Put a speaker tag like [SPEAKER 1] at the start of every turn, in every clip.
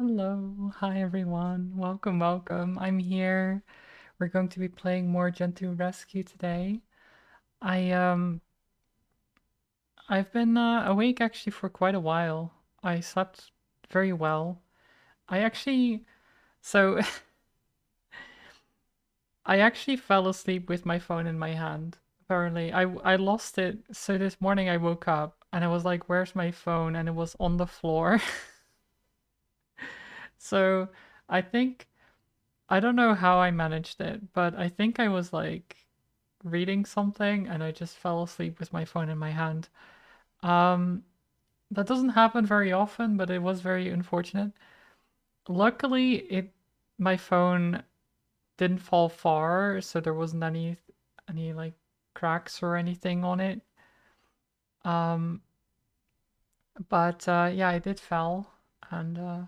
[SPEAKER 1] Hello, hi everyone. Welcome, welcome. I'm here. We're going to be playing more Gentoo Rescue today. I I've been awake actually for quite a while. I slept very well. I actually so I actually fell asleep with my phone in my hand. Apparently, I lost it. So this morning I woke up and I was like, "Where's my phone?" And it was on the floor. So I think I don't know how I managed it, but I think I was like reading something and I just fell asleep with my phone in my hand. Um, that doesn't happen very often, but it was very unfortunate. Luckily, it my phone didn't fall far, so there wasn't any like cracks or anything on it. Um, but yeah, I did fell, and I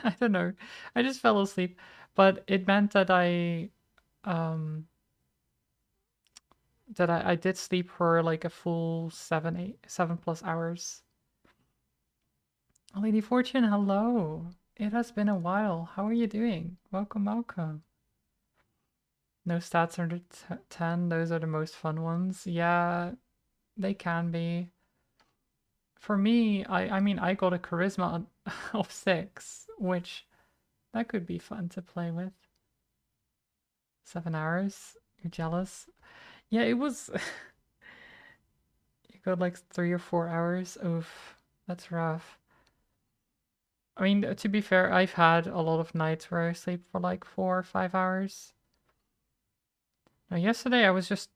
[SPEAKER 1] I don't know, I just fell asleep, but it meant that um I did sleep for like a full 7+ hours. Lady Fortune, hello. It has been a while. How are you doing? Welcome, welcome. No stats under 10. Those are the most fun ones. Yeah, they can be. For me, I mean, I got a charisma of 6, which that could be fun to play with. 7 hours. You're jealous? Yeah, it was. You got like 3 or 4 hours. Oof, that's rough. I mean, to be fair, I've had a lot of nights where I sleep for like 4 or 5 hours. Now, yesterday I was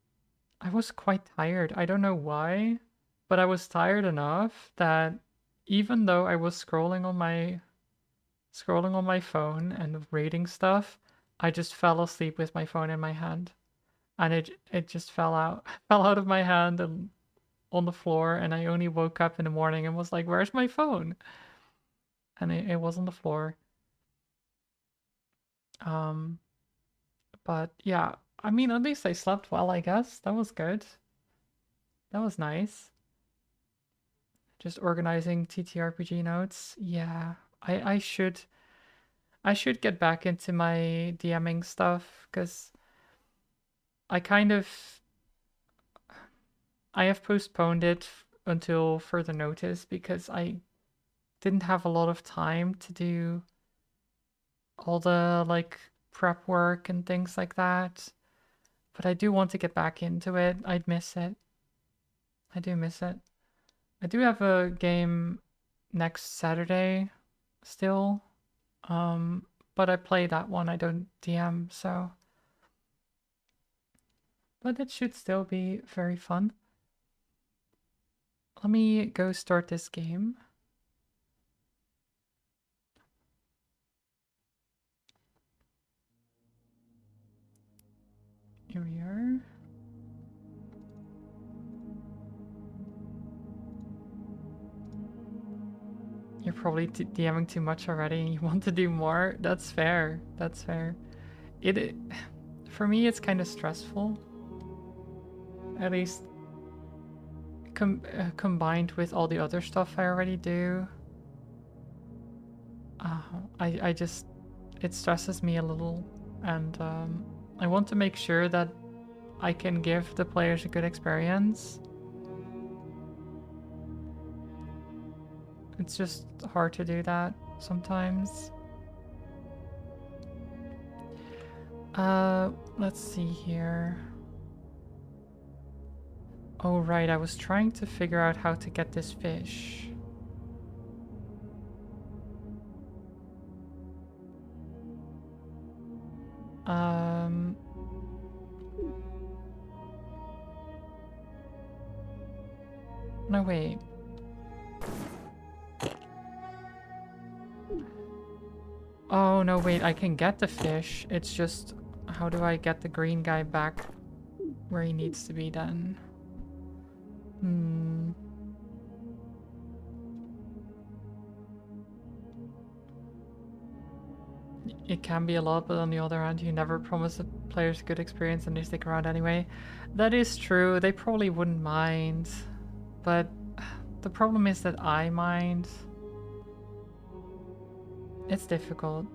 [SPEAKER 1] quite tired. I don't know why, but I was tired enough that even though I was scrolling on my phone and reading stuff, I just fell asleep with my phone in my hand, and it just fell out of my hand and on the floor, and I only woke up in the morning and was like, "Where's my phone?" And it was on the floor. Um, but yeah, I mean, at least I slept well, I guess. That was good. That was nice. Just organizing TTRPG notes. Yeah, I should get back into my DMing stuff because I kind of I have postponed it until further notice because I didn't have a lot of time to do all the like prep work and things like that. But I do want to get back into it. I'd miss it. I do miss it. I do have a game next Saturday still. But I play that one. I don't DM, so but it should still be very fun. Let me go start this game. Here we are. You're probably DMing too much already and you want to do more. That's fair. That's fair. It for me it's kind of stressful. At least combined with all the other stuff I already do. Uh, I just it stresses me a little, and I want to make sure that I can give the players a good experience. It's just hard to do that sometimes. Let's see here. Oh, right, I was trying to figure out how to get this fish. Um... No, wait. Oh, no, wait, I can get the fish. It's just, how do I get the green guy back where he needs to be then? Hmm... It can be a lot, but on the other hand, you never promise the players a good experience and they stick around anyway. That is true, they probably wouldn't mind, but the problem is that I mind. It's difficult.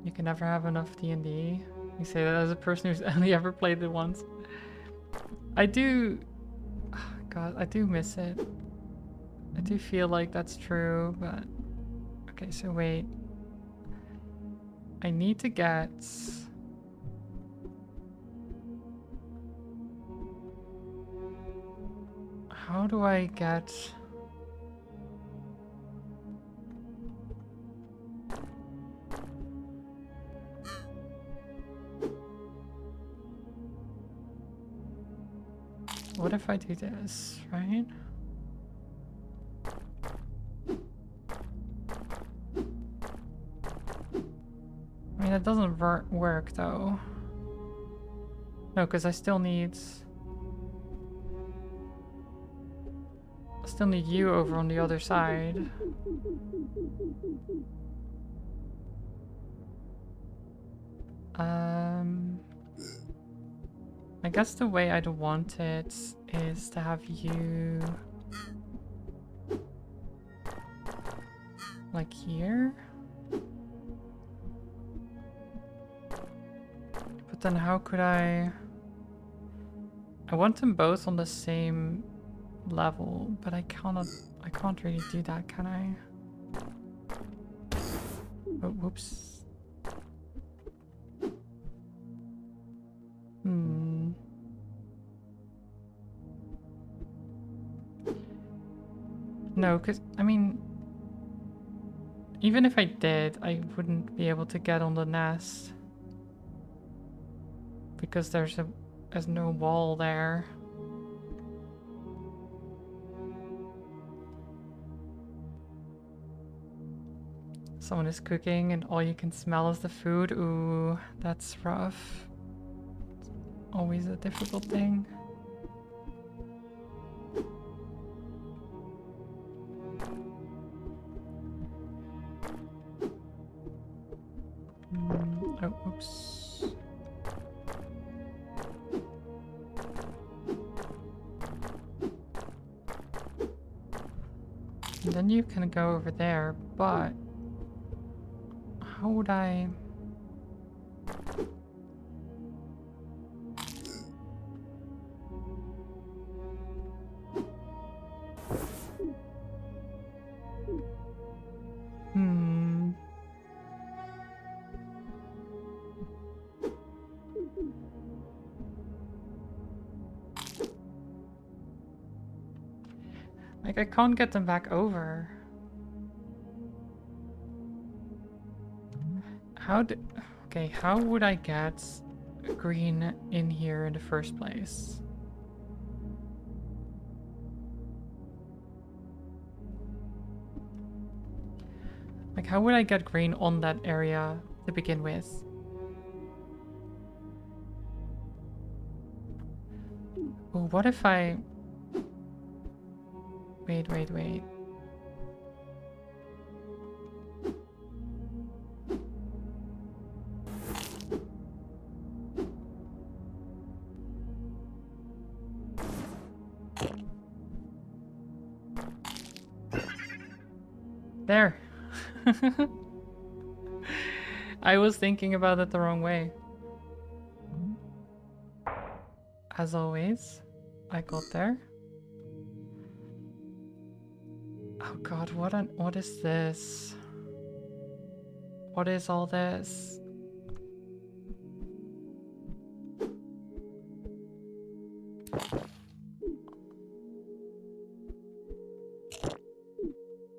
[SPEAKER 1] You can never have enough D&D. You say that as a person who's only ever played it once. I do... God, I do miss it. I do feel like that's true, but... Okay, so wait. I need to get... How do I get... What if I do this, right? I mean, it doesn't work though. No, because I still need you over on the other side. I guess the way I'd want it is to have you like here. But then how could I want them both on the same level, but I can't really do that, can I? Oh, whoops. No, because, I mean, even if I did, I wouldn't be able to get on the nest. Because there's no wall there. Someone is cooking and all you can smell is the food. Ooh, that's rough. It's always a difficult thing. Oh, oops. And then you can go over there, but how would I... Like, I can't get them back over. Okay, how would I get green in here in the first place? Like, how would I get green on that area to begin with? Oh, what if I... Wait. There. I was thinking about it the wrong way. As always, I got there. Oh god, what is this? What is all this?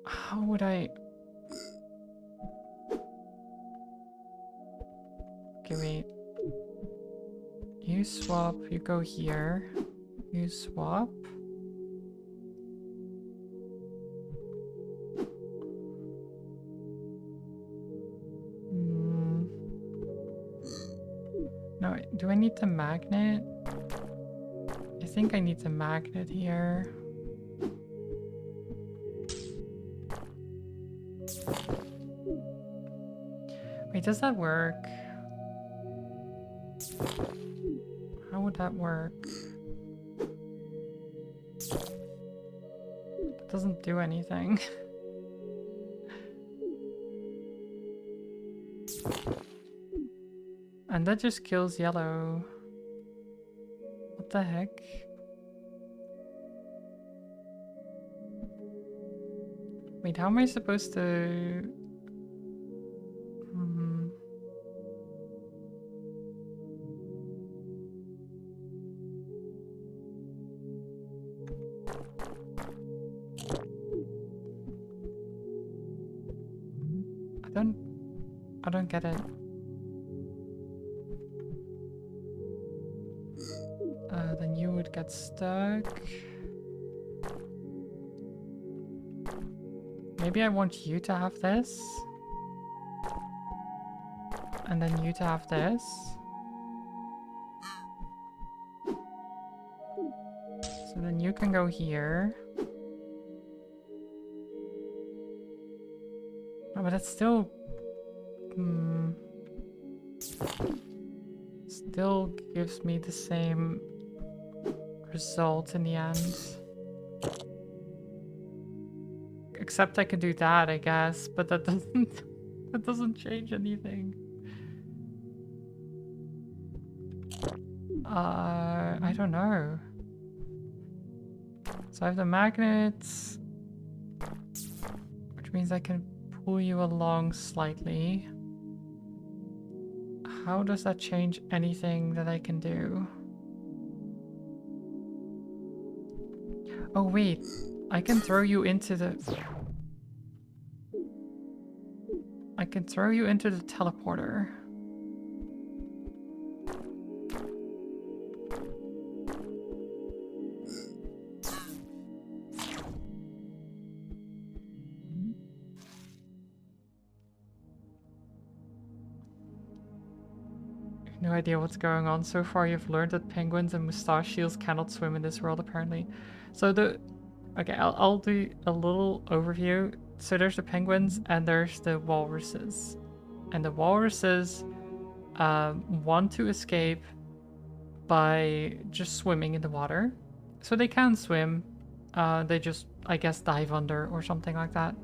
[SPEAKER 1] How would I... Okay, wait. You swap, you go here. You swap. No, do I need the magnet? I think I need the magnet here. Wait, does that work? How would that work? Doesn't do anything. And that just kills yellow. What the heck? Wait, how am I supposed to... I don't get it. Then you would get stuck. Maybe I want you to have this. And then you to have this. So then you can go here. Oh, but it's still... Still gives me the same result in the end. Except I could do that, I guess, but that doesn't change anything. I don't know. So I have the magnets, which means I can pull you along slightly. How does that change anything that I can do? Oh wait, I can throw you into the... I can throw you into the teleporter. No idea what's going on. So far you've learned that penguins and moustache seals cannot swim in this world apparently. So the... Okay, I'll do a little overview. So there's the penguins and there's the walruses. And the walruses want to escape by just swimming in the water. So they can swim. They just, I guess, dive under or something like that.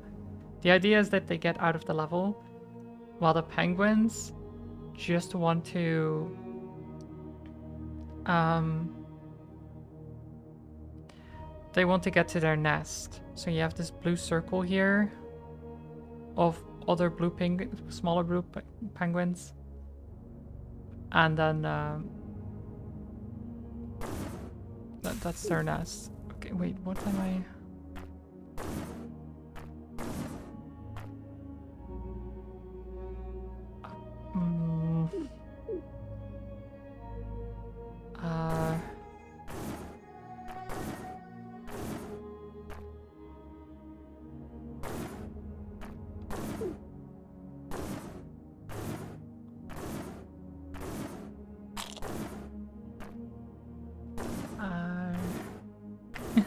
[SPEAKER 1] The idea is that they get out of the level, while the penguins just want to they want to get to their nest. So you have this blue circle here of other blue smaller blue penguins, and then that's their nest. Okay, wait, what am I?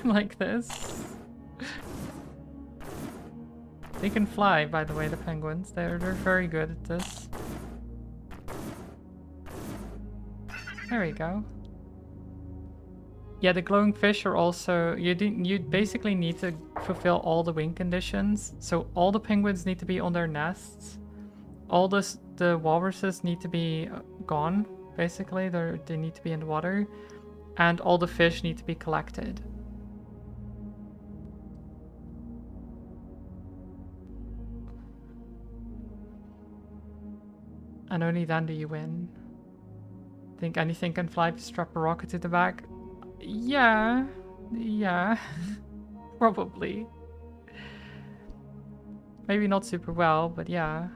[SPEAKER 1] Like this. They can fly, by the way, the penguins. They're very good at this. There we go. Yeah, the glowing fish are also... You basically need to fulfill all the win conditions. So all the penguins need to be on their nests. All the walruses need to be gone, basically. They need to be in the water. And all the fish need to be collected. And only then do you win. Think anything can fly? Strap a rocket to the back? Yeah. Probably. Maybe not super well, but yeah.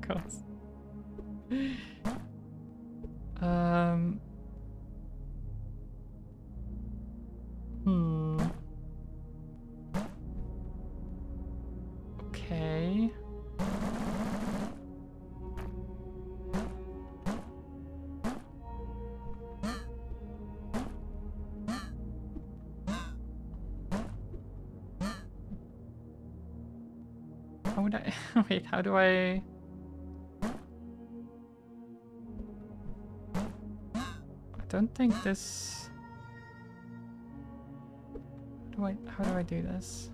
[SPEAKER 1] God. Okay. How would I... Wait, how do I... don't think this... How do I do this?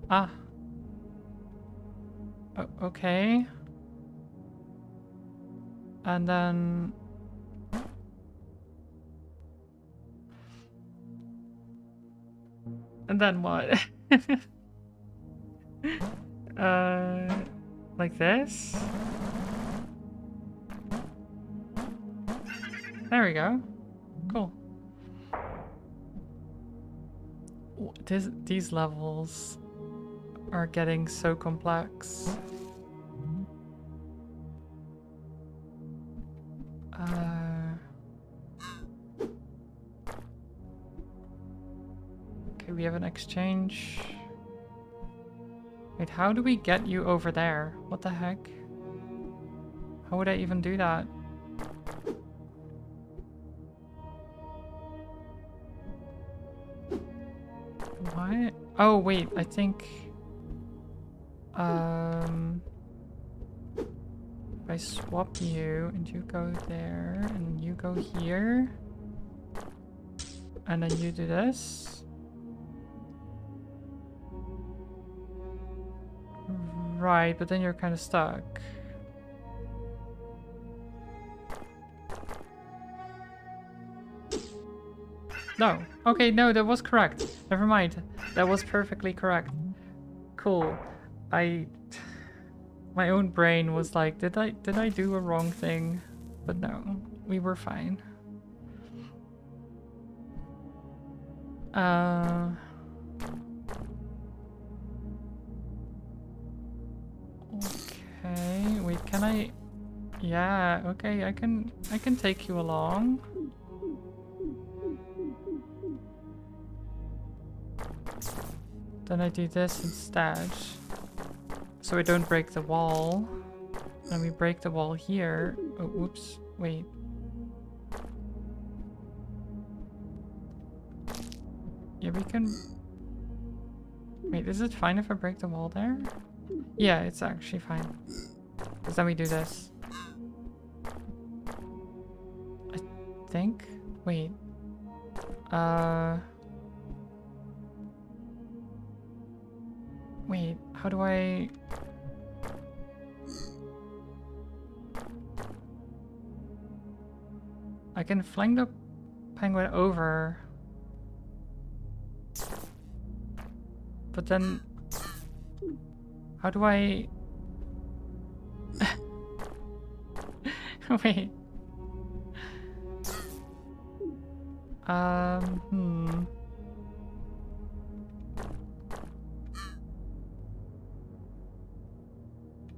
[SPEAKER 1] Ah. Okay. And then... And then what? Like this? There we go. Cool. These levels are getting so complex. Okay, we have an exchange. Wait, how do we get you over there? What the heck? How would I even do that? What? Oh, wait, I think... if I swap you and you go there and you go here and then you do this. Right, but then you're kind of stuck. No. Okay, no, that was correct. Never mind. That was perfectly correct. Cool. My own brain was like, did I do a wrong thing? But no, we were fine. Okay, wait, can I... Yeah, okay, I can take you along. Then I do this instead. So I don't break the wall. And we break the wall here. Oh, whoops. Wait. Yeah, we can... Wait, is it fine if I break the wall there? Yeah, it's actually fine. Because then we do this. I think... Wait. Wait, how do I... I can fling the penguin over. But then... How do I... Wait.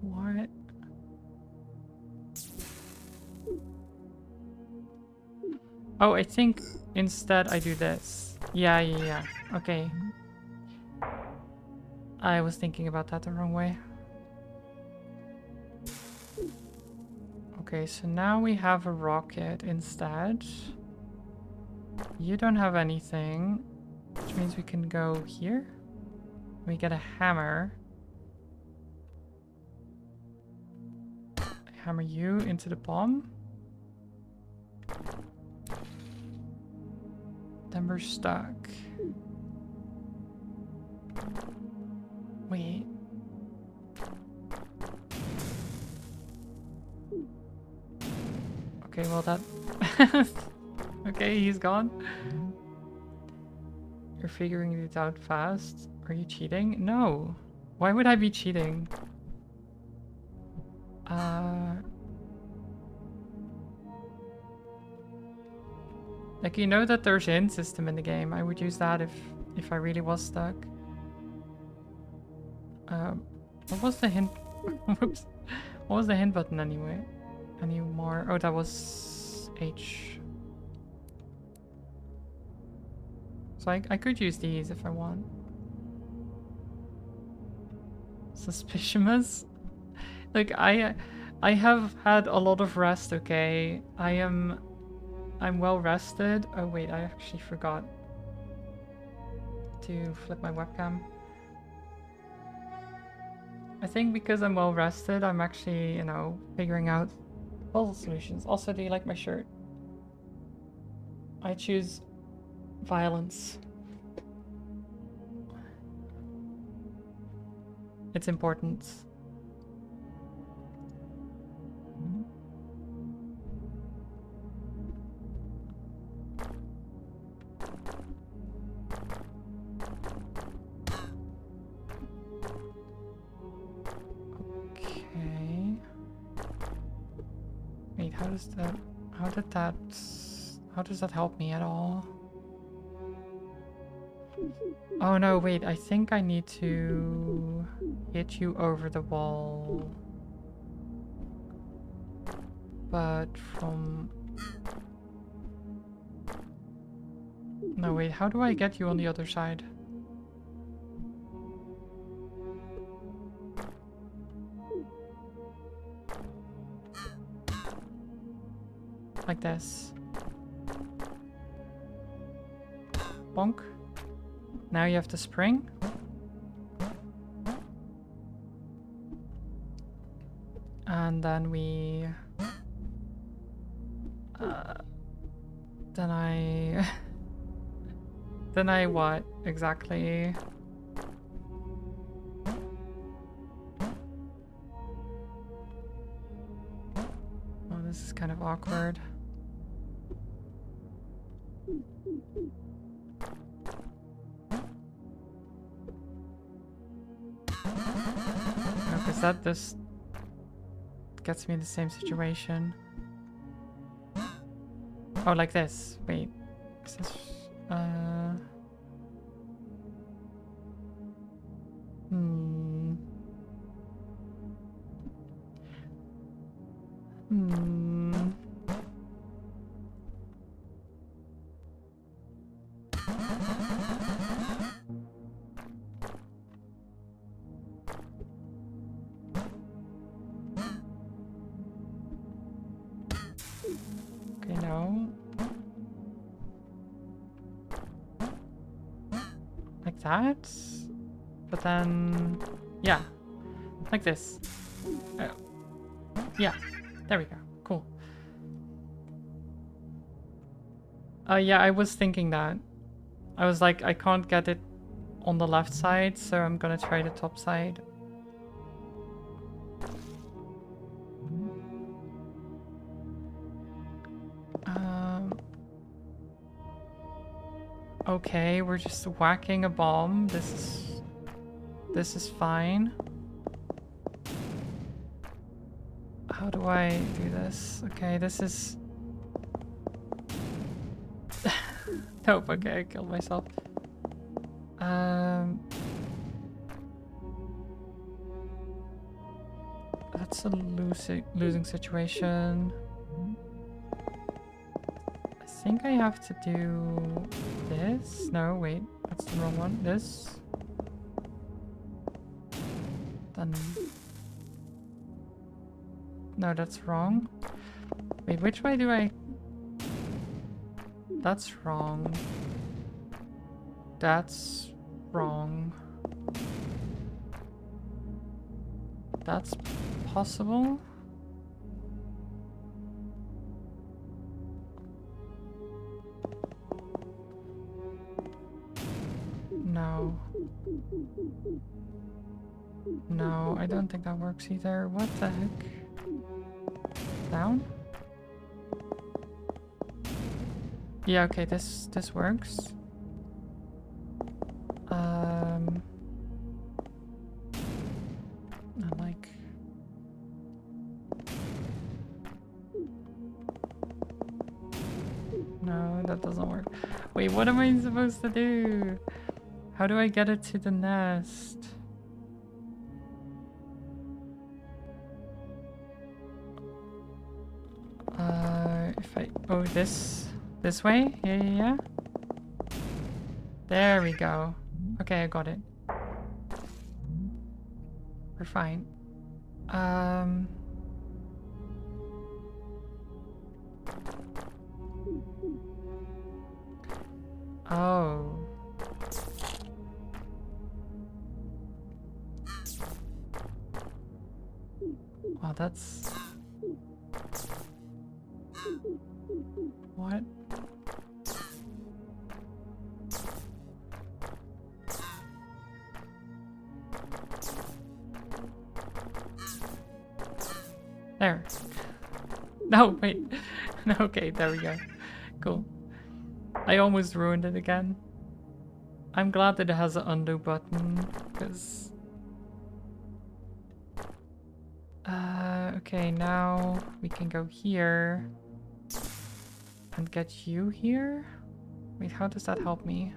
[SPEAKER 1] What? Oh, I think instead I do this. Yeah. Okay. I was thinking about that the wrong way. Okay, so now we have a rocket instead. You don't have anything, which means we can go here. We get a hammer. Hammer you into the bomb. Then we're stuck. Wait. Okay, well that... Okay, he's gone. You're figuring it out fast. Are you cheating? No. Why would I be cheating? Like, you know that there's a hint system in the game. I would use that if I really was stuck. What was the hint? Whoops. What was the hint button anyway? Any more? Oh, that was H. So I could use these if I want. Suspicious? Like, I have had a lot of rest, okay? I'm well rested. Oh wait, I actually forgot to flip my webcam. I think because I'm well rested, I'm actually, you know, figuring out puzzle solutions. Also, do you like my shirt? I choose violence. It's important. Okay. Wait, how does that... How does that help me at all? Oh no, wait, I think I need to hit you over the wall. But from... No, wait, how do I get you on the other side? Like this. Bonk. Now you have to spring. And then we... then I... then I what, exactly? Oh, this is kind of awkward. Because that just gets me in the same situation. Oh, like this. Wait. Is this... Hmm. Hmm. Okay, no. Like that? But then... yeah. Like this. Yeah. There we go. Cool. Yeah, I was thinking that. I was like, I can't get it on the left side, so I'm gonna try the top side. Okay, we're just whacking a bomb. This is fine. How do I do this? Okay, this is... nope, okay, I killed myself. That's a losing situation. I think I have to do this. No, wait, that's the wrong one. This. Then... no, that's wrong. Wait, which way do I... that's wrong. That's wrong. That's possible? No. No, I don't think that works either. What the heck? Down? Yeah, okay, this works. I like... no, that doesn't work. Wait, what am I supposed to do? How do I get it to the nest? If I... oh, this way? Yeah. There we go. Okay, I got it. We're fine. Oh. Oh, that's... What? There. No, wait. Okay, there we go. Cool. I almost ruined it again. I'm glad that it has an undo button, because... okay, now we can go here and get you here? Wait, how does that help me?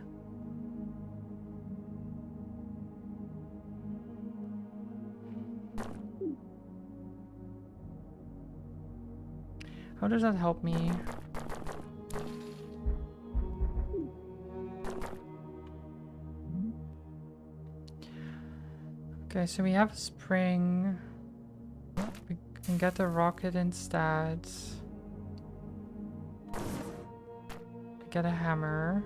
[SPEAKER 1] How does that help me? Okay, so we have a spring. We can get the rocket instead. Get a hammer.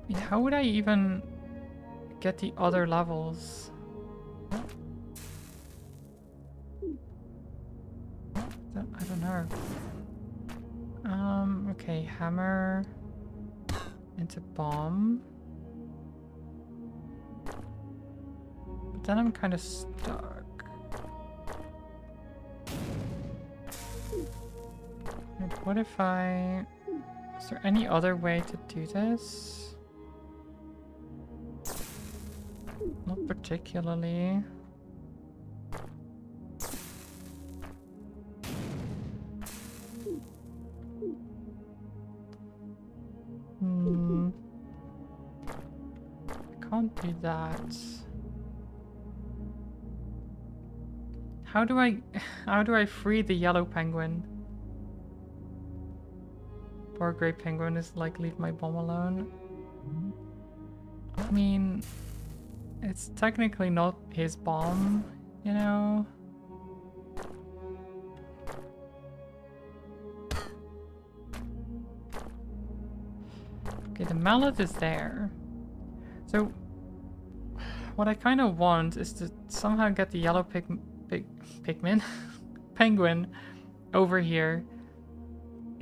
[SPEAKER 1] Wait, how would I even get the other levels? I don't know. Okay, hammer into bomb. But then I'm kind of stuck. Wait, what if I... Is there any other way to do this? Not particularly. I can't do that. How do I free the yellow penguin? Poor gray penguin is like, leave my bomb alone. I mean, it's technically not his bomb, you know? Okay, the mallet is there. So, what I kind of want is to somehow get the yellow pigman penguin over here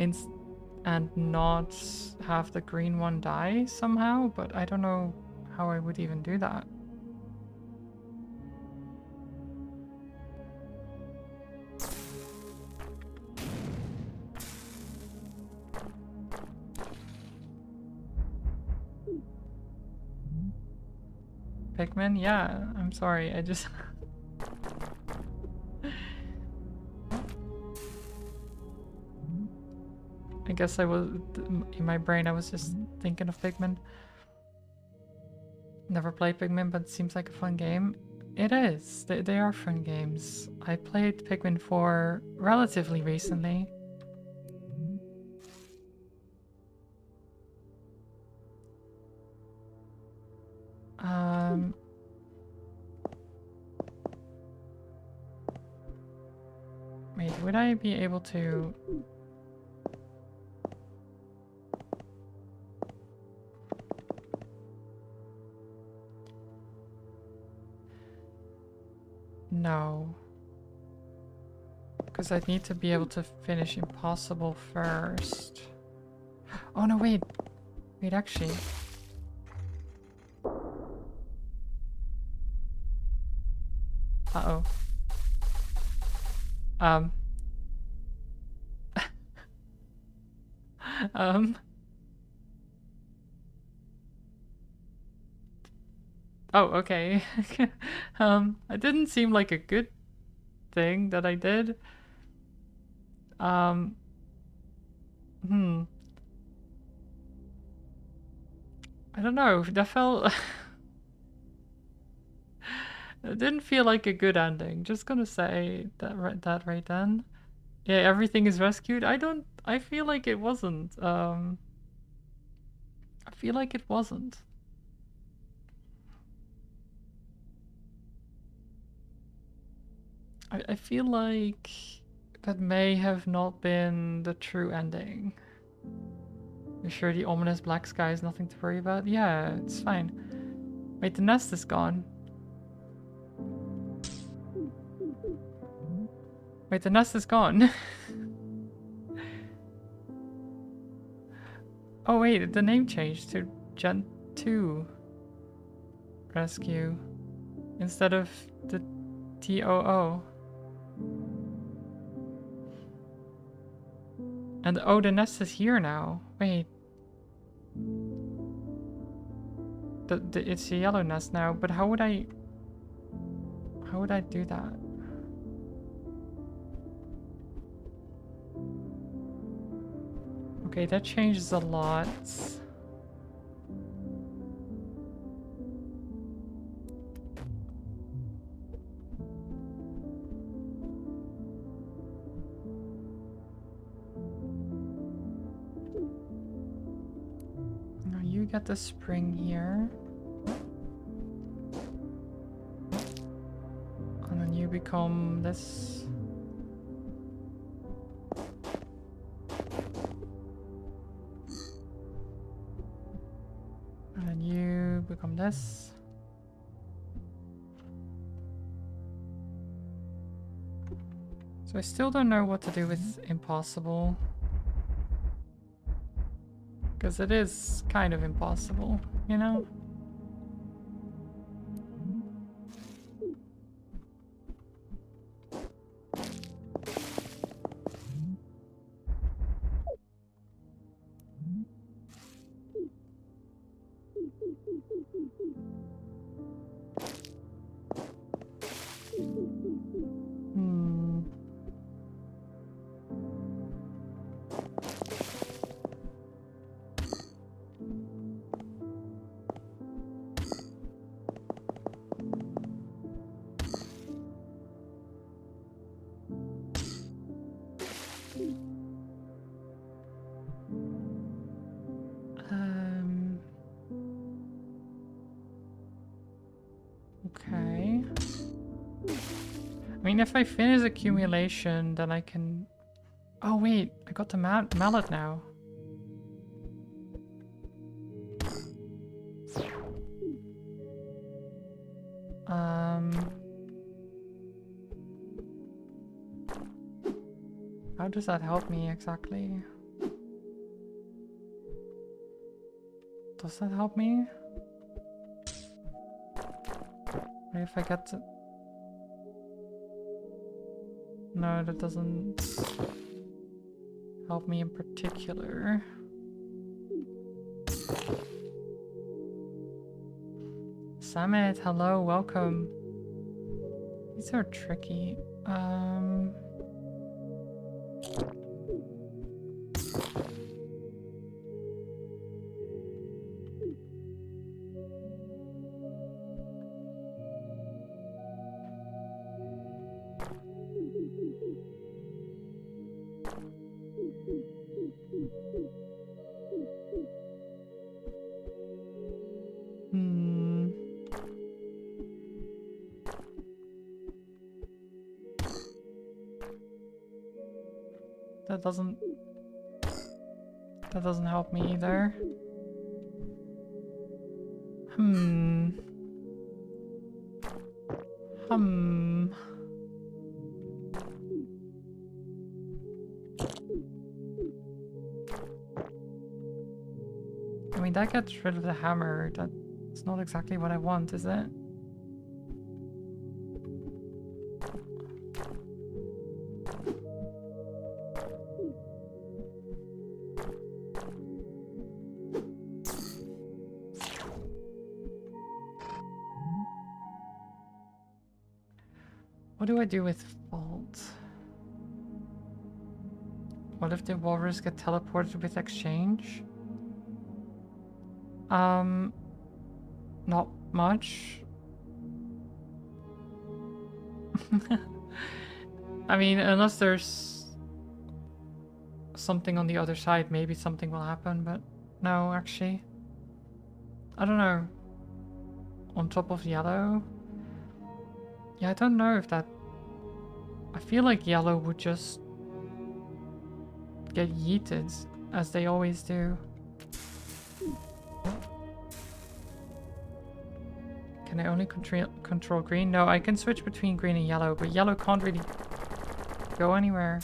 [SPEAKER 1] and not have the green one die somehow, but I don't know how I would even do that. Pigman? Yeah, I'm sorry, I just... I guess I was... In my brain I was just thinking of Pigman. Never played Pigman, but it seems like a fun game. It is. They are fun games. I played Pikmin 4 relatively recently. Wait, would I be able to... No. Because I'd need to be able to finish Impossible first. Oh no, wait. Wait, actually. Uh-oh. Um. Oh, okay. It didn't seem like a good thing that I did. I don't know. That felt... It didn't feel like a good ending. Just gonna say that right then. Yeah, everything is rescued. I feel like it wasn't. I feel like it wasn't. I feel like that may have not been the true ending. You sure the ominous black sky is nothing to worry about? Yeah, it's fine. Wait, the nest is gone. Wait, the nest is gone. Oh wait, the name changed to Gentoo Rescue instead of the TOO. And oh, the nest is here now. Wait. It's a yellow nest now, but how would I do that? Okay, that changes a lot. Now you get the spring here. And then you become this. And then you become this. So I still don't know what to do with impossible. Because it is kind of impossible, you know? Okay. I mean, if I finish accumulation, then I can... Oh wait, I got the mallet now. How does that help me exactly? Does that help me? What if I get to... No, that doesn't help me in particular. Samet, hello, welcome. These are tricky. That doesn't help me either. I mean, that gets rid of the hammer. That's not exactly what I want, is it? What do I do with Vault? What if the walrus get teleported with exchange? Not much. I mean, unless there's something on the other side, maybe something will happen, but no, actually. I don't know. On top of yellow? Yeah, I don't know if that... I feel like yellow would just get yeeted, as they always do. Can I only control green? No, I can switch between green and yellow, but yellow can't really go anywhere.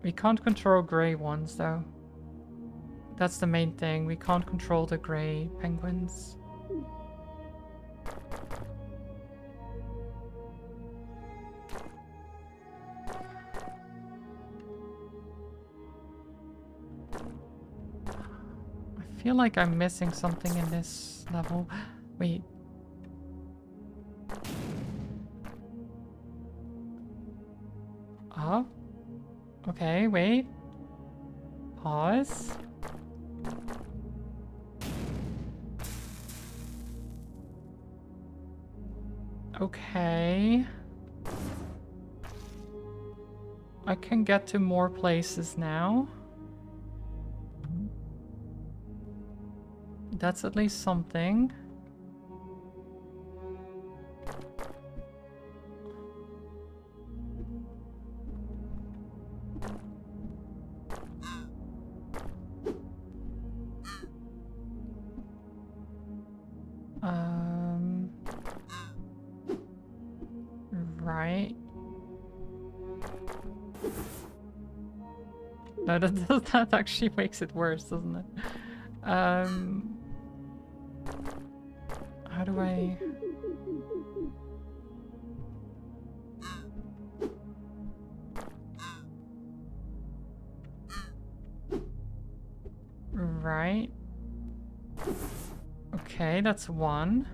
[SPEAKER 1] We can't control grey ones, though. That's the main thing. We can't control the grey penguins. I feel like I'm missing something in this level. Wait. Oh. Okay, wait. Pause. Okay. I can get to more places now. That's at least something. Right. No, that actually makes it worse, doesn't it? How do I... Right. Okay, that's one.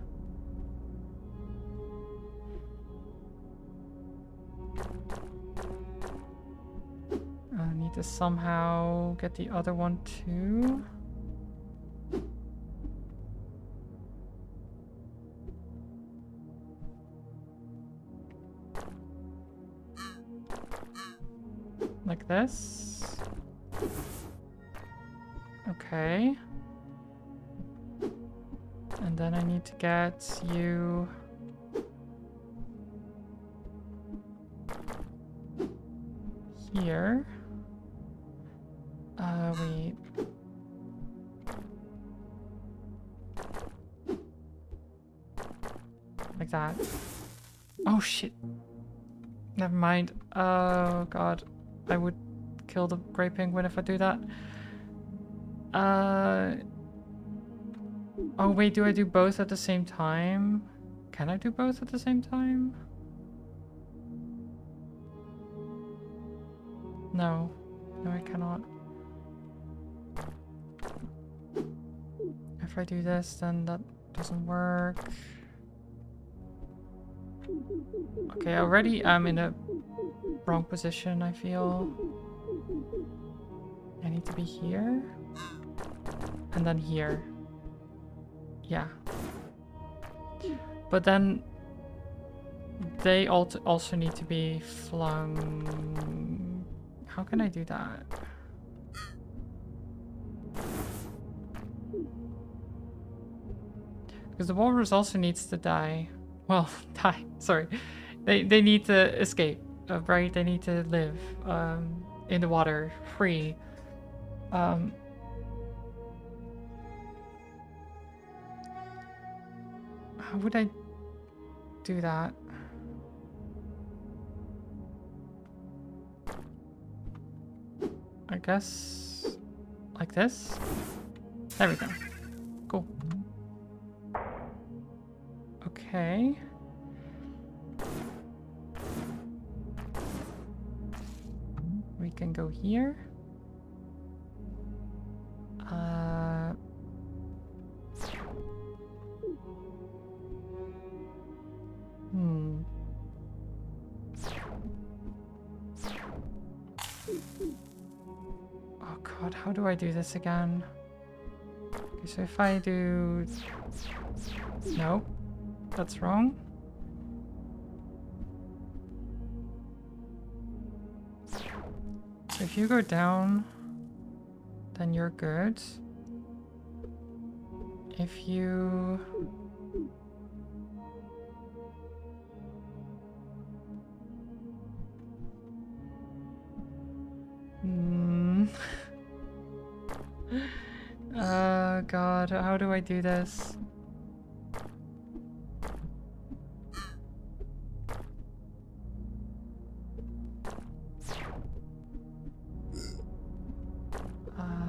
[SPEAKER 1] I need to somehow get the other one too. Like this. Okay. And then I need to get you... here. Wait. Like that. Oh shit. Never mind. Oh god. I would kill the grey penguin if I do that. Oh wait, do I do both at the same time? Can I do both at the same time? No. No, I cannot. If I do this, then that doesn't work. Okay, already I'm in a wrong position, I feel. I need to be here. And then here. Yeah. But then they also need to be flung. How can I do that? Because the walrus also needs to die. Well, die. Sorry. They need to escape, right? They need to live in the water, free. How would I do that? I guess like this. There we go. Cool. Okay. We can go here. Oh god, how do I do this again? Okay, so if I do... Nope, that's wrong. So if you go down, then you're good. If you... god, how do I do this?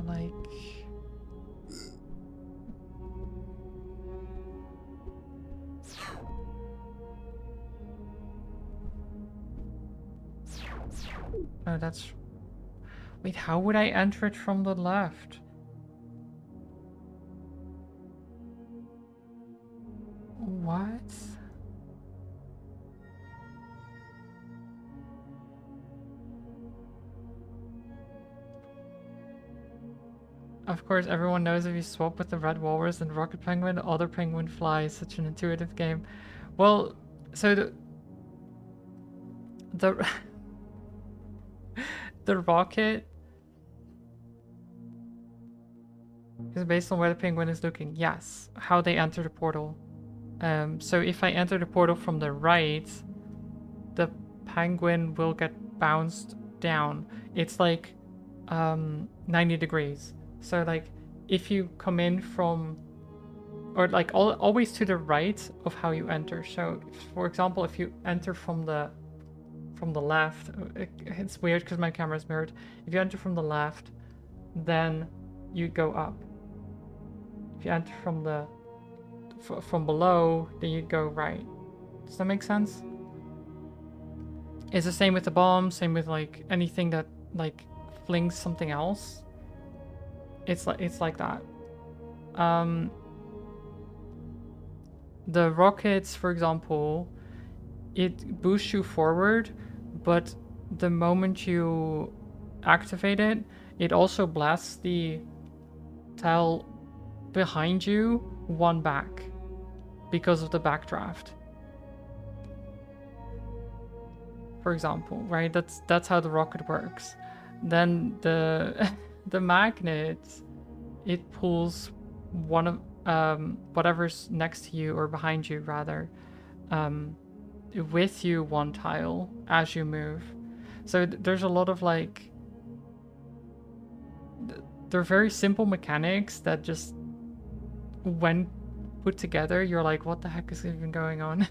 [SPEAKER 1] Like... Oh, that's... Wait, how would I enter it from the left? What? Of course, everyone knows if you swap with the red walrus and rocket penguin, the other penguin flies. Such an intuitive game. Well, so the the rocket is based on where the penguin is looking. Yes, how they enter the portal. So if I enter the portal from the right, the penguin will get bounced down. It's like 90 degrees. So like if you come in from, or like always to the right of how you enter. So for example, if you enter from the left, it's weird because my camera is mirrored. If you enter from the left, then you go up. If you enter from the from below, then you go right. Does that make sense? It's the same with the bomb, same with like anything that like flings something else. It's like that. The rockets, for example, it boosts you forward, but the moment you activate it, it also blasts the tile behind you one back because of the backdraft. For example, right? That's how the rocket works. Then the the magnet, it pulls one of whatever's next to you or behind you rather, with you one tile as you move. So there's a lot of like, they're very simple mechanics that just when put together you're like, what the heck is even going on?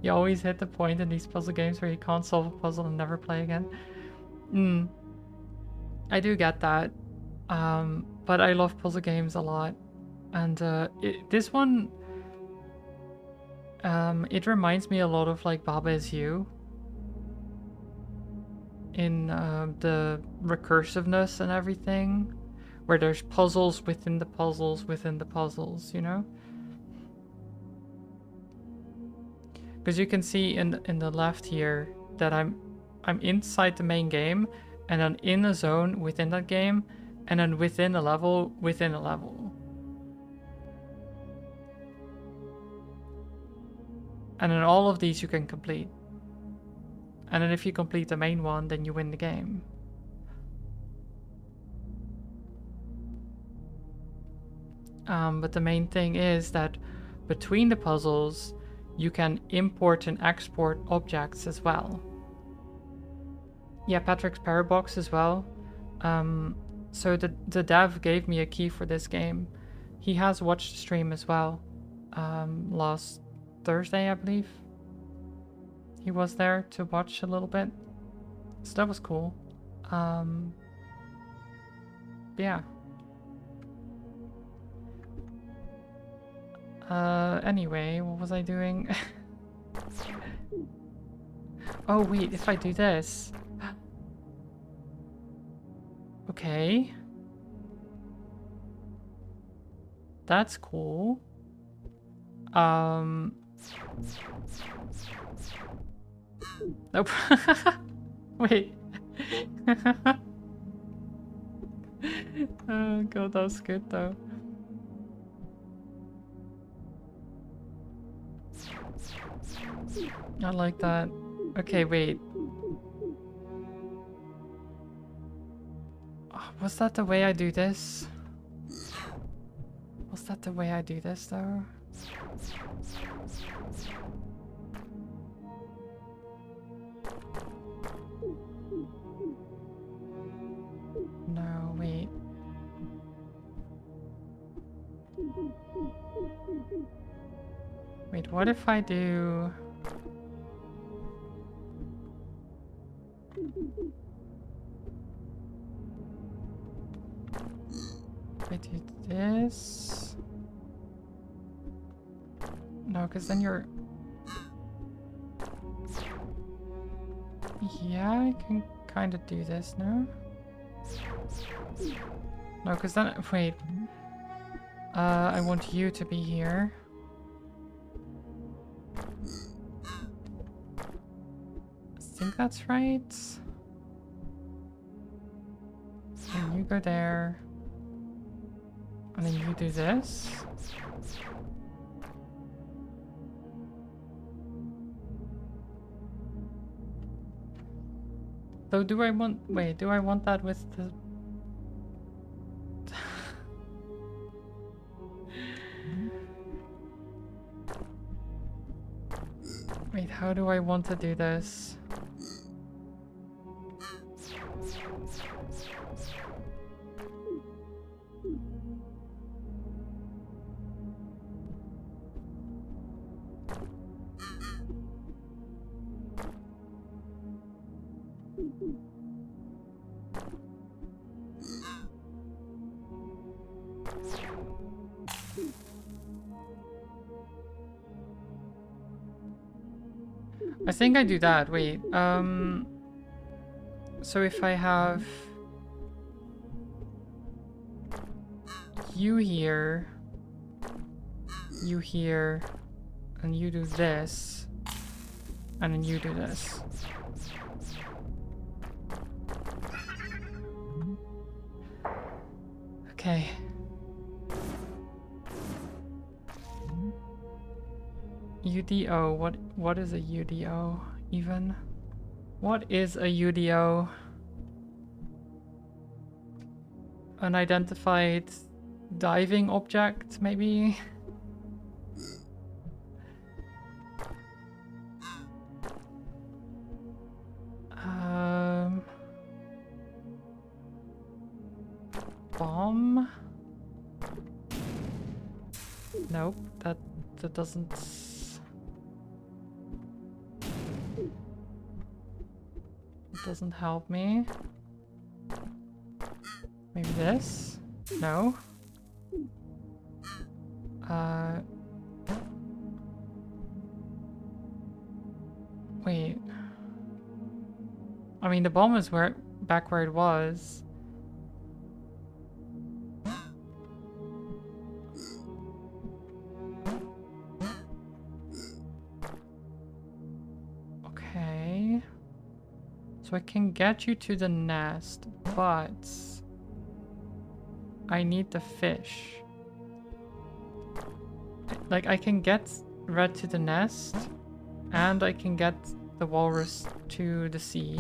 [SPEAKER 1] You always hit the point in these puzzle games where you can't solve a puzzle and never play again. I do get that. But I love puzzle games a lot. And this one, it reminds me a lot of like Baba Is You. In the recursiveness and everything. Where there's puzzles within the puzzles within the puzzles, you know? Because you can see in the left here that I'm inside the main game, and then in a zone within that game, and then within a level within a level. And then all of these you can complete. And then if you complete the main one, then you win the game. But the main thing is that between the puzzles, you can import and export objects as well. Yeah, Patrick's Parabox as well. So the dev gave me a key for this game. He has watched the stream as well. Last Thursday, I believe. He was there to watch a little bit. So that was cool. Yeah. Anyway, what was I doing? Oh wait, if I do this... Okay. That's cool. Nope. Wait. Oh god, that was good though. I like that. Okay, wait. Was that the way I do this? Was that the way I do this though? No, wait. Wait, what if I do... If I do this... No, because then you're... Yeah, I can kind of do this, no? No, because then... Wait. I want you to be here. I think that's right. And you go there. And then you do this. Though do I want... Wait, do I want that with the... Wait, how do I want to do this? I think I do that. Wait. So if I have you here, and you do this, and then you do this. Okay. UDO, what is a UDO even? What is a UDO? Unidentified diving object, maybe? Bomb? Nope, that doesn't... It doesn't help me. Maybe this? No. Wait. I mean, the bomb is back where it was. Okay. So I can get you to the nest, but I need the fish. Like, I can get Red to the nest, and I can get the walrus to the sea,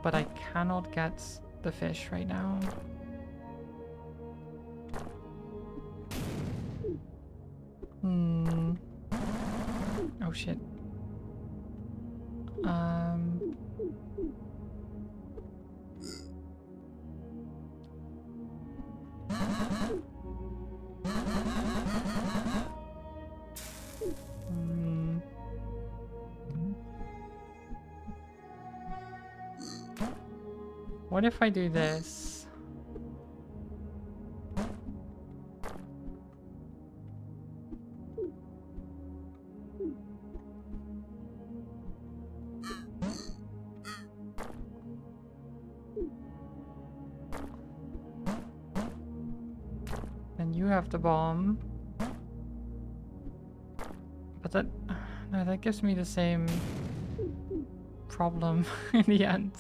[SPEAKER 1] but I cannot get the fish right now. Oh shit. What if I do this? And you have the bomb. But that... No, that gives me the same problem in the end.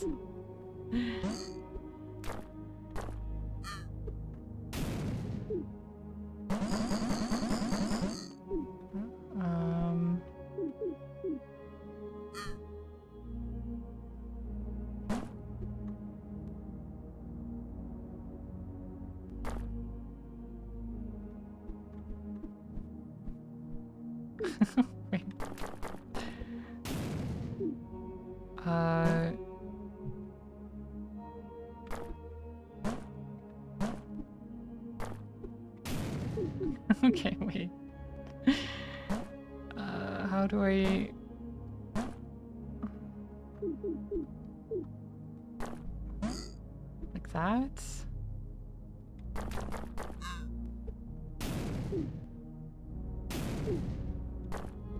[SPEAKER 1] Wait. Okay, wait. How do I... Like that?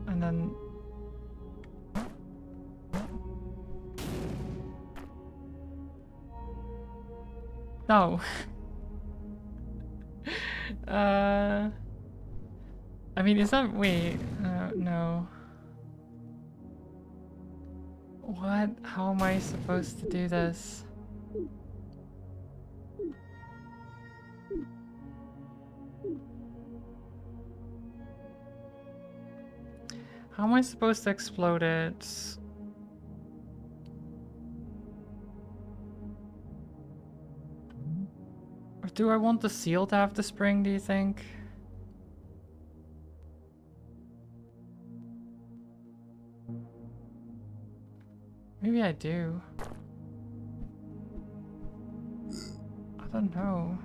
[SPEAKER 1] And then... No. I mean, is that... Wait, no. What? How am I supposed to do this? How am I supposed to explode it? Or do I want the seal to have the spring, do you think? Maybe I do. I don't know.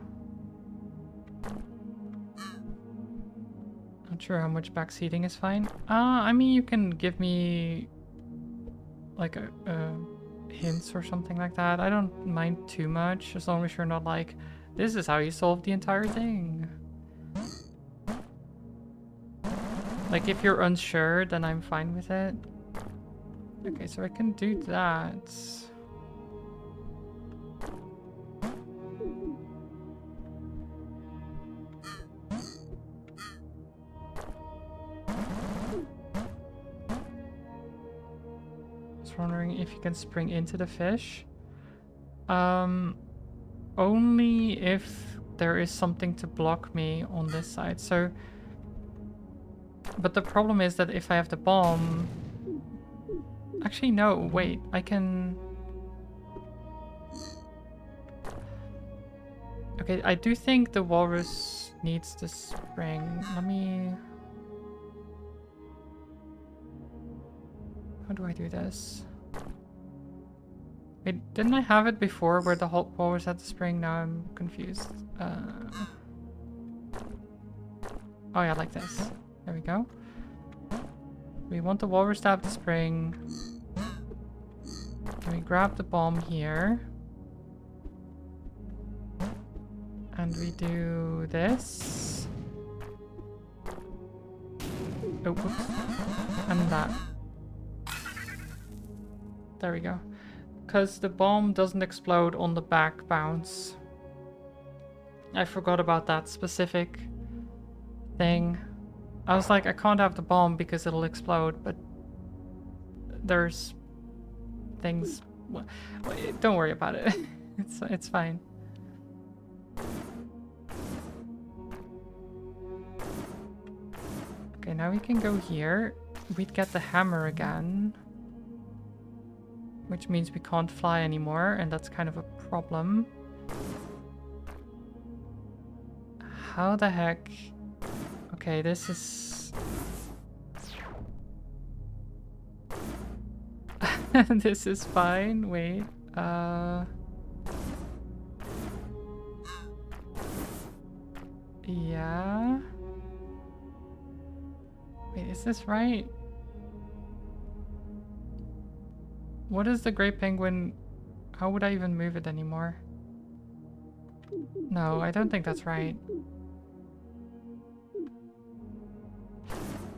[SPEAKER 1] Not sure how much backseating is fine. I mean, you can give me like a hints or something like that. I don't mind too much as long as you're not like, this is how you solve the entire thing. Like if you're unsure, then I'm fine with it. Okay, so I can do that. Just wondering if you can spring into the fish. Only if there is something to block me on this side. So, but the problem is that if I have the bomb... Actually, no, wait, I can... Okay, I do think the walrus needs the spring. Let me... How do I do this? Wait, didn't I have it before where the whole walrus had the spring? Now I'm confused. Oh yeah, like this. There we go. We want the walrus to have the spring. And we grab the bomb here. And we do this. Oh, oops. And that. There we go. Because the bomb doesn't explode on the back bounce. I forgot about that specific thing. I was like, I can't have the bomb because it'll explode, but there's things... Well, don't worry about it. It's fine. Okay, now we can go here. We'd get the hammer again. Which means we can't fly anymore, and that's kind of a problem. How the heck... Okay, this is... This is fine. Wait. Yeah. Wait, is this right? What is the great penguin? How would I even move it anymore? No, I don't think that's right.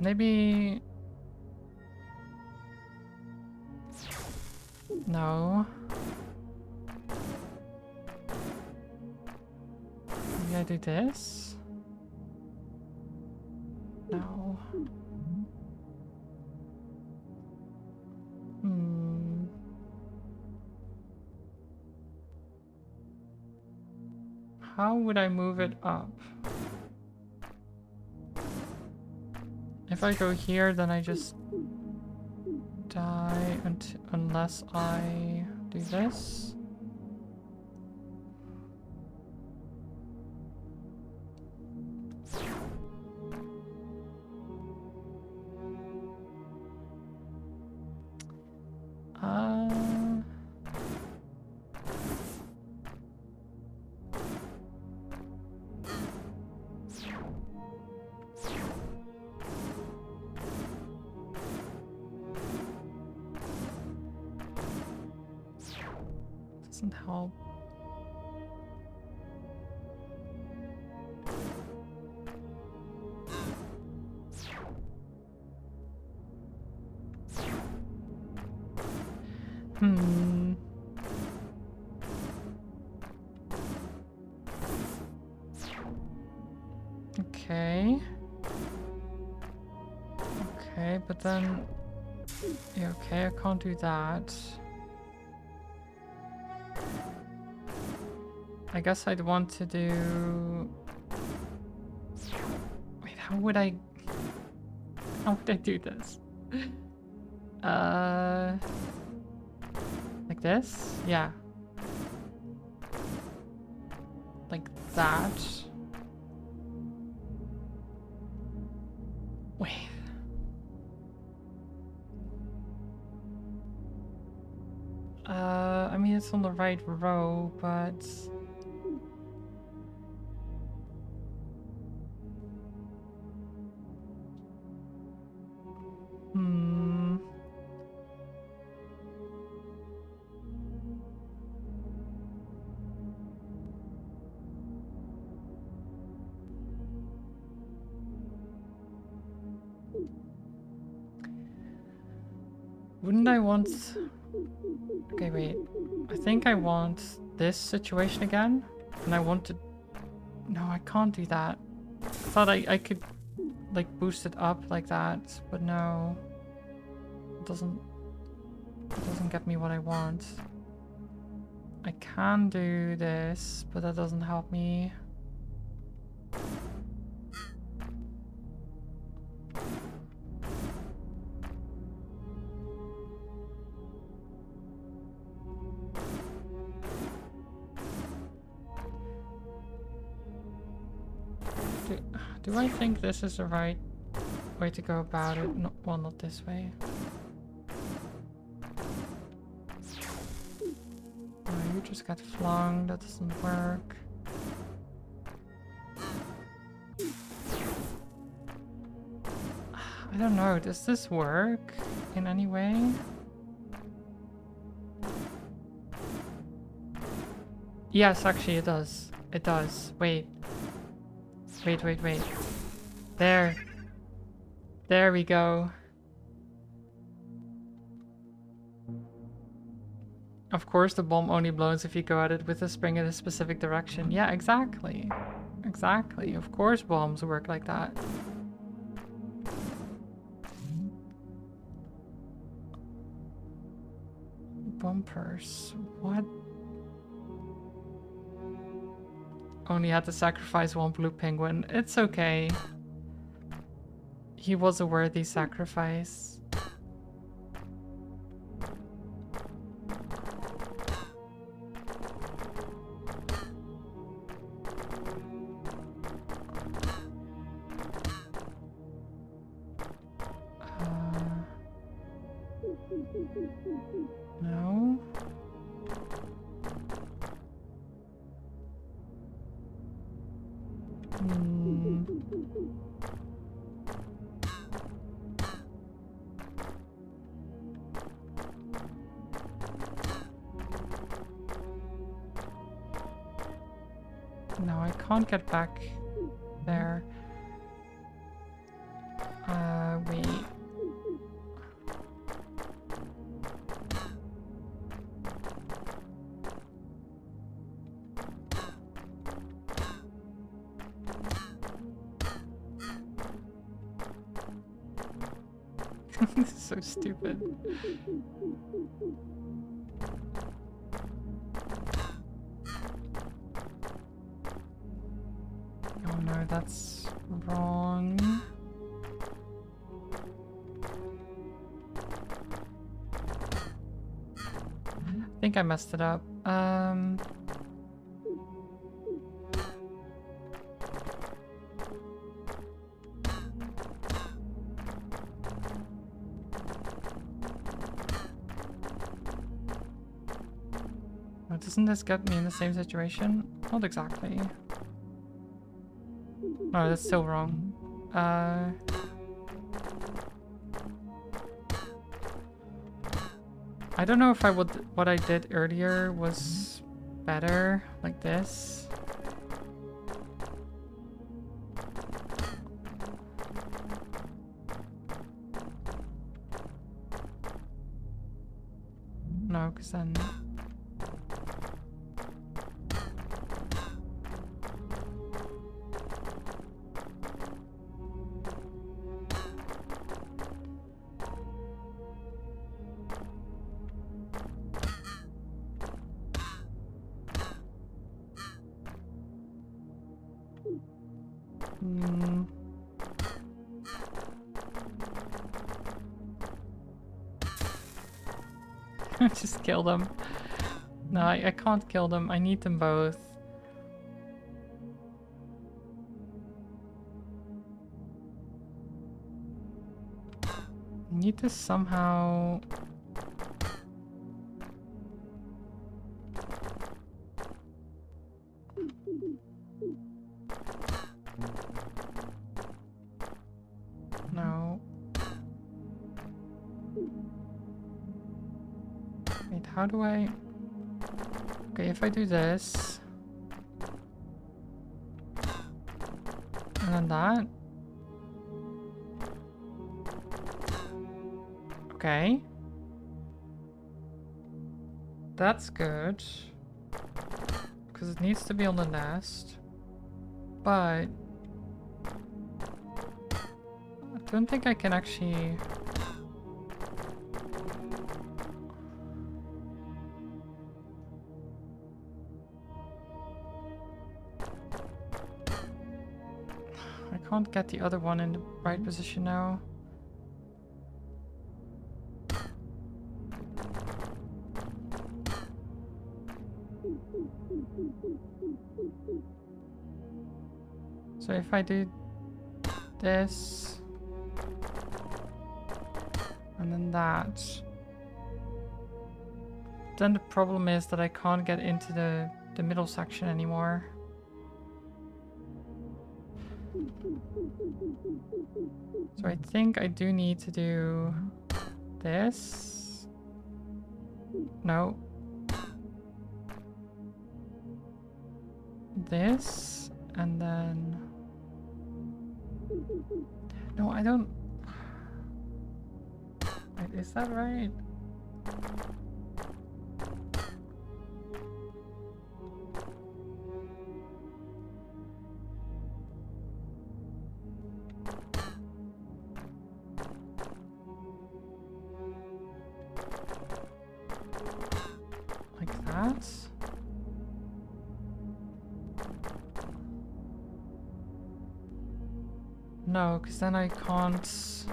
[SPEAKER 1] Maybe... No. Maybe I do this? No. How would I move it up? If I go here, then I just die unless I do this. Doesn't help. Hmm. Okay. Okay, but then... Yeah, okay, I can't do that. I guess I'd want to do... Wait, how would I do this? Like this? Yeah. Like that. Wait. I mean, it's on the right row, but... Hmm... Wouldn't I want... Okay, wait. I think I want this situation again. And I want to... No, I can't do that. I thought I could, like, boost it up like that, but no. It doesn't get me what I want. I can do this, but that doesn't help me. Do I think this is the right way to go about it? No, well, not this way. Oh, you just got flung. That doesn't work. I don't know. Does this work in any way? Yes, actually it does. It does. Wait. Wait. There. There we go. Of course the bomb only blows if you go at it with a spring in a specific direction. Yeah, exactly. Exactly. Of course bombs work like that. Bumpers. What? Only had to sacrifice one blue penguin. It's okay. He was a worthy sacrifice. No. No, I can't get back there. Wait. This is so stupid. Oh no, that's wrong. I think I messed it up. Oh, doesn't this get me in the same situation? Not exactly. No, that's still wrong. I don't know if what I did earlier was better, like this. No, because then... Just kill them. No, I can't kill them. I need them both. I need to somehow... No. Wait, how do I... Okay, if I do this... And then that... Okay. That's good. Because it needs to be on the nest. But... I don't think I can actually... I can't get the other one in the right position now. So if I do this, and then that, then the problem is that I can't get into the middle section anymore. So I think I do need to do this. No. This, and then... No, I don't... Wait, is that right? Like that? No, because then I can't...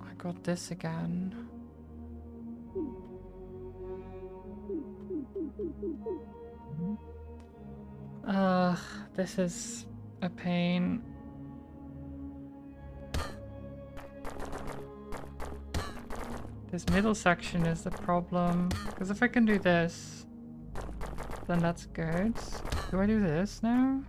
[SPEAKER 1] I got this again. This is a pain. This middle section is the problem. Because if I can do this, then that's good. Do I do this now?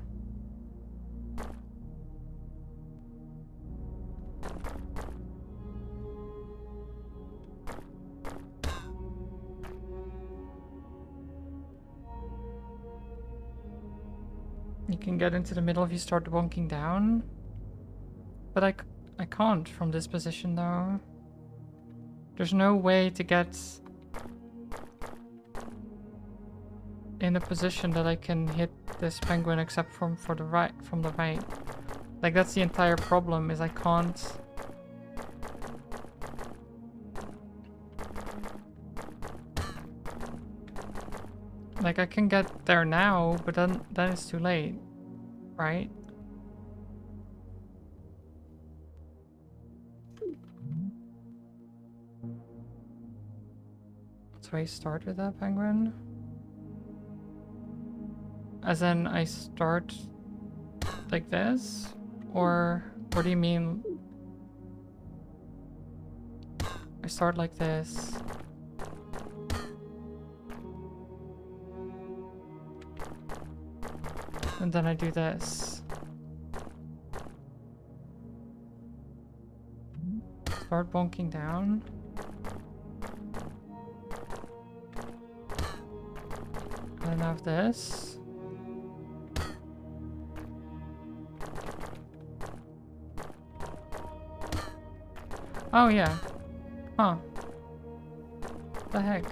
[SPEAKER 1] You can get into the middle if you start wonking down. But I can't from this position though. There's no way to get in a position that I can hit this penguin except from the right. Like that's the entire problem, is I can't. Like I can get there now, but then it's too late, right? So I start with that penguin? As in I start like this? Or what do you mean? I start like this. And then I do this. Start bonking down. can have this. Oh yeah. Huh. The heck?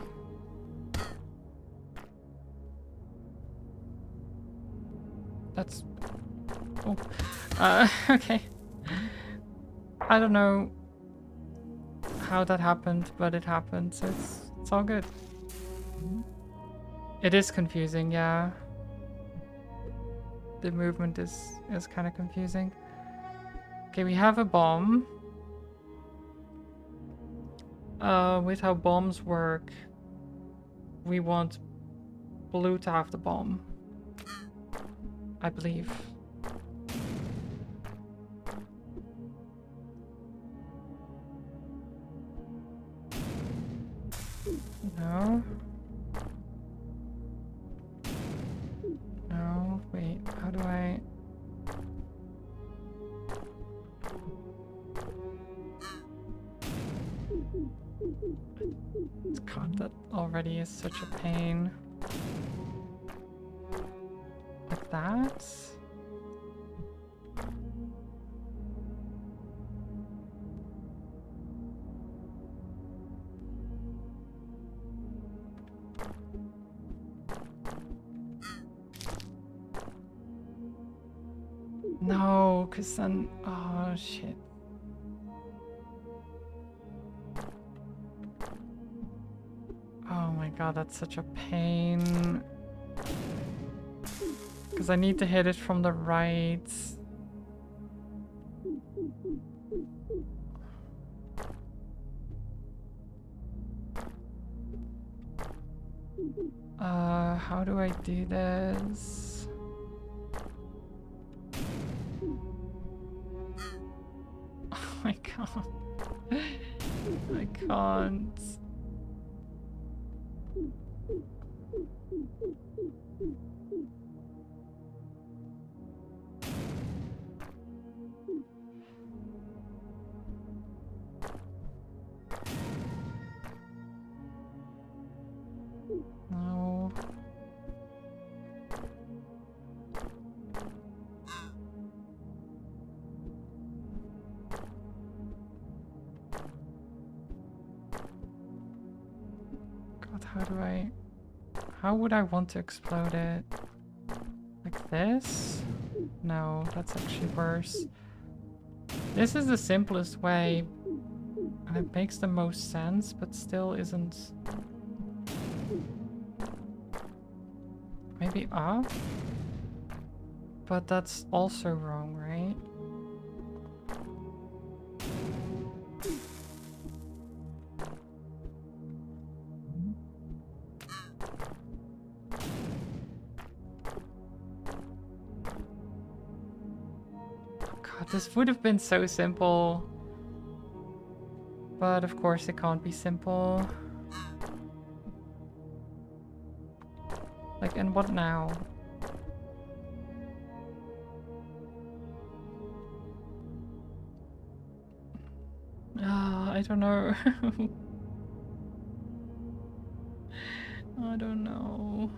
[SPEAKER 1] That's... Oh. Okay. I don't know how that happened, but it happened, so it's all good. It is confusing, yeah. The movement is kind of confusing. Okay, we have a bomb. With how bombs work, we want blue to have the bomb, I believe. No. No, wait, how do I... God, that already is such a pain. Like that? No, because then... Oh, shit. Oh my god, that's such a pain. Because I need to hit it from the right. How do I do this? Oh my god. I can't. No. God, how do I... How would I want to explode it? Like this? No, that's actually worse. This is the simplest way, and it makes the most sense, but still isn't... Maybe up? But that's also wrong, right? This would have been so simple. But of course it can't be simple. Like, and what now? I don't know. I don't know.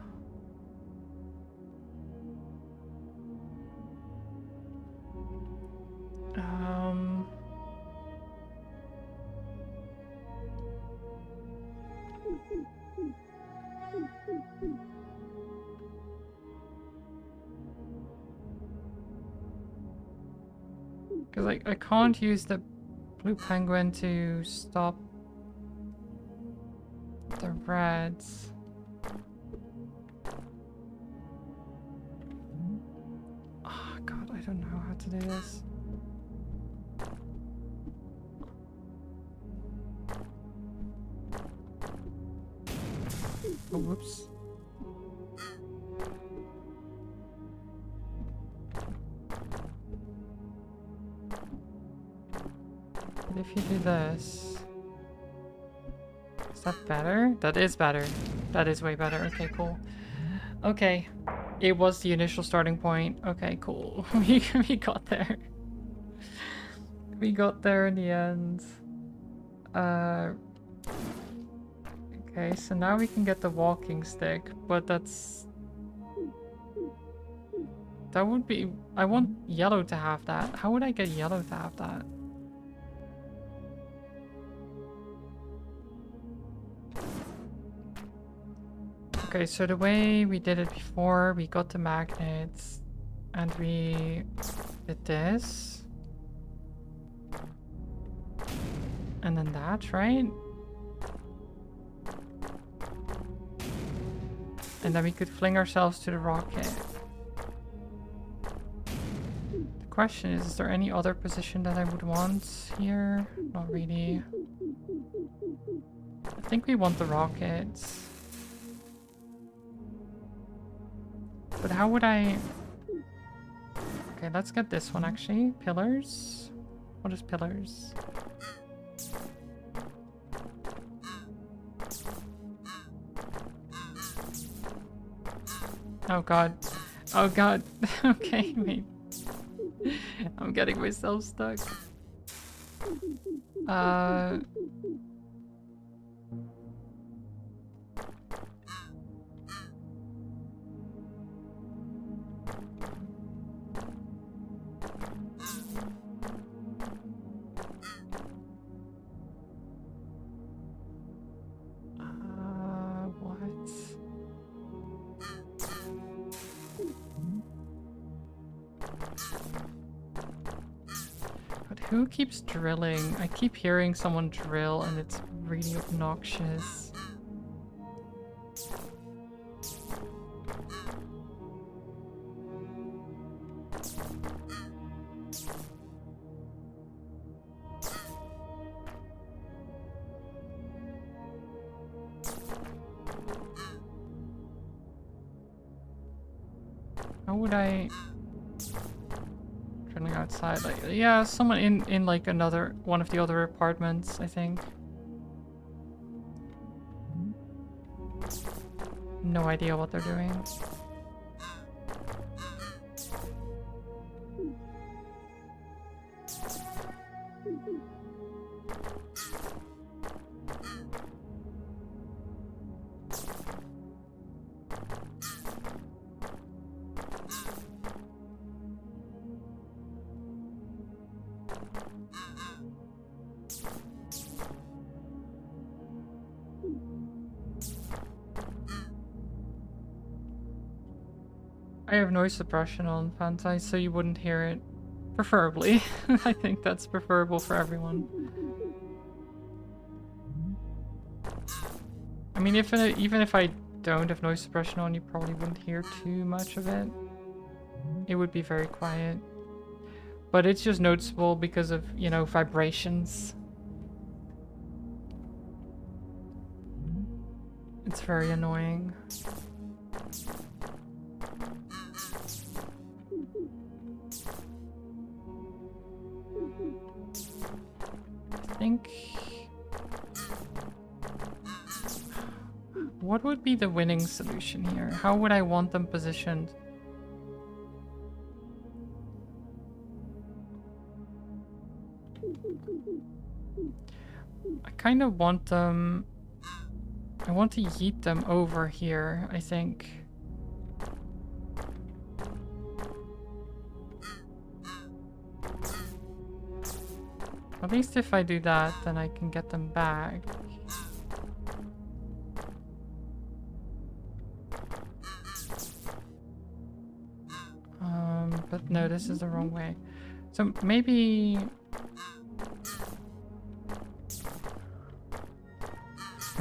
[SPEAKER 1] Because like I can't use the blue penguin to stop the reds. Oh god, I don't know how to do this. Oh, whoops. And if you do this... Is that better? That is better. That is way better. Okay, cool. Okay. It was the initial starting point. Okay, cool. We got there. We got there in the end. Okay, so now we can get the walking stick, but that's That would be... I want yellow to have that. How would I get yellow to have that? Okay, so the way we did it before, we got the magnets and we did this. And then that, right? And then we could fling ourselves to the rocket. The question is there any other position that I would want here? Not really. I think we want the rockets. But how would I... Okay, let's get this one actually. Pillars? What is pillars? Oh god. Oh god. Okay, wait. I'm getting myself stuck. What? But who keeps drilling? I keep hearing someone drill and it's really obnoxious. How would I... Drilling outside, like, yeah, someone in like another one of the other apartments, I think. No idea what they're doing. I have noise suppression on Fantai, so you wouldn't hear it. Preferably. I think that's preferable for everyone. I mean, even if I don't have noise suppression on, you probably wouldn't hear too much of it. It would be very quiet. But it's just noticeable because of, you know, vibrations. It's very annoying. I think... What would be the winning solution here? How would I want them positioned? I kind of want them... I want to yeet them over here, I think. At least if I do that, then I can get them back. But no, this is the wrong way. So maybe...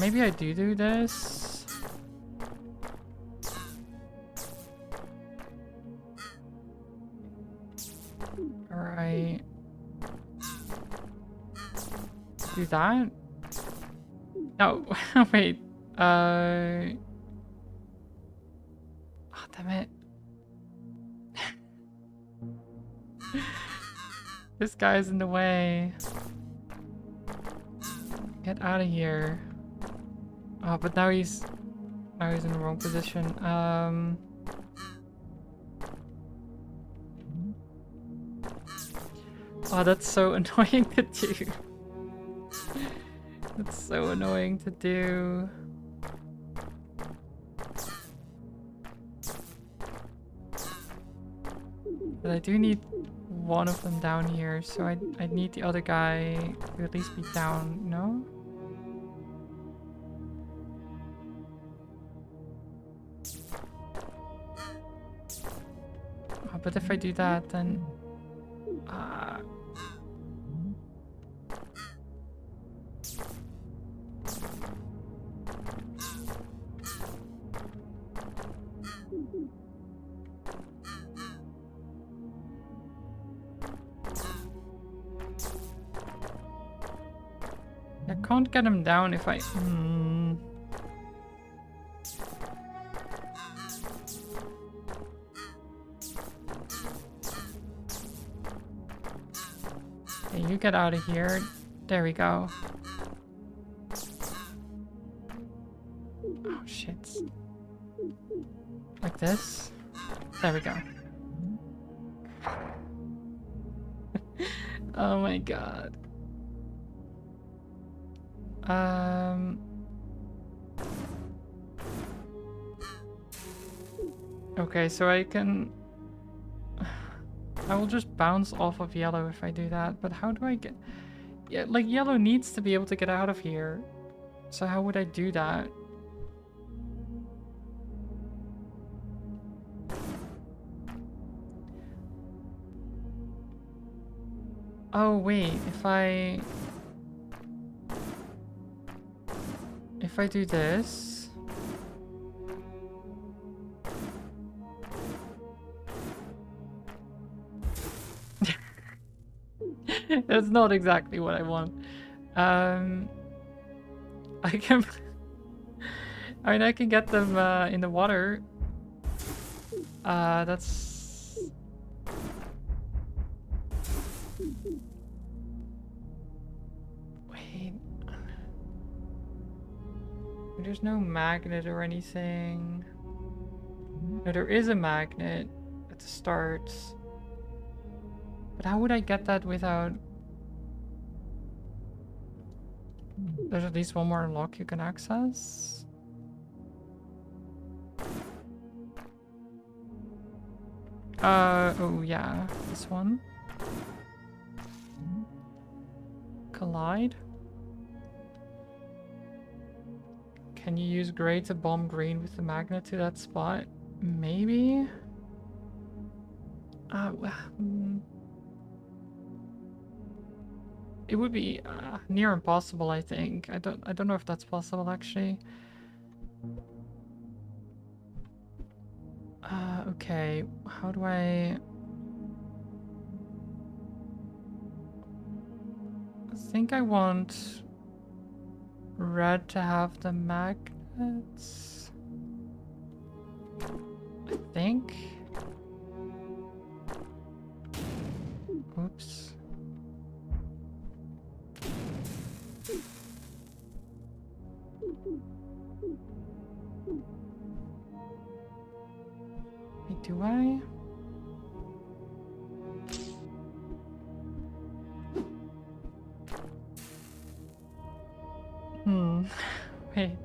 [SPEAKER 1] Maybe I do this. Alright. Do that? No, wait. Oh, damn it. This guy's in the way. Get out of here. Oh, but now he's in the wrong position. Oh, that's so annoying to do. That's so annoying to do. But I do need one of them down here, so I need the other guy to at least be down, no? Oh, but if I do that, then... I can't get him down if I... Okay, you get out of here. There we go. Oh, shit. Like this. There we go. Oh my god. Okay, so I can... I will just bounce off of yellow if I do that, but how do I get... Yeah, like, yellow needs to be able to get out of here. So how would I do that? Oh, wait, if I do this... That's not exactly what I want. I can... I mean, I can get them in the water. That's... Wait... There's no magnet or anything. No, there is a magnet at the start. But how would I get that without... There's at least one more lock you can access. Oh yeah, this one. Collide. Can you use gray to bomb green with the magnet to that spot? Maybe? It would be near impossible, I think. I don't know if that's possible actually. Okay, how do I think I want red to have the magnets. I think. Oops. Wait, do I? Wait.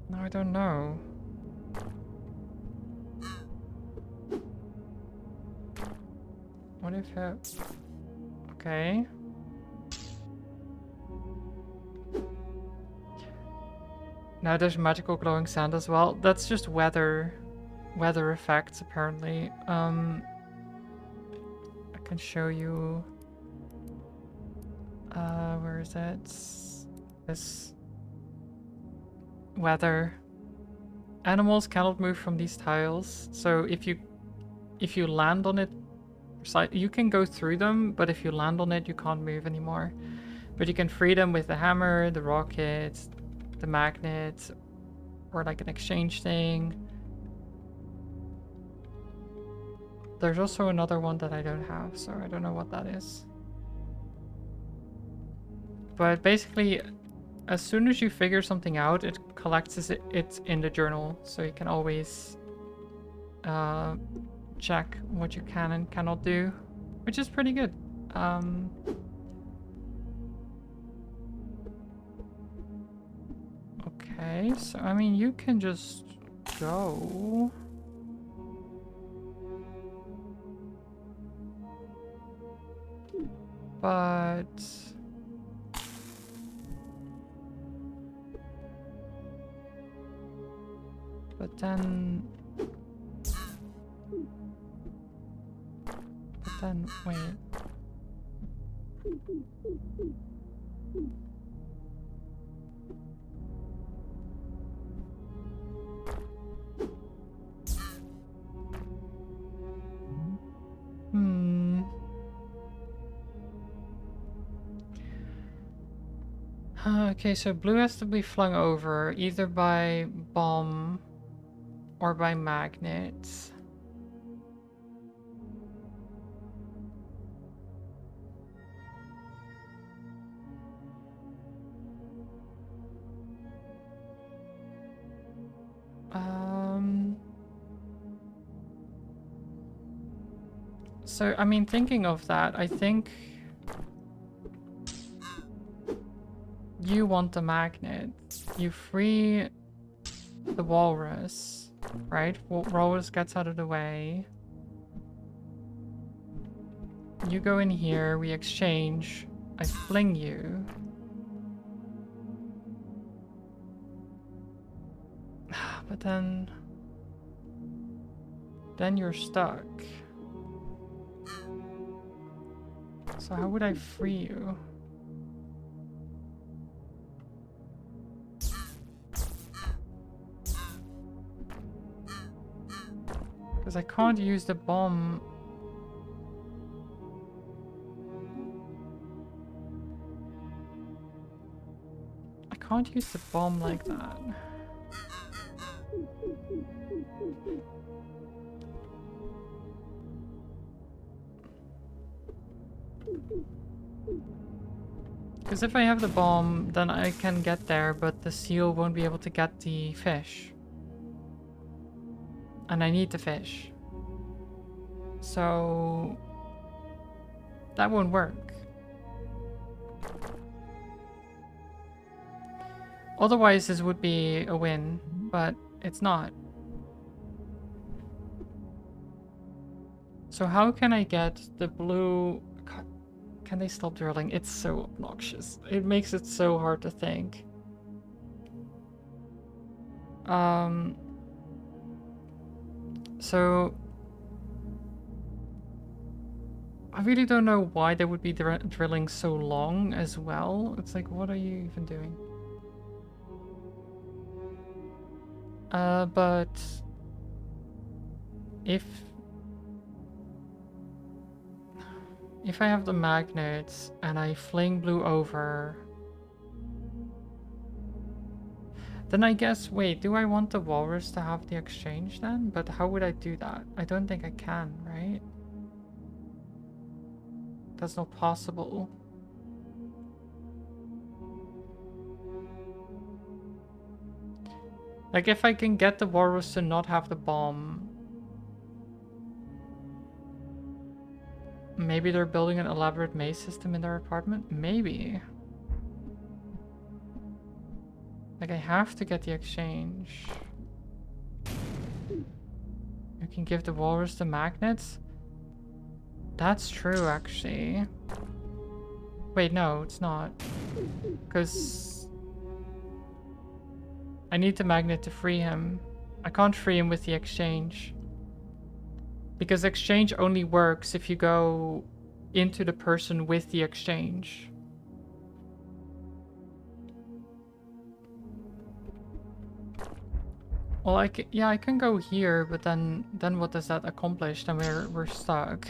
[SPEAKER 1] No, I don't know. What if it... Okay. Now there's magical glowing sand as well. That's just weather effects apparently. I can show you. Where is it? This weather. Animals cannot move from these tiles. So if you land on it, you can go through them, but if you land on it, you can't move anymore. But you can free them with the hammer, the rocket, the magnet, or like an exchange thing. There's also another one that I don't have, so I don't know what that is. But basically, as soon as you figure something out, it collects it in the journal, so you can always check what you can and cannot do, which is pretty good. Okay. Okay, so I mean, you can just go. But then wait. Hmm. Okay, so blue has to be flung over either by bomb or by magnets. So I mean, thinking of that, I think you want the magnet. You free the walrus, right? Walrus gets out of the way. You go in here, we exchange. I fling you. But then you're stuck. So how would I free you? Because I can't use the bomb. I can't use the bomb like that. Because if I have the bomb, then I can get there, but the seal won't be able to get the fish. And I need the fish. So that won't work. Otherwise this would be a win, but it's not. So how can I get the blue... God, can they stop drilling? It's so obnoxious. It makes it so hard to think. So I really don't know why they would be drilling so long as well. It's like, what are you even doing? But if I have the magnets and I fling blue over, then I guess, wait, do I want the walrus to have the exchange then? But how would I do that? I don't think I can, right? That's not possible. Like, if I can get the walrus to not have the bomb, maybe they're building an elaborate maze system in their apartment? Maybe. Like, I have to get the exchange. You can give the walrus the magnets? That's true, actually. Wait, no, it's not. Because I need the magnet to free him. I can't free him with the exchange. Because exchange only works if you go into the person with the exchange. Well, I can go here, but then what does that accomplish? Then we're stuck.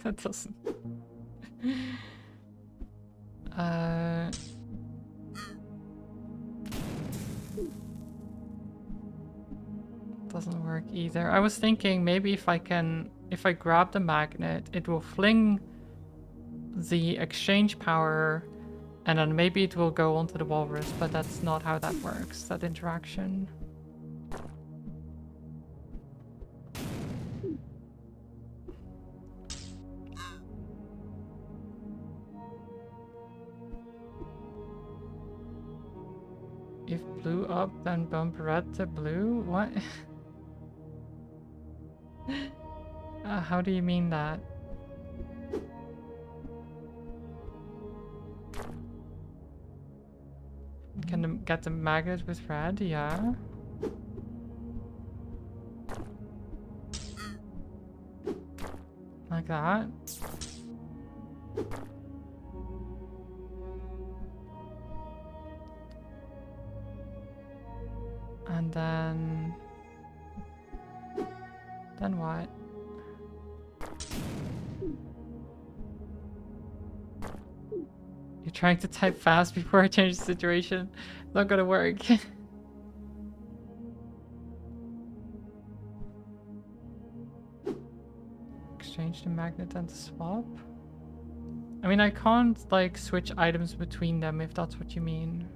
[SPEAKER 1] That doesn't. Doesn't work either. I was thinking maybe if I grab the magnet, it will fling the exchange power And then maybe it will go onto the walrus, but that's not how that works, that interaction. If blue up, then bump red to blue? What? How do you mean that? Can get the magnet with red? Yeah. Like that. And then what? You're trying to type fast before I change the situation. Not gonna work. Exchange the magnet and the swap? I mean, I can't like switch items between them if that's what you mean.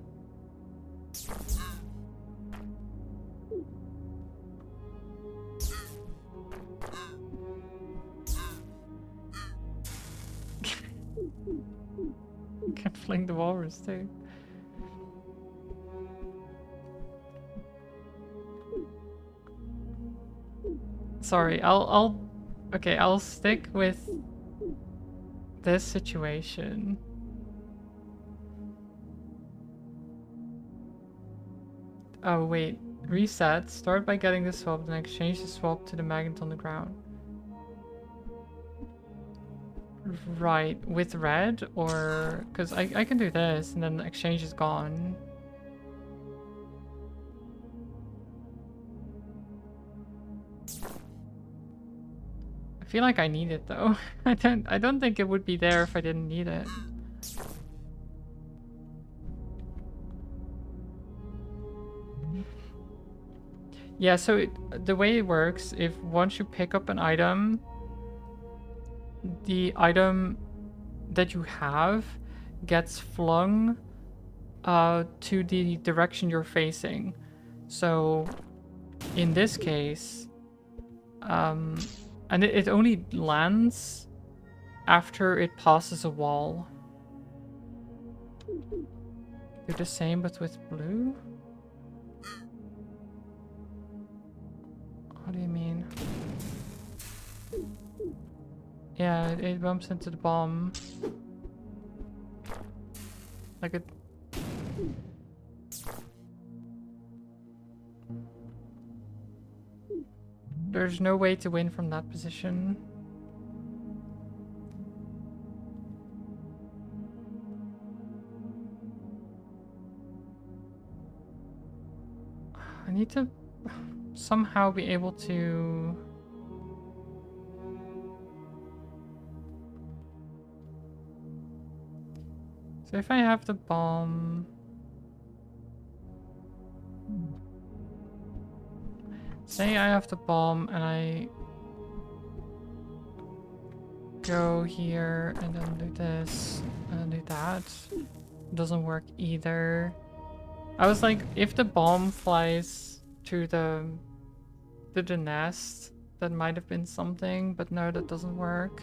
[SPEAKER 1] You can fling the walrus too. Sorry, okay, I'll stick with this situation. Oh wait, reset. Start by getting the swap, then exchange the swap to the magnet on the ground. Right, with red, or because I can do this and then the exchange is gone. I feel like I need it though. I don't think it would be there if I didn't need it. Yeah, so the way it works, if once you pick up an item, the item that you have gets flung to the direction you're facing. So in this case, and it only lands after it passes a wall. Do the same but with blue? What do you mean? Yeah, it bumps into the bomb. Like it... There's no way to win from that position. I need to somehow be able to... So if I have the bomb... Say I have the bomb and I go here and then do this and do that. Doesn't work either. I was like, if the bomb flies to the nest, that might have been something, but no, that doesn't work.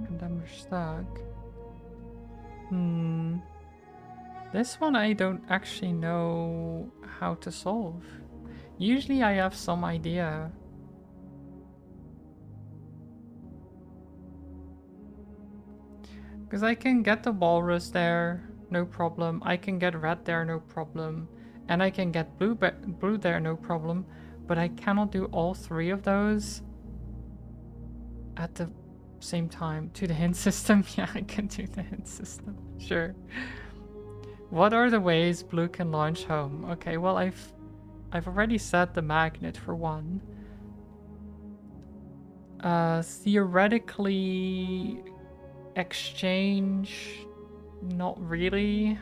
[SPEAKER 1] And then we're stuck. This one I don't actually know how to solve. Usually I have some idea. Because I can get the walrus there, no problem. I can get red there, no problem. And I can get blue there, no problem. But I cannot do all three of those at the same time. To the hint system? Yeah, I can do the hint system. Sure. What are the ways blue can launch home? Okay, well I've already set the magnet for one. Theoretically, Exchange, not really.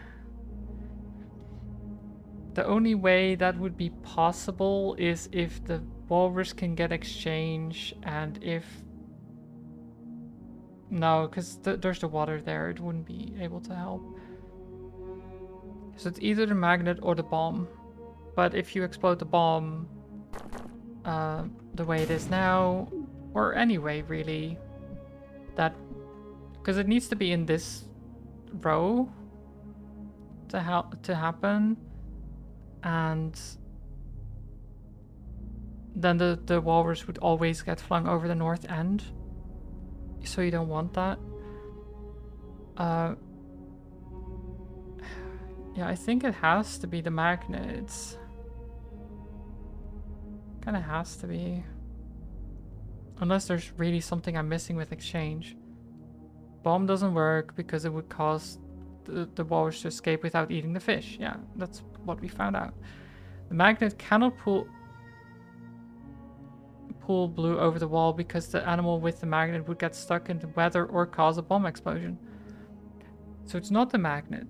[SPEAKER 1] The only way that would be possible is if the walrus can get exchange, and if... No, because there's the water there, it wouldn't be able to help. So it's either the magnet or the bomb. But if you explode the bomb the way it is now, or anyway really, that... Because it needs to be in this row to happen, and then the walrus would always get flung over the north end, so you don't want that. Yeah, I think it has to be the magnets. Kinda has to be. Unless there's really something I'm missing with exchange. Bomb doesn't work because it would cause the walrus to escape without eating the fish. Yeah, that's what we found out. The magnet cannot pull blue over the wall because the animal with the magnet would get stuck in the weather or cause a bomb explosion. So it's not the magnet.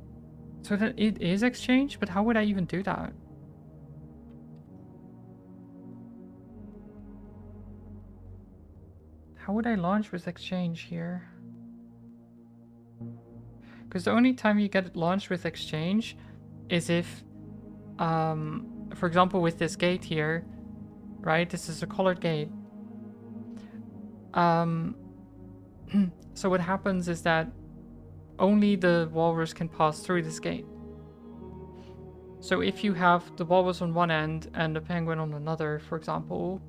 [SPEAKER 1] So that it is exchange, but how would I even do that? How would I launch with exchange here? Because the only time you get it launched with exchange is if, for example, with this gate here, right? This is a colored gate. So what happens is that only the walrus can pass through this gate. So if you have the walrus on one end and the penguin on another, for example,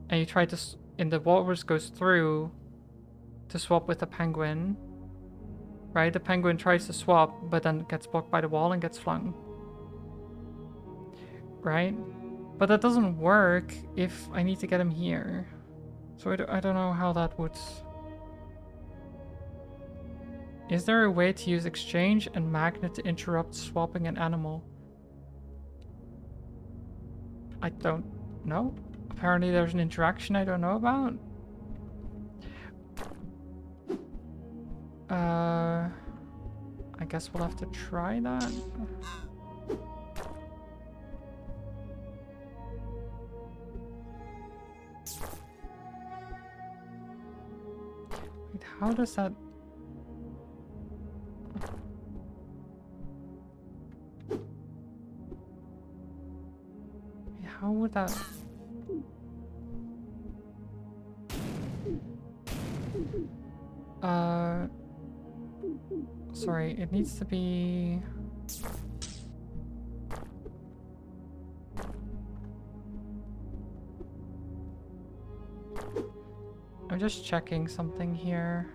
[SPEAKER 1] and you try to, and the walrus goes through to swap with the penguin, right? The penguin tries to swap, but then gets blocked by the wall and gets flung. Right? But that doesn't work if I need to get him here. So I don't know how that would... Is there a way to use exchange and magnet to interrupt swapping an animal? I don't know. Apparently there's an interaction I don't know about. I guess we'll have to try that. Wait, how does that... How would that... Sorry, it needs to be... I'm just checking something here.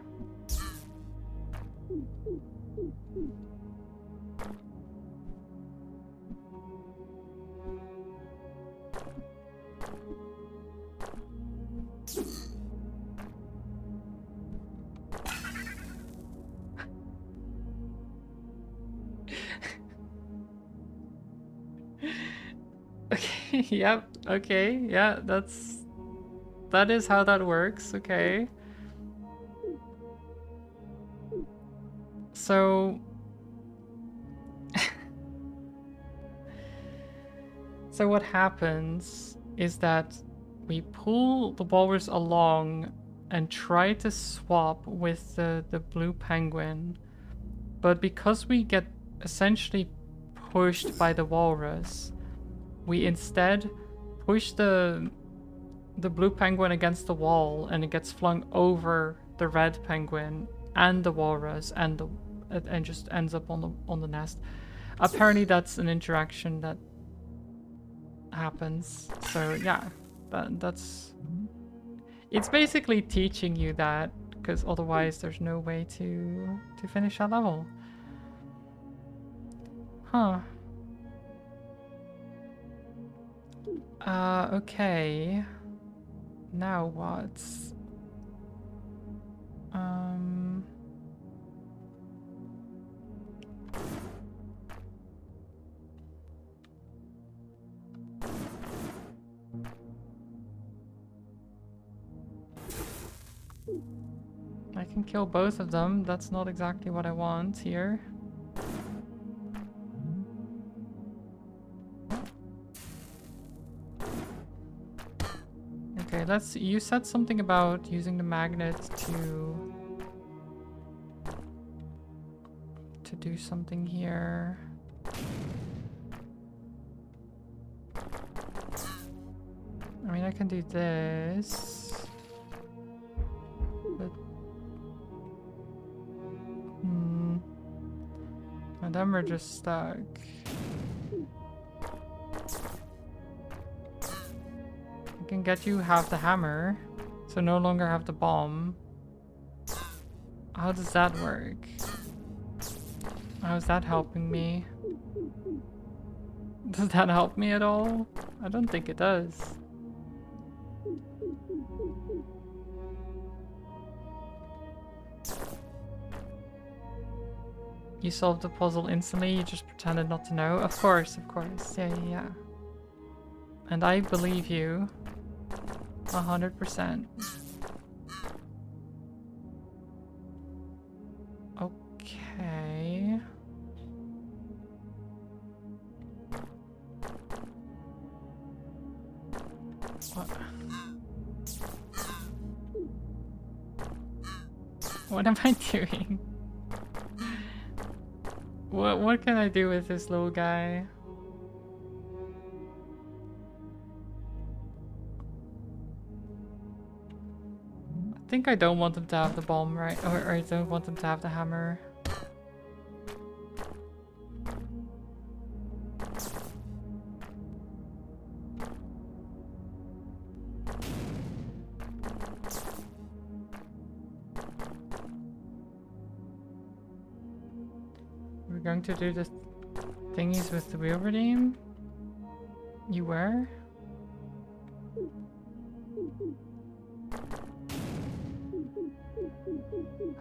[SPEAKER 1] Okay, yep, okay, yeah, that is how that works, okay. So... So what happens is that we pull the walrus along and try to swap with the blue penguin, but because we get essentially pushed by the walrus, we instead push the blue penguin against the wall, and it gets flung over the red penguin and the walrus, and just ends up on the nest. Apparently that's an interaction that happens. So yeah, that's... It's basically teaching you that, because otherwise there's no way to finish that level. Huh. Okay. Now what? I can kill both of them. That's not exactly what I want here. Okay, you said something about using the magnet to do something here. I mean, I can do this. But and then we're just stuck. I can get you half the hammer, so no longer have the bomb. How does that work? How is that helping me? Does that help me at all? I don't think it does. You solved the puzzle instantly, you just pretended not to know? Of course, of course. Yeah, yeah, yeah. And I believe you. 100%. Okay. What am I doing? What can I do with this little guy? I think I don't want him to have the bomb, right? Or I don't want him to have the hammer. We're going to do the thingies with the wheel redeem? You were?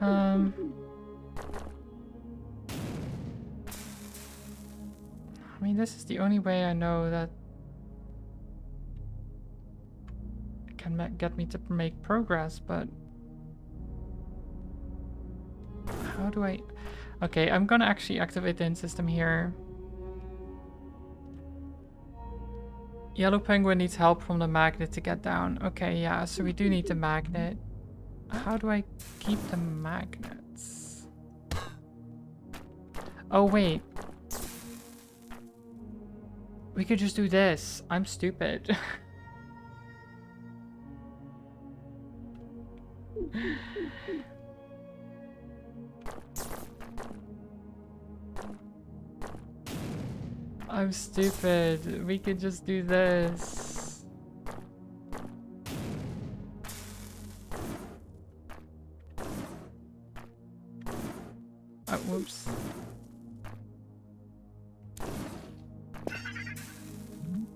[SPEAKER 1] I mean, this is the only way I know that it can get me to make progress, but how do I... Okay, I'm gonna actually activate the end system here. Yellow penguin needs help from the magnet to get down. Okay, yeah, so we do need the magnet. How do I keep the magnets? Oh, wait. We could just do this. I'm stupid. I'm stupid. We could just do this. Oh, whoops.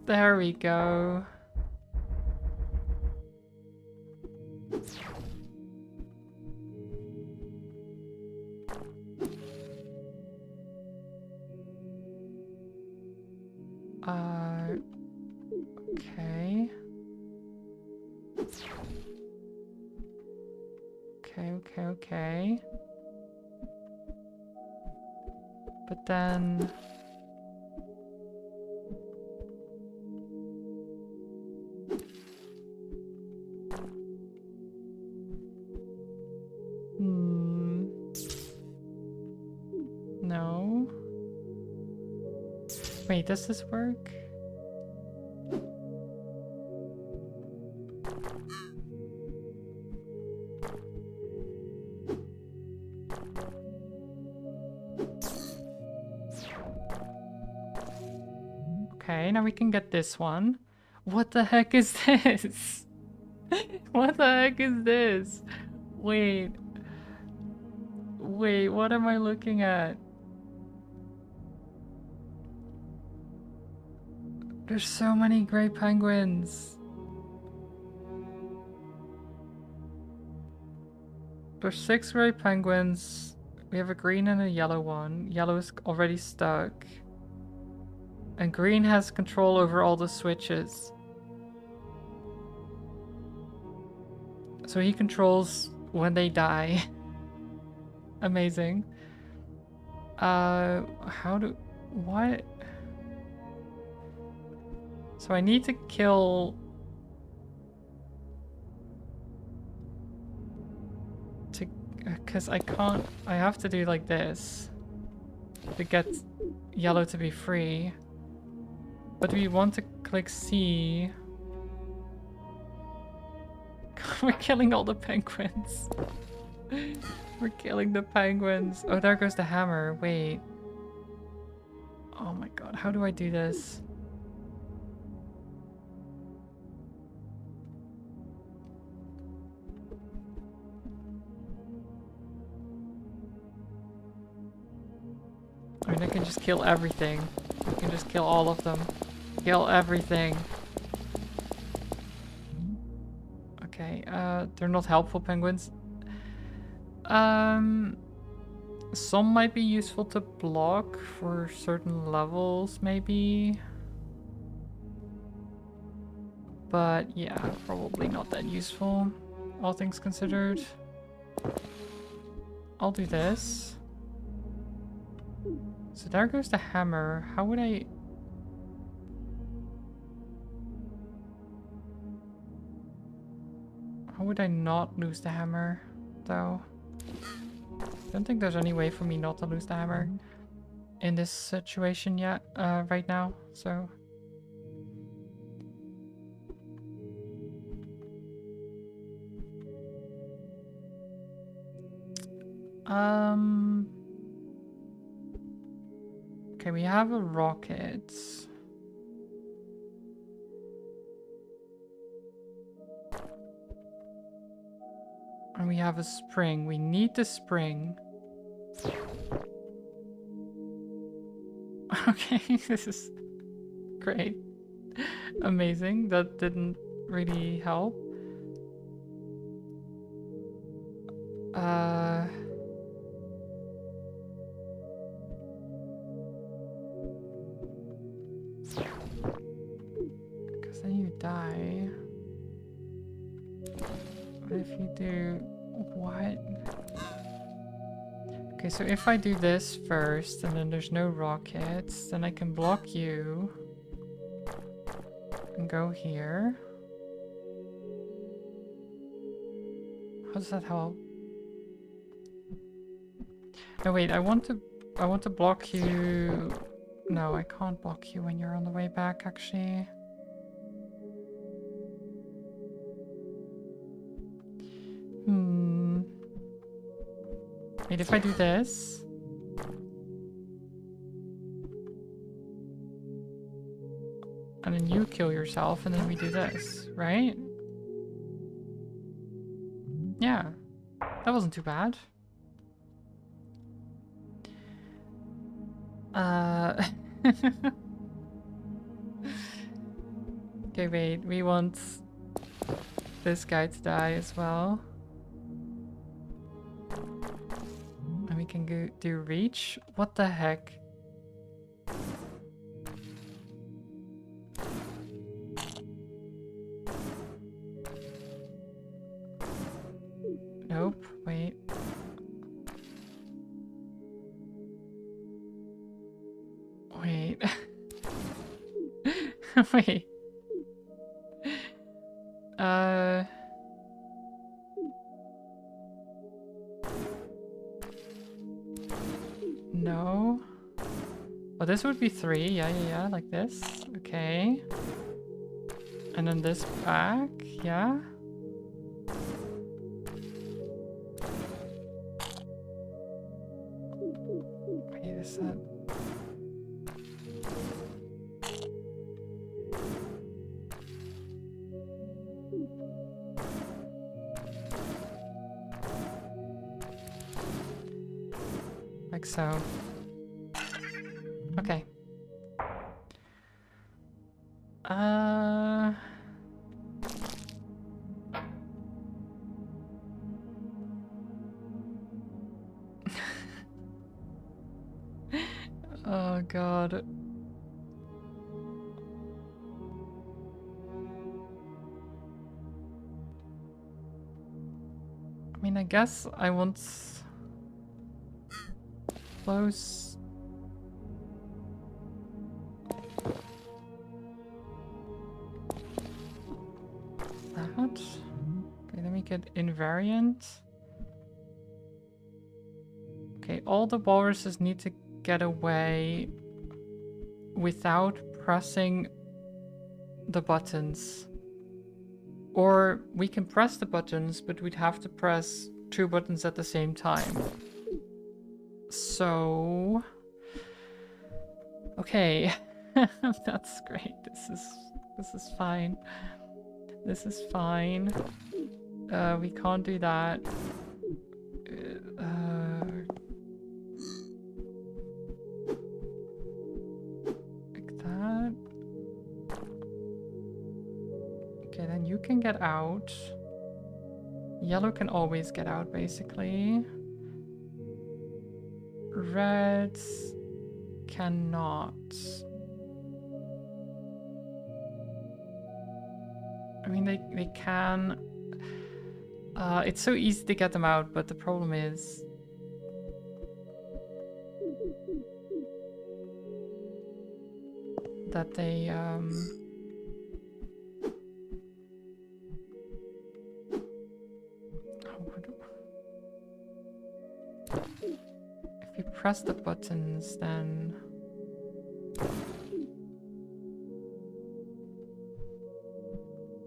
[SPEAKER 1] There we go. Okay. Okay. But then... No. Wait, does this work? Okay, now we can get this one. What the heck is this? What the heck is this? Wait. Wait, what am I looking at? There's so many gray penguins. There's 6 gray penguins. We have a green and a yellow one. Yellow is already stuck. And green has control over all the switches. So he controls when they die. Amazing. What? So I need to kill... Because I can't... I have to do like this to get yellow to be free. But we want to click C. We're killing all the penguins. We're killing the penguins. Oh, there goes the hammer. Wait. Oh my god, how do I do this? I mean, I can just kill everything. I can just kill all of them. Kill everything. Okay, they're not helpful penguins. Some might be useful to block for certain levels, maybe. But yeah, probably not that useful, all things considered. I'll do this. So there goes the hammer. How would I... How would I not lose the hammer, though? I don't think there's any way for me not to lose the hammer in this situation yet, right now, so... Okay, we have a rocket. And we have a spring. We need the spring. Okay, this is great. Amazing. That didn't really help. Because then you die. What if you do... What? Okay, so if I do this first, and then there's no rockets, then I can block you. And go here. How does that help? No, wait, I want to block you... No, I can't block you when you're on the way back, actually. Wait, if I do this... And then you kill yourself, and then we do this, right? Yeah. That wasn't too bad. Okay, wait, we want this guy to die as well. And we can go do reach? What the heck? Nope, wait. Wait. Wait. No. Oh, this would be 3. Yeah, like this. Okay. And then this back. Yeah. Wait, is that... Like so. Okay. Oh god. I mean, I guess I want... close that. Okay, let me get invariant. Okay, all the walruses need to get away without pressing the buttons. Or we can press the buttons, but we'd have to press 2 buttons at the same time. So... okay. That's great. This is fine. This is fine. We can't do that. Like that. Okay, then you can get out. Yellow can always get out, basically. Reds cannot. I mean, they can. It's so easy to get them out, but the problem is... that they, if you press the buttons, then...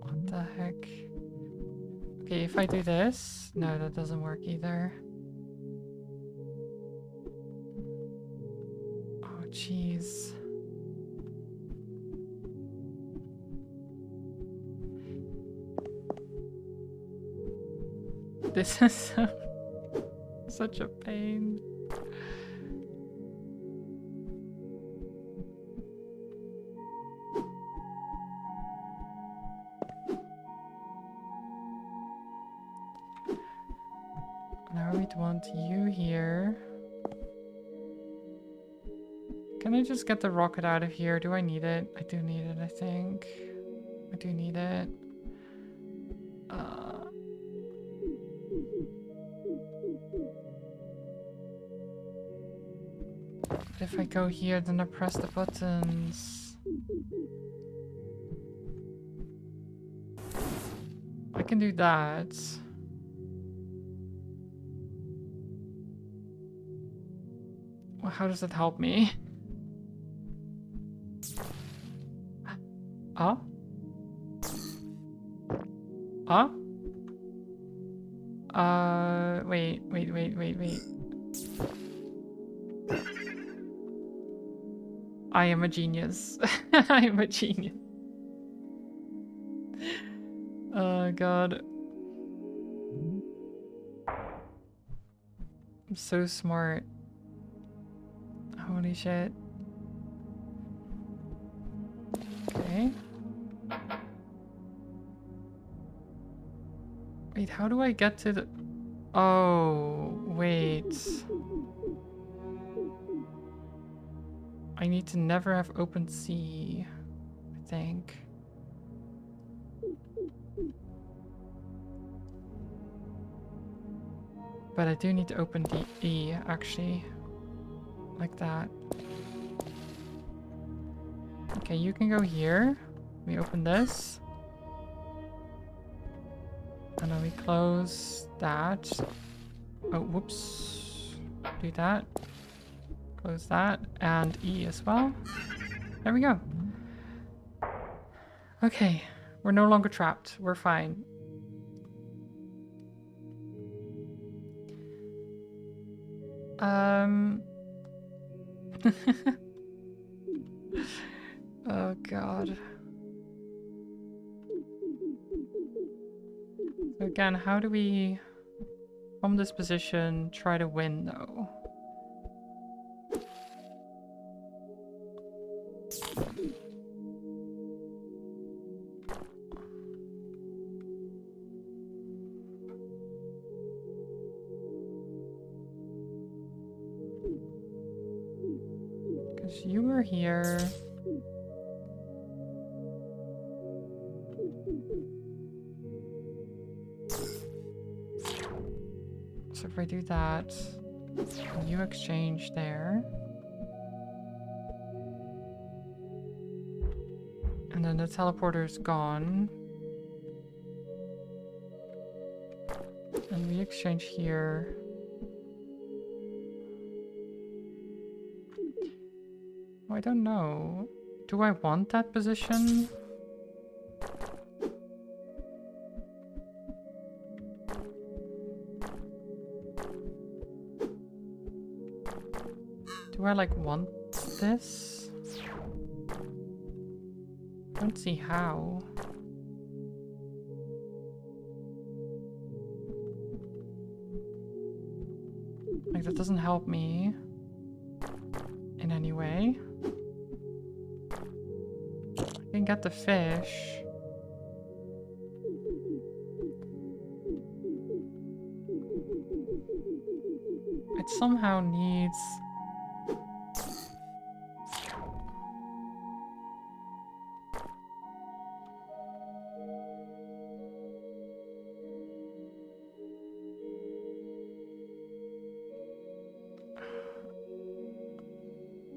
[SPEAKER 1] what the heck? Okay, if I do this... no, that doesn't work either. Oh, jeez. This is such a pain. Now we'd want you here. Can I just get the rocket out of here? Do I need it? I do need it, I think. I do need it. But if I go here, then I press the buttons. I can do that. Well, how does that help me? Ah? Ah? Wait. I am a genius. I am a genius. Oh god. I'm so smart. Holy shit. Okay. Wait, how do I get to the... oh, wait. I need to never have open sea, I think. But I do need to open the E, actually. Like that. Okay, you can go here. We open this. And then we close that. Oh, whoops. Do that. Close that. And E as well. There we go. Okay. We're no longer trapped. We're fine. Oh god. So again, how do we, from this position, try to win though? Because you were here. So if I do that, You exchange there. And then the teleporter's gone. And we exchange here. Oh, I don't know. Do I want that position? Do I like want this? I don't see how. Like, that doesn't help me in any way. I can get the fish. It somehow needs...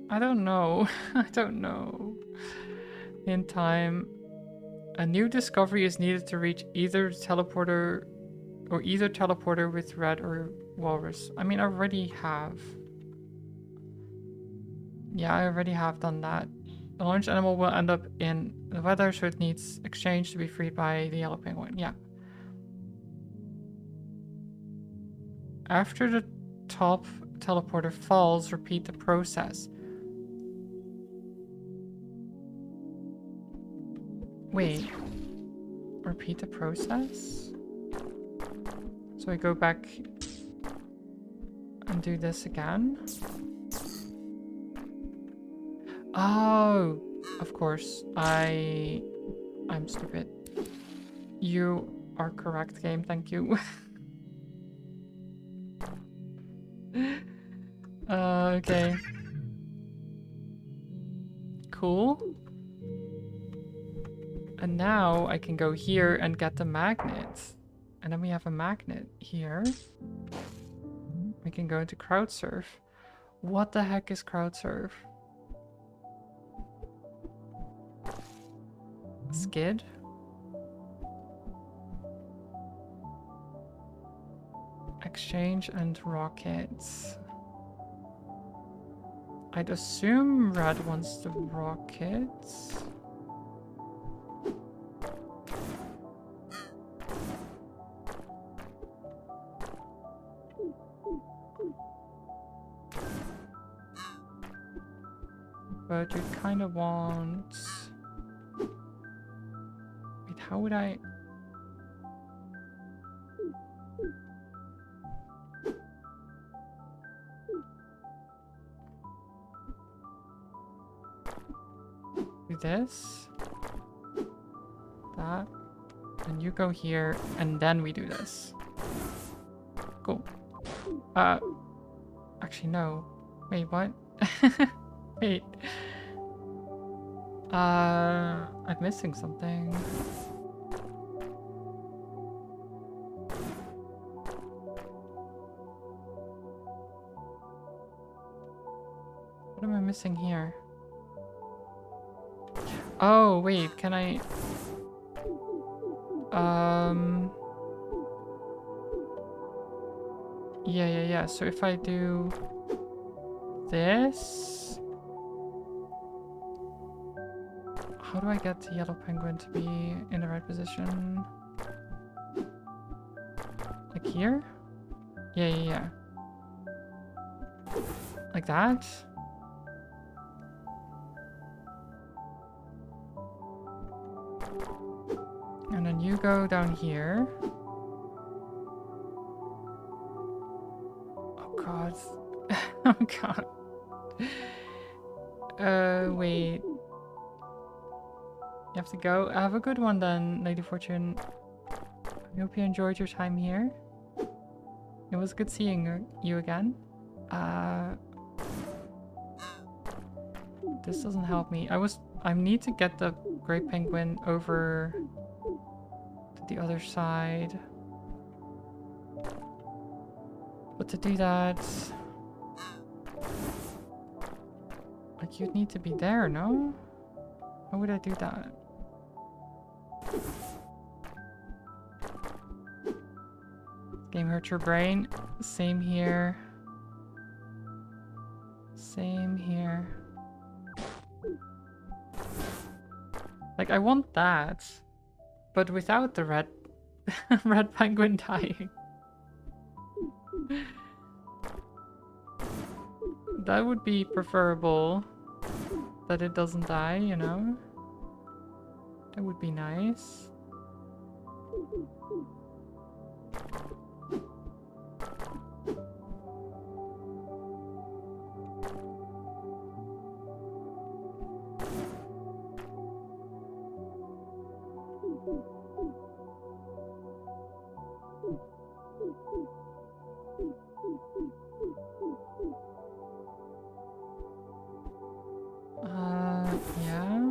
[SPEAKER 1] I don't know. I don't know. In time, a new discovery is needed to reach either teleporter with red or walrus. I mean, I already have. Yeah, I already have done that. The launch animal will end up in the weather, so it needs exchange to be freed by the yellow penguin. Yeah. After the top teleporter falls, repeat the process. Wait. Repeat the process? So I go back and do this again? Oh, of course. I'm stupid. You are correct, game. Thank you. Okay. Cool. And now I can go here and get the magnet. And then we have a magnet here. We can go into crowd surf. What the heck is crowd surf? Skid? Exchange and rockets. I'd assume red wants the rockets. But you kind of want... Wait, how would I... Do this. That. And you go here, and then we do this. Cool. Actually, no. Wait, what? Wait. I'm missing something. What am I missing here? Oh, wait, can I... Yeah. So if I do this... How do I get the yellow penguin to be in the right position? Like here? Yeah. Like that? And then you go down here. Oh god. Oh god. Wait. You have to go. Have a good one then, Lady Fortune. I hope you enjoyed your time here. It was good seeing you again. This doesn't help me. I need to get the great penguin over to the other side. But to do that, Like, you'd need to be there, no? How would I do that? Game hurt your brain. Same here. Same here. Like, I want that, but without the red red penguin dying. That would be preferable. That it doesn't die, you know? That would be nice. Yeah.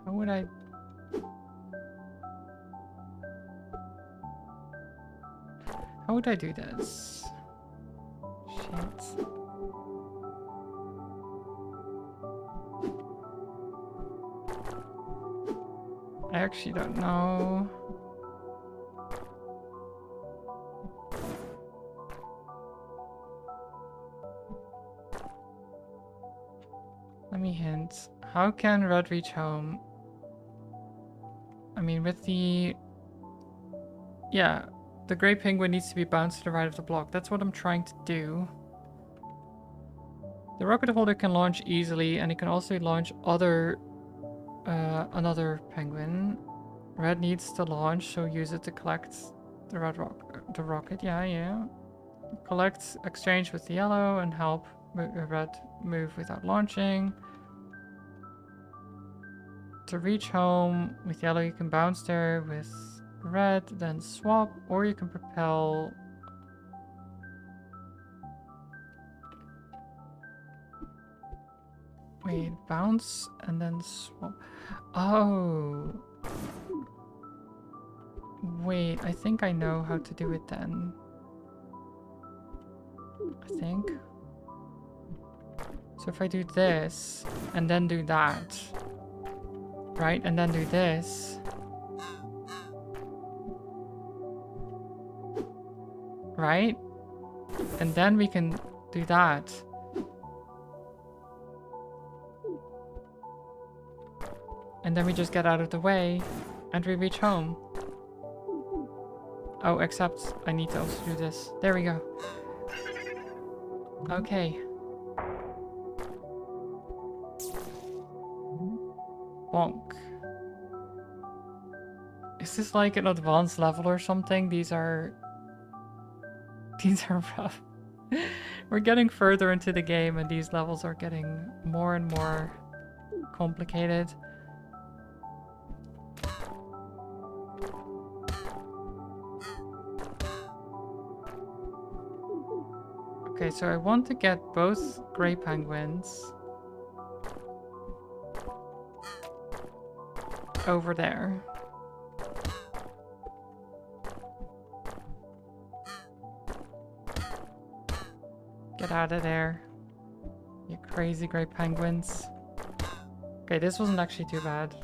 [SPEAKER 1] How would I... How would I do this? Shit. I actually don't know. Let me hint. How can Red reach home? I mean, with the... Yeah, the gray penguin needs to be bounced to the right of the block. That's what I'm trying to do. The rocket holder can launch easily, and it can also launch another penguin. Red needs to launch, so use it to collect the the rocket. Yeah. Collect, exchange with the yellow, and help red move without launching. To reach home with yellow, you can bounce there with red, then swap, or you can propel. Wait, bounce and then swap. Oh. Wait, I think I know how to do it then. I think. So if I do this, and then do that, right? And then do this. Right? And then we can do that. And then we just get out of the way, and we reach home. Oh, except I need to also do this. There we go. Okay. Bonk. Is this like an advanced level or something? These are rough. We're getting further into the game and these levels are getting more and more complicated. Okay, so I want to get both gray penguins over there. Get out of there, you crazy gray penguins. Okay, this wasn't actually too bad.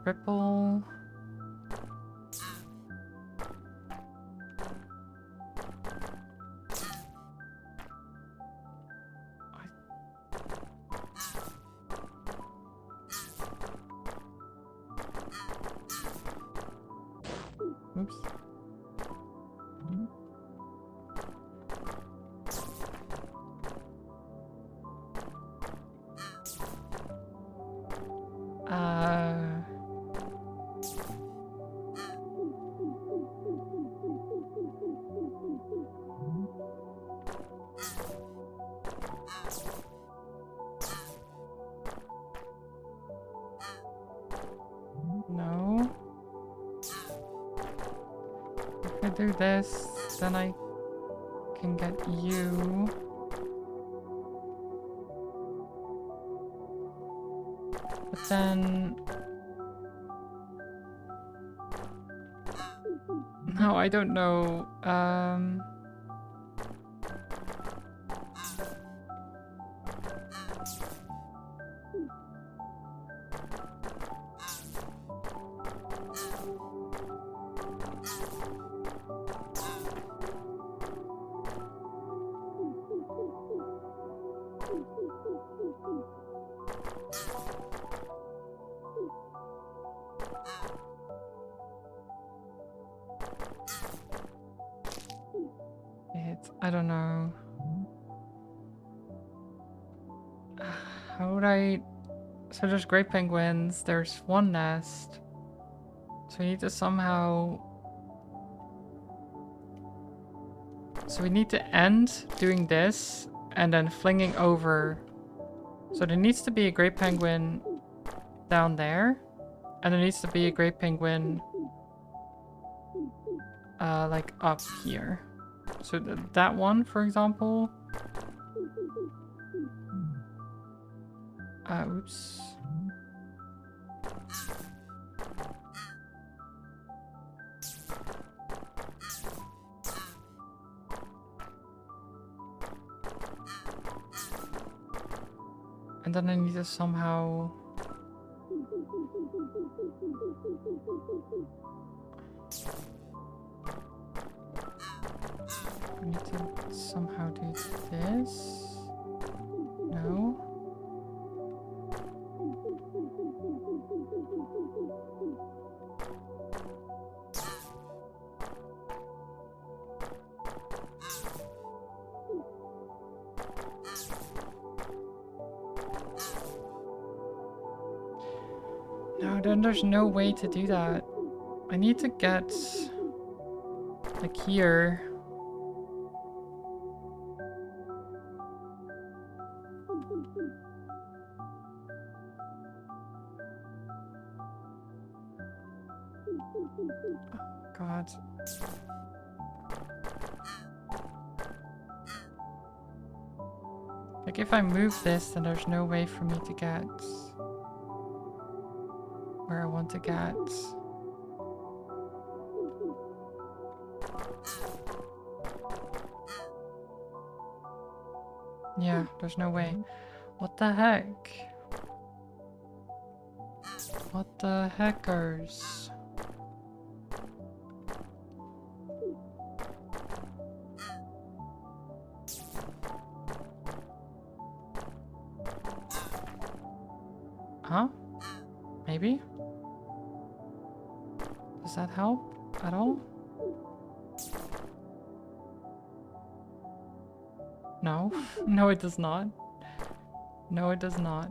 [SPEAKER 1] Cripple. Oops. No. If I do this, then I can get you. But then... No, I don't know. I don't know. How would I... So there's great penguins, there's one nest. So we need to somehow... So we need to end doing this and then flinging over. So there needs to be a great penguin down there. And there needs to be a great penguin like up here. So that one, for example. Oops. And then I need to somehow... I need to somehow do this. No. No, then there's no way to do that. I need to get like here. God. Like if I move this, then there's no way for me to get where I want to get. Yeah, there's no way. What the heck? What the heckers? Huh? Maybe? Does that help at all? No. No, it does not. No, it does not.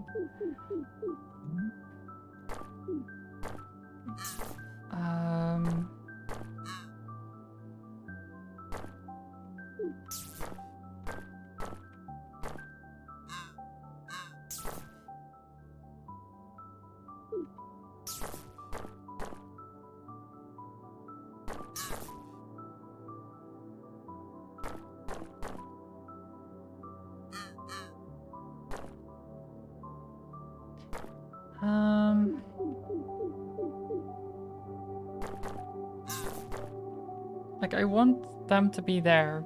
[SPEAKER 1] Like, I want them to be there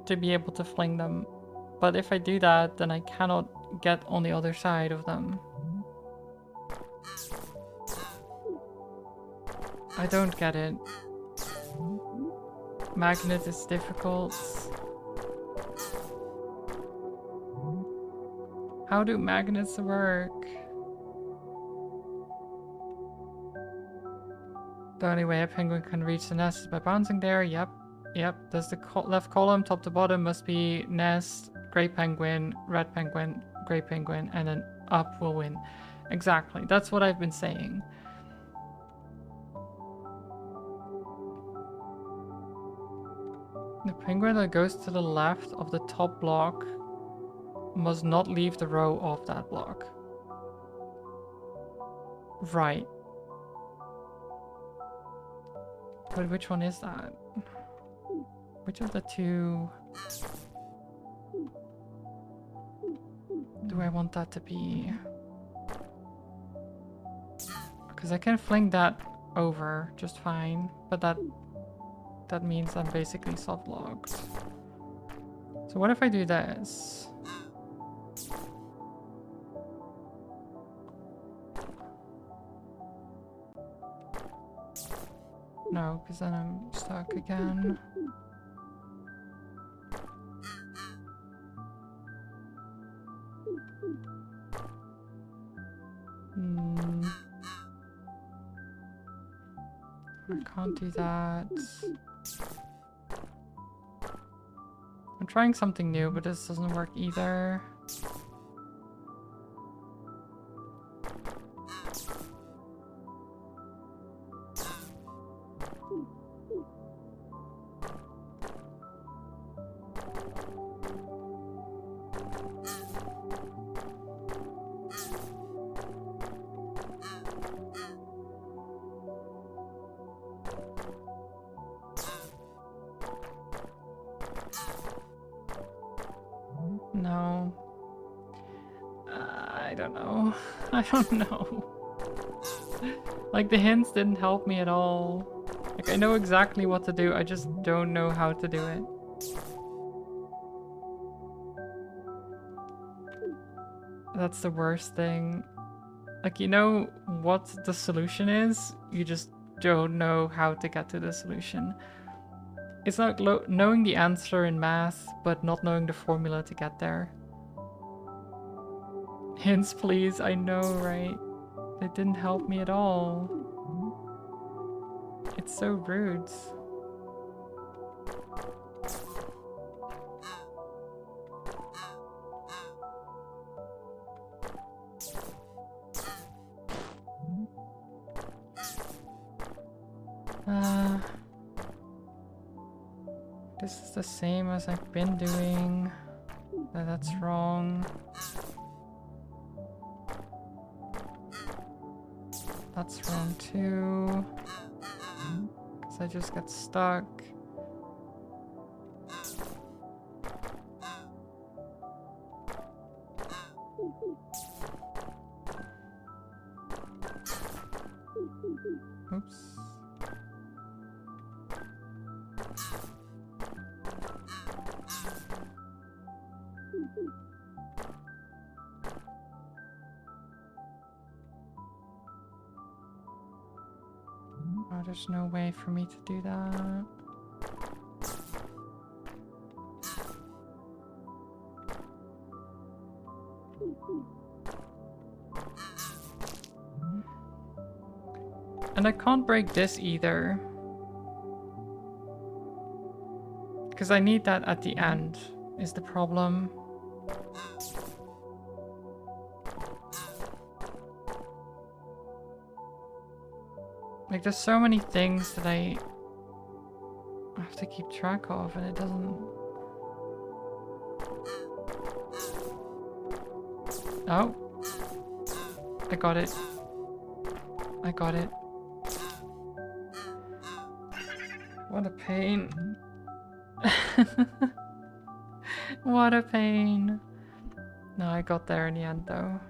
[SPEAKER 1] to be able to fling them. But if I do that, then I cannot get on the other side of them. I don't get it. Magnet is difficult. How do magnets work? The only way a penguin can reach the nest is by bouncing there. Yep. Yep. Does the left column, top to bottom, must be nest, great penguin, red penguin, great penguin, and then up will win. Exactly. That's what I've been saying. The penguin that goes to the left of the top block must not leave the row of that block. Right. But which one is that? Which of the two do I want that to be? Because I can fling that over just fine, but that means I'm basically soft locked. So what if I do this? No, because then I'm stuck again. I can't do that. I'm trying something new, but this doesn't work either. No. I don't know. I don't know. Like, the hints didn't help me at all. Like, I know exactly what to do, I just don't know how to do it. That's the worst thing. Like, you know what the solution is, you just don't know how to get to the solution. It's like knowing the answer in math, but not knowing the formula to get there. Hints, please. I know, right? They didn't help me at all. It's so rude. This is the same as I've been doing. That's wrong. That's wrong too. Because I just got stuck. Oops. Oh, there's no way for me to do that. And I can't break this either. Because I need that at the end, is the problem. Like, there's so many things that I have to keep track of, and it doesn't... Oh. I got it. I got it. What a pain. What a pain. No, I got there in the end, though.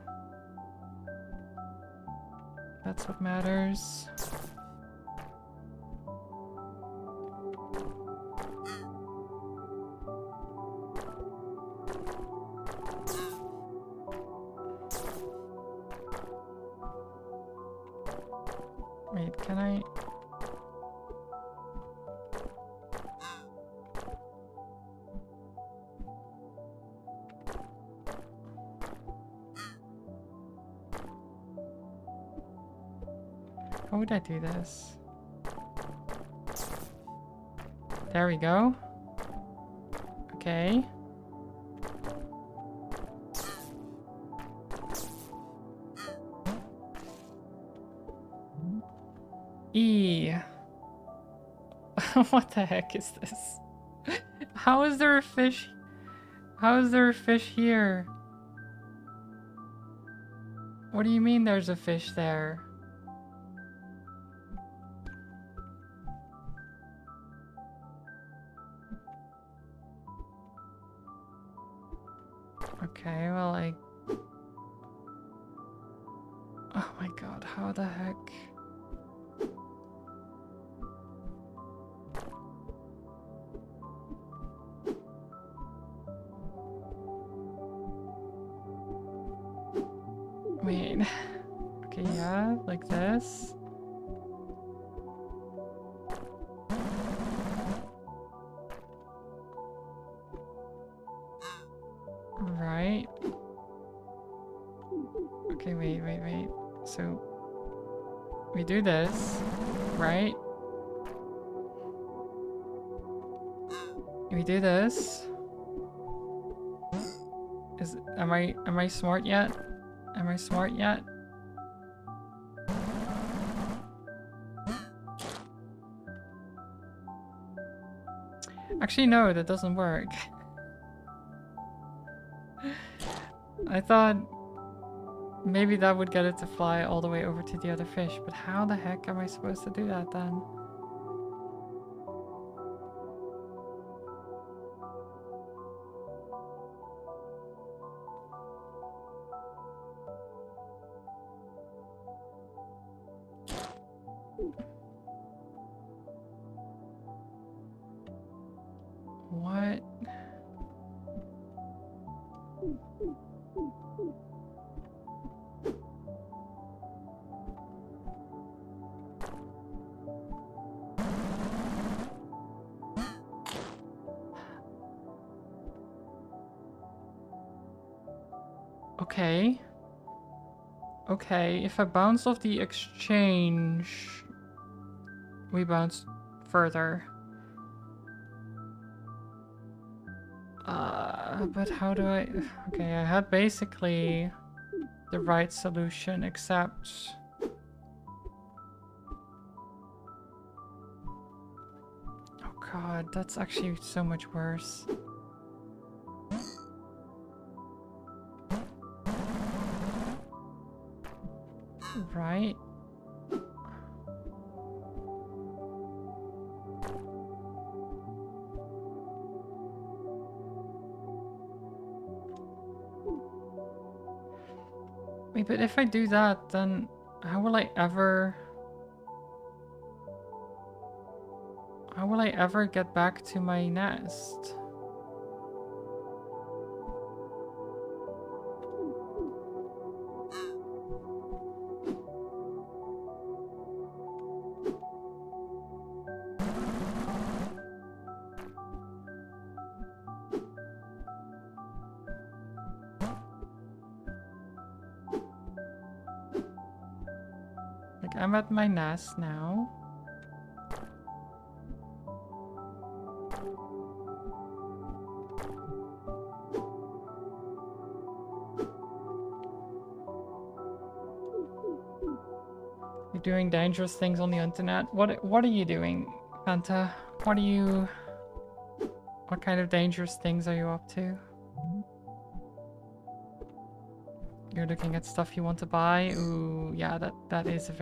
[SPEAKER 1] That's what matters. Wait, can I... How would I do this? There we go. Okay. E. What the heck is this? How is there a fish? How is there a fish here? What do you mean there's a fish there? Okay, well, like... Oh my god, how the heck? Wait. Okay, yeah, like this. Right. Okay, wait. So, we do this, right? We do this. Am I smart yet? Am I smart yet? Actually, no, that doesn't work. I thought maybe that would get it to fly all the way over to the other fish, but how the heck am I supposed to do that then? What? Okay. Okay, if I bounce off the exchange, we bounce further. But how do I... Okay, I had basically the right solution, except... Oh god, that's actually so much worse. Right? Wait, but if I do that, then how will I ever... How will I ever get back to my nest? Like, I'm at my nest now. You're doing dangerous things on the internet. What are you doing, Fanta? What are you... What kind of dangerous things are you up to? You're looking at stuff you want to buy? Ooh, yeah, that is a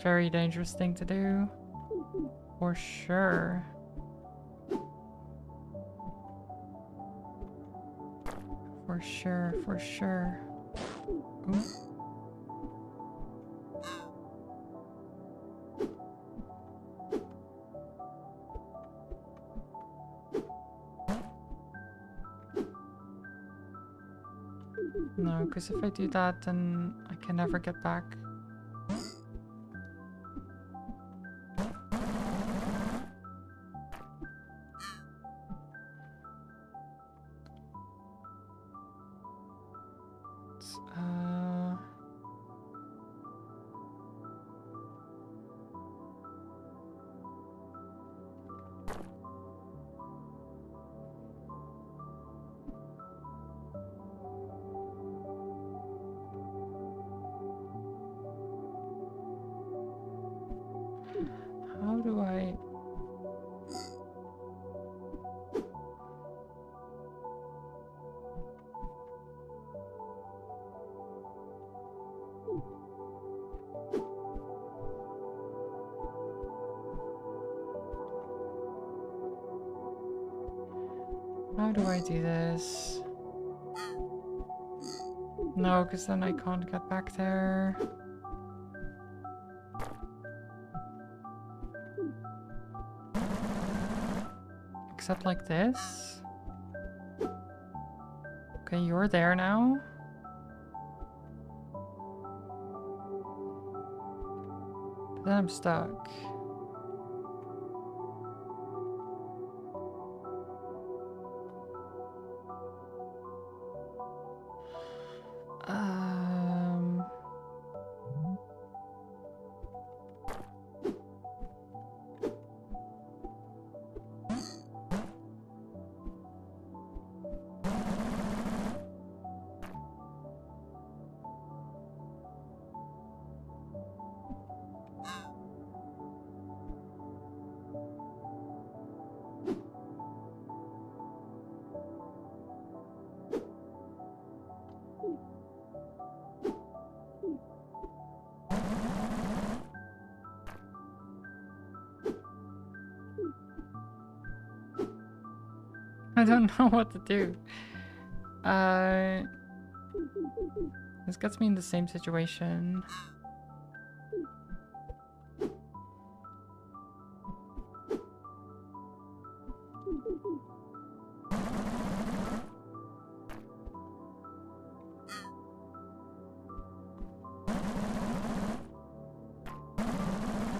[SPEAKER 1] very dangerous thing to do. For sure. For sure. Ooh. No, because if I do that, then I can never get back. How do I... How do I do this? No, because then I can't get back there. Except like this. Okay, you're there now. But then I'm stuck. Um... I don't know what to do. This gets me in the same situation.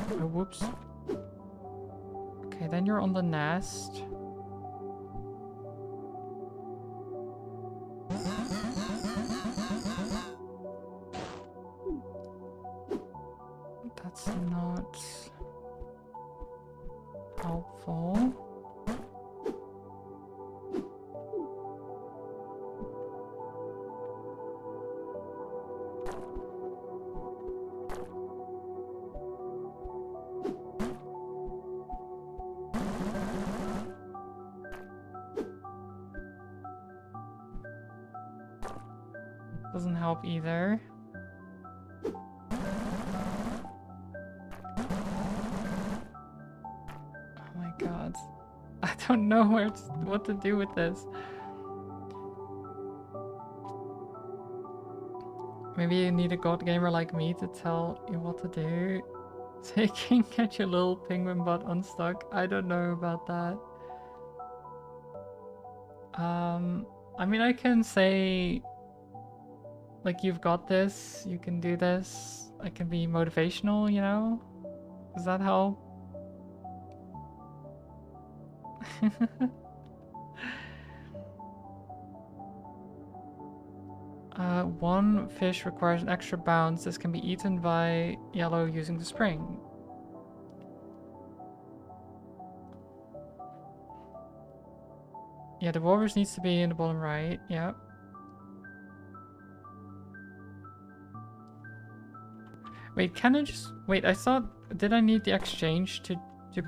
[SPEAKER 1] Oh, whoops. Okay, then you're on the nest. That's not helpful. Doesn't help either. Oh my god. I don't know what to do with this. Maybe you need a god gamer like me to tell you what to do. So you can get your little penguin butt unstuck. I don't know about that. I mean, I can say, like, you've got this, you can do this. I can be motivational, you know? Does that help? One fish requires an extra bounce. This can be eaten by yellow using the spring. Yeah, the walrus needs to be in the bottom right. Yep. Wait, can I just... Wait, I thought... Did I need the exchange to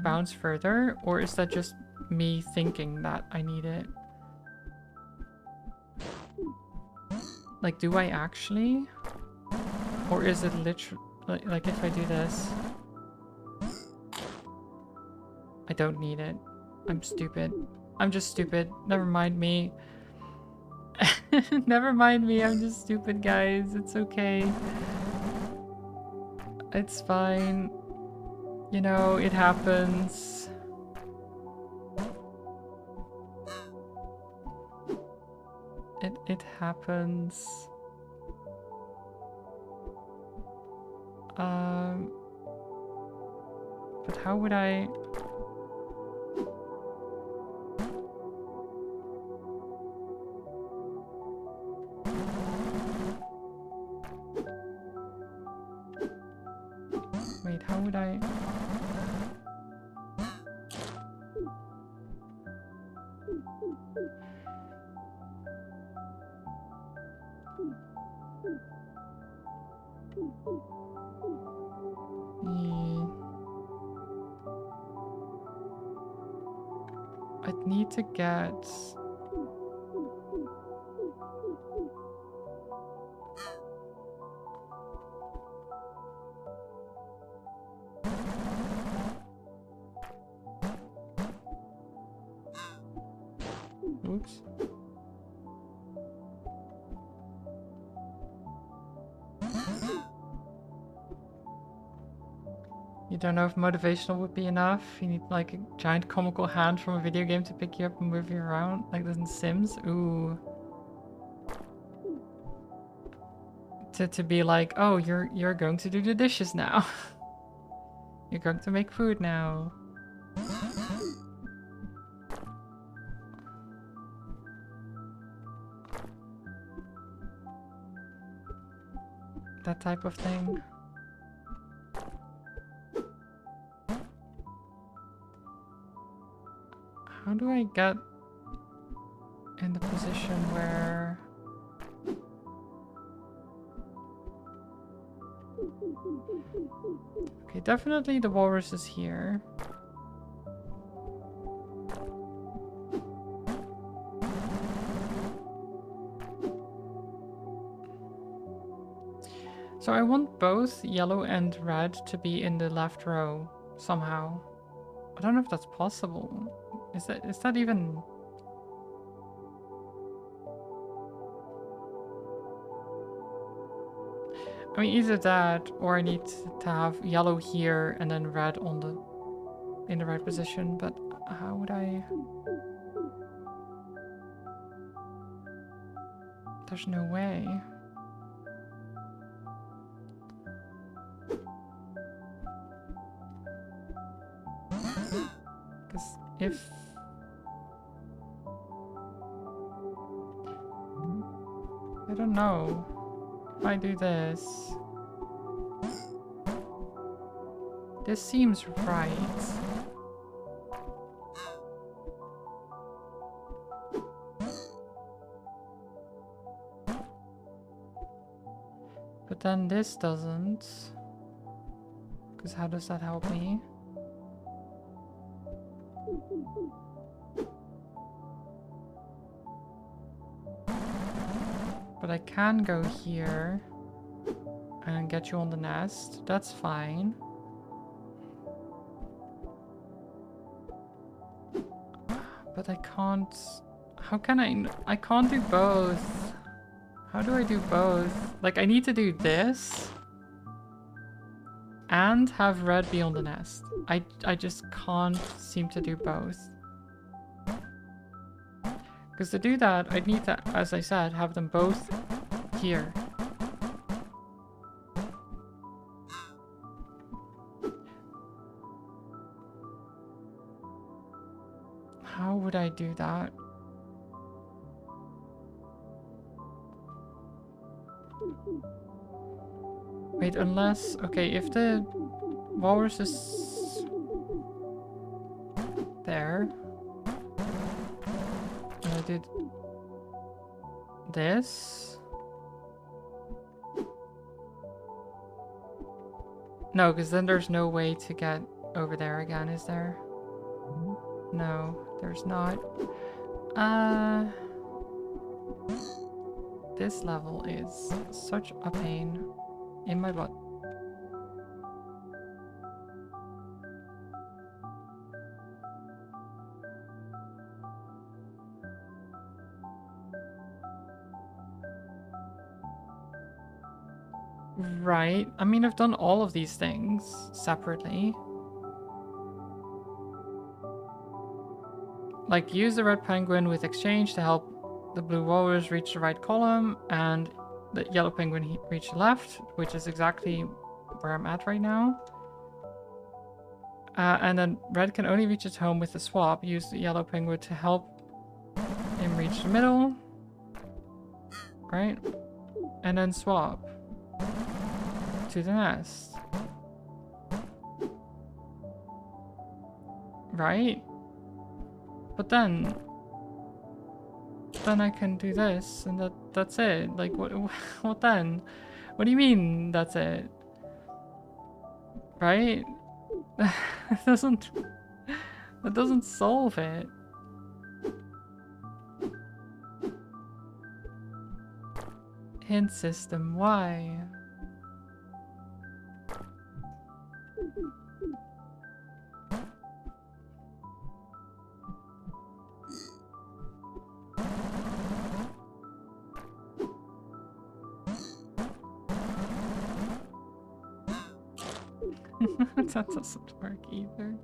[SPEAKER 1] bounce further? Or is that just me thinking that I need it? Like, do I actually? Or is it literally... Like, if I do this... I don't need it. I'm stupid. I'm just stupid. Never mind me. Never mind me. I'm just stupid, guys. It's okay. It's fine. You know, it happens. It happens. But how would I... Wait, how would I... I'd need to get... Oops. Oops. You don't know if motivational would be enough? You need like a giant comical hand from a video game to pick you up and move you around, like in Sims? Ooh. To be like, oh, you're going to do the dishes now. You're going to make food now. That type of thing. How do I get in the position where... Okay, definitely the walrus is here. So I want both yellow and red to be in the left row somehow. I don't know if that's possible. Is that even... I mean, either that or I need to have yellow here and then red on in the right position, but how would I... There's no way. Because if... I don't know. If I do this... This seems right. But then this doesn't. Because how does that help me? But I can go here and get you on the nest. That's fine. But I can't... How can I... I can't do both. How do I do both? Like, I need to do this and have red be on the nest. I just can't seem to do both. Because to do that, I need to, as I said, have them both here. How would I do that? Wait, unless... Okay, if the walrus is there... And I did this... No, because then there's no way to get over there again, is there? No, there's not. This level is such a pain in my butt. Right. I mean, I've done all of these things separately. Like, use the red penguin with exchange to help the blue walrus reach the right column, and the yellow penguin reach the left, which is exactly where I'm at right now. And then red can only reach its home with the swap. Use the yellow penguin to help him reach the middle. Right? And then swap to the nest. Right? But then I can do this, and that's it. Like, what then? What do you mean, that's it? Right? That doesn't solve it. Hint system, why? That doesn't work either.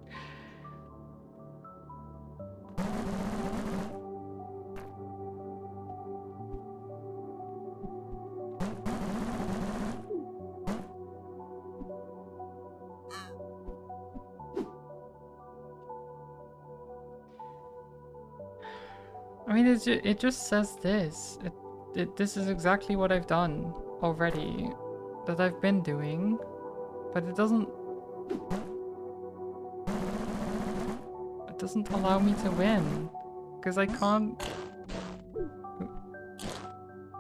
[SPEAKER 1] I mean, it just says this. This is exactly what I've done already, that I've been doing, but it doesn't allow me to win, because I can't.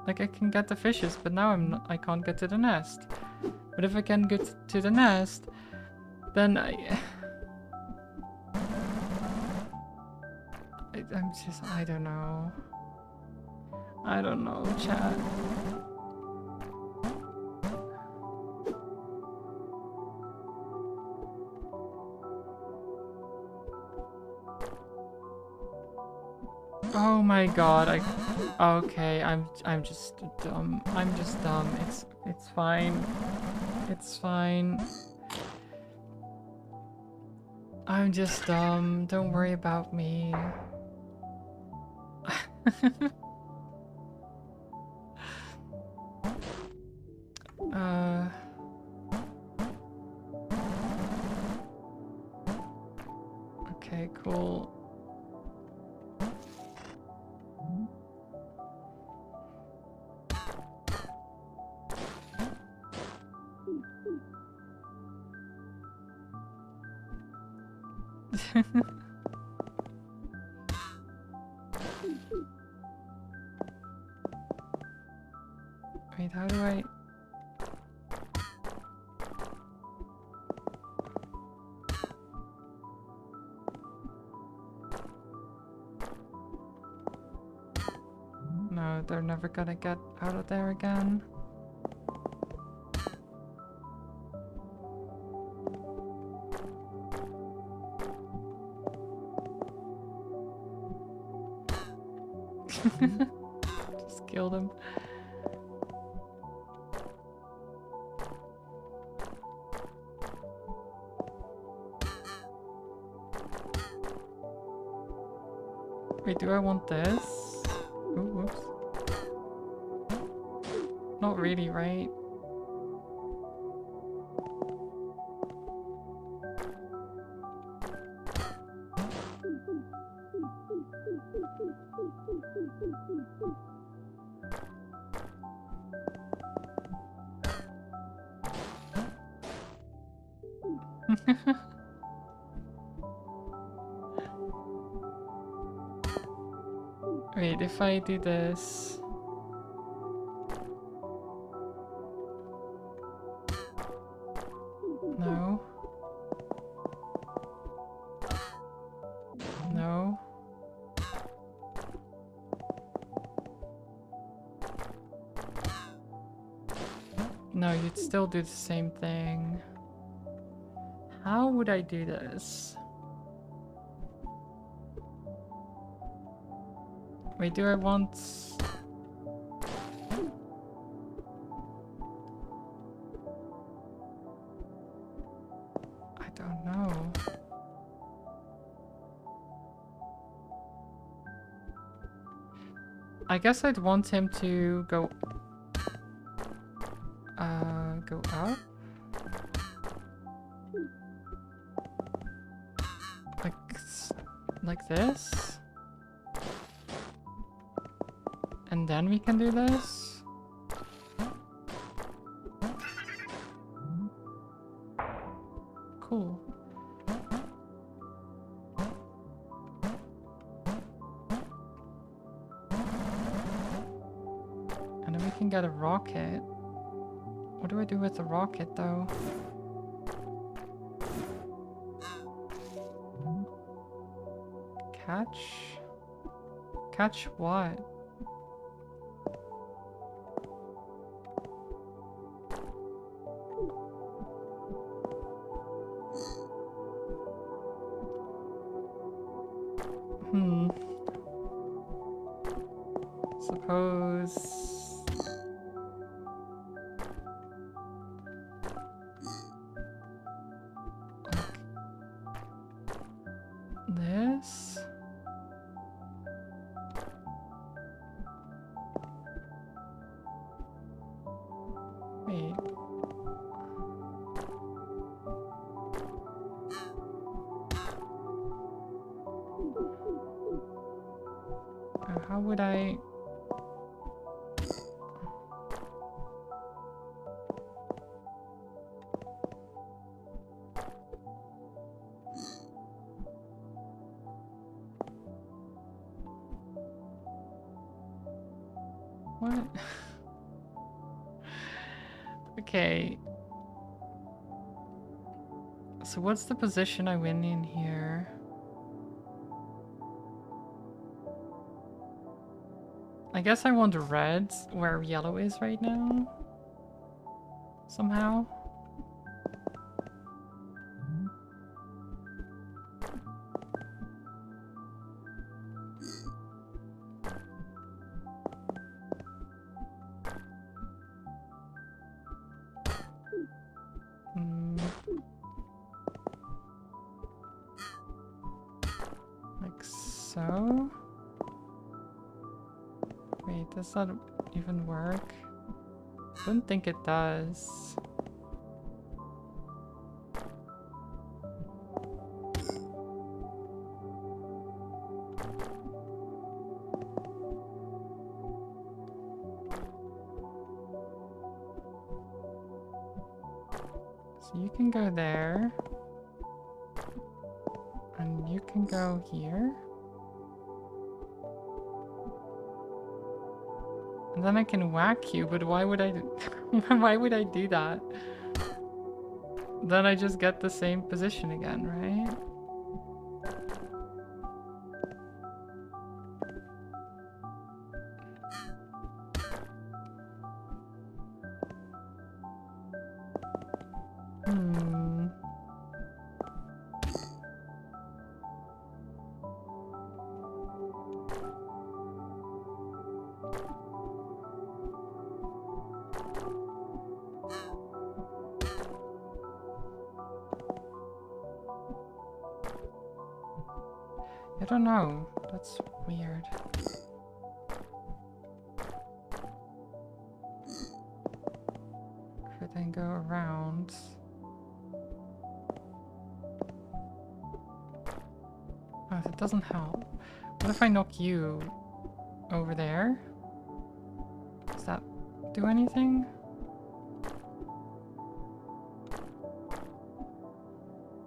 [SPEAKER 1] Like, I can get the fishes, but now I can't get to the nest. But if I can get to the nest, then I don't know. I don't know, chat. Oh my god, okay, I'm just dumb. I'm just dumb. It's fine. It's fine. I'm just dumb. Don't worry about me. Okay, cool. Wait, how do I... No, they're never gonna get out of there again. Just kill them. Wait, do I want this? Ooh, whoops. Not really, right? Wait, if I do this... No. No. No, you'd still do the same thing. How would I do this? Wait, do I want... I don't know. I guess I'd want him to go... go up? Like this? And then we can do this? Cool. And then we can get a rocket. What do I do with the rocket though? Catch? Catch what? Suppose... Wait. How would I... What? Okay. So what's the position I win in here? I guess I want red where yellow is right now. Somehow. Like so. Wait, does that even work? I don't think it does. So you can go there. And you can go here. And then I can whack you, but why would I why would I do that? Then I just get the same position again, right? I don't know. That's weird. Could then go around. Oh, that doesn't help. What if I knock you over there? Does that do anything?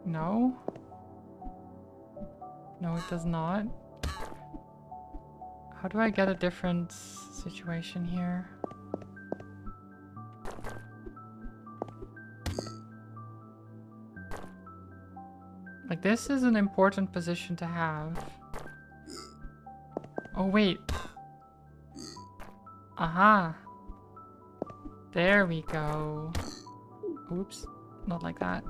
[SPEAKER 1] No? No, it does not. How do I get a different situation here? Like, this is an important position to have. Oh, wait. Aha. There we go. Oops. Not like that.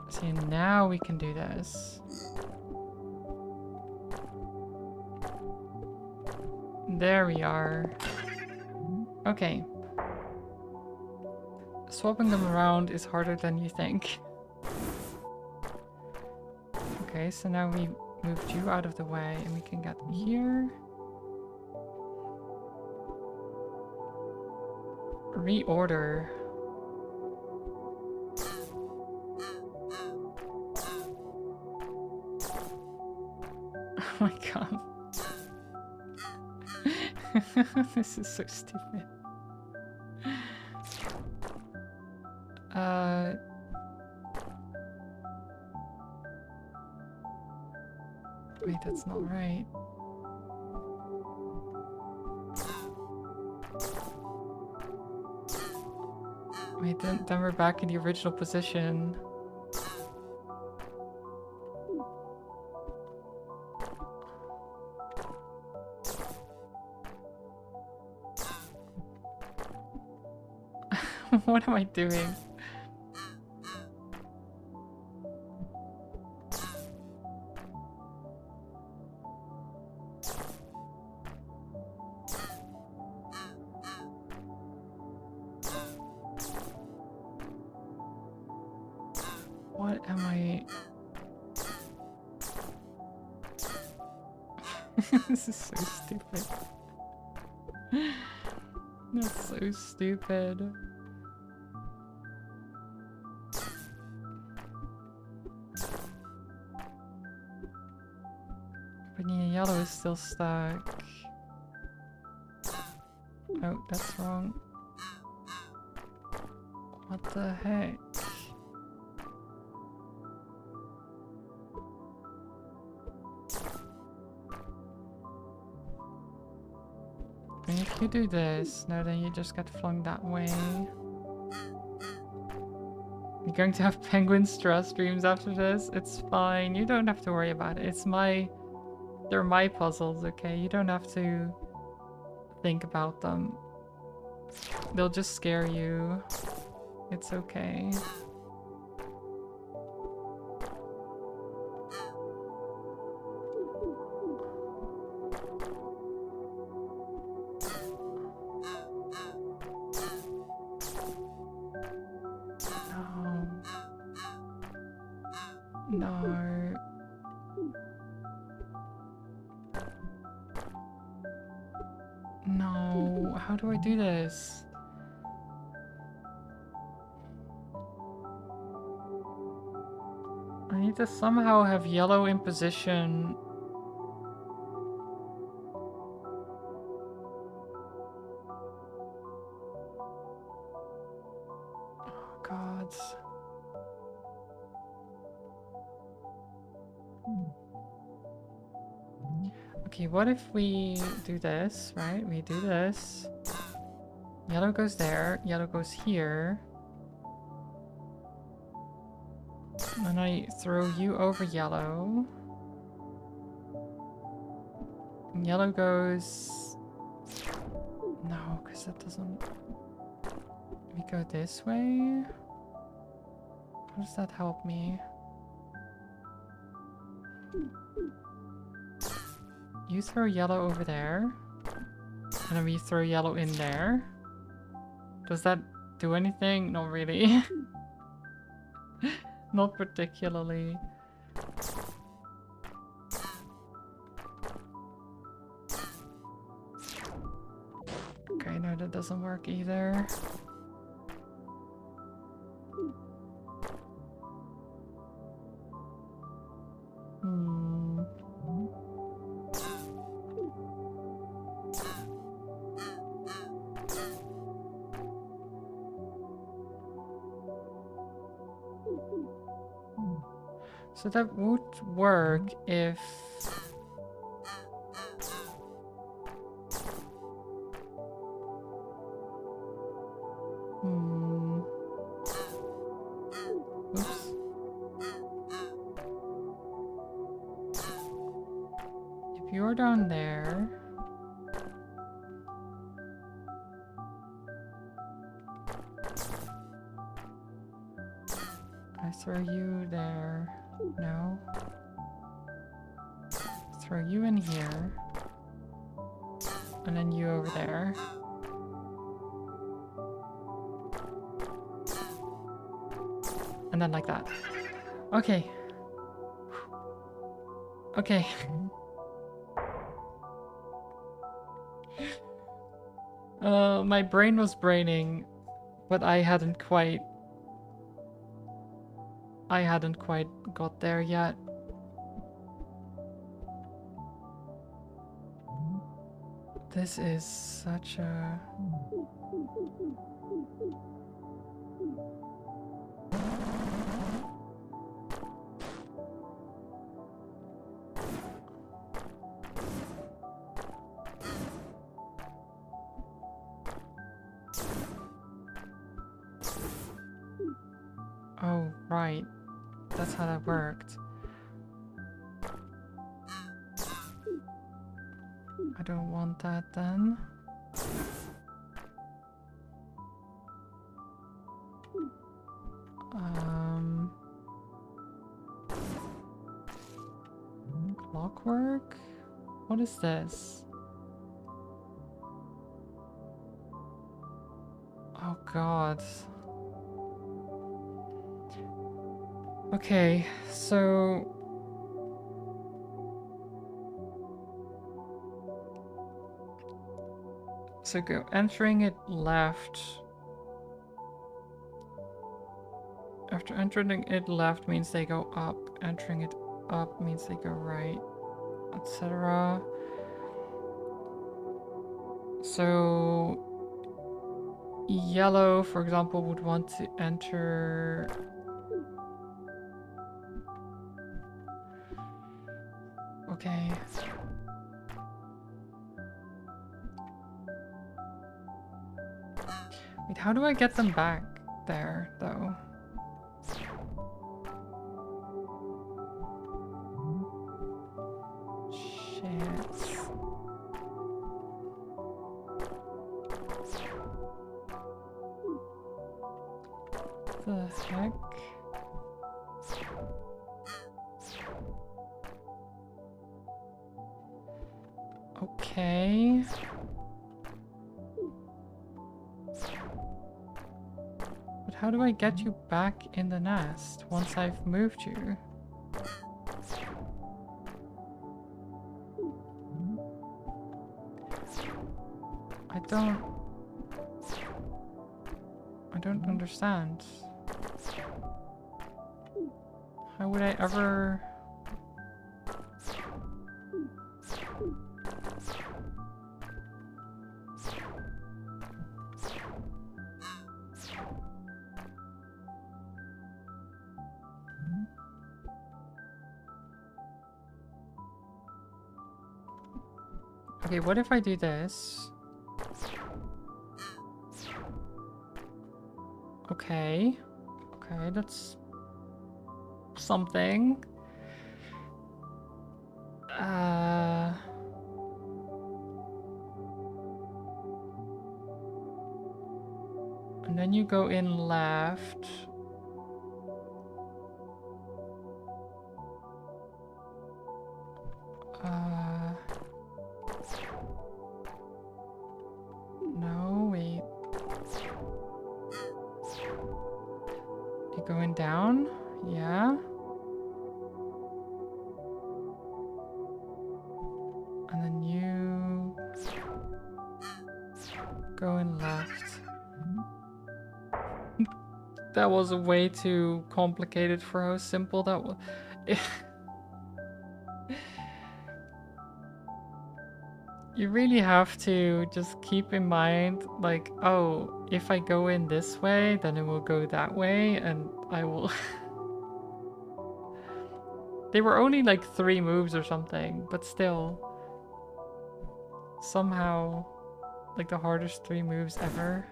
[SPEAKER 1] See, now we can do this. There we are. Okay. Swapping them around is harder than you think. Okay, so now we moved you out of the way and we can get them here. Reorder. Oh my god. This is so stupid. Wait, that's not right. Wait, then we're back in the original position. What am I doing? What am I... This is so stupid. That's so stupid. Bringing yellow is still stuck. Oh, that's wrong. What the heck? And if you do this, no, then you just get flung that way. You're going to have penguin stress dreams after this? It's fine, you don't have to worry about it. They're my puzzles, okay? You don't have to think about them. They'll just scare you. It's okay. No. No. How do I do this? I need to somehow have yellow in position. Oh god. Okay, what if we do this, right? We do this. Yellow goes there, yellow goes here. And I throw you over yellow. And yellow goes... No, because that doesn't... We go this way? How does that help me? You throw yellow over there. And then we throw yellow in there. Does that do anything? Not really. Not particularly. Okay, no, that doesn't work either. So that would work if... Oops. If you're down there... I throw you there. No. Throw you in here. And then you over there. And then like that. Okay. Okay. My brain was braining, but I hadn't quite got there yet. This is such a... Oh, right. That's how that worked. I don't want that then. Clockwork? What is this? Oh god. Okay, so... So go entering it left. After entering it left means they go up. Entering it up means they go right, etc. So yellow, for example, would want to enter... Okay. Wait, how do I get them back there, though? Shit. The heck? Okay. But how do I get you back in the nest once I've moved you? I don't understand. How would I ever... Okay, what if I do this? Okay. Okay, that's something. And then you go in left. No, wait. You going down? Yeah. And then you go in left. That was way too complicated for how simple that was. You really have to just keep in mind, like, oh, if I go in this way, then it will go that way, and I will... They were only like 3 moves or something, but still. Somehow, like the hardest 3 moves ever.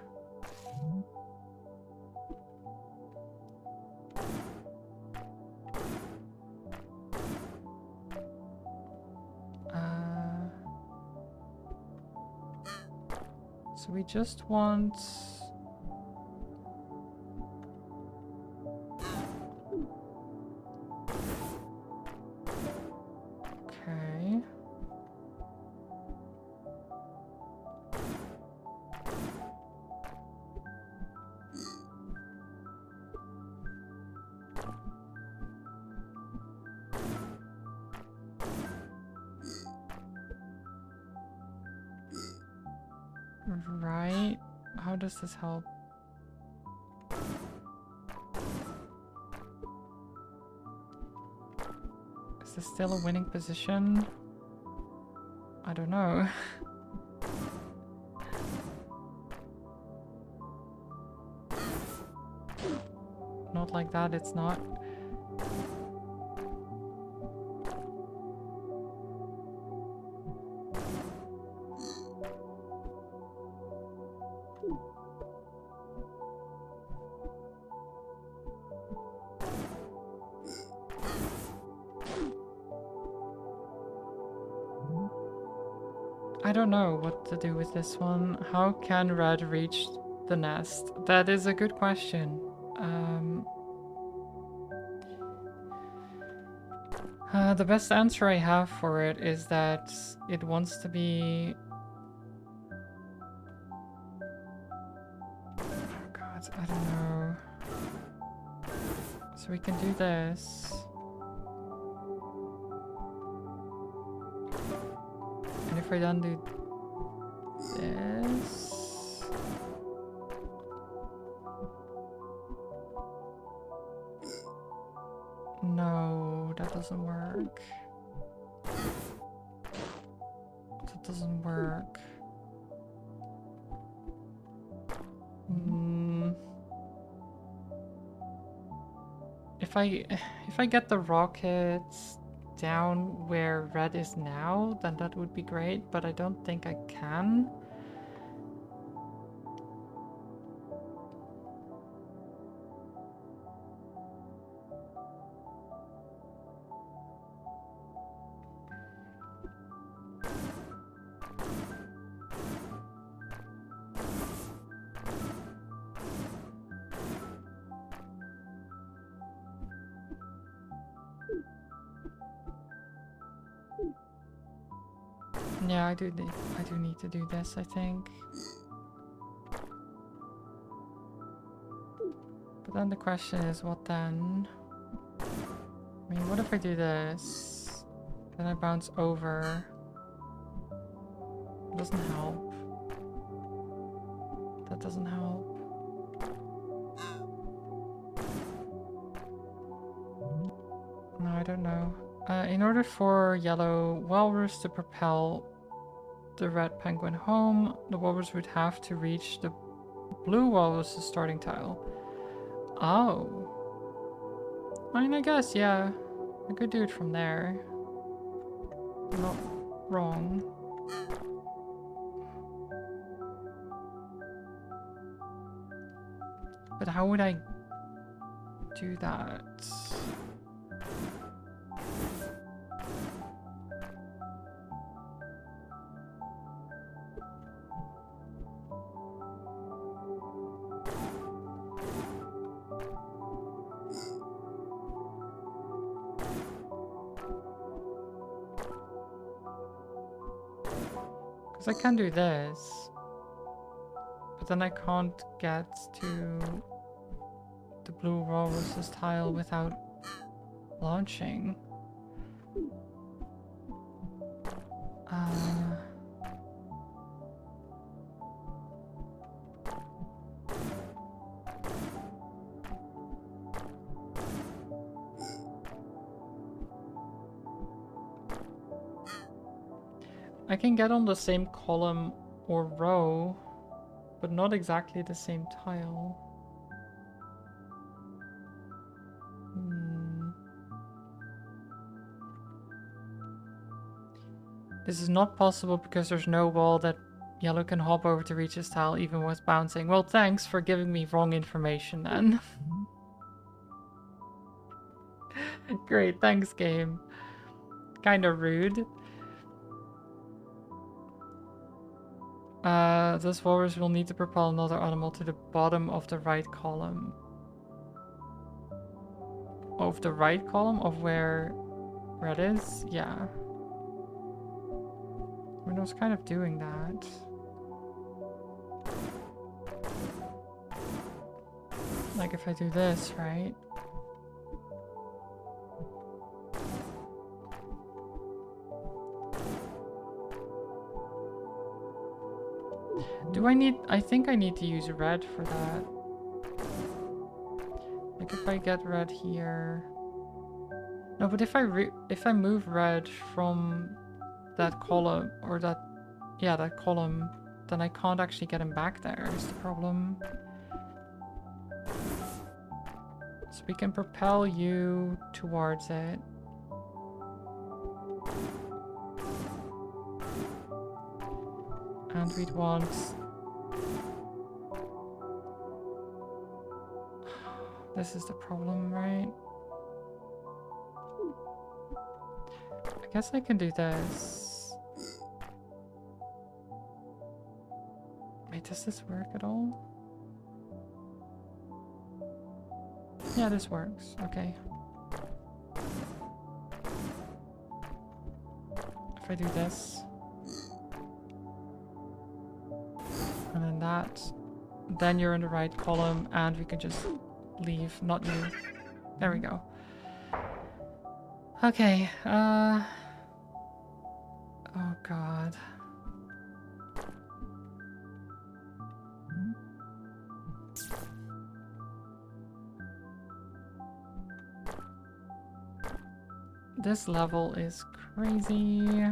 [SPEAKER 1] So we just want... Okay. Right. How does this help? Is this still a winning position? I don't know. Not like that, it's not. I don't know what to do with this one. How can Red reach the nest? That is a good question. The best answer I have for it is that it wants to be... Oh god, I don't know. So we can do this. And if I then do this. No, that doesn't work. That doesn't work. If I get the rockets down where red is now, then that would be great, but I don't think I can. Yeah, I do need to do this, I think. But then the question is, what then? I mean, what if I do this? Then I bounce over. It doesn't help. That doesn't help. No, I don't know. In order for yellow walrus to propel the red penguin home, the walrus would have to reach the blue walrus's starting tile. Oh. I mean, I guess, yeah. I could do it from there. I'm not wrong. But how would I do that? Because I can do this, but then I can't get to the blue walrus's tile without launching. I can get on the same column or row, but not exactly the same tile. This is not possible because there's no wall that yellow can hop over to reach his tile even with bouncing. Well, thanks for giving me wrong information then. Great, thanks game. Kinda rude. This walrus will need to propel another animal to the bottom of the right column. Of the right column of where red is? Yeah. I mean, I was kind of doing that. Like if I do this, right? Do I need... I think I need to use red for that. Like if I get red here... No, but if I move red from that column, or that... Yeah, that column, then I can't actually get him back there, is the problem. So we can propel you towards it. And we'd want... This is the problem, right? I guess I can do this. Wait, does this work at all? Yeah, this works. Okay. If I do this. And then that. Then you're in the right column and we can just leave. Not you. There we go. Okay. Oh god. This level is crazy.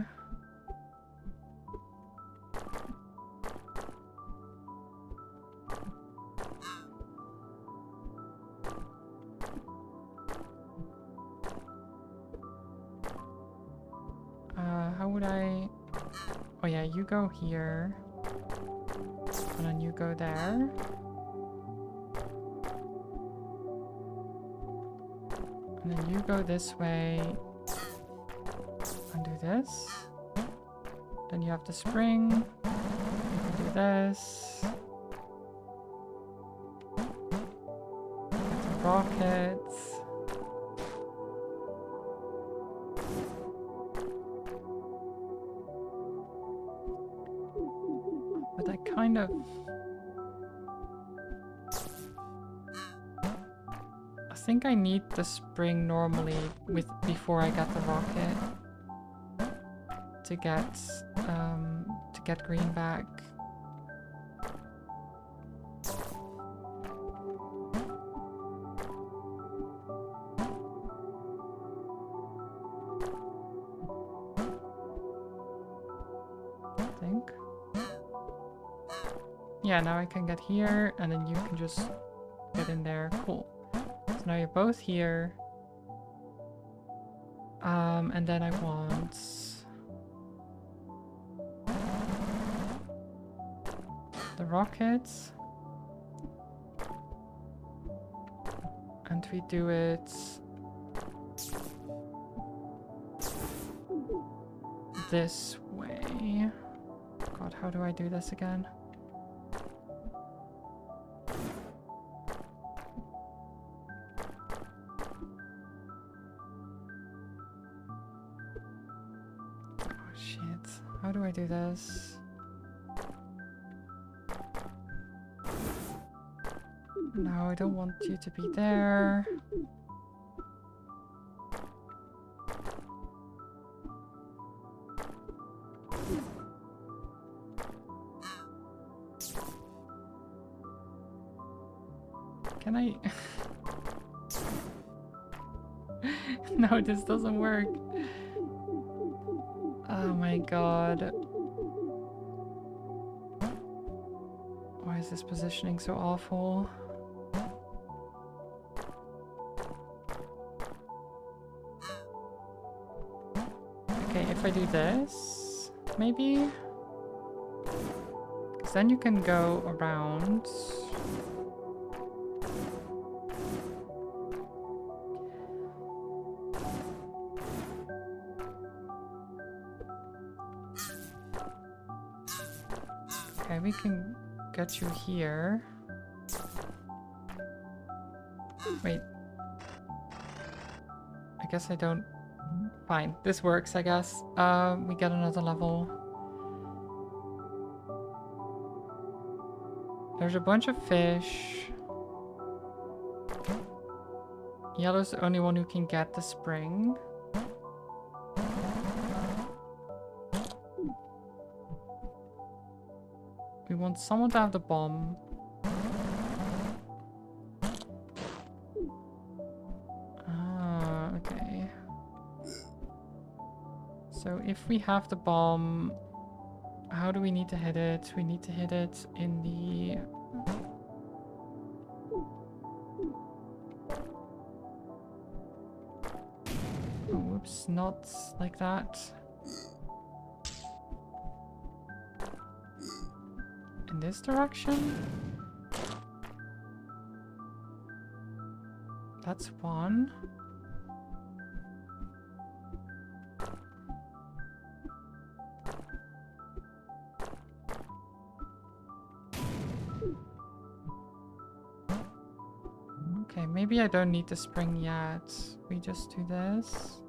[SPEAKER 1] How would I... Oh yeah, you go here. And then you go there. And then you go this way. And do this. Then you have the spring. You can do this. Get the rockets. But I kind of... I think I need the spring normally before I get the rocket to get green back. I think. Yeah, now I can get here, and then you can just get in there. Cool. So now you're both here. And then I want... the rockets. And we do it... this way. God, how do I do this again? How do I do this? No, I don't want you to be there. Can I... No, this doesn't work. Oh my god. Why is this positioning so awful? Okay, if I do this, maybe? Because then you can go around. Okay, we can get you here. Wait. I guess I don't... Fine, this works, I guess. We get another level. There's a bunch of fish. Yellow's the only one who can get the spring. We want someone to have the bomb. Ah, okay. So if we have the bomb, how do we need to hit it? We need to hit it in the... Oh, whoops, not like that. In this direction? That's one. Okay, maybe I don't need the spring yet. We just do this.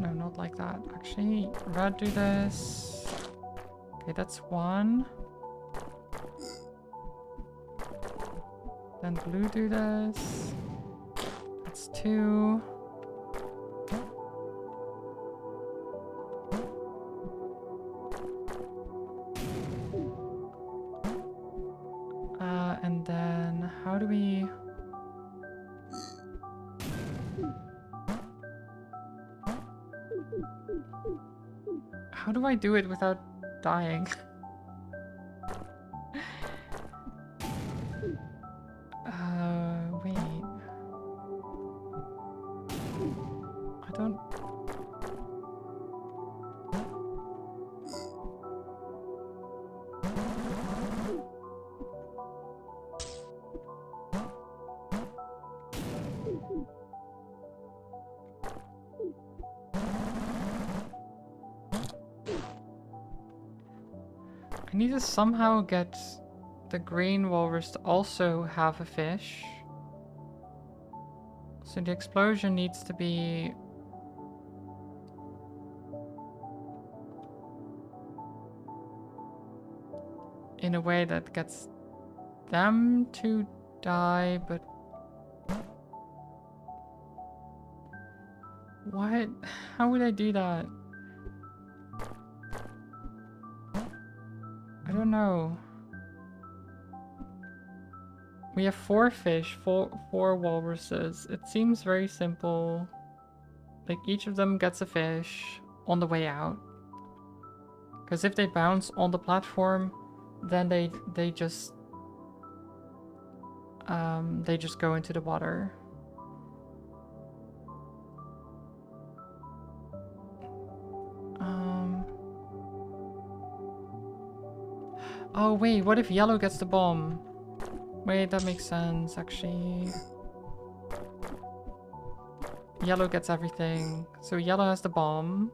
[SPEAKER 1] No, not like that. Actually, red do this. Okay, that's one. Then blue do this. That's two. How do I do it without dying? Wait. I don't... I need to somehow get the green walrus to also have a fish. So the explosion needs to be... in a way that gets them to die, but... What? How would I do that? I don't know. We have 4 fish, four walruses. It seems very simple. Like each of them gets a fish on the way out. Because if they bounce on the platform, then they just go into the water. Oh wait, what if yellow gets the bomb? Wait, that makes sense actually. Yellow gets everything. So yellow has the bomb.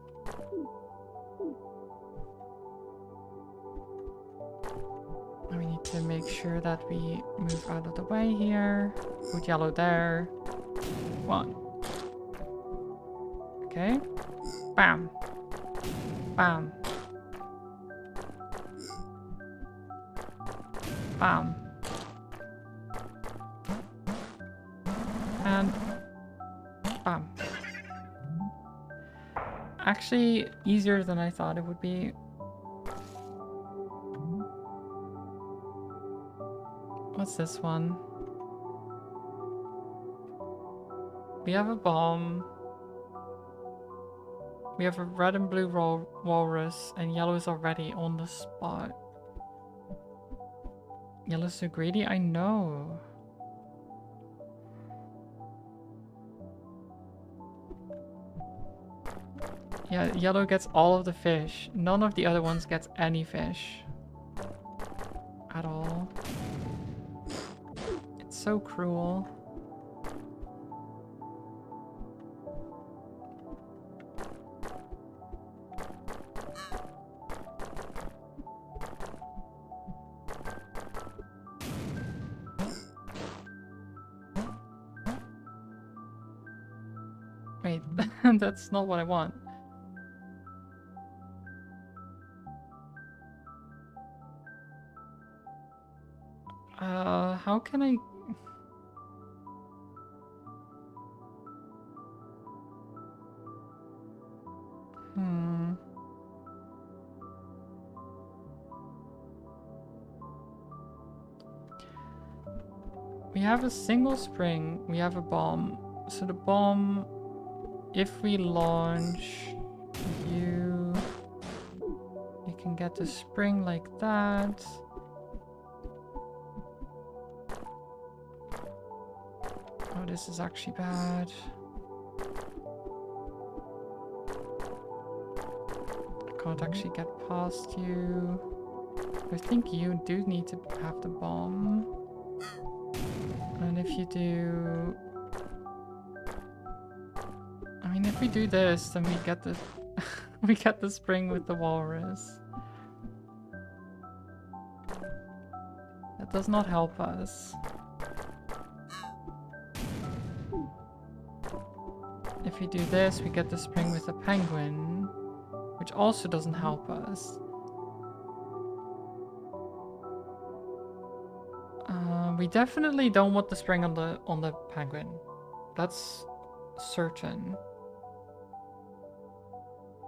[SPEAKER 1] And we need to make sure that we move out of the way here. Put yellow there. 1. Okay. Bam. Bam. Bam. And bam. Actually, easier than I thought it would be. What's this one? We have a bomb. We have a red and blue walrus, and yellow is already on the spot. Yellow's so greedy? I know. Yeah, yellow gets all of the fish. None of the other ones gets any fish. At all. It's so cruel. Wait, that's not what I want. How can I... We have a single spring, we have a bomb. So the bomb, if we launch you can get the spring like that. Oh, this is actually bad. I can't actually get past you. I think you do need to have the bomb. And if you do... I mean, if we do this, then we get the... we get the spring with the walrus. That does not help us. If we do this, we get the spring with the penguin, which also doesn't help us. We definitely don't want the spring on the penguin. That's certain.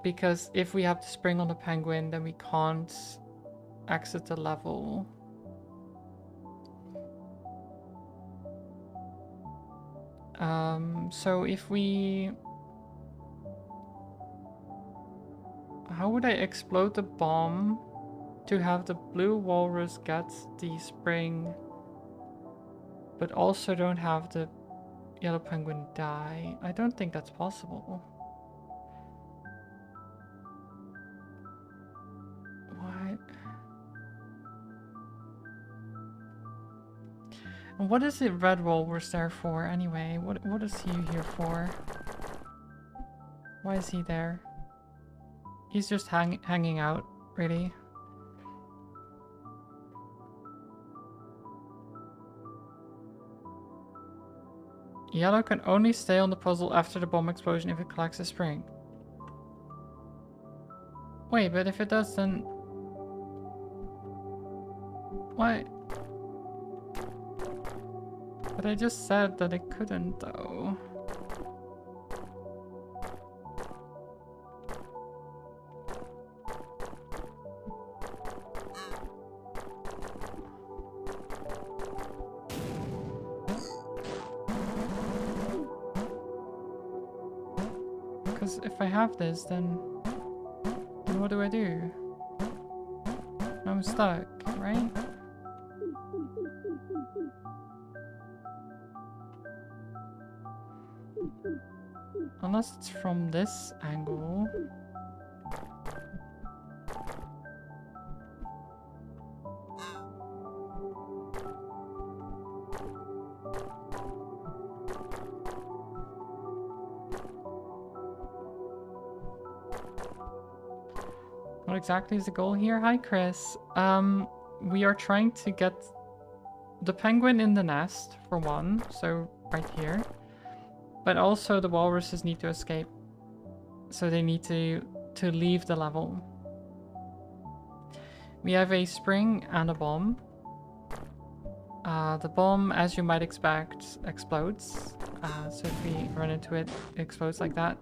[SPEAKER 1] Because if we have the spring on the penguin, then we can't exit the level. So if we... How would I explode the bomb to have the blue walrus get the spring, but also don't have the yellow penguin die? I don't think that's possible. What? And what is the red walrus there for anyway? What is he here for? Why is he there? He's just hanging out, really. Yellow can only stay on the puzzle after the bomb explosion if it collects a spring. Wait, but if it does, then... Why? But I just said that it couldn't, though. Because if I have this, then what do I do? I'm stuck, right? Unless it's from this angle. What exactly is the goal here? Hi, Chris. We are trying to get the penguin in the nest, for one, so right here. But also the walruses need to escape. So they need to leave the level. We have a spring and a bomb. The bomb, as you might expect, explodes. So if we run into it, it explodes like that.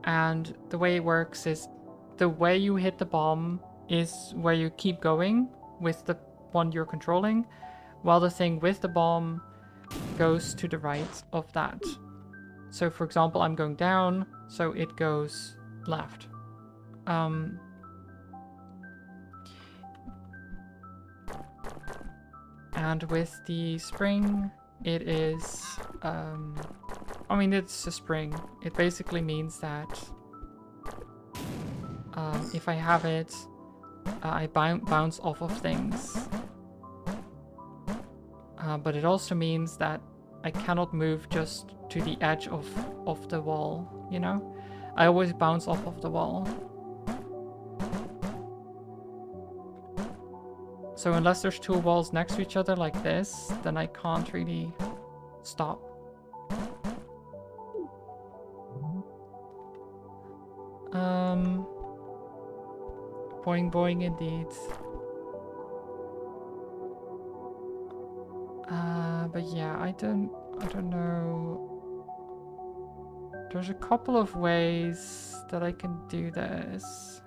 [SPEAKER 1] And the way it works is the way you hit the bomb is where you keep going with the one you're controlling, while the thing with the bomb goes to the right of that. So for example, I'm going down, so it goes left. And with the spring, it is, I mean, it's a spring. It basically means that if I have it, I bounce off of things. But it also means that I cannot move just to the edge of the wall, you know? I always bounce off of the wall. So unless there's two walls next to each other like this, then I can't really stop. Boing boing indeed. But yeah, I don't know. There's a couple of ways that I can do this.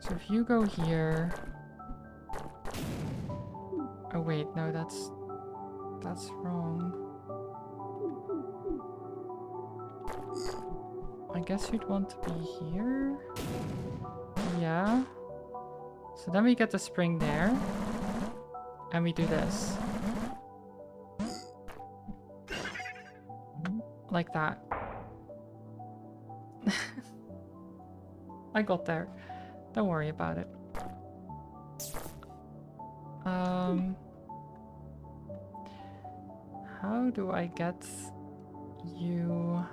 [SPEAKER 1] So if you go here... Oh wait, no, that's wrong. I guess you'd want to be here? Yeah. So then we get the spring there. And we do this. Like that. I got there. Don't worry about it. How do I get you...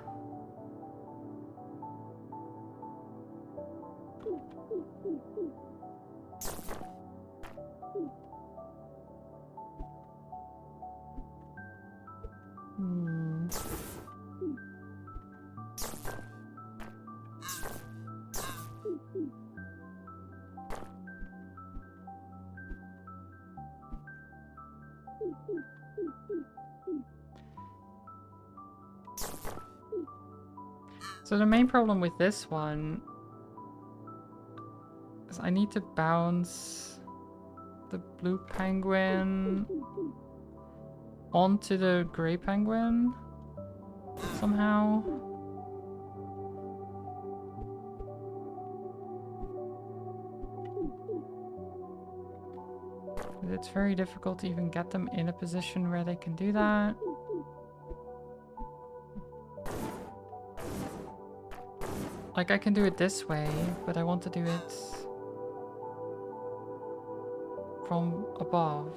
[SPEAKER 1] So the main problem with this one is I need to bounce the blue penguin onto the grey penguin somehow. But it's very difficult to even get them in a position where they can do that. Like, I can do it this way, but I want to do it from above.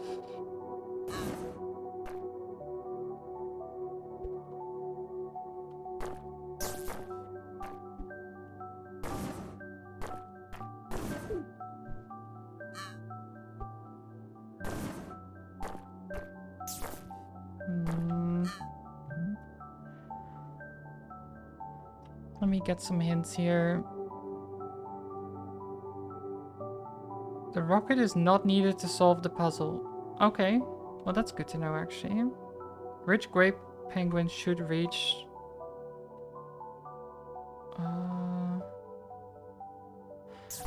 [SPEAKER 1] Let me get some hints here. The rocket is not needed to solve the puzzle. Okay, well that's good to know actually. Which grey penguin should reach...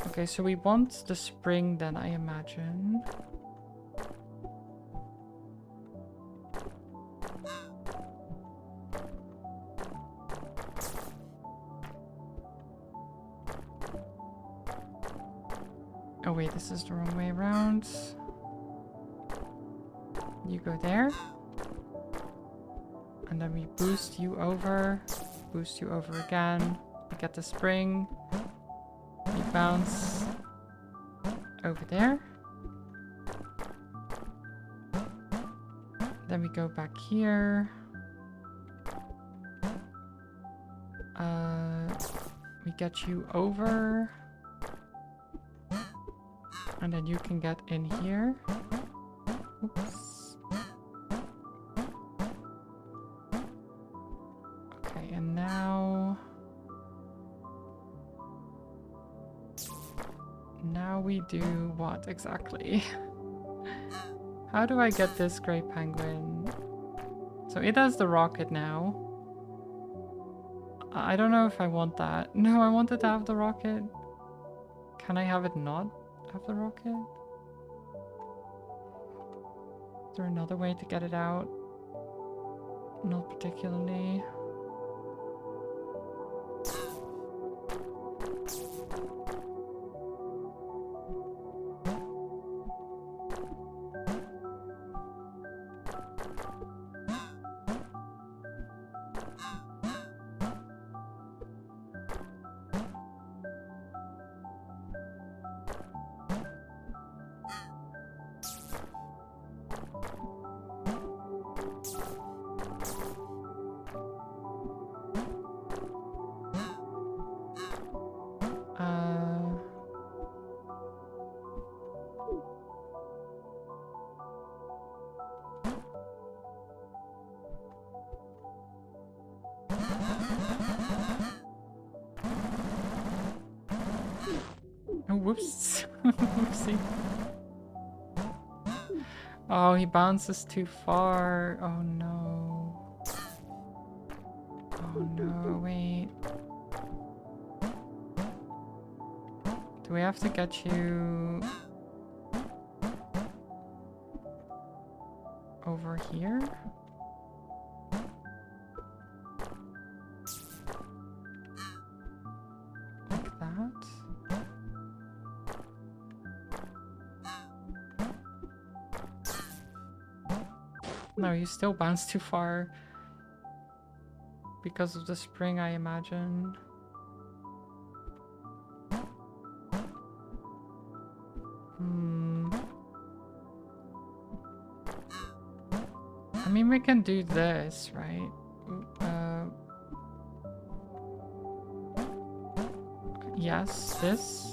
[SPEAKER 1] Okay, so we want the spring then, I imagine. Oh wait, this is the wrong way around. You go there. And then we boost you over again. We get the spring. We bounce over there. Then we go back here. We get you over. And then you can get in here. Oops. Okay, and now... Now we do what exactly? How do I get this grey penguin? So it has the rocket now. I don't know if I want that. No, I want it to have the rocket. Can I have it not have the rocket? Is there another way to get it out? Not particularly. Oh, whoops. Whoopsie. Oh, he bounces too far. Oh no. Oh no, wait. Do we have to get you over here? Like that? No, you still bounce too far. Because of the spring, I imagine. I mean, we can do this, right? Yes, this.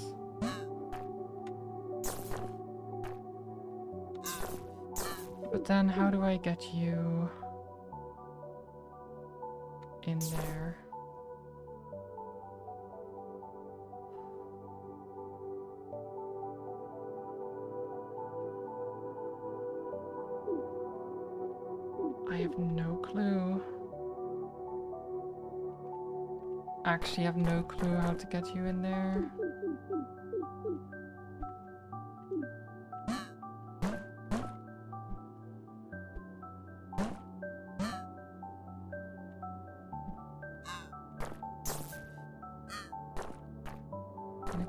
[SPEAKER 1] But then how do I get you in there? I have no clue. Actually, I have no clue how to get you in there.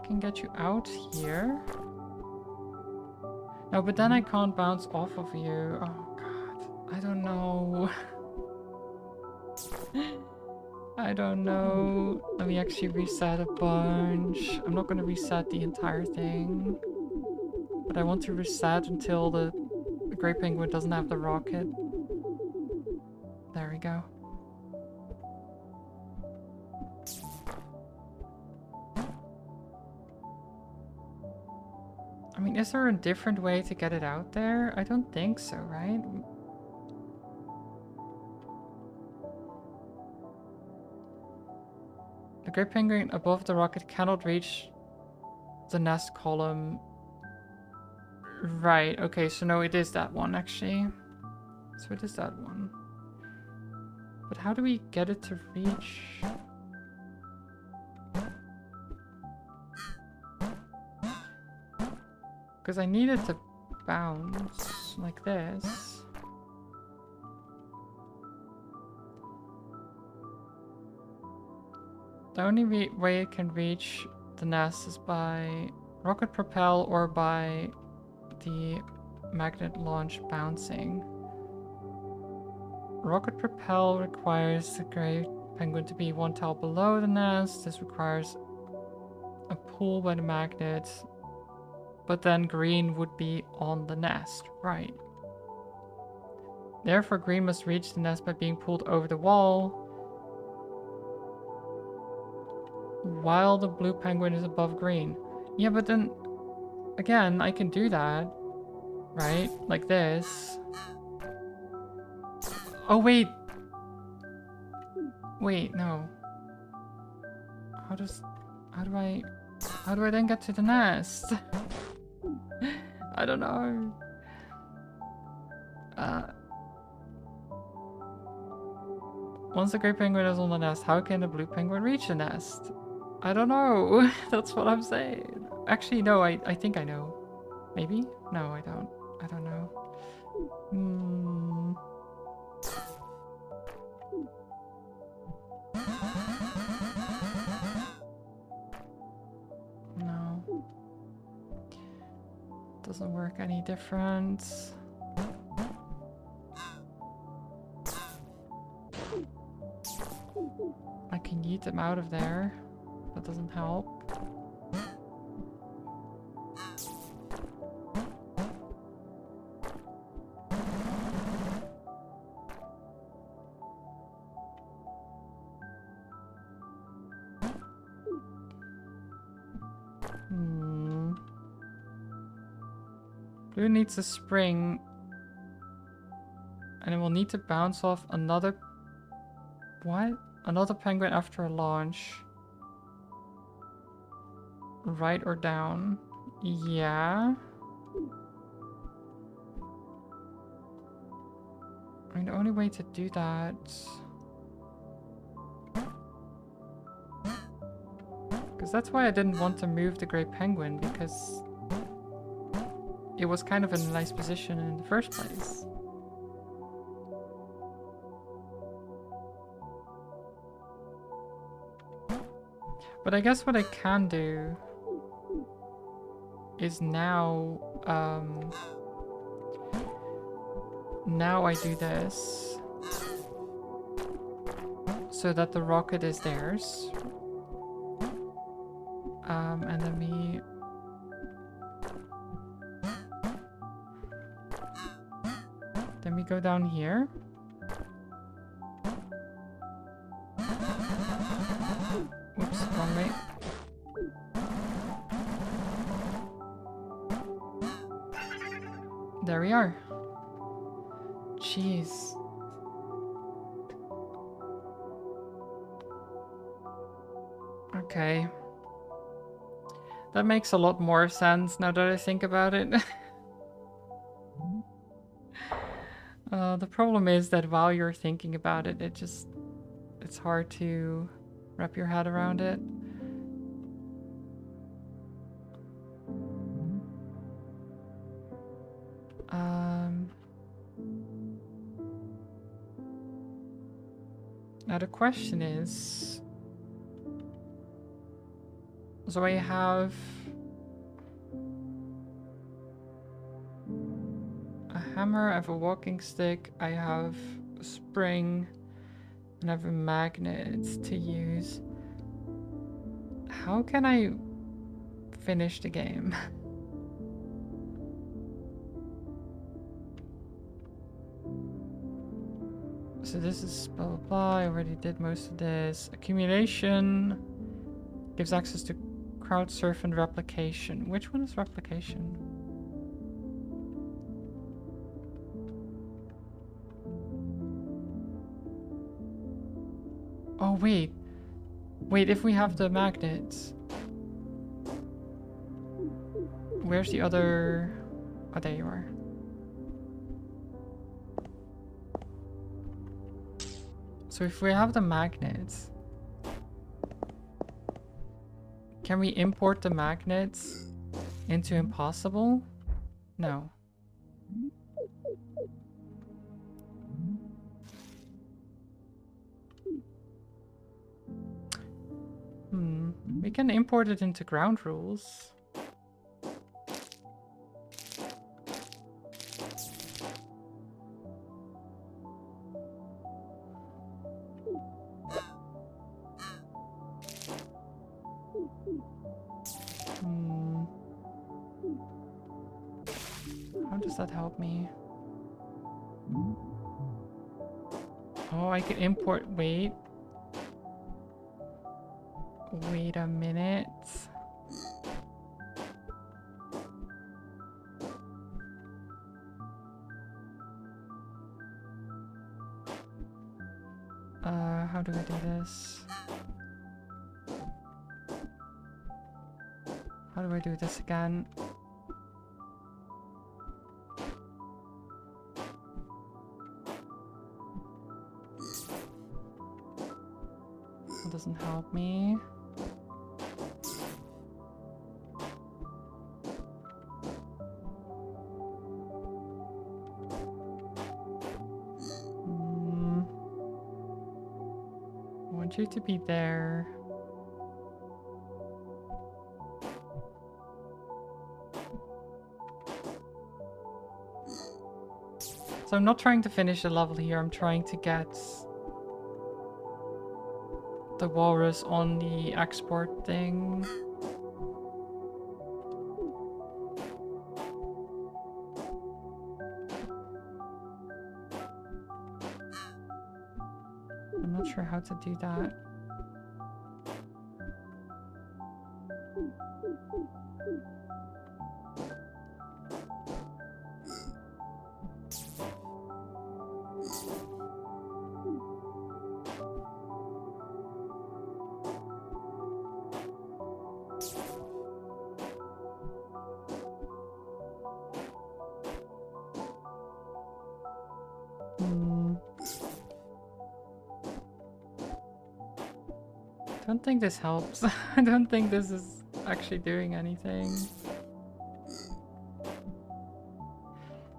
[SPEAKER 1] can get you out here. No, but then I can't bounce off of you. Oh god. I don't know. I don't know. Let me actually reset a bunch. I'm not going to reset the entire thing. But I want to reset until the Great Penguin doesn't have the rocket. There we go. I mean, is there a different way to get it out there? I don't think so, right? The Great Penguin above the rocket cannot reach the nest column. Right, okay, so no, it is that one, actually. So it is that one. But how do we get it to reach? Because I need it to bounce like this. The only way it can reach the nest is by rocket propel or by the magnet launch bouncing. Rocket propel requires the Great Penguin to be one tile below the nest. This requires a pull by the magnet. But then green would be on the nest, right? Therefore, green must reach the nest by being pulled over the wall, while the blue penguin is above green. Yeah, but then, again, I can do that, right? Like this. Oh, wait! Wait, no. How do I then get to the nest? I don't know. Once the Great Penguin is on the nest, how can the blue penguin reach the nest? I don't know. That's what I'm saying. Actually, no, I think I know. Maybe? No, I don't. I don't know. No. Doesn't work any different. I can yeet them out of there. That doesn't help. Blue needs a spring. And it will need to bounce off another... What? Another penguin after a launch. Right or down? Yeah. I mean, the only way to do that... Because that's why I didn't want to move the Great Penguin, because... it was kind of in a nice position in the first place. But I guess what I can do is now, now I do this so that the rocket is theirs. And then we go down here. Oops, wrong way. There we are. Jeez. Okay. That makes a lot more sense now that I think about it. The problem is that while you're thinking about it, it's hard to wrap your head around it. Now the question is... So I have a hammer, I have a walking stick, I have a spring, and I have a magnet to use. How can I finish the game? So this is blah blah blah, I already did most of this. Accumulation gives access to crowd surf and replication. Which one is replication? Oh wait. Wait, if we have the magnets. Where's the other... Oh, there you are. So if we have the magnets, can we import the magnets into Impossible? No. We can import it into ground rules. How does that help me? Oh, I can import... Wait. Wait a minute. How do I do this? How do I do this again? That doesn't help me. I want you to be there. So I'm not trying to finish the level here, I'm trying to get the walrus on the export thing. I'm not sure how to do that. I don't think this helps. I don't think this is actually doing anything.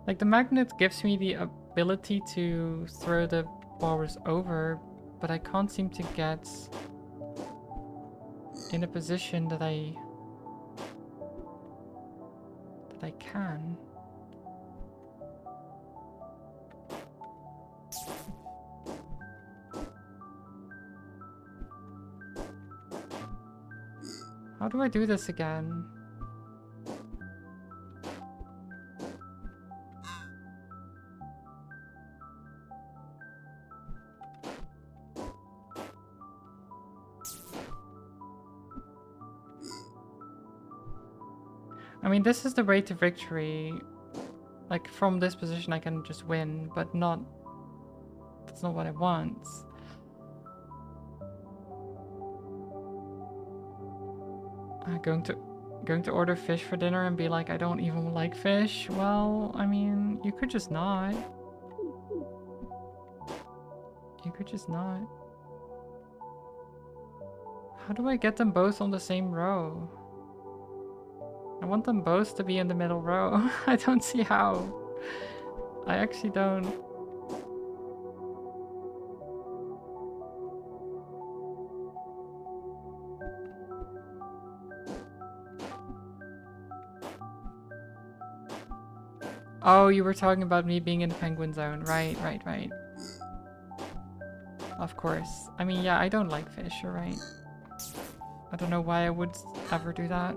[SPEAKER 1] Like, the magnet gives me the ability to throw the walrus over, but I can't seem to get in a position that I can. How do I do this again? I mean, this is the way to victory. Like, from this position I can just win, but not... That's not what I want. Going to order fish for dinner and be like, I don't even like fish? Well, I mean, you could just not. You could just not. How do I get them both on the same row? I want them both to be in the middle row. I don't see how. I actually don't. Oh, you were talking about me being in the penguin zone. Right, right, right. Of course. I mean, yeah, I don't like fish, you're right. I don't know why I would ever do that.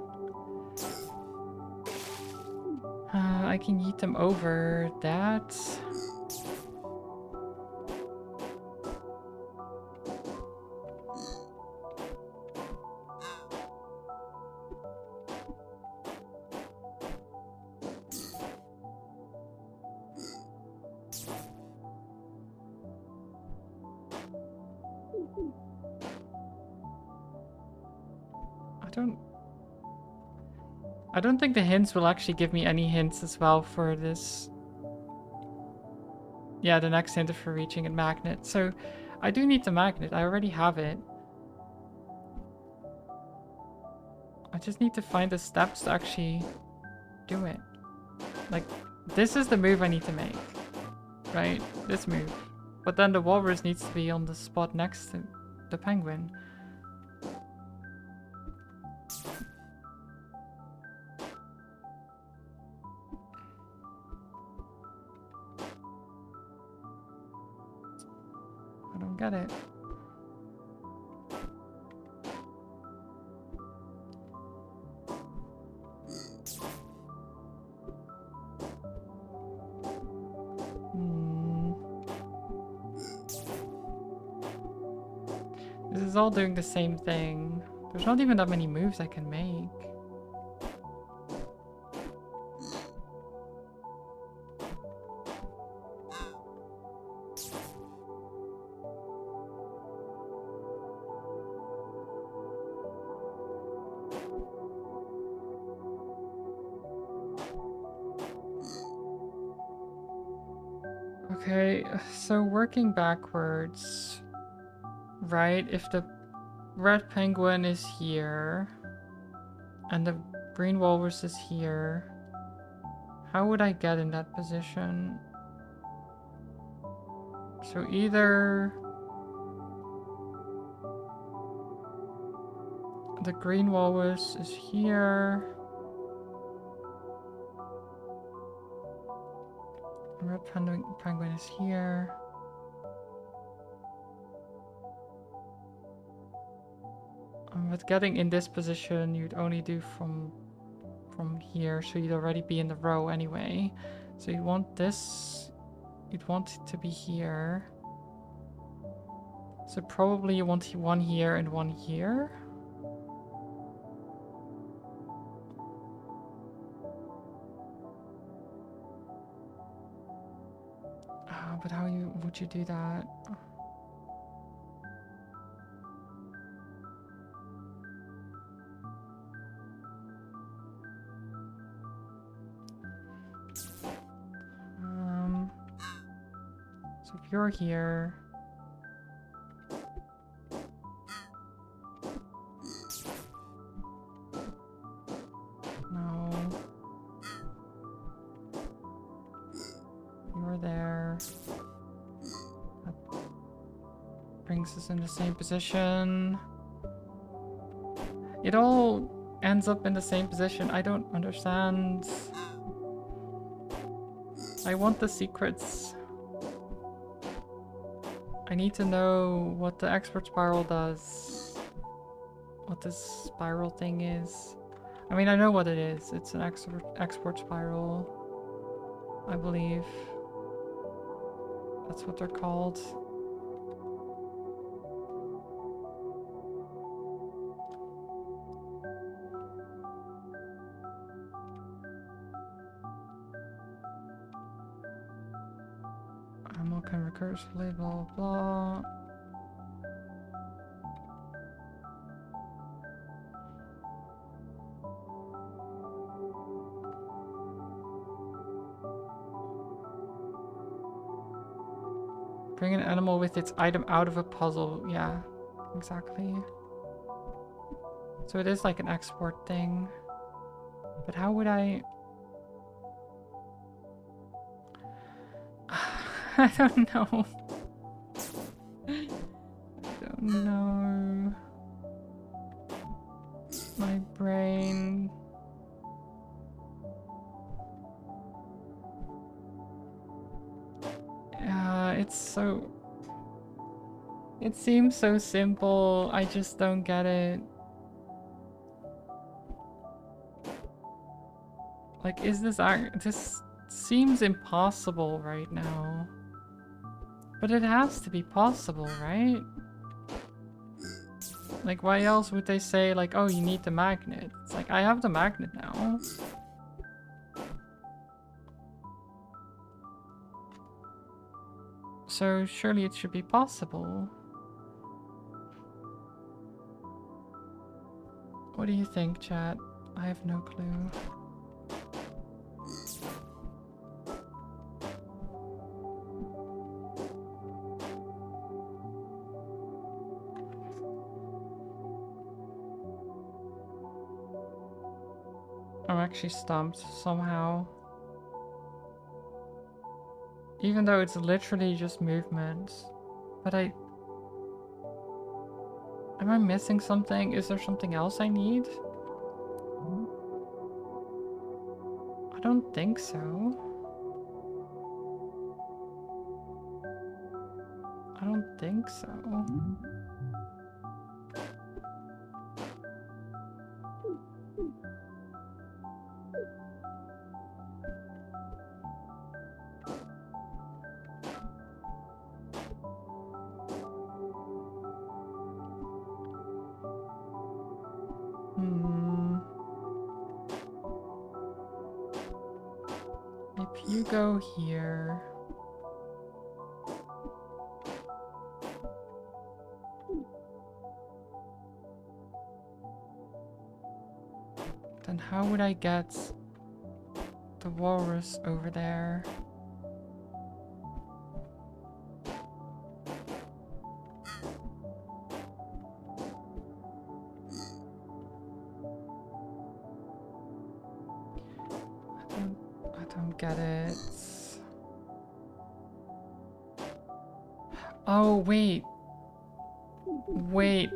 [SPEAKER 1] I can yeet them over that. I don't think the hints will actually give me any hints as well for this. Yeah, the next hint is for reaching a magnet. So I do need the magnet. I already have it. I just need to find the steps to actually do it. Like, this is the move I need to make. Right? This move. But then the walrus needs to be on the spot next to the penguin. I don't get it. This is all doing the same thing. There's not even that many moves I can make. Okay, so working backwards, right? If the red penguin is here and the green walrus is here, how would I get in that position? So either the green walrus is here, the red penguin is here. But getting in this position, you'd only do from here, so you'd already be in the row anyway. So you want this, you'd want it to be here. So probably you want one here and one here. But how would you do that? So if you're here, no, you're there. That brings us in the same position. It all ends up in the same position. I don't understand. I want the secrets. I need to know what the expert spiral does. What this spiral thing is. I mean, I know what it is. It's an export spiral, I believe. That's what they're called. Ammo can recursively, blah blah. Bring an animal with its item out of a puzzle. Yeah, exactly. So it is like an export thing. But how would I... I don't know. I don't know. My brain... it's so... It seems so simple, I just don't get it. Like, is this this seems impossible right now. But it has to be possible, right? Like, why else would they say, like, oh, you need the magnet? It's like, I have the magnet now. So surely it should be possible. What do you think, chat? I have no clue. I'm actually stumped somehow. Even though it's literally just movement. But am I missing something? Is there something else I need? I don't think so. I don't think so. If you go here... Then how would I get the walrus over there? I don't get it. Oh, wait. Wait.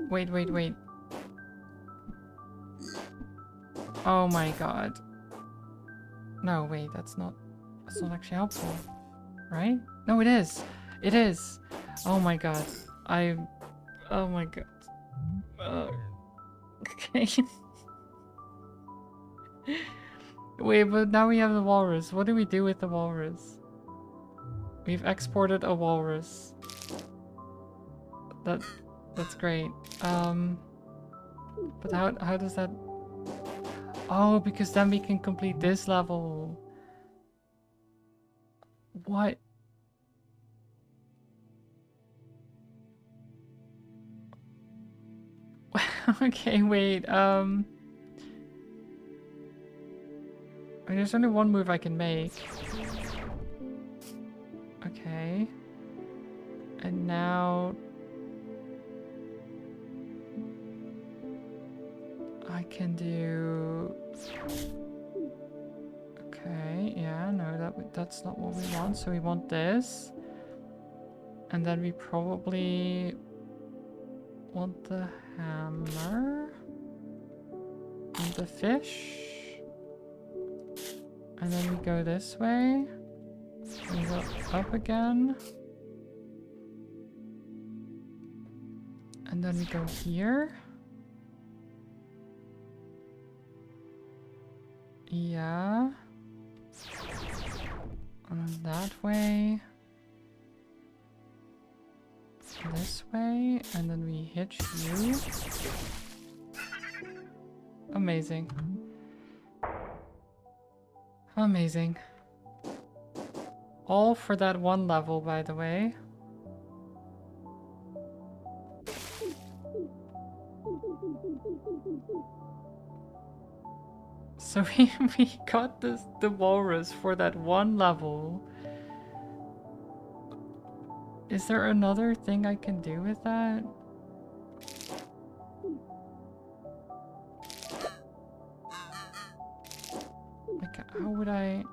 [SPEAKER 1] Oh my god. No, wait, that's not actually helpful. Right? No, it is. It is. Oh my god. Oh my god. Okay. Wait, but now we have the walrus. What do we do with the walrus? We've exported a walrus. That's great. But how does that... Oh, because then we can complete this level. What? Okay, wait, there's only one move I can make. Okay. And now... I can do... Okay, yeah, no, that's not what we want, so we want this. And then we probably want the hammer and the fish. And then we go this way. And go up again. And then we go here. Yeah. And then that way. This way. And then we hitch you. Amazing. Amazing. All for that one level, by the way. So we got the walrus for that one level. Is there another thing I can do with that? Like, how would I...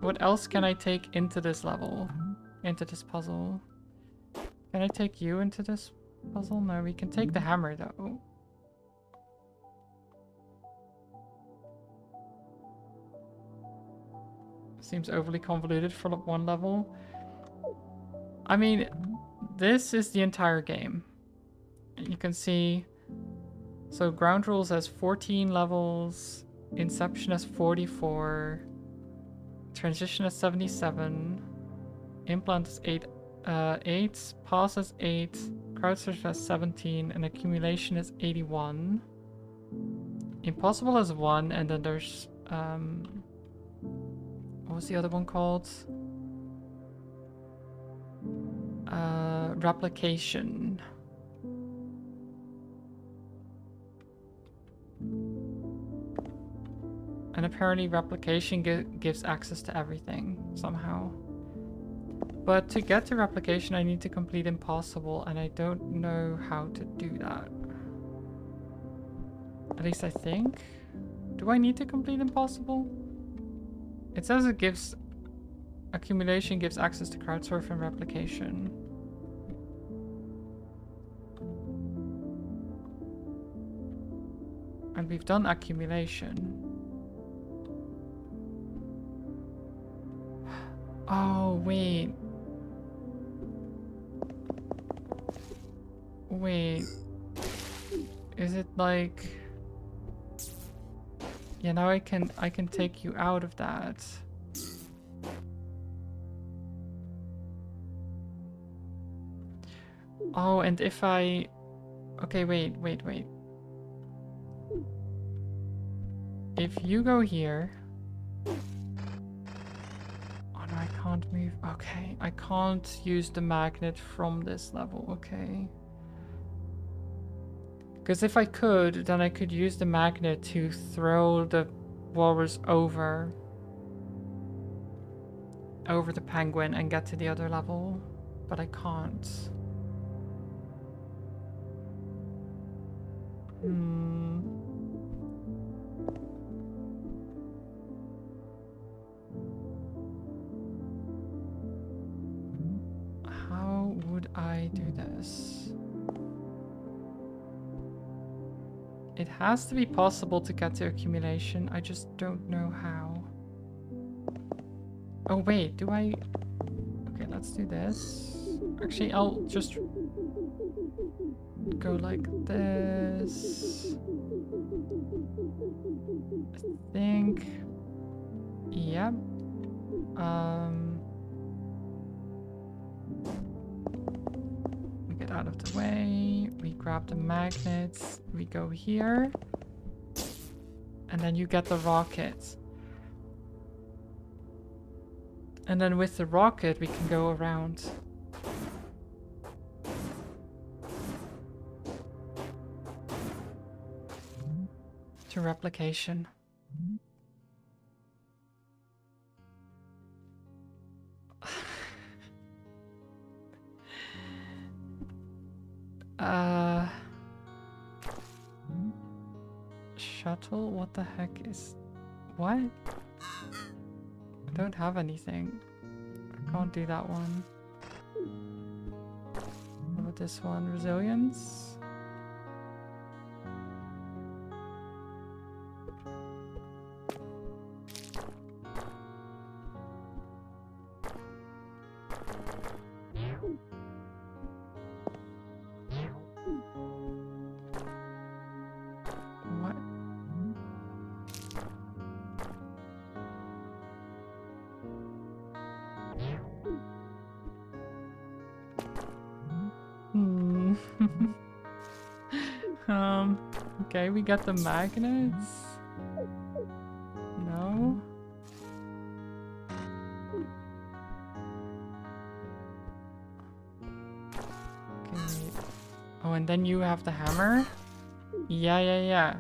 [SPEAKER 1] What else can I take into this level? Into this puzzle? Can I take you into this puzzle? No, we can take the hammer though. Seems overly convoluted for one level. I mean, this is the entire game. You can see, so Ground Rules has 14 levels, Inception has 44, Transition has 77, Implant has 8, Pause has 8, Crowdsource has 17, and Accumulation has 81. Impossible has 1, and then there's, what was the other one called? Replication. And apparently replication gives access to everything, somehow. But to get to replication, I need to complete impossible, and I don't know how to do that. At least I think. Do I need to complete impossible? It says it gives... Accumulation gives access to crowdsource and replication. And we've done accumulation. Oh, wait. Wait. Is it like... Yeah, now I can take you out of that. Oh, and if I... Okay, wait. If you go here... Oh no, I can't move. Okay, I can't use the magnet from this level. Okay. Because if I could, then I could use the magnet to throw the walrus over the penguin and get to the other level. But I can't. How would I do this? It has to be possible to get to accumulation. I just don't know how. Oh wait, do I... Okay, let's do this. Actually, I'll just go like this. I think... Yep. We get out of the way. We grab the magnets. We go here. And then you get the rocket. And then with the rocket, we can go around. To replication. Shuttle? What the heck is... What? I don't have anything. I can't do that one. What about this one? Resilience? Okay, we got the magnets. No. Okay. Oh, and then you have the hammer? Yeah.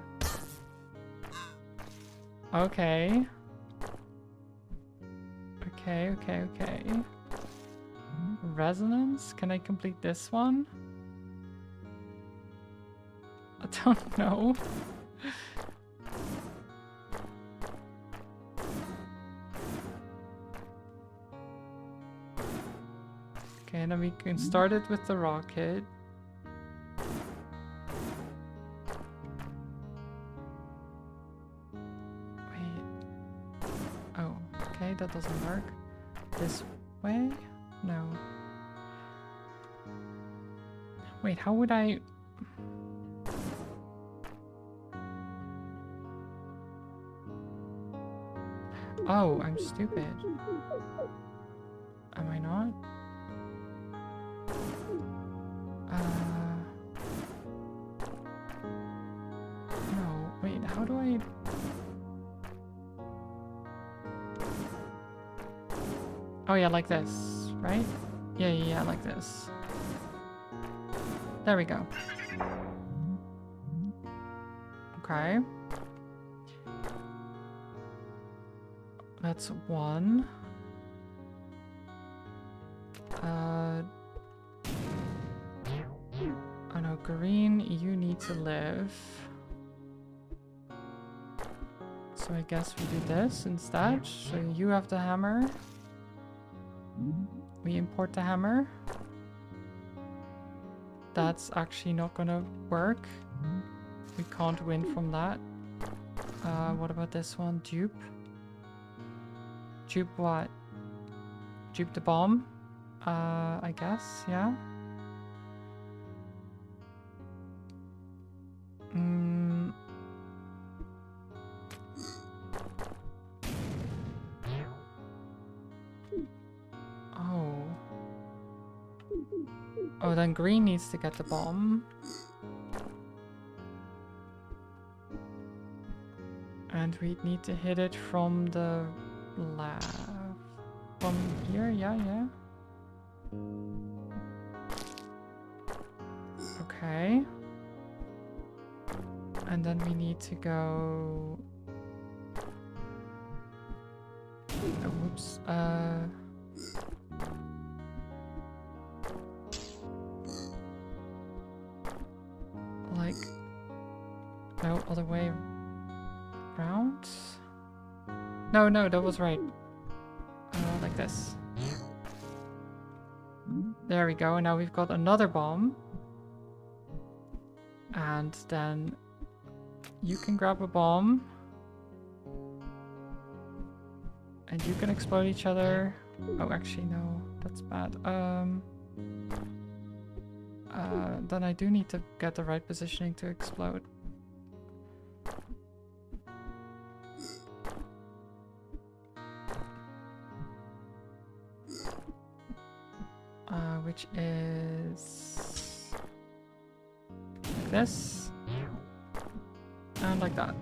[SPEAKER 1] Okay. Okay. Resonance? Can I complete this one? I don't know. Okay, and then we can start it with the rocket. Wait. Oh, okay, that doesn't work. This way? No. Wait, how would I... Oh, I'm stupid. Am I not? No, wait, how do I... Oh yeah, like this, right? Yeah, like this. There we go. Okay. That's one. Oh no, green, you need to live. So I guess we do this instead. So you have the hammer. We import the hammer. That's actually not gonna work. We can't win from that. What about this one? Dupe? Dupe what? Dupe the bomb? I guess, yeah. Oh, then green needs to get the bomb. And we need to hit it from the left. From here, yeah. Okay. And then we need to go... Oh, whoops. Like... No, other way around? No, that was right. Like this. There we go, and now we've got another bomb. And then you can grab a bomb. And you can explode each other. Oh, actually, no. That's bad. Then I do need to get the right positioning to explode. Which is... like this. And like that.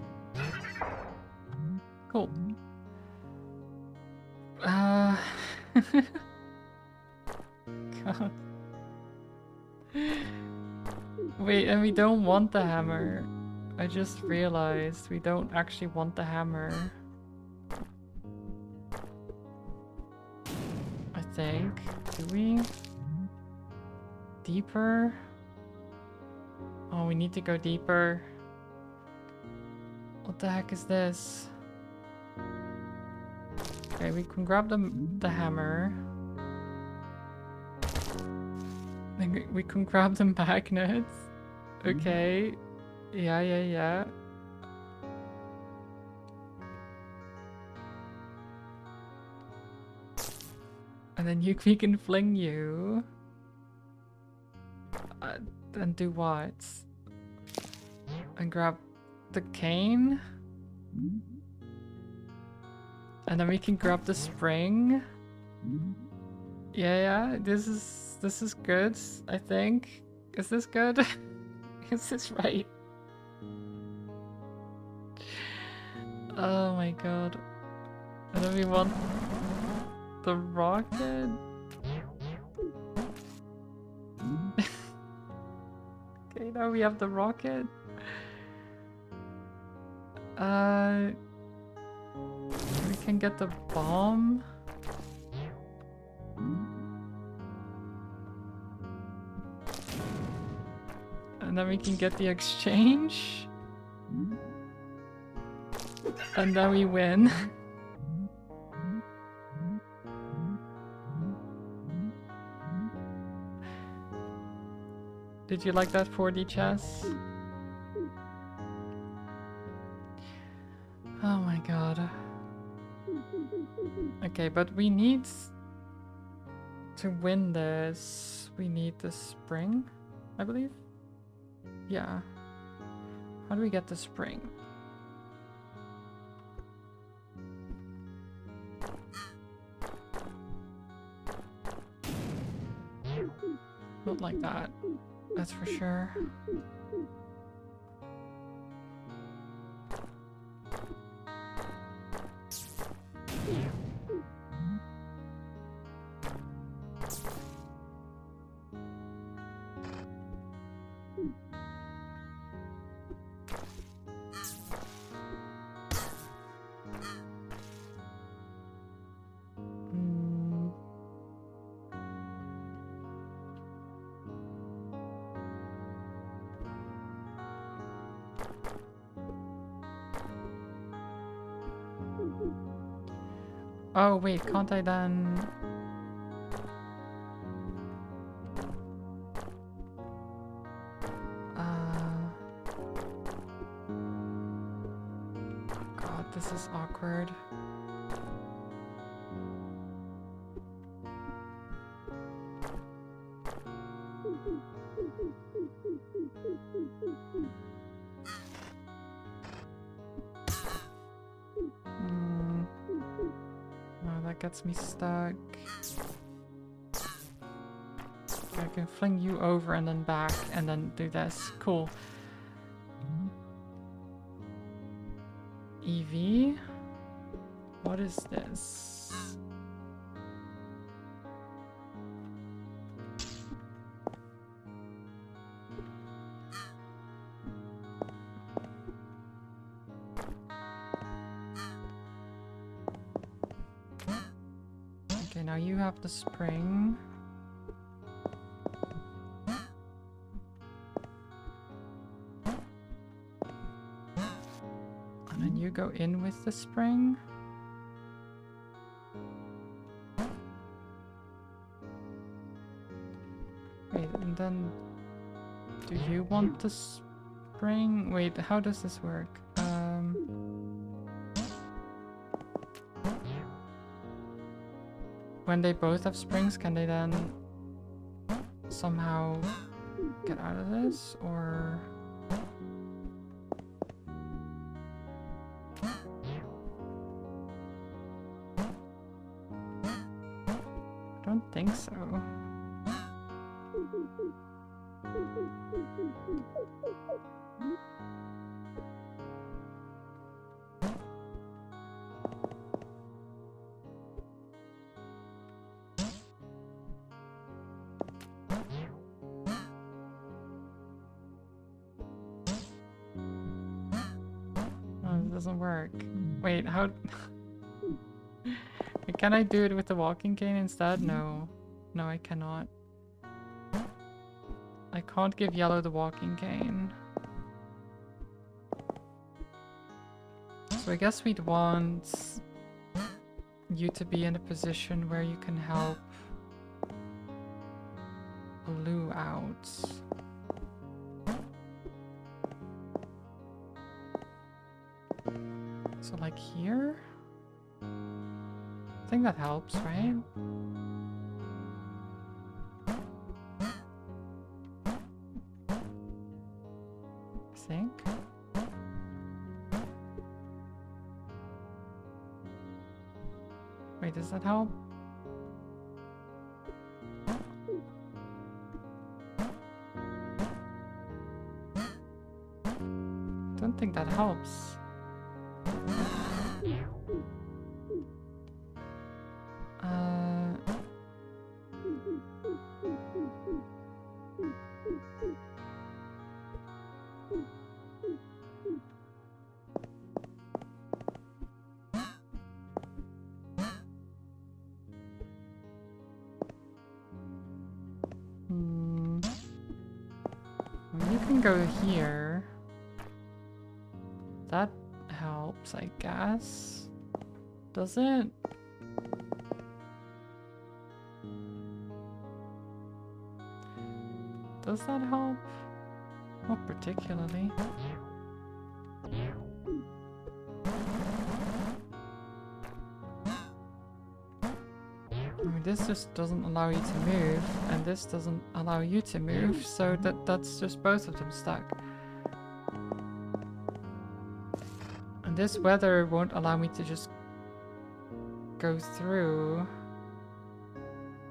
[SPEAKER 1] Cool. God. Wait, and we don't want the hammer. I just realized we don't actually want the hammer. I think. Do we? Deeper? Oh, we need to go deeper. What the heck is this? Okay, we can grab the hammer. Then we can grab the magnets. Okay. Yeah. And then we can fling you. And do what? And grab the cane? And then we can grab the spring. Yeah, this is good, I think. Is this good? Is this right? Oh my god. And then we want the rocket? Okay, now we have the rocket. We can get the bomb. And then we can get the exchange. And then we win. Did you like that 4D chess? Oh my god. Okay, but we need to win this. We need the spring. I believe? Yeah. How do we get the spring? Not like that, that's for sure. Oh wait, can't I then... God, this is awkward. No, that gets me stuck. I can fling you over and then back and then do this. Cool. EV? What is this? Okay, now you have the spring. And then you go in with the spring. Wait, and then do you want the spring? Wait, how does this work? When they both have springs, can they then somehow get out of this, or? I don't think so. Doesn't work. Wait, how? Can I do it with the walking cane instead? No. No, I cannot. I can't give yellow the walking cane. So I guess we'd want you to be in a position where you can help blue out. So like here? I think that helps, right? I think. Wait, does that help? Don't think that helps. You can go here. That helps, I guess. Does it? Does that help? Not particularly. I mean, this this just doesn't allow you to move, and this doesn't allow you to move, so that's just both of them stuck. And this weather won't allow me to just go through.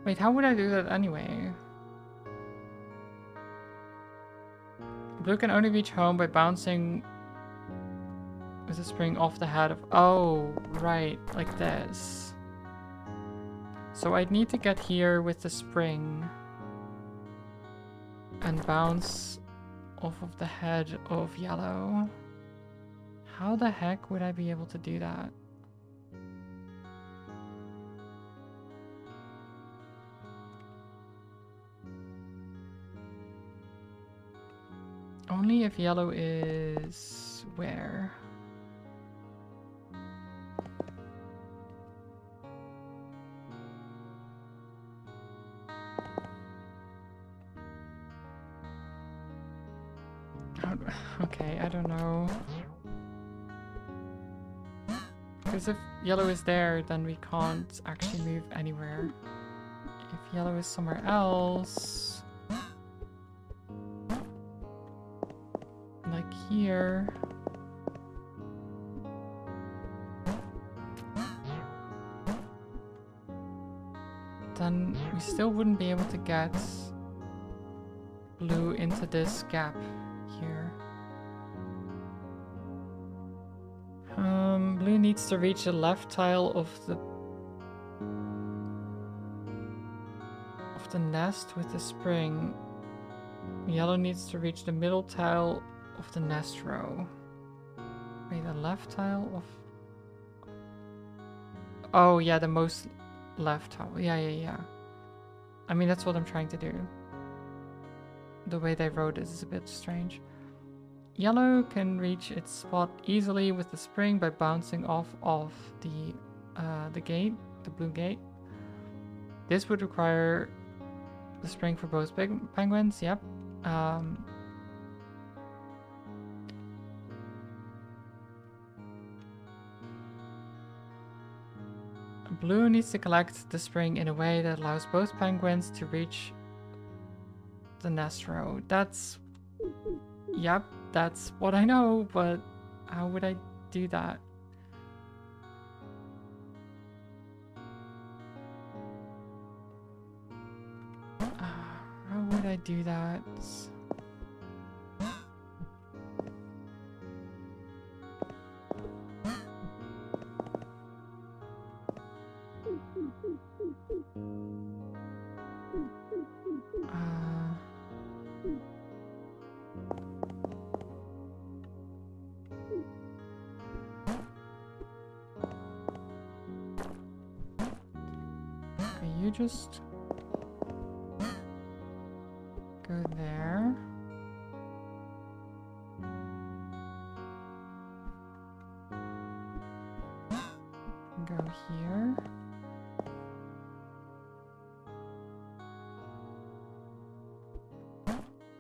[SPEAKER 1] Wait, how would I do that anyway? Blue can only reach home by bouncing with a spring off the head of... Oh, right, like this. So I'd need to get here with the spring and bounce off of the head of yellow. How the heck would I be able to do that? Only if yellow is... where? Okay, I don't know. Because if yellow is there, then we can't actually move anywhere. If yellow is somewhere else... like here... then we still wouldn't be able to get blue into this gap here. Blue needs to reach the left tile of the nest with the spring. Yellow needs to reach the middle tile of the nest row. Wait, the left tile of... oh yeah, the most left tile. Yeah. I mean, that's what I'm trying to do. The way they wrote it is a bit strange. Yellow can reach its spot easily with the spring by bouncing off of the gate, the blue gate. This would require the spring for both penguins, yep. Blue needs to collect the spring in a way that allows both penguins to reach the nest row. That's... yep, that's what I know, but how would I do that? How would I do that? You just go there. Go here.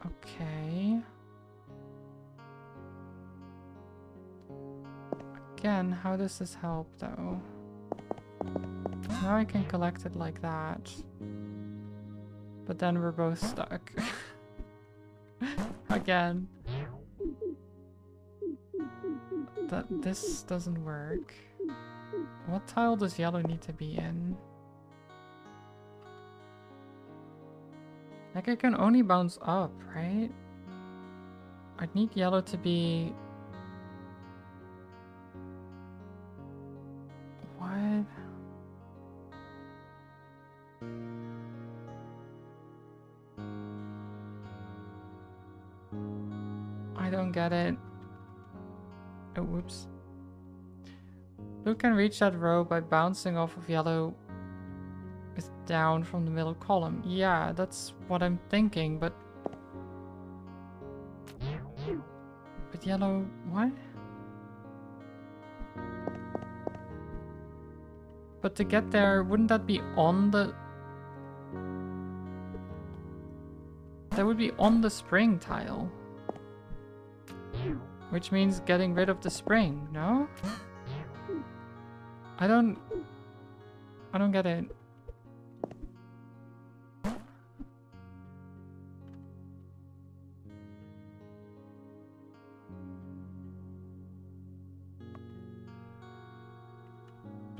[SPEAKER 1] Okay. Again, how does this help though? Now I can collect it like that. But then we're both stuck. Again. This doesn't work. What tile does yellow need to be in? Like I can only bounce up, right? I'd need yellow to be... what? I don't get it. Oh, whoops. Blue can reach that row by bouncing off of yellow with down from the middle column. Yeah, that's what I'm thinking, but yellow... what? But to get there, wouldn't that be on the... that would be on the spring tile. Which means getting rid of the spring, no? I don't get it.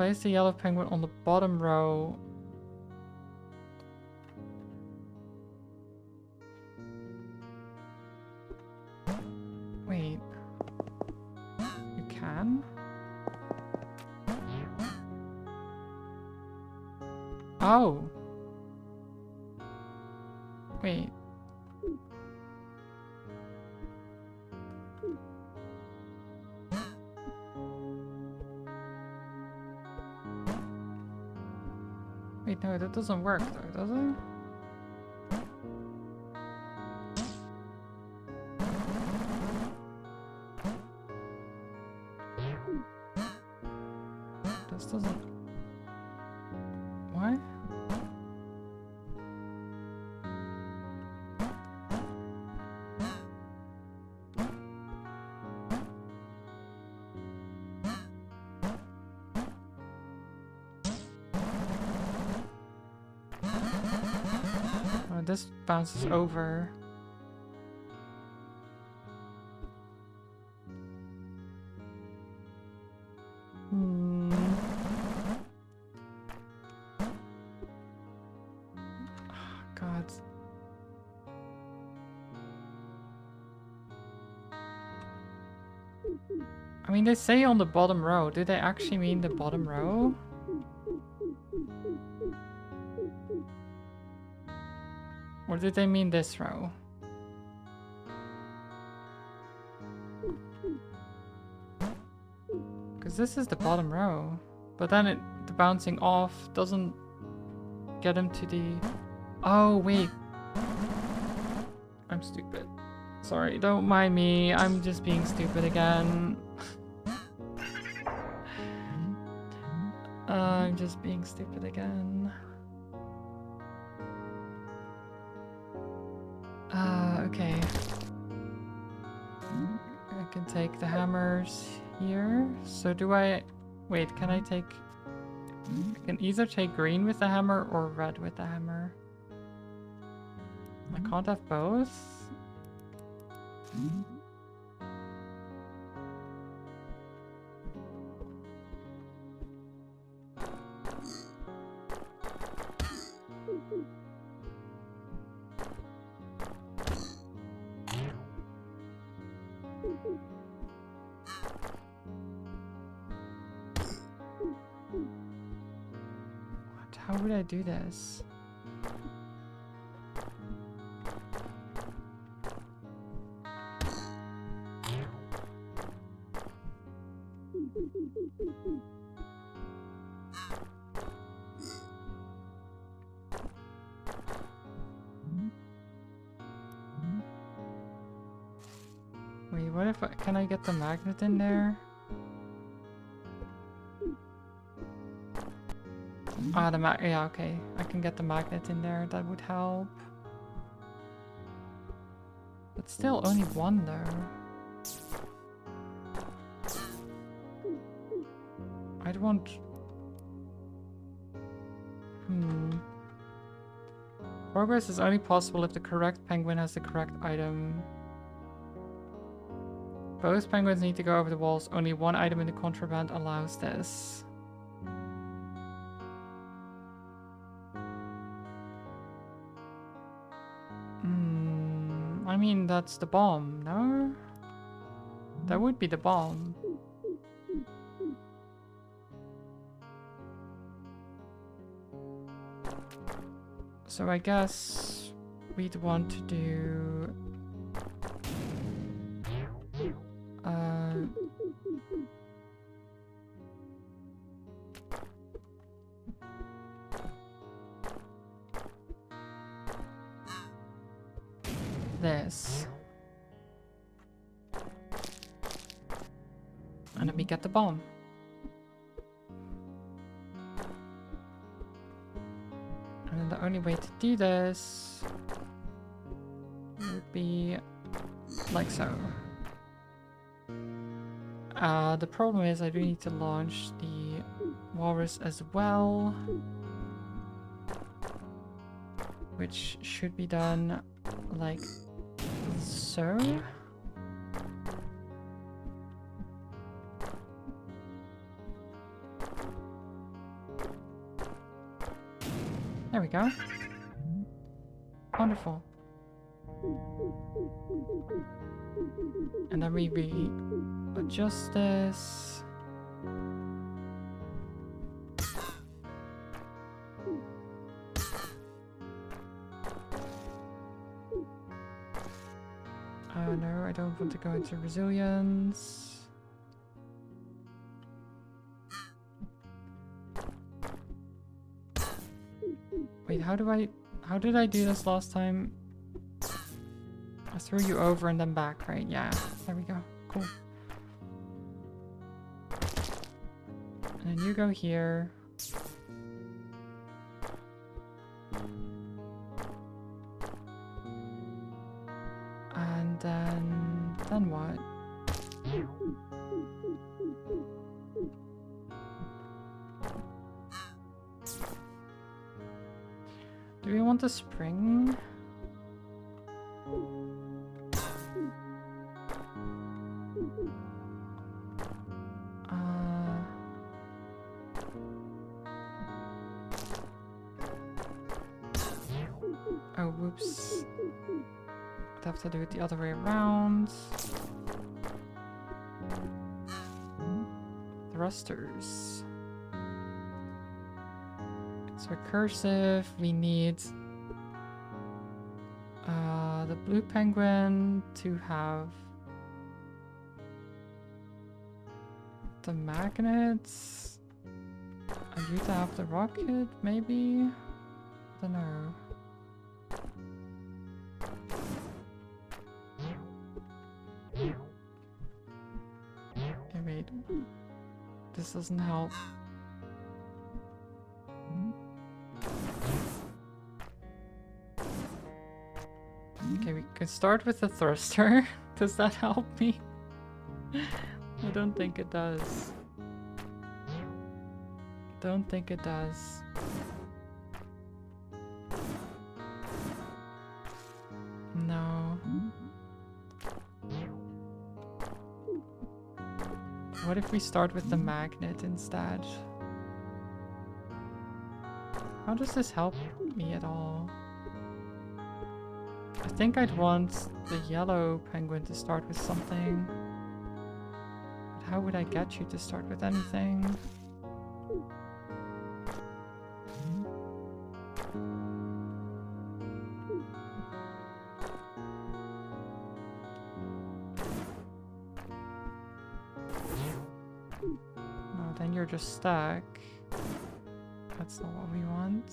[SPEAKER 1] Place the yellow penguin on the bottom row. Wait. You can? Oh. Wait. Wait, no, that doesn't work though, does it? This doesn't... What? Oh, this bounces over. God. I mean, they say on the bottom row. Do they actually mean the bottom row? Or did they mean this row? Because this is the bottom row. But then the bouncing off doesn't get him to the... Oh, wait. I'm stupid. Sorry, don't mind me. I'm just being stupid again. I'm just being stupid again. Okay. I can take the hammers here. So do I... Wait, can I take... I can either take green with the hammer or red with the hammer. I can't have both. What? How would I do this? Wait, what if can I get the magnet in there? Ah, yeah, okay. I can get the magnet in there. That would help. But still only one though. I'd want... Progress is only possible if the correct penguin has the correct item. Both penguins need to go over the walls. Only one item in the contraband allows this. I mean, that's the bomb, no? That would be the bomb. So I guess we'd want to do... this. And then we get the bomb. And then the only way to do this would be like so. The problem is I do need to launch the walrus as well, which should be done like so. There we go. Wonderful. And then we adjust this. No, I don't want to go into resilience. Wait, how did I do this last time? I threw you over and then back, right? Yeah, there we go. Cool. And then you go here. And then what? Do we want the spring? Oh, whoops. I'd have to do it the other way around. Thrusters. It's recursive. We need the blue penguin to have the magnets. And you to have the rocket, maybe? I don't know. Okay, wait. This doesn't help. Okay, we could start with the thruster. Does that help me? I don't think it does. Don't think it does. No. What if we start with the magnet instead? How does this help me at all? I think I'd want the yellow penguin to start with something. But how would I get you to start with anything? No, then you're just stuck. That's not what we want.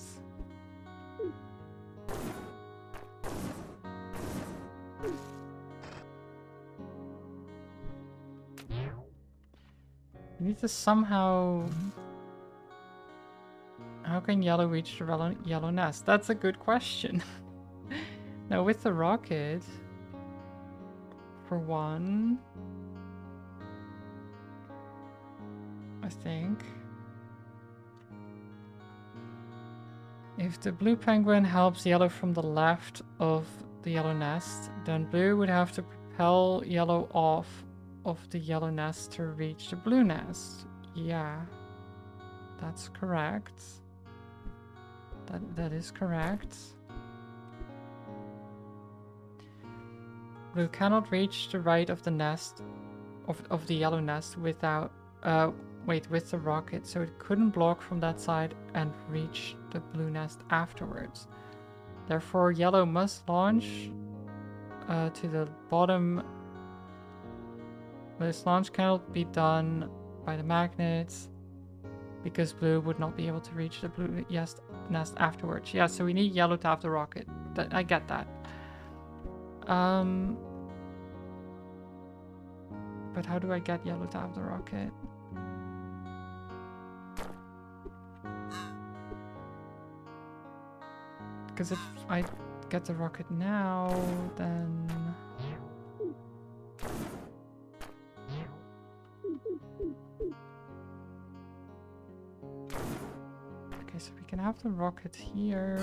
[SPEAKER 1] We need to somehow... How can yellow reach the yellow nest? That's a good question. Now with the rocket, for one, I think, if the blue penguin helps yellow from the left of the yellow nest, then blue would have to propel yellow off of the yellow nest to reach the blue nest. Yeah, that's correct. That is correct. Blue cannot reach the right of the nest of the yellow nest without with the rocket, so it couldn't block from that side and reach the blue nest afterwards. Therefore, yellow must launch to the bottom. This launch cannot be done by the magnets because blue would not be able to reach the blue nest afterwards. Yeah, so we need yellow to have the rocket. I get that. But how do I get yellow to have the rocket? Because if I get the rocket now, then... Okay, so we can have the rocket here.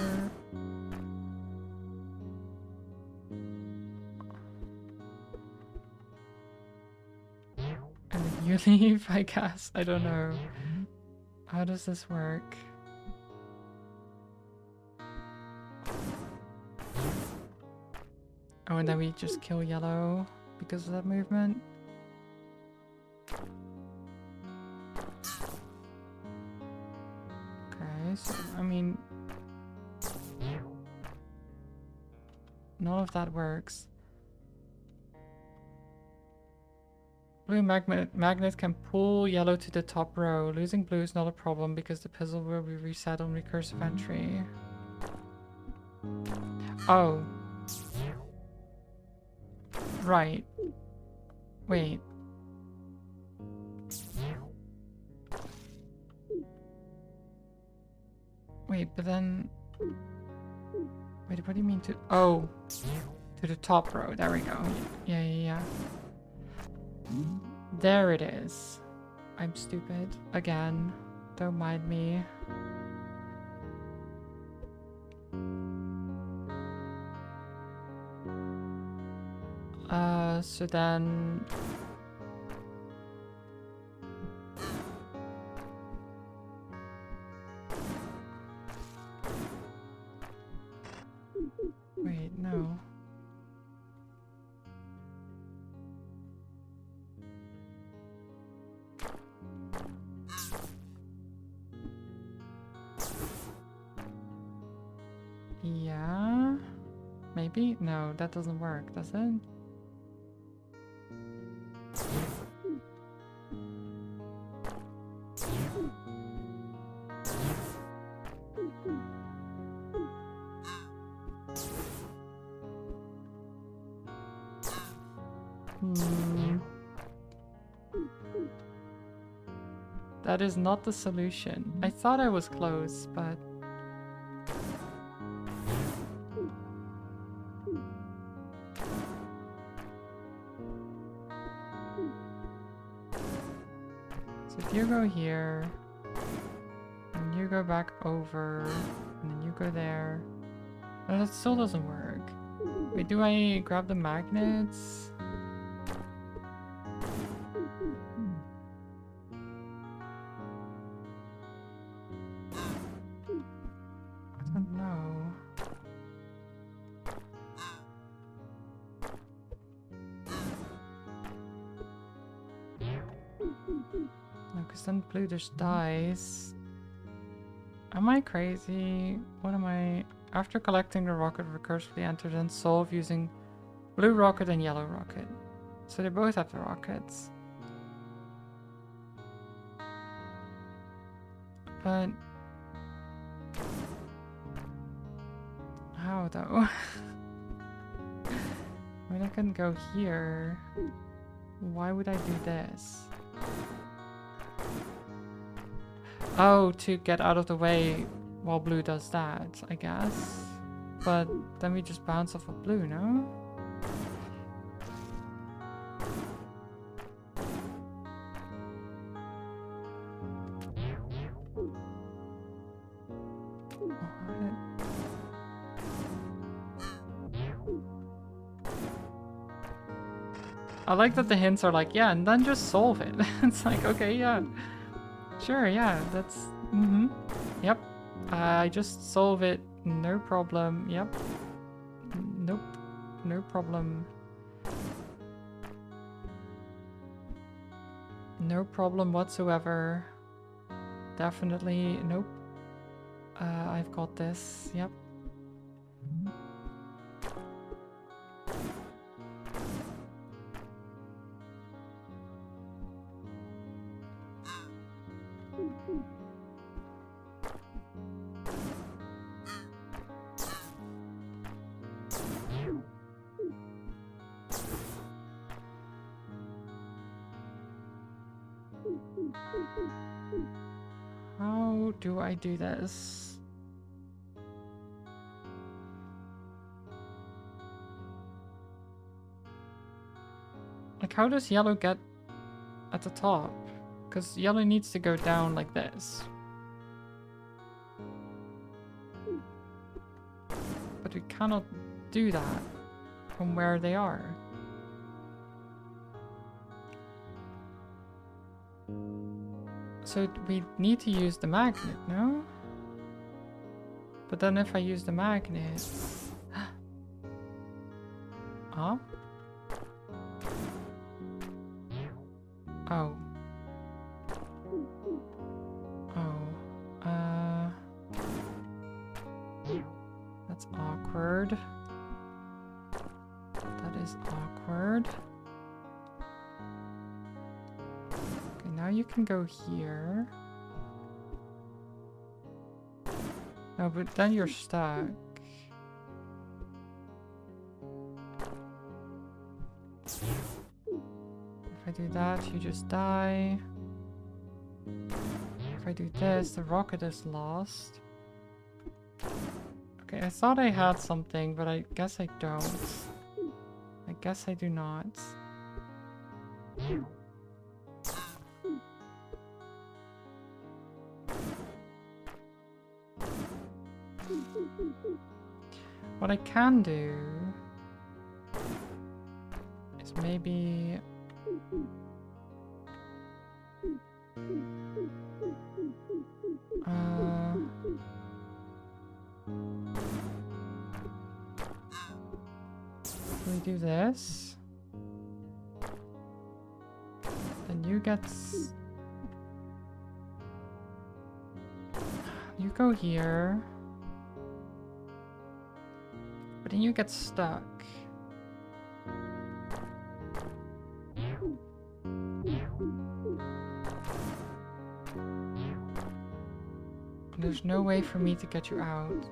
[SPEAKER 1] And then you leave, I guess. I don't know. How does this work? Oh, and then we just kill yellow because of that movement. Okay, so I mean, none of that works. Blue magnet can pull yellow to the top row. Losing blue is not a problem because the puzzle will be reset on recursive entry. Oh. Right. Wait. Wait, but then... Wait, what do you mean to... Oh. To the top row. There we go. Yeah. There it is. I'm stupid. Again. Don't mind me. So then... Wait, no. Yeah? Maybe? No, that doesn't work, does it? That is not the solution. I thought I was close, but... So if you go here, and you go back over, and then you go there... No, that still doesn't work. Wait, do I grab the magnets? I don't know. No, because then blue just dies. Am I crazy? What am I... After collecting the rocket, recursively enter then solve using blue rocket and yellow rocket. So they both have the rockets. But... How though? I mean, I can go here. Why would I do this? Oh, to get out of the way while blue does that, I guess. But then we just bounce off of blue, no? I like that the hints are like, yeah, and then just solve it. It's like, okay, yeah. Sure, yeah, that's... Yep. I just solve it, no problem. Yep. Nope. No problem. No problem whatsoever. Definitely, nope. I've got this, yep. How do I do this? Like, how does yellow get at the top? Because yellow needs to go down like this. But we cannot do that from where they are. So we need to use the magnet, no? But then if I use the magnet... Huh? Oh. Oh. That's awkward. That is awkward. Okay, now you can go here. No, but then you're stuck. If I do that, you just die. If I do this, the rocket is lost. Okay, I thought I had something, but I guess I don't. I guess I do not. What I can do is maybe... we do this. Then you get... You go here. But then you get stuck. There's no way for me to get you out.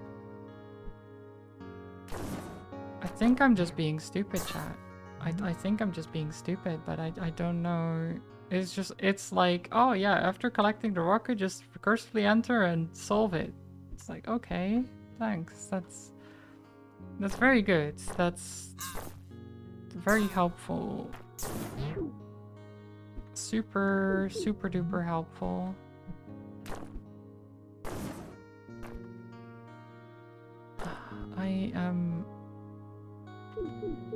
[SPEAKER 1] I think I'm just being stupid, chat. I think I'm just being stupid, but I don't know. It's just, it's like, oh yeah, after collecting the rocket, just recursively enter and solve it. It's like, okay, thanks. That's very good. That's very helpful. Super, super duper helpful.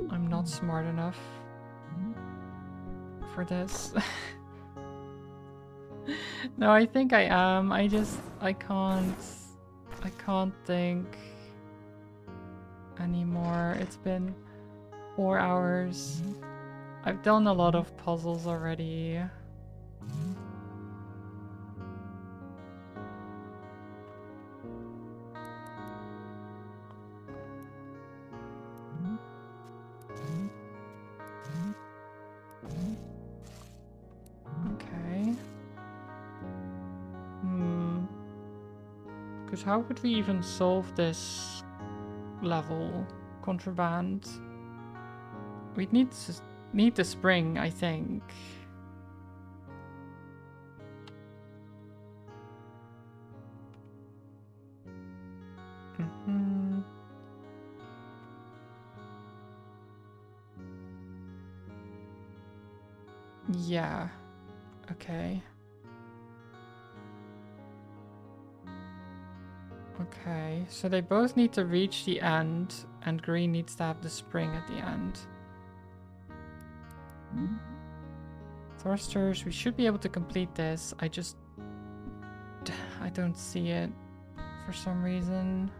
[SPEAKER 1] I'm not smart enough for this. No, I think I am. I can't think anymore. It's been 4 hours. I've done a lot of puzzles already. Okay. Because how would we even solve this level? Contraband. We'd need the spring, I think. Yeah. Okay. Okay, so they both need to reach the end, and green needs to have the spring at the end. Thrusters, we should be able to complete this. I don't see it for some reason.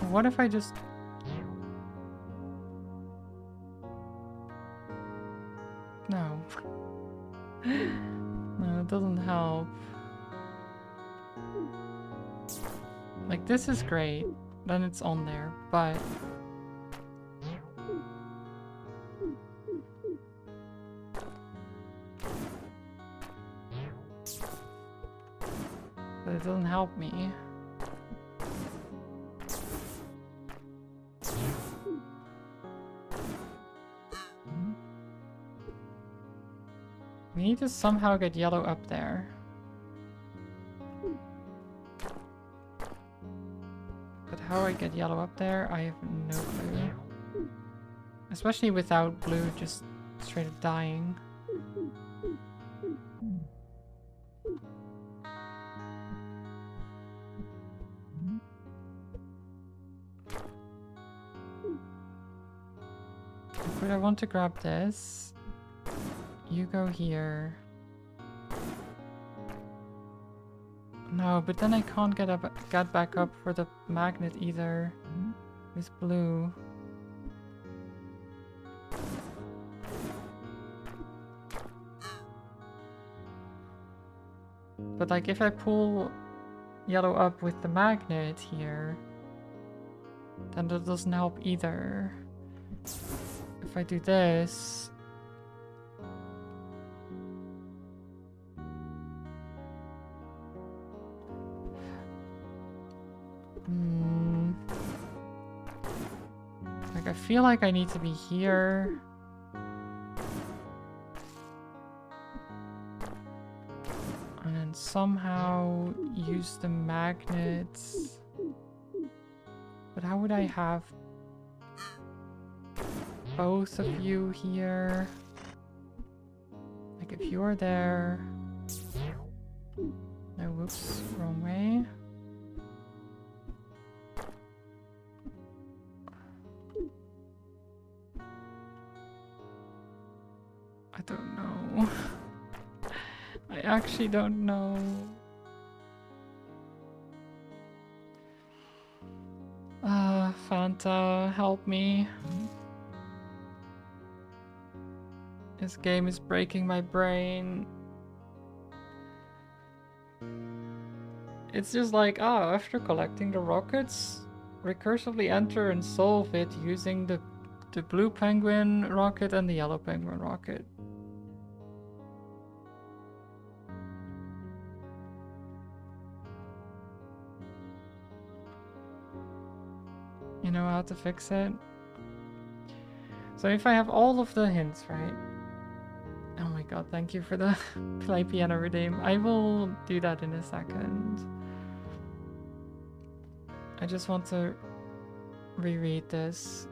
[SPEAKER 1] What if I just... No. No, it doesn't help. Like, this is great. Then it's on there, but... But it doesn't help me. We need to somehow get yellow up there. But how I get yellow up there, I have no clue. Especially without blue just straight up dying. But I want to grab this. You go here. No, but then I can't get back up for the magnet either. With blue. But like if I pull yellow up with the magnet here, then that doesn't help either. If I do this... Like I feel like I need to be here. And then somehow use the magnets. But how would I have both of you here? Like if you're there... No, whoops, wrong way. I don't know. I actually don't know. Fanta, help me. This game is breaking my brain. It's just like, after collecting the rockets, recursively enter and solve it using the blue penguin rocket and the yellow penguin rocket. You know how to fix it? So if I have all of the hints, right? Oh my god, thank you for the play piano redeem. I will do that in a second. I just want to reread this.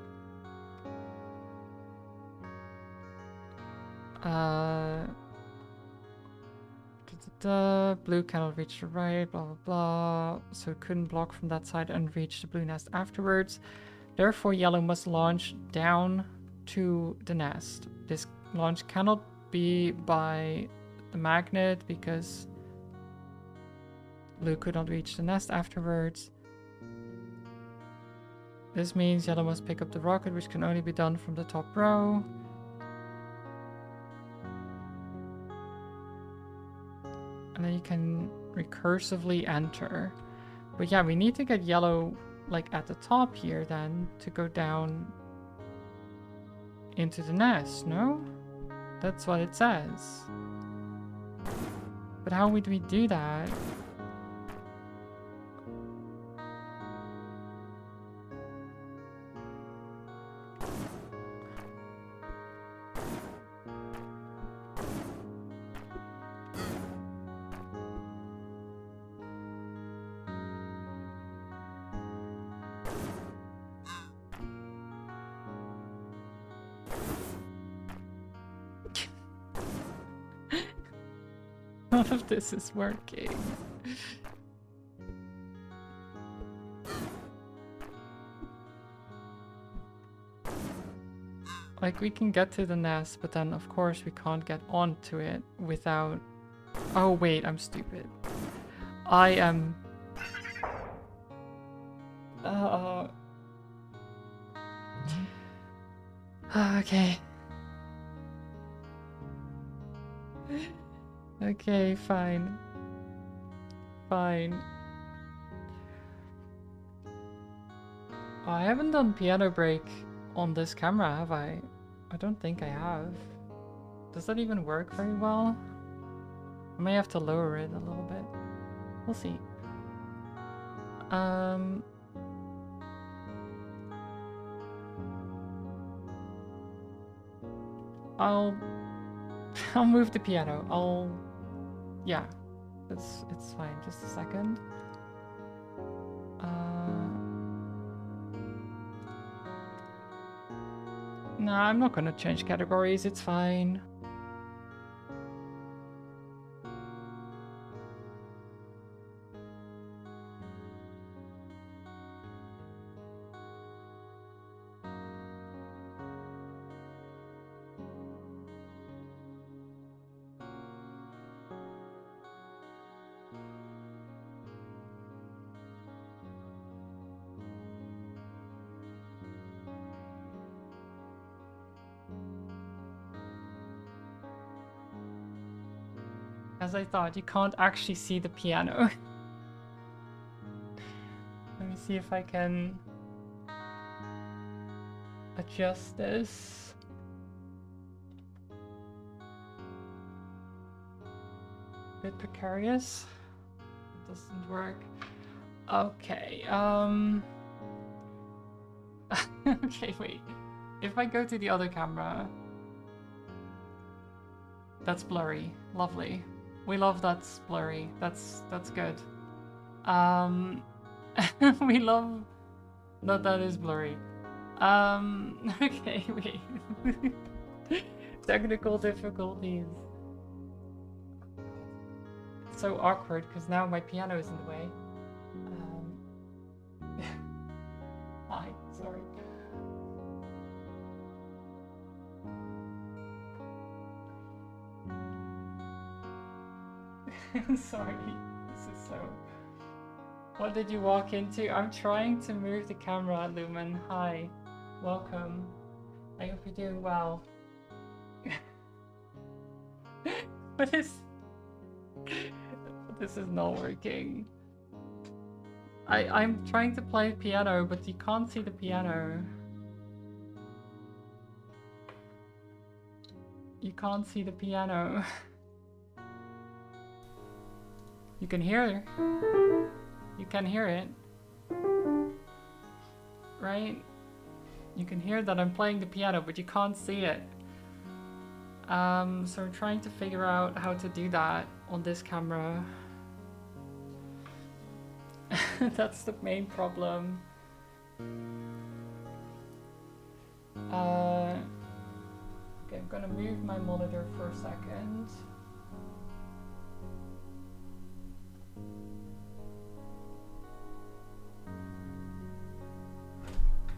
[SPEAKER 1] Blue cannot reach the right, blah blah blah. So it couldn't block from that side and reach the blue nest afterwards. Therefore, yellow must launch down to the nest. This launch cannot be by the magnet because blue could not reach the nest afterwards. This means yellow must pick up the rocket, which can only be done from the top row. And then you can recursively enter. But yeah, we need to get yellow like at the top here then to go down into the nest, no? That's what it says. But how would we do that? None of this is working. Like, we can get to the nest, but then of course we can't get onto it without... Oh wait, I'm stupid. I am... Okay. Okay, fine. Fine. Oh, I haven't done piano break on this camera, have I? I don't think I have. Does that even work very well? I may have to lower it a little bit. We'll see. I'll move the piano. Yeah, it's fine. Just a second. No, I'm not gonna change categories. It's fine. As I thought, you can't actually see the piano. Let me see if I can adjust this. Bit precarious. Doesn't work. Okay, okay, wait. If I go to the other camera... That's blurry. Lovely. We love that's blurry. That's good. We love that is blurry. Okay, wait. Technical difficulties. It's so awkward because now my piano is in the way. Hi, sorry. Sorry, this is so... What did you walk into? I'm trying to move the camera, Lumen. Hi, welcome. I hope you're doing well. But this is not working. I'm trying to play piano, but you can't see the piano. You can't see the piano. You can hear. You can hear it. Right? You can hear that I'm playing the piano, but you can't see it. So I'm trying to figure out how to do that on this camera. That's the main problem. Okay, I'm gonna move my monitor for a second.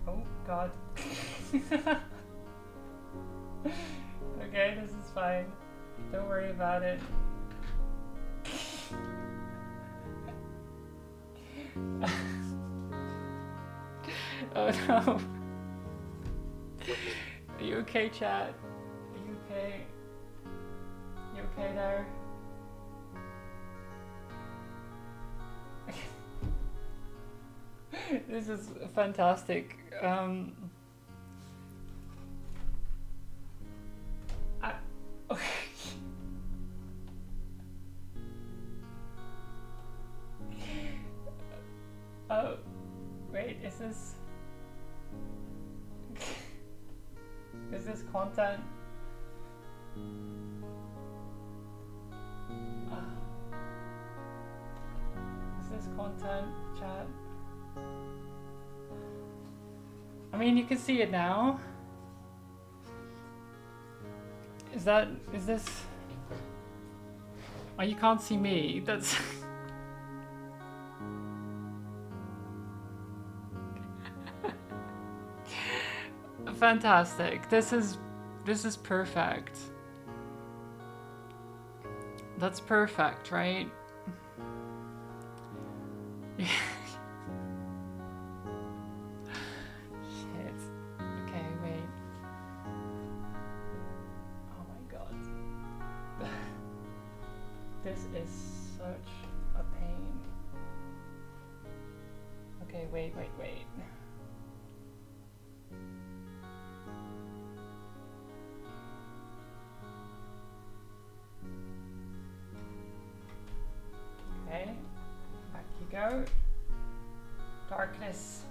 [SPEAKER 1] Oh god. Okay, this is fine. Don't worry about it. Oh no. Are you okay, chat? Are you okay? You okay there? This is fantastic. Okay. Oh, wait, is this content? Is this content, chat? I mean, you can see it now. Is this... Oh, you can't see me. That's... Fantastic. This is perfect. That's perfect, right? Shit. Okay, wait. Oh my god. This is such a pain. Okay, wait. Okay, back you go. Darkness.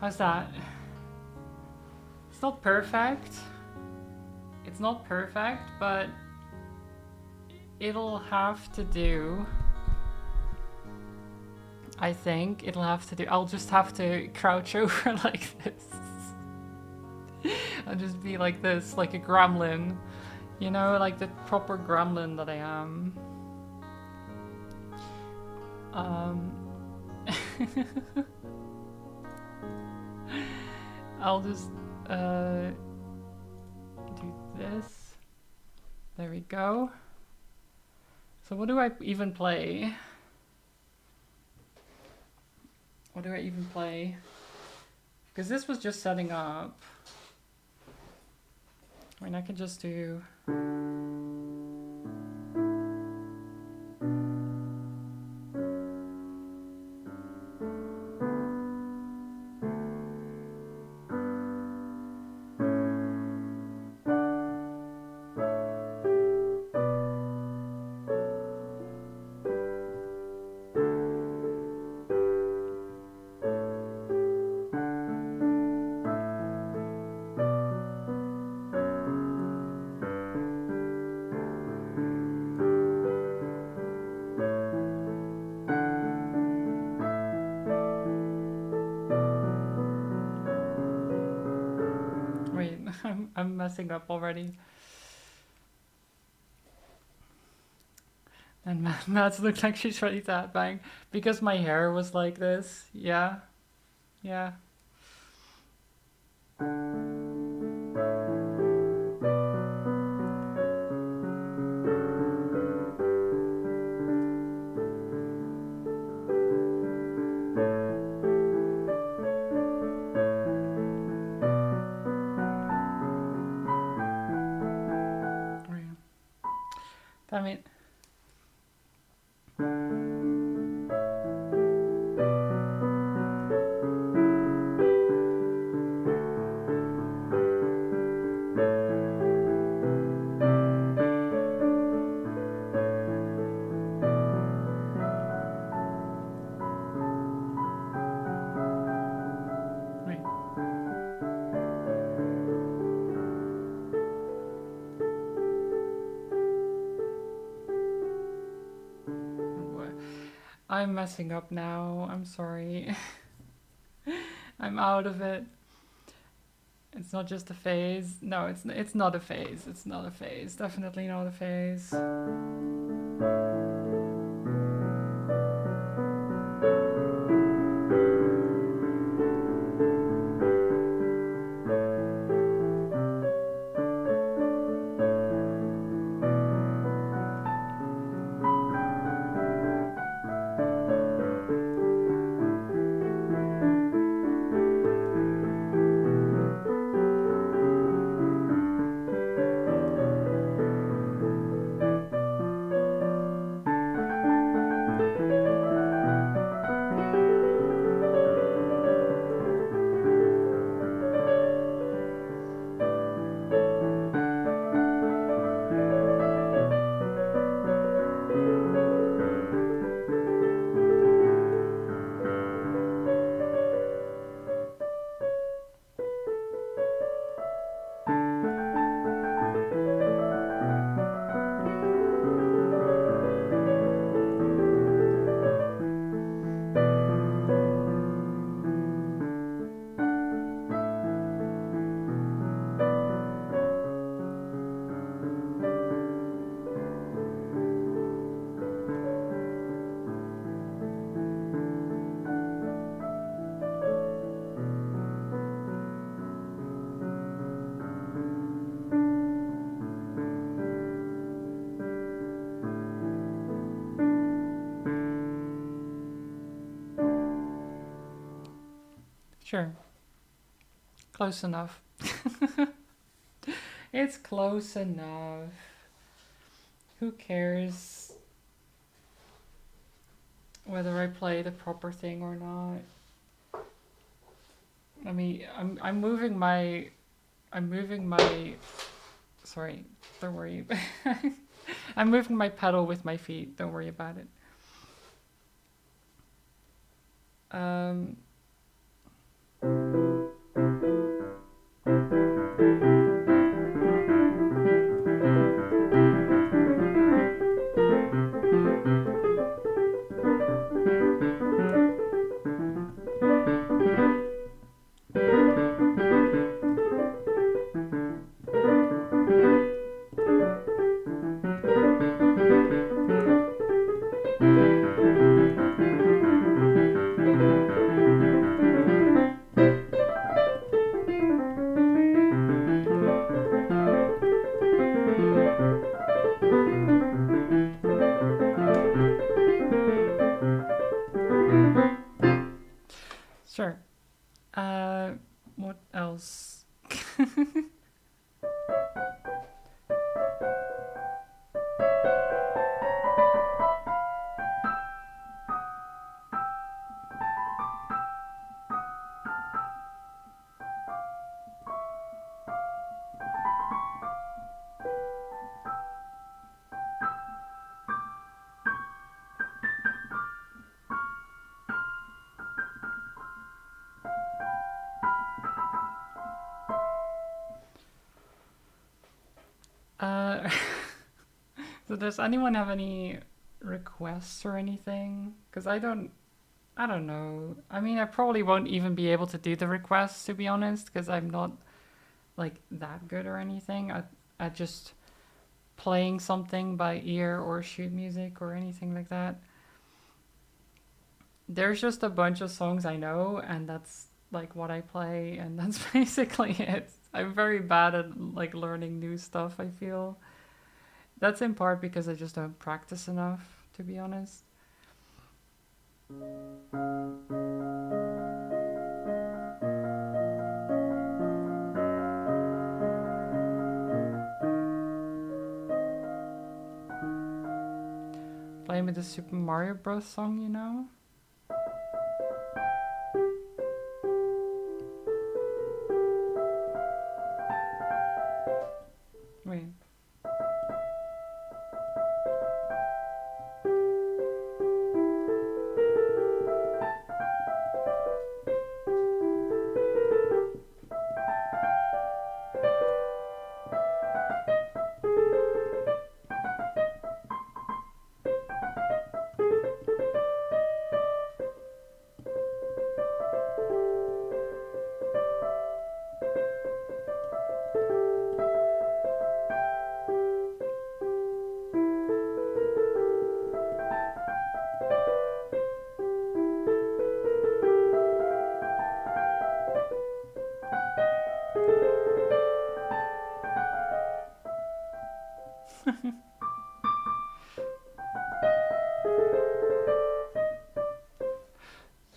[SPEAKER 1] How's that? It's not perfect. It's not perfect, but it'll have to do. I think it'll have to do. I'll just have to crouch over like this. I'll just be like this, like a gremlin. You know, like the proper gremlin that I am. I'll just do this. There we go. So what do I even play? What do I even play? Because this was just setting up. I mean, I could just do... Wait, I'm messing up already. And Mads looks like she's ready to headbang. Because my hair was like this. Yeah. Yeah. Oh, yeah. Damn it. Wait. I'm messing up now. I'm sorry. I'm out of it. It's not just a phase. No, it's not a phase. It's not a phase. Definitely not a phase. Sure. Close enough. It's close enough. Who cares whether I play the proper thing or not? I mean, I'm moving my sorry, don't worry. I'm moving my pedal with my feet. Don't worry about it. Um Sure. What else? Uh, so does anyone have any requests or anything? Because I don't know. I mean, I probably won't even be able to do the requests to be honest, because I'm not like that good or anything. I just playing something by ear or sheet music or anything like that. There's just a bunch of songs I know, and that's like what I play, and that's basically it. I'm very bad at like learning new stuff, I feel. That's in part because I just don't practice enough, to be honest. Playing with the Super Mario Bros. Song, you know? Wait.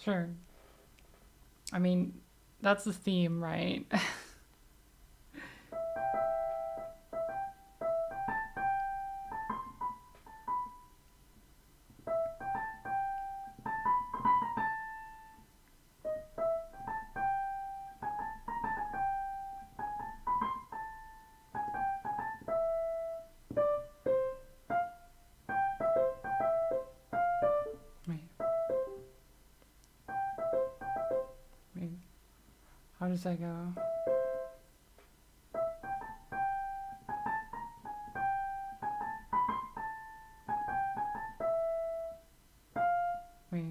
[SPEAKER 1] Sure. I mean, that's the theme, right? Wait, wait. How does that go? Wait.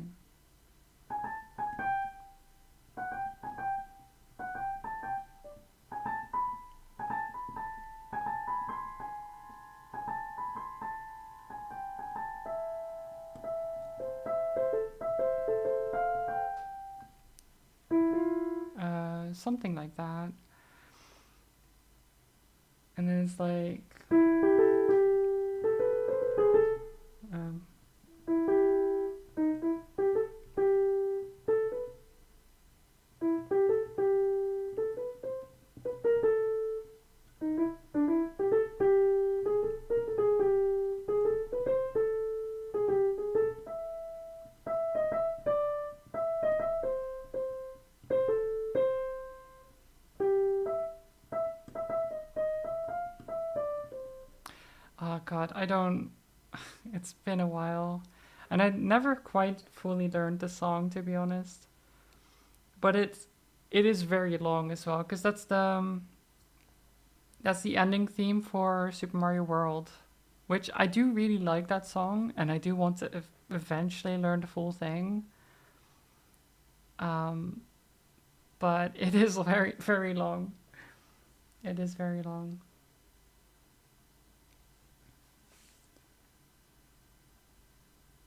[SPEAKER 1] Something like that. And then it's like, um, oh god, I don't. It's been a while, and I never quite fully learned the song, to be honest. But it is very long as well, because that's the ending theme for Super Mario World, which I do really like that song, and I do want to eventually learn the full thing. Um, but it is very very long. It is very long.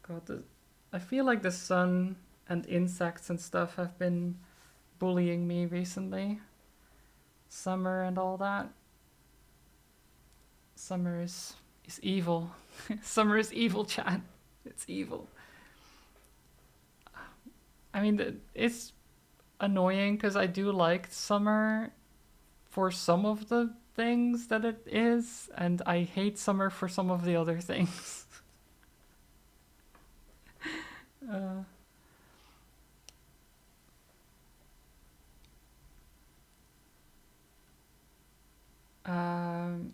[SPEAKER 1] God, I feel like the sun and insects and stuff have been bullying me recently. Summer and all that. Summer is evil. Summer is evil, chat. It's evil. I mean, it's annoying because I do like summer for some of the things that it is, and I hate summer for some of the other things. uh, um,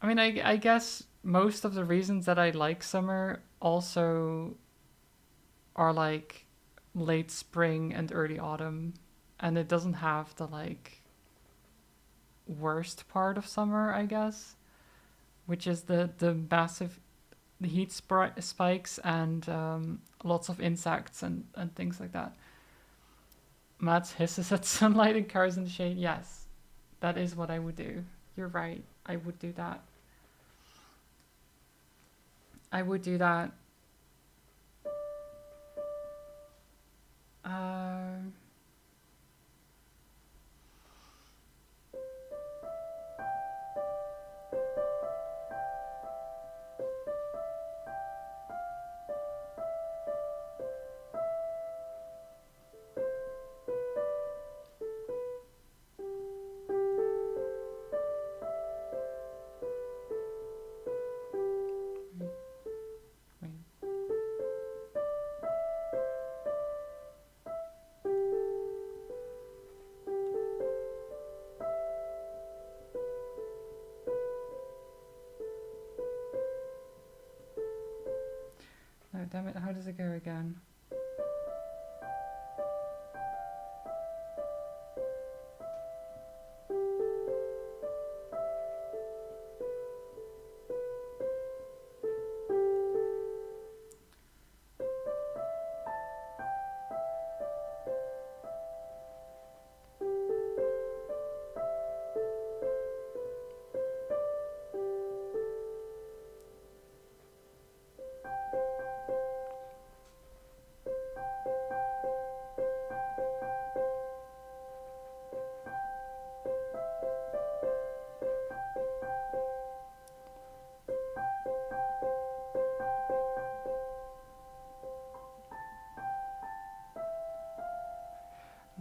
[SPEAKER 1] I mean, I guess most of the reasons that I like summer also are like late spring and early autumn, and it doesn't have the like worst part of summer, I guess, which is the massive the heat spikes and lots of insects and things like that. Mats hisses at sunlight and cars in the shade. Yes, that is what I would do. You're right. I would do that. I would do that. Um, wait. No, damn it. How does it go again?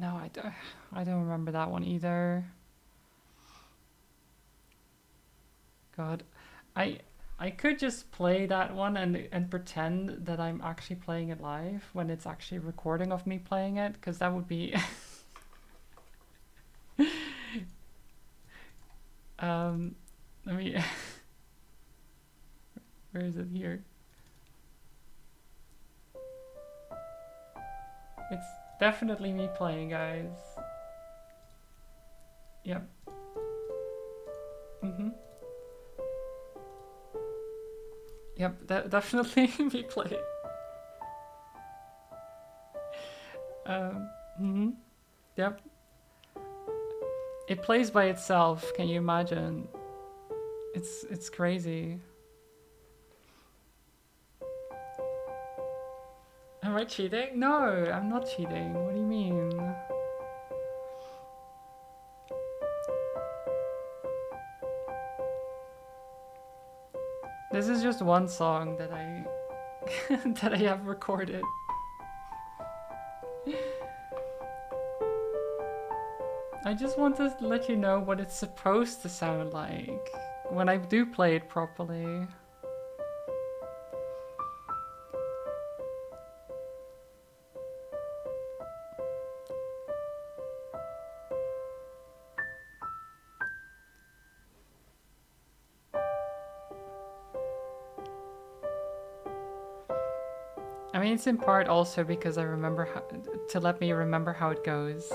[SPEAKER 1] No, I don't remember that one either. God, I I could just play that one and pretend that I'm actually playing it live when it's actually a recording of me playing it, because that would be um let me where is it here? It's definitely me playing, guys. Yep. Mhm. Yep, definitely me playing. Mhm. Yep. It plays by itself. Can you imagine? It's crazy. Am I cheating? No, I'm not cheating. What do you mean? This is just one song that I that I have recorded. I just want to let you know what it's supposed to sound like when I do play it properly. I mean, it's in part also because I remember how, to let me remember how it goes.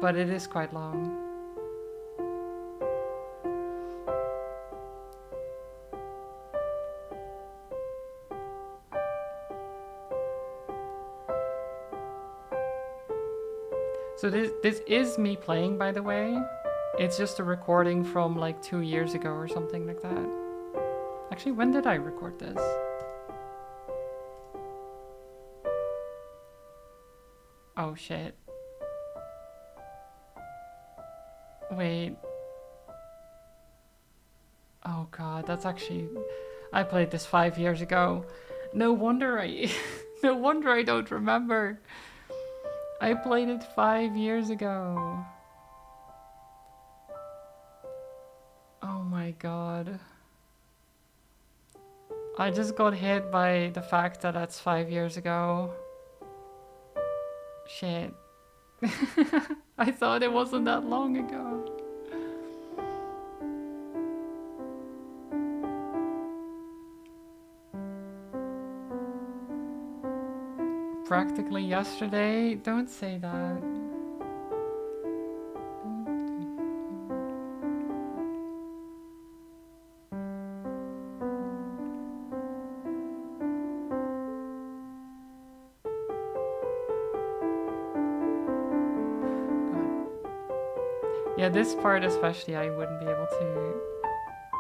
[SPEAKER 1] But it is quite long. So this is me playing, by the way. It's just a recording from like 2 years ago or something like that. Actually, when did I record this? Oh shit. Wait. Oh god, that's actually... I played this 5 years ago. No wonder I... No wonder I don't remember. I played it 5 years ago. Oh my god. I just got hit by the fact that that's 5 years ago. Shit. I thought it wasn't that long ago. Practically yesterday? Don't say that. Yeah, this part especially I wouldn't be able to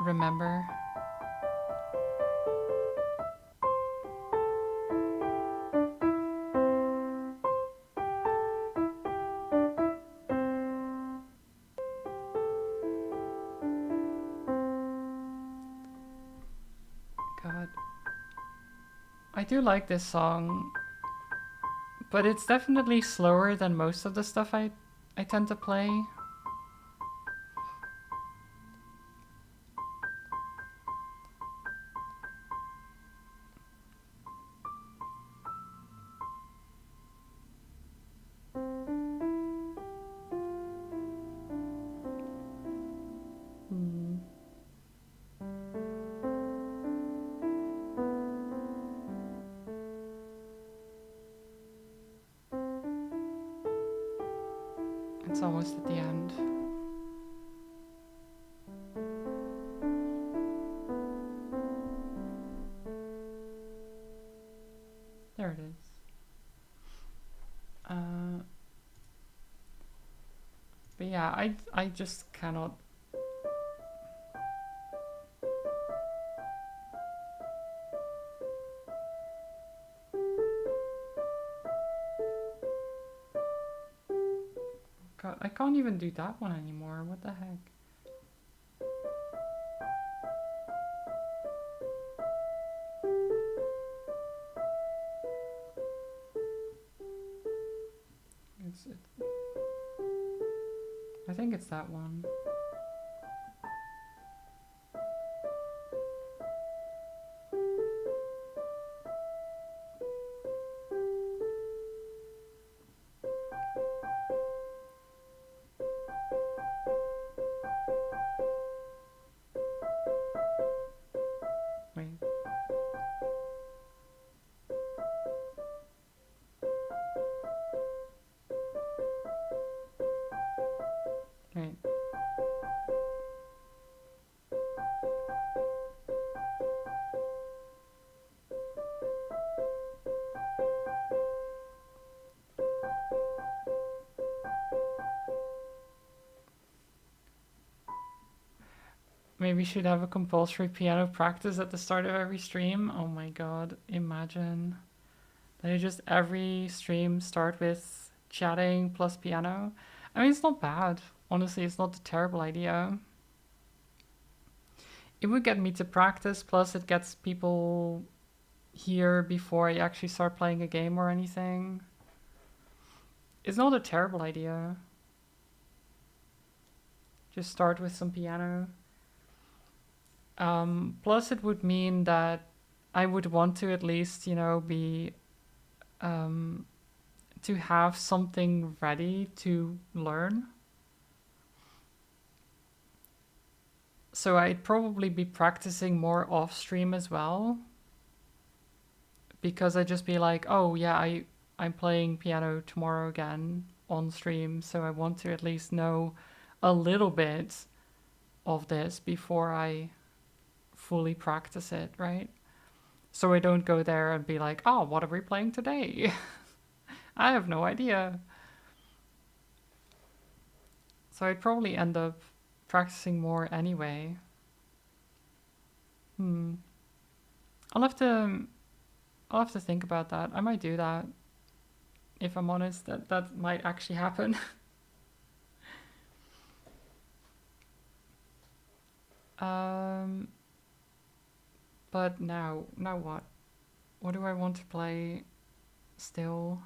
[SPEAKER 1] remember. God. I do like this song, but it's definitely slower than most of the stuff I tend to play. Hmm. It's almost at the end. There it is. But yeah, I just cannot. God, I can't even do that one anymore. What the heck? I think it's that one. Wait. Wait. Maybe we should have a compulsory piano practice at the start of every stream. Oh my god, imagine. Then you just every stream start with chatting plus piano. I mean, it's not bad. Honestly, it's not a terrible idea. It would get me to practice, plus it gets people here before I actually start playing a game or anything. It's not a terrible idea. Just start with some piano. Plus, it would mean that I would want to at least, be to have something ready to learn. So I'd probably be practicing more off stream as well. Because I'd just be like, oh yeah, I'm playing piano tomorrow again on stream, so I want to at least know a little bit of this before I fully practice it, right? So I don't go there and be like, oh, what are we playing today? I have no idea. So I'd probably end up practicing more anyway. I'll have to think about that. I might do that. If I'm honest, that might actually happen. But now what? What do I want to play? still.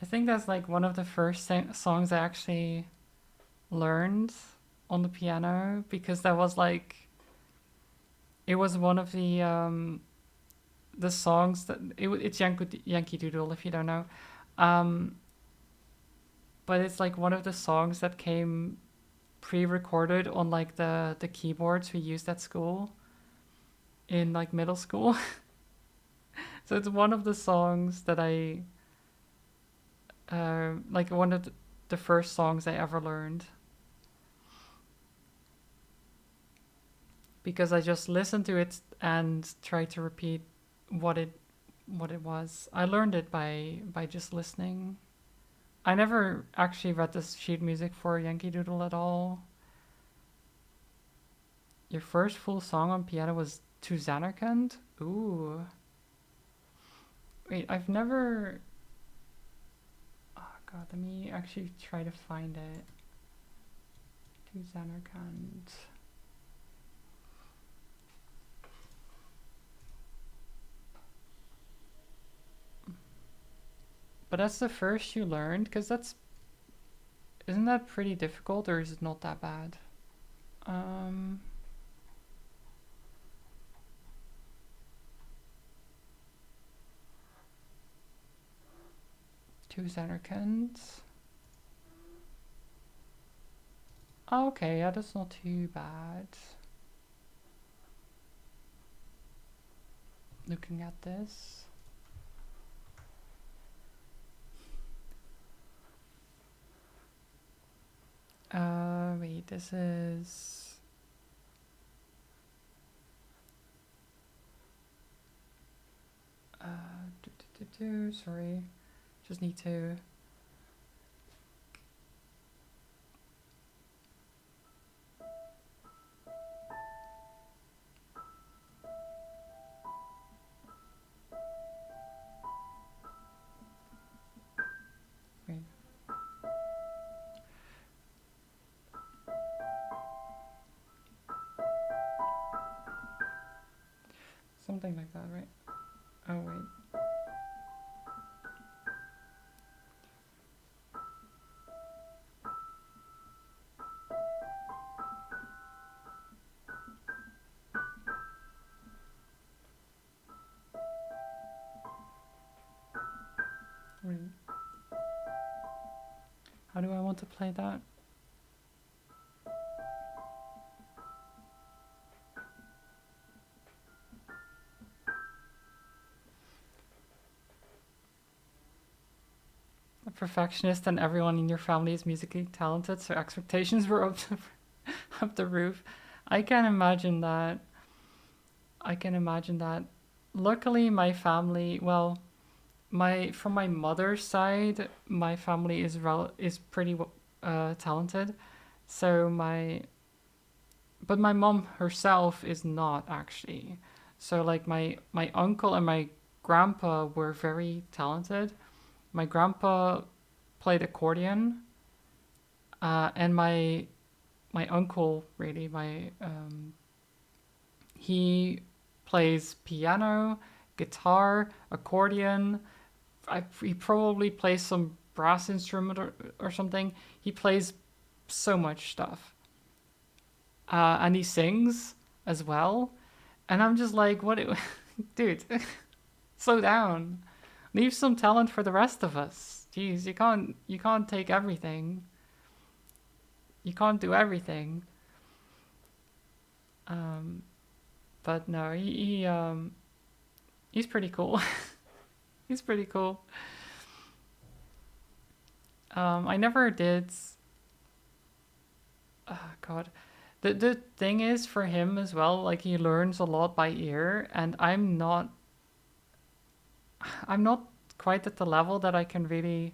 [SPEAKER 1] I think that's like one of the first songs I actually learned on the piano because that was like it was one of the songs that it's Yankee Doodle if you don't know, um, but it's like one of the songs that came pre-recorded on like the keyboards we used at school in like middle school. So it's one of the songs that I like one of the first songs I ever learned because I just listened to it and tried to repeat what it what it was. I learned it by just listening. I never actually read the sheet music for Yankee Doodle at all. Your first full song on piano was To Xanarkand? Ooh. Wait, I've never. Oh god, let me actually try to find it. To Xanarkand. But that's the first you learned? Because that's. Isn't that pretty difficult or is it not that bad? Um. To Xanarkand. Oh, okay, yeah, that's not too bad. Looking at this. Wait, this is. Sorry. Just need to. Wait. Something like that, right? Oh, wait. Wait. How do I want to play that? A perfectionist and everyone in your family is musically talented, so expectations were up the roof. I can imagine that. I can imagine that. Luckily, my family, well, my from my mother's side, my family is pretty talented. So but my mom herself is not actually. So like my uncle and my grandpa were very talented. My grandpa played accordion, and my uncle really my he plays piano, guitar, accordion. He probably plays some brass instrument or something. He plays so much stuff, and he sings as well. And I'm just like, what, dude? Slow down. Leave some talent for the rest of us. Jeez, you can't take everything. You can't do everything. Um, but no, he's pretty cool. He's pretty cool. I never did. Oh God, the thing is for him as well. Like he learns a lot by ear, and I'm not. I'm not quite at the level that I can really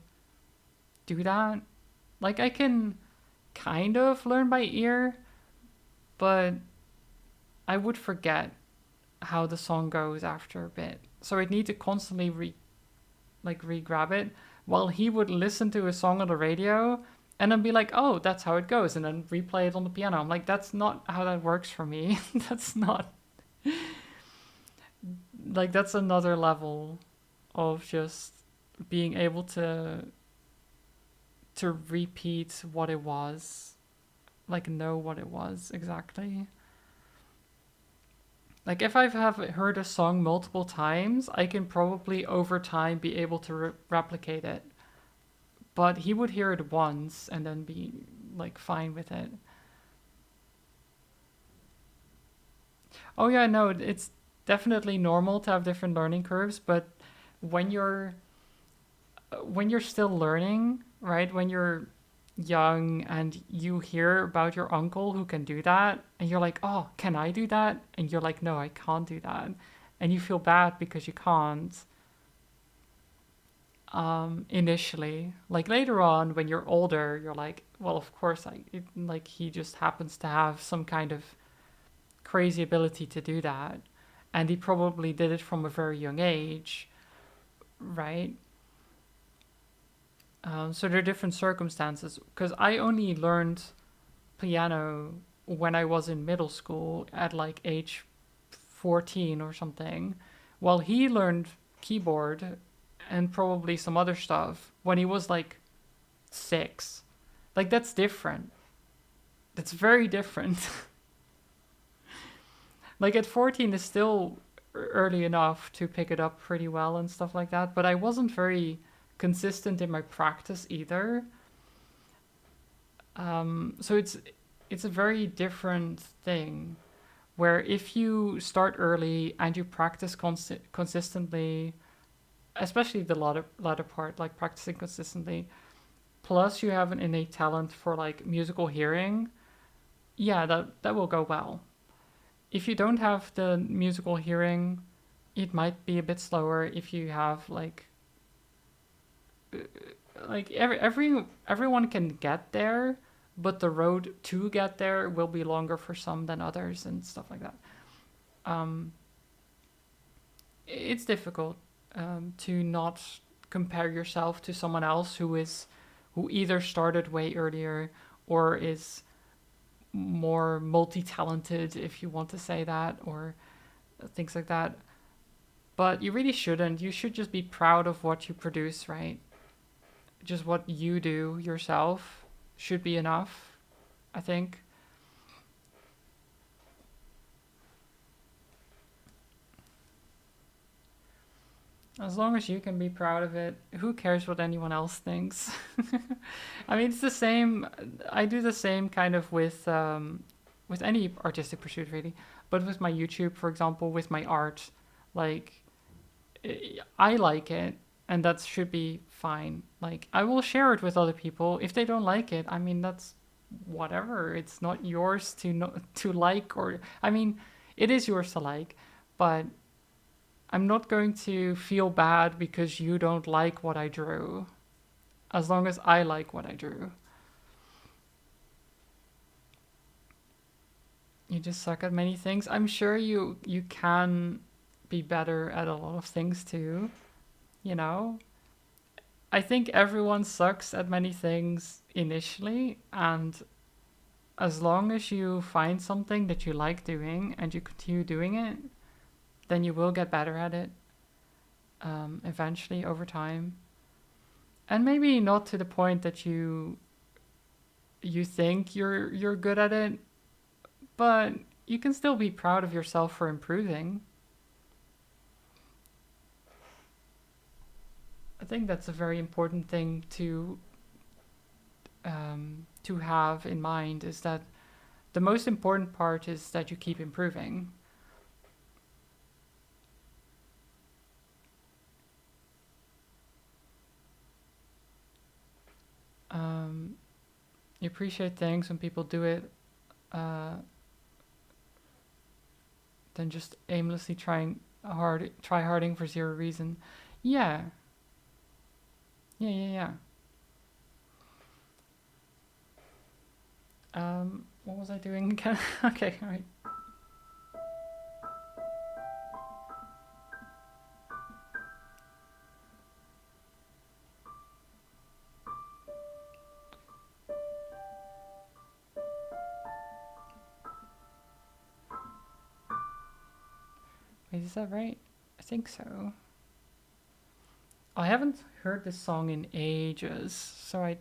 [SPEAKER 1] do that. Like I can kind of learn by ear, but I would forget how the song goes after a bit. So I'd need to constantly re-grab it, while he would listen to a song on the radio and then be like, "Oh, that's how it goes," and then replay it on the piano. I'm like, "That's not how that works for me." That's not like that's another level of just being able to repeat what it was, like know what it was exactly. Like if I have heard a song multiple times, I can probably over time be able to replicate it. But he would hear it once and then be like fine with it. Oh yeah, no, it's definitely normal to have different learning curves, but when you're still learning, right? When you're young and you hear about your uncle who can do that and you're like, "Oh, can I do that?" And you're like, "No, I can't do that." And you feel bad because you can't. Initially, like later on when you're older, you're like, well, of course like he just happens to have some kind of crazy ability to do that, and he probably did it from a very young age, right? So there are different circumstances because I only learned piano when I was in middle school at like age 14 or something, while he learned keyboard and probably some other stuff when he was like 6. Like that's different. That's very different. Like at 14 is still early enough to pick it up pretty well and stuff like that, but I wasn't very consistent in my practice either. So it's a very different thing where if you start early and you practice consistently, especially the latter part, like practicing consistently, plus you have an innate talent for like musical hearing, yeah, that will go well. If you don't have the musical hearing, it might be a bit slower if you have like everyone can get there, but the road to get there will be longer for some than others and stuff like that. Um, it's difficult to not compare yourself to someone else who either started way earlier or is more multi-talented, if you want to say that, or things like that. But you really shouldn't. You should just be proud of what you produce, right? Just what you do yourself should be enough, I think. As long as you can be proud of it, who cares what anyone else thinks? I mean, it's the same. I do the same kind of with any artistic pursuit, really. But with my YouTube, for example, with my art, like I like it, and that should be fine. Like I will share it with other people. If they don't like it, I mean that's whatever. It's not yours to to like, or I mean, it is yours to like, but I'm not going to feel bad because you don't like what I drew, as long as I like what I drew. You just suck at many things. I'm sure you can be better at a lot of things too, you know? I think everyone sucks at many things initially, and as long as you find something that you like doing and you continue doing it, then you will get better at it eventually over time. And maybe not to the point that you think you're good at it, but you can still be proud of yourself for improving. I think that's a very important thing to have in mind is that the most important part is that you keep improving. Um, you appreciate things when people do it, uh, than just aimlessly try harding for zero reason. Yeah, yeah. What was I doing again? Okay, all right. Wait, is that right? I think so. I haven't heard this song in ages, so I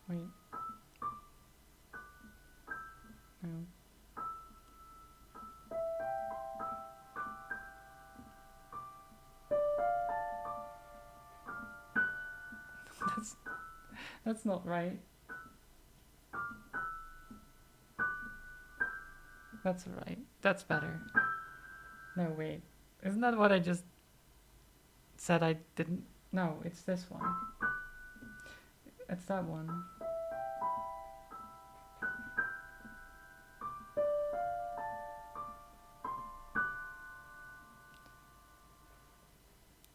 [SPEAKER 1] wait. No, that's that's not right. That's right. That's better. No, wait. Isn't that what I just said I didn't? No, it's this one. It's that one.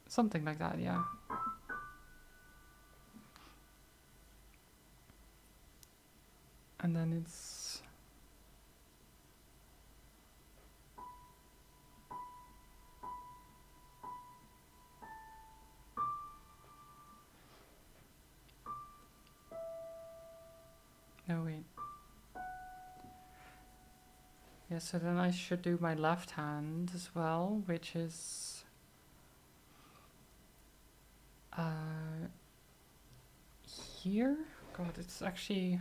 [SPEAKER 1] Something like that, yeah. And then it's. No, wait. Yeah, so then I should do my left hand as well, which is. Uh, here? God, it's actually.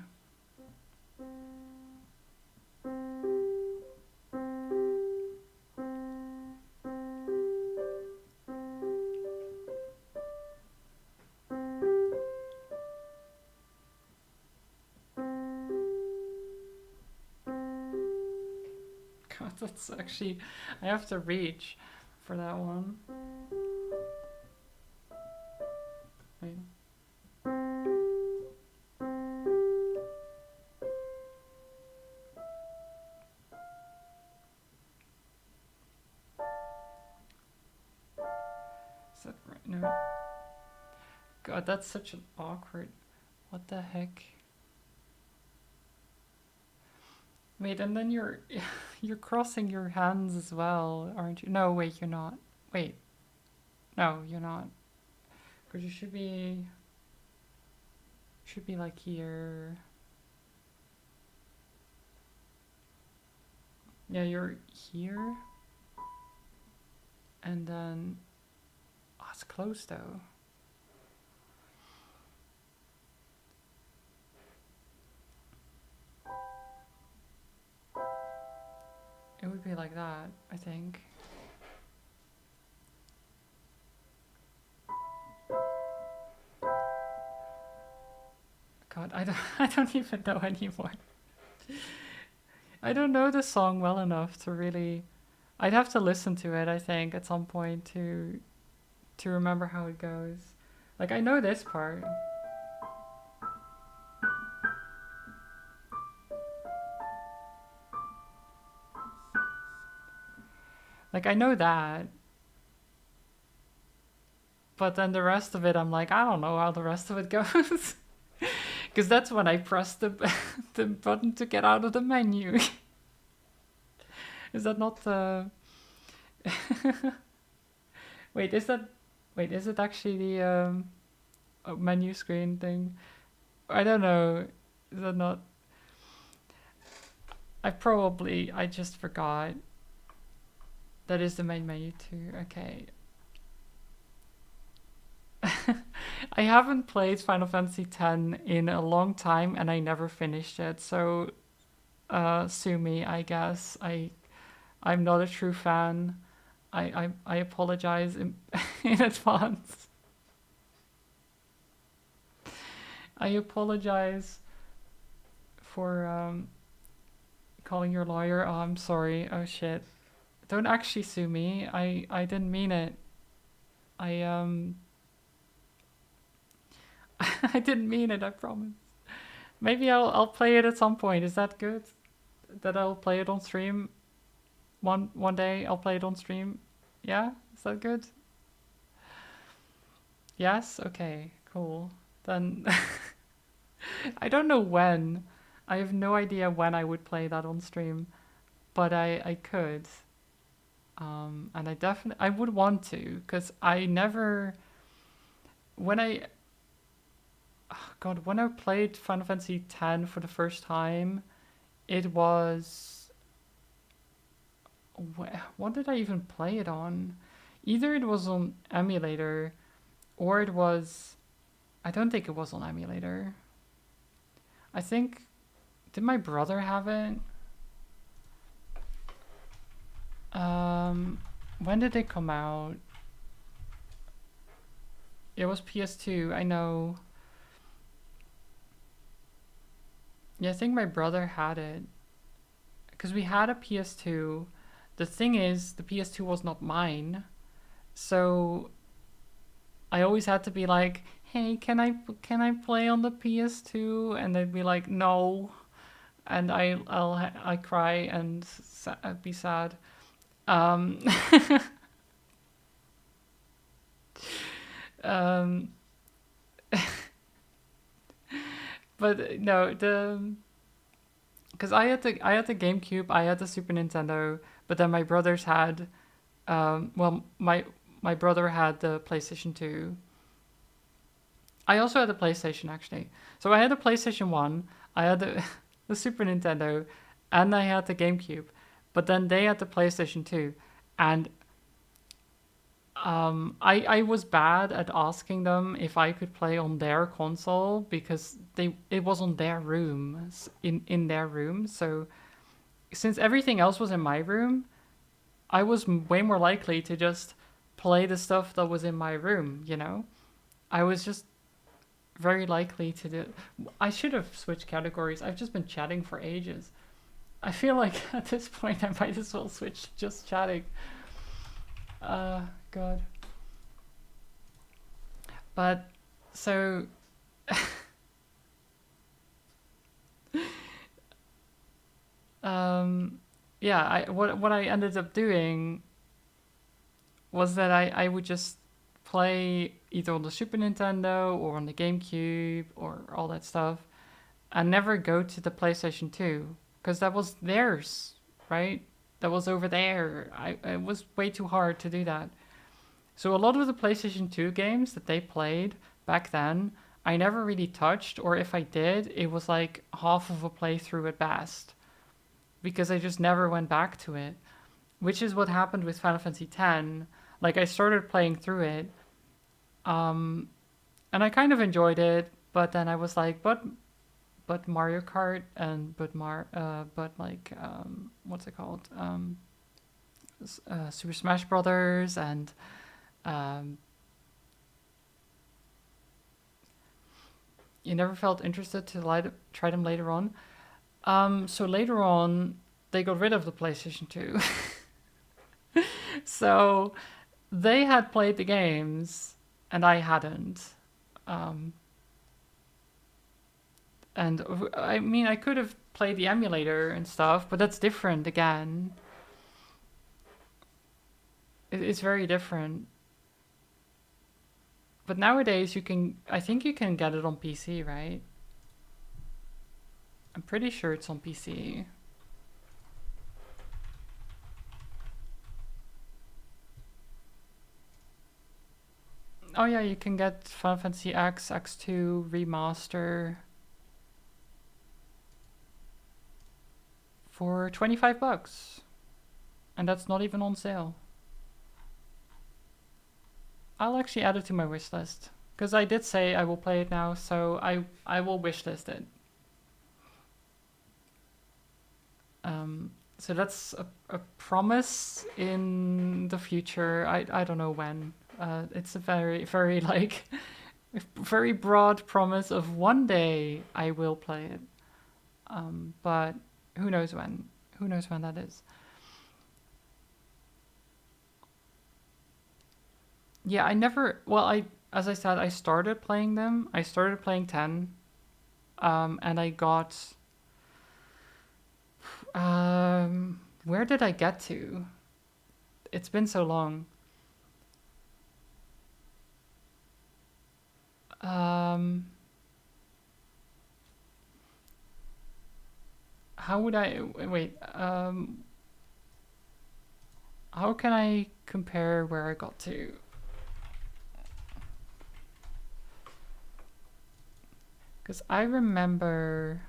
[SPEAKER 1] God, that's actually. I have to reach for that one. Wait. Is that right? No. God, that's such an awkward. What the heck? Wait, and then you're you're crossing your hands as well, aren't you? No, wait, you're not. Wait, no, you're not. Because you should be like here. Yeah, you're here, and then oh, it's close though. It would be like that, I think. God, I don't, I don't even know anymore. I don't know the song well enough to really. I'd have to listen to it, I think, at some point to remember how it goes. Like I know this part. Like I know that. but then the rest of it, I'm like, I don't know how the rest of it goes. Because that's when I press the button to get out of the menu. Is that not the... Wait, is that... Wait, is it actually the menu screen thing? I don't know. Is that not... I just forgot. That is the main menu too. Okay. I haven't played Final Fantasy X in a long time and I never finished it, so sue me, I guess. I'm not a true fan. I apologize in, in advance. I apologize for calling your lawyer. Oh, I'm sorry. Oh shit. Don't actually sue me. I didn't mean it. I I didn't mean it, I promise. Maybe I'll play it at some point. Is that good? That I'll play it on stream? One day I'll play it on stream. Yeah? Is that good? Yes? Okay, cool. Then I don't know when. I have no idea when I would play that on stream, but I could. And I would want to, because I never when I oh God, when I played Final Fantasy X for the first time, it was what did I even play it on? Either it was on emulator or it was I don't think it was on emulator. I think did my brother have it? When did it come out? It was PS2, I know. Yeah, I think my brother had it. Because we had a PS2. The thing is, the PS2 was not mine. So I always had to be like, hey, can I play on the PS2? And they'd be like, no. And I cry and be sad. Um, um, but no, because I had the GameCube, I had the Super Nintendo, but then my brothers had, well, my brother had the PlayStation 2. I also had the PlayStation actually. So I had the PlayStation 1, I had the the Super Nintendo, and I had the GameCube. But then they had the PlayStation 2, and I was bad at asking them if I could play on their console because it was on their room in their room. So since everything else was in my room, I was way more likely to just play the stuff that was in my room. You know, I was just very likely to do. I should have switched categories. I've just been chatting for ages. I feel like at this point I might as well switch to just chatting. God. But so yeah, what I ended up doing was that I would just play either on the Super Nintendo or on the GameCube or all that stuff and never go to the PlayStation 2 because that was theirs, right? That was over there. It was way too hard to do that. So a lot of the PlayStation 2 games that they played back then, I never really touched, or if I did, it was like half of a playthrough at best, because I just never went back to it, which is what happened with Final Fantasy X. Like I started playing through it, and I kind of enjoyed it, but then I was like, but Mario Kart and but like what's it called? Super Smash Brothers and um, you never felt interested to try them later on. So later on, they got rid of the PlayStation 2. So they had played the games, and I hadn't. Um, and I mean, I could have played the emulator and stuff, but that's different again. It's very different. But nowadays you can, I think you can get it on PC, right? I'm pretty sure it's on PC. Oh yeah, you can get Final Fantasy X, X2 Remaster for $25. And that's not even on sale. I'll actually add it to my wish list. Because I did say I will play it now, so I will wishlist it. So that's a promise in the future. I don't know when. It's a very, very like, very broad promise of one day I will play it. But who knows when? Who knows when that is? Yeah, I never. Well, as I said, I started playing them. I started playing 10, and I got. Where did I get to? It's been so long. Um, how would I wait? How can I compare where I got to? Because I remember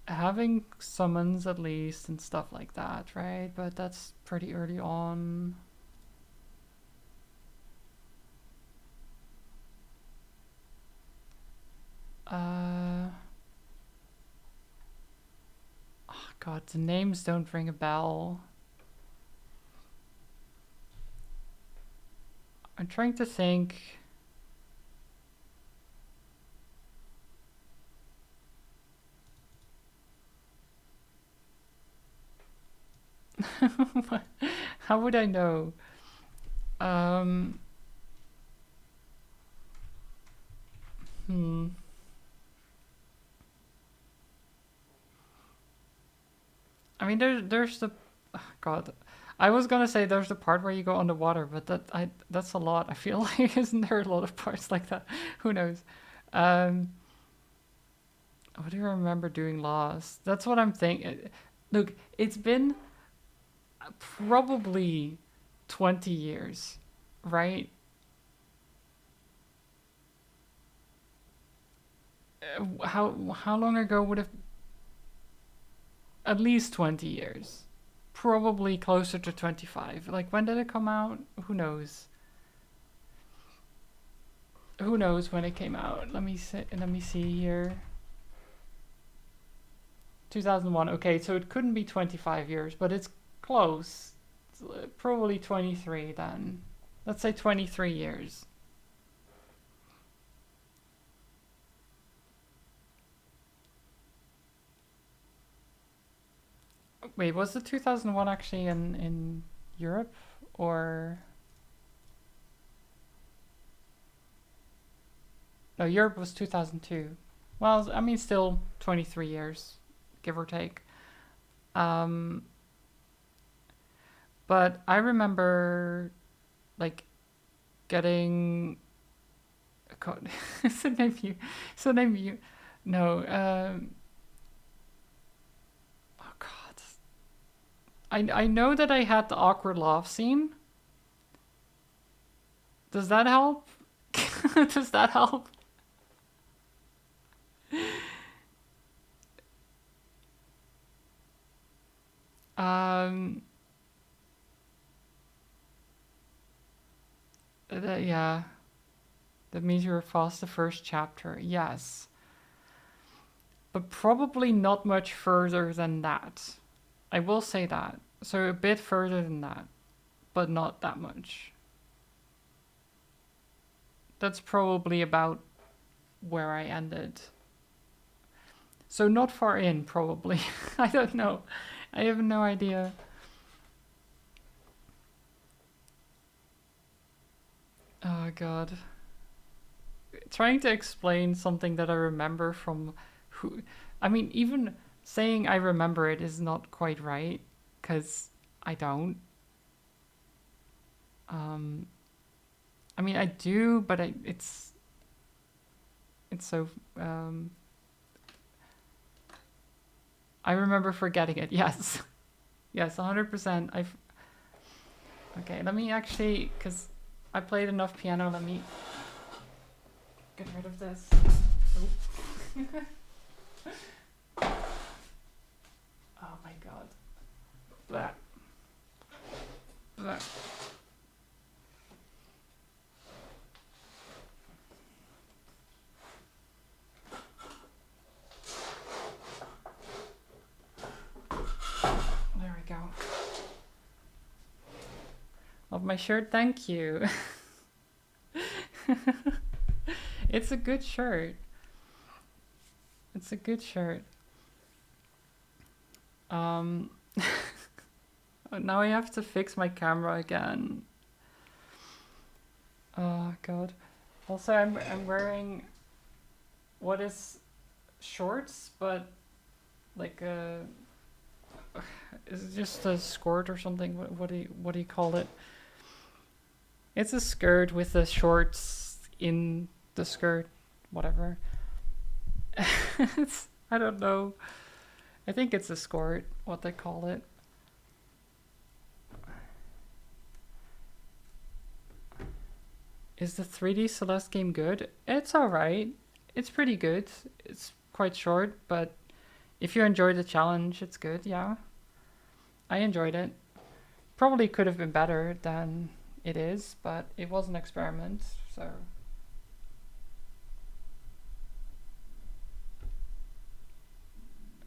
[SPEAKER 1] having summons at least and stuff like that, right? But that's pretty early on. Oh God, the names don't ring a bell. I'm trying to think. How would I know? Um, hmm. I mean, there's the God. I was gonna say there's the part where you go underwater, but that's a lot. I feel like isn't there a lot of parts like that? Who knows? Um, what do you remember doing last? That's what I'm thinking. Look, it's been probably 20 years, right? How long ago would have at least 20 years? Probably closer to 25. Like when did it come out? Who knows? Who knows when it came out? Let me see here. 2001. Okay, so it couldn't be 25 years, but it's close. It's probably 23 then. Let's say 23 years. Wait, was the 2001 actually in Europe or no? Europe was 2002. Well, I mean, still 23 years, give or take. Um, but I remember like getting God, so name you, so name you. No, oh God, I know that I had the awkward laugh scene. Does that help? Does that help? Um, yeah, that means you were past the first chapter. Yes, but probably not much further than that. I will say that. So a bit further than that, but not that much. That's probably about where I ended. So not far in, probably. I don't know. I have no idea. Oh God. Trying to explain something that I remember from who. I mean, even saying I remember it is not quite right, because I don't. Um, I mean, I do, but it's so... I remember forgetting it. Yes. Yes, 100%. Okay, let me actually... Because I played enough piano, let me get rid of this. Oh. Oh my god. Blah. Blah. There we go. Love my shirt, thank you. It's a good shirt. It's a good shirt. Now I have to fix my camera again. Oh god. Also, I'm wearing what is shorts, but like is it just a skirt or something? What do you call it? It's a skirt with the shorts in the skirt, whatever. I don't know. I think it's a skirt, what they call it. Is the 3D Celeste game good? It's alright. It's pretty good. It's quite short, but if you enjoy the challenge, it's good, yeah. I enjoyed it. Probably could have been better than it is, but it was an experiment, so...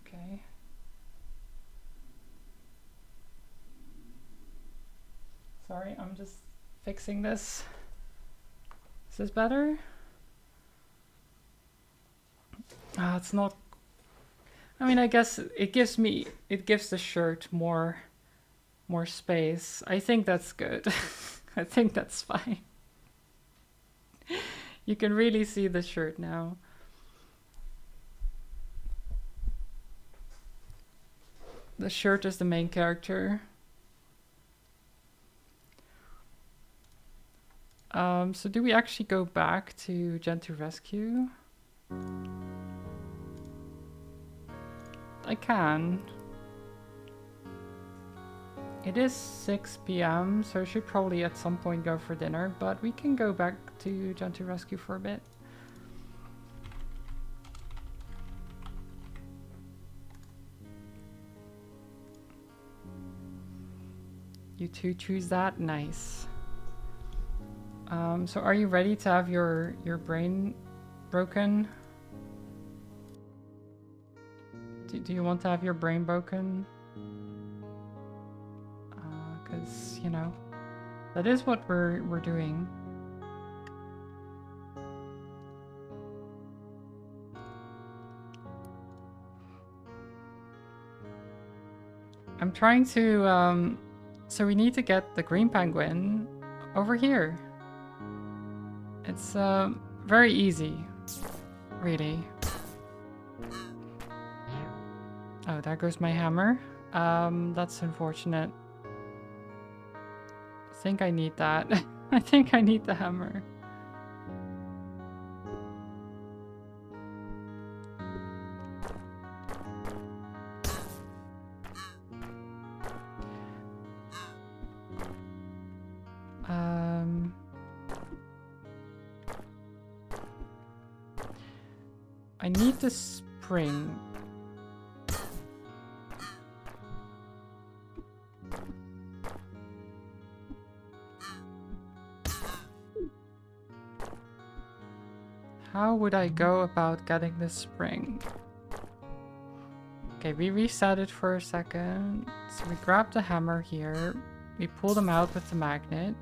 [SPEAKER 1] Okay. Sorry, I'm just fixing this. Is this better? It's not... I mean, I guess it gives the shirt more space. I think that's good. I think that's fine. You can really see the shirt now. The shirt is the main character. So do we actually go back to Gentoo Rescue? I can. It is 6 p.m, so I should probably at some point go for dinner, but we can go back to Gentoo Rescue for a bit. You two choose that? Nice. So are you ready to have your brain broken? Do you want to have your brain broken? Because, you know, that is what we're doing. I'm trying to, so we need to get the green penguin over here. It's, very easy, really. Oh, there goes my hammer. That's unfortunate. I think I need that. I think I need the hammer. I need the spring. How would I go about getting the spring? Okay, we reset it for a second. So we grab the hammer here. We pull them out with the magnet.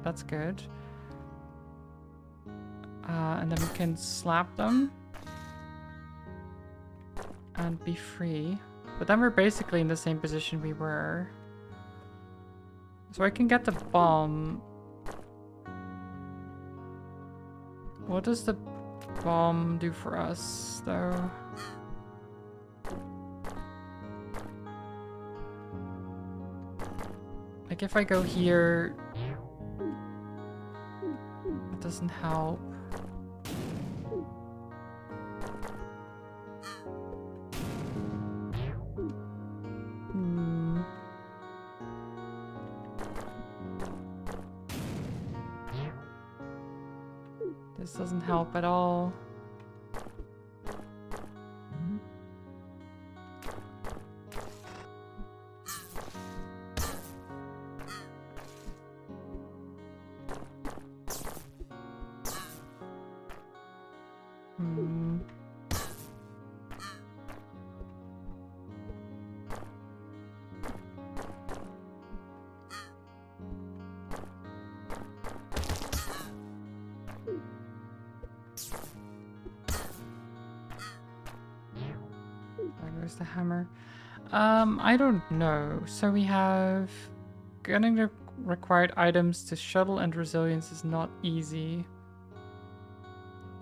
[SPEAKER 1] That's good. And then we can slap them. And be free. But then we're basically in the same position we were. So I can get the bomb. What does the bomb do for us, though? Like if I go here... doesn't help. This doesn't help at all. The hammer. I don't know. So we have getting the required items to shuttle and resilience is not easy.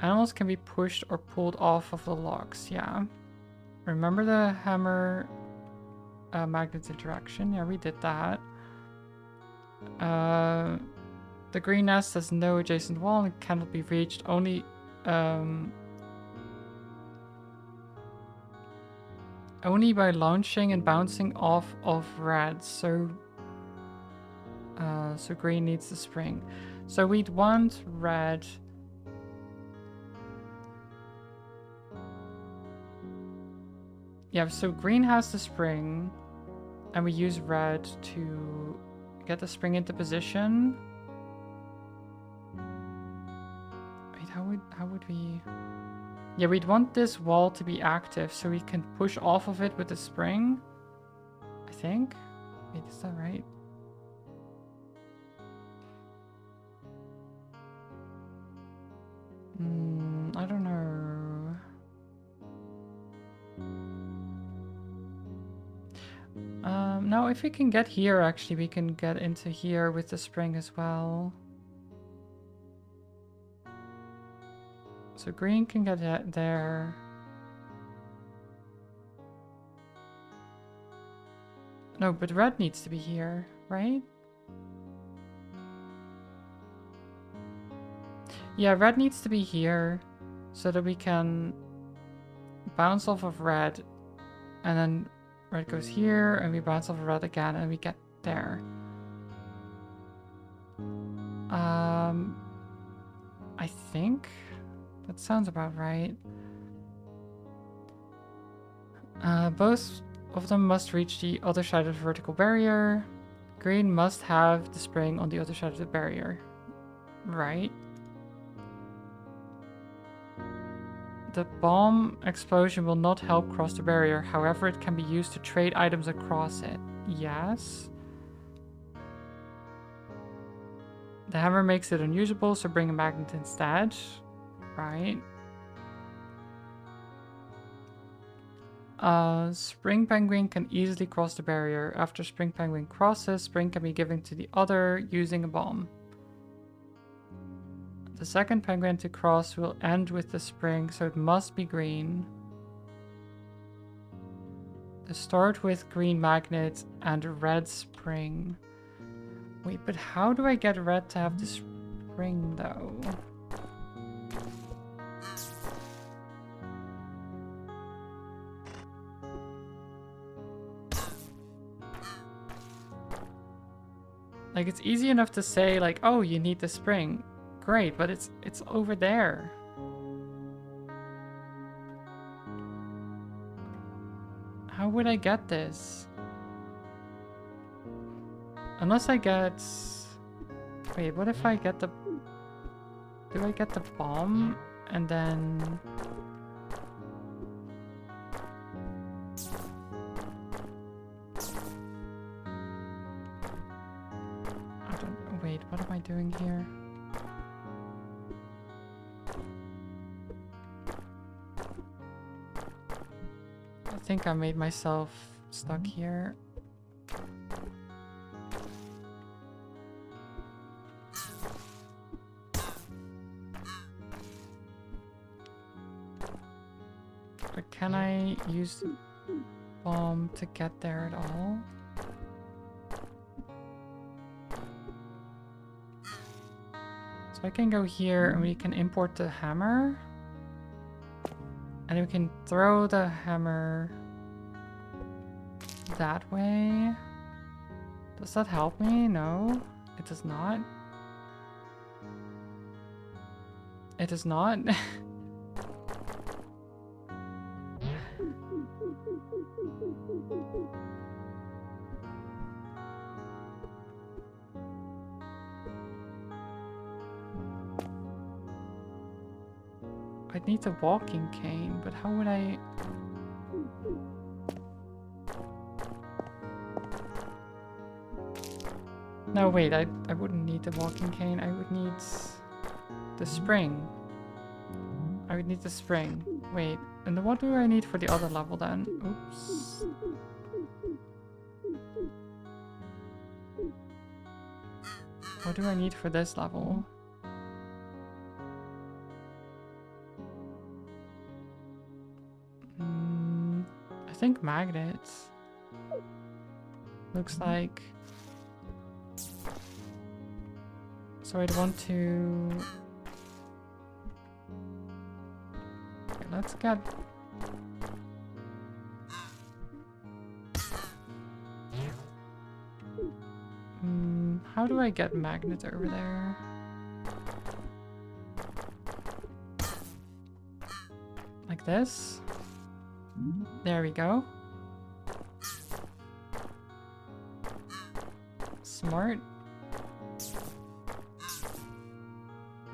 [SPEAKER 1] Animals can be pushed or pulled off of the logs. Yeah. Remember the hammer magnet's interaction? Yeah, we did that. The green nest has no adjacent wall and cannot be reached. Only by launching and bouncing off of red, so green needs the spring. So we'd want red. Yeah, so green has the spring, and we use red to get the spring into position. Wait, how would we... Yeah, we'd want this wall to be active so we can push off of it with the spring. I think. Wait, is that right? I don't know. No, if we can get here, actually, we can get into here with the spring as well. So green can get there. No, but red needs to be here, right? Yeah, red needs to be here so that we can bounce off of red, and then red goes here and we bounce off of red again and we get there. I think that sounds about right. Both of them must reach the other side of the vertical barrier. Green must have the spring on the other side of the barrier. Right. The bomb explosion will not help cross the barrier. However, it can be used to trade items across it. Yes. The hammer makes it unusable, so bring a magnet instead. Right. Spring Penguin can easily cross the barrier. After Spring Penguin crosses, spring can be given to the other using a bomb. The second penguin to cross will end with the spring, so it must be green. Start with green magnet and red spring. Wait, but how do I get red to have the spring, though? Like, it's easy enough to say, like, oh, you need the spring. Great, but it's over there. How would I get this? Unless I get... Wait, what if I get the... Do I get the bomb? And then... I don't... Wait, what am I doing here? I think I made myself stuck here. But can I use the bomb to get there at all? So I can go here and we can import the hammer. And we can throw the hammer that way. Does that help me? No, it does not. It does not. I'd need a walking cane, but how would I... No, wait, I wouldn't need the walking cane. I would need the spring. I would need the spring. Wait, and what do I need for the other level then? Oops. What do I need for this level? I think magnets. Looks like... So I'd want to... Okay, let's get... How do I get magnets over there? Like this? There we go. Smart.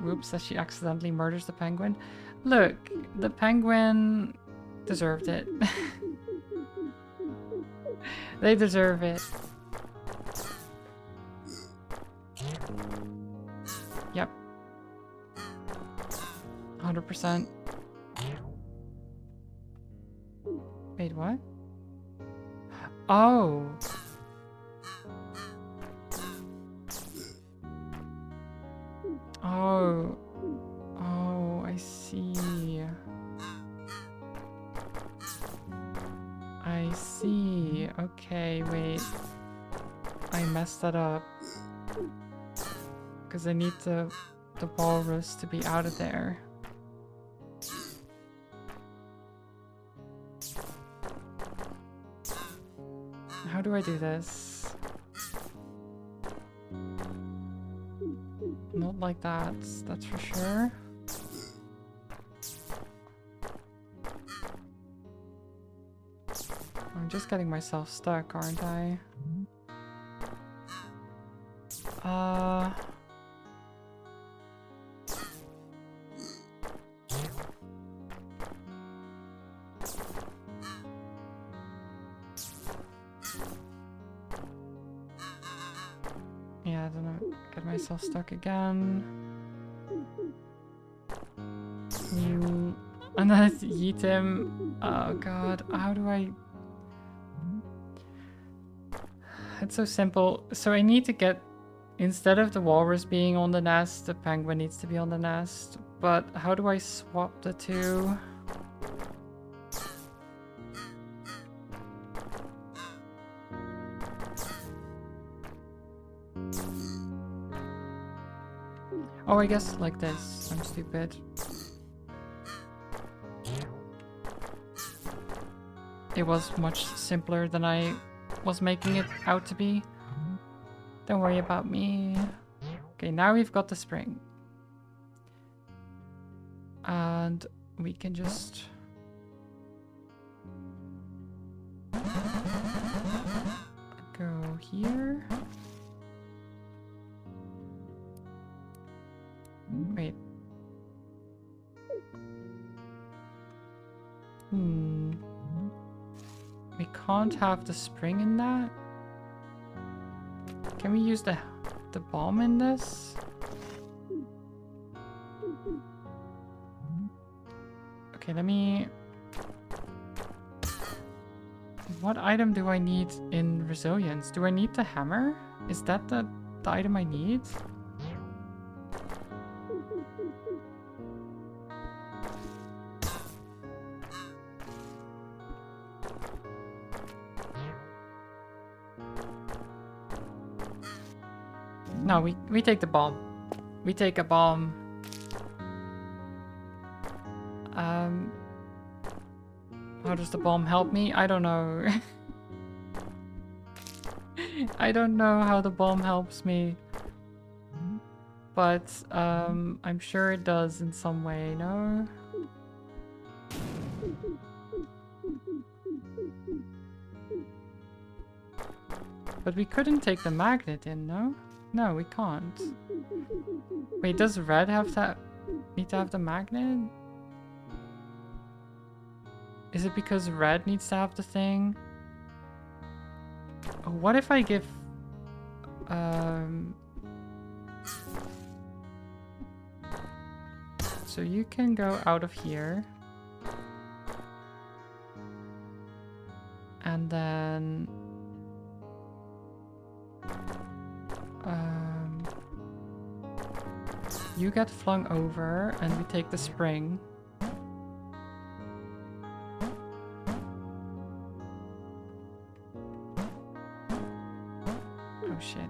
[SPEAKER 1] Whoops, that she accidentally murders the penguin. Look, the penguin deserved it. They deserve it. Yep. 100%. Wait, what? Oh. Oh. Oh, I see. I see. Okay, wait. I messed that up. Because I need the walrus to be out of there. How do I do this? Not like that, that's for sure. I'm just getting myself stuck, aren't I? Yeah, I don't know. Get myself stuck again. And then I eat him. Oh god, how do I... It's so simple. So I need to get... Instead of the walrus being on the nest, the penguin needs to be on the nest. But how do I swap the two? Oh, I guess like this. I'm stupid. It was much simpler than I was making it out to be. Don't worry about me. Okay, now we've got the spring. And we can just... go here. Wait. We can't have the spring in that? Can we use the bomb in this? Okay, let me... What item do I need in resilience? Do I need the hammer? Is that the item I need? No, we take the bomb. We take a bomb. How does the bomb help me? I don't know. I don't know how the bomb helps me. But, I'm sure it does in some way, no? But we couldn't take the magnet in, no? No, we can't. Wait, does red need to have the magnet? Is it because red needs to have the thing? What if I give... So you can go out of here. And then... you get flung over and we take the spring. Oh shit.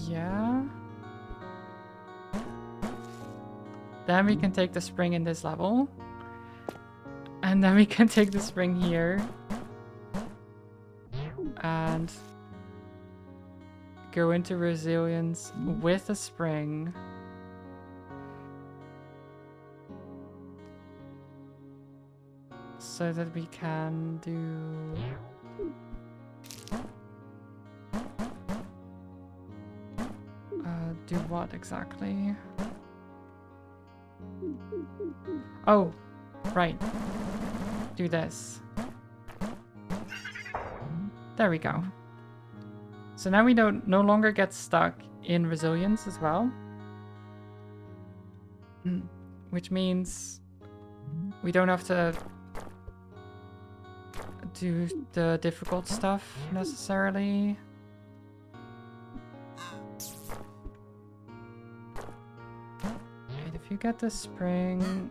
[SPEAKER 1] Yeah. Then we can take the spring in this level. And then we can take the spring here. And go into resilience with a spring. So that we can do... do what exactly? Oh, right. Do this. There we go. So now we no longer get stuck in resilience as well. Which means we don't have to do the difficult stuff necessarily. And if you get the spring...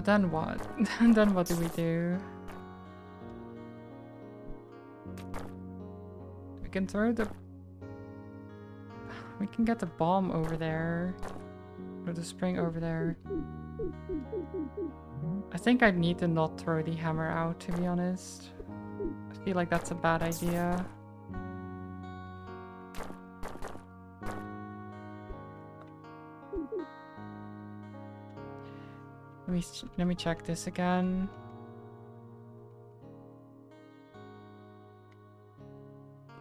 [SPEAKER 1] then what? Then what do we do? We can throw the... We can get the bomb over there. Or the spring over there. I think I need to not throw the hammer out, to be honest. I feel like that's a bad idea. Let me check this again.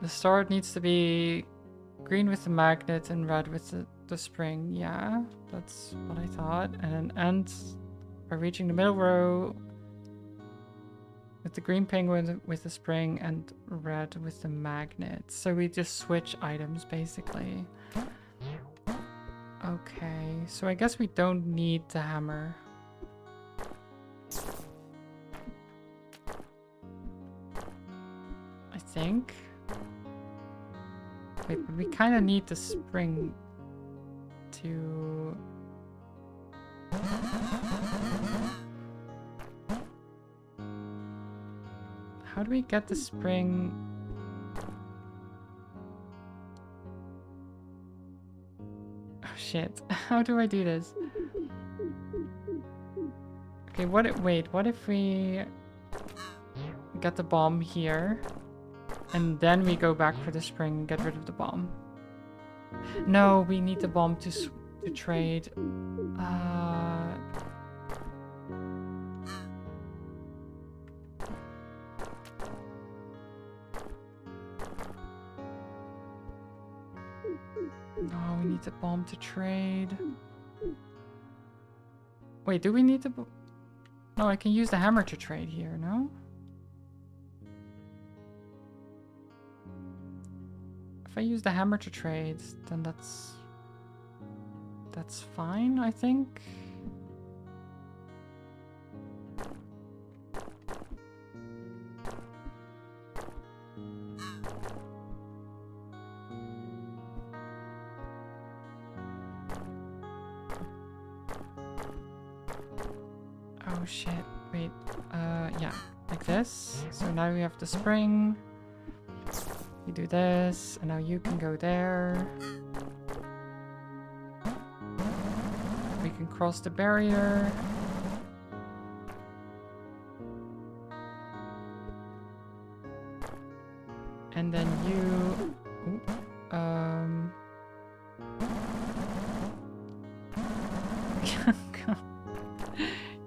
[SPEAKER 1] The start needs to be green with the magnet and red with the spring. Yeah, that's what I thought. And then end by reaching the middle row with the green penguin with the spring and red with the magnet. So we just switch items basically. Okay, so I guess we don't need the hammer. I think. Wait, but we kind of need the spring to... How do we get the spring? Oh shit, how do I do this? Okay, wait, what if we get the bomb here and then we go back for the spring and get rid of the bomb? No, we need the bomb to trade. No, we need the bomb to trade. Wait, do we need the... No, I can use the hammer to trade here, no? If I use the hammer to trade, then that's fine, I think. Oh shit, wait. Yeah, like this. So now we have the spring. You do this, and now you can go there. We can cross the barrier. And then you...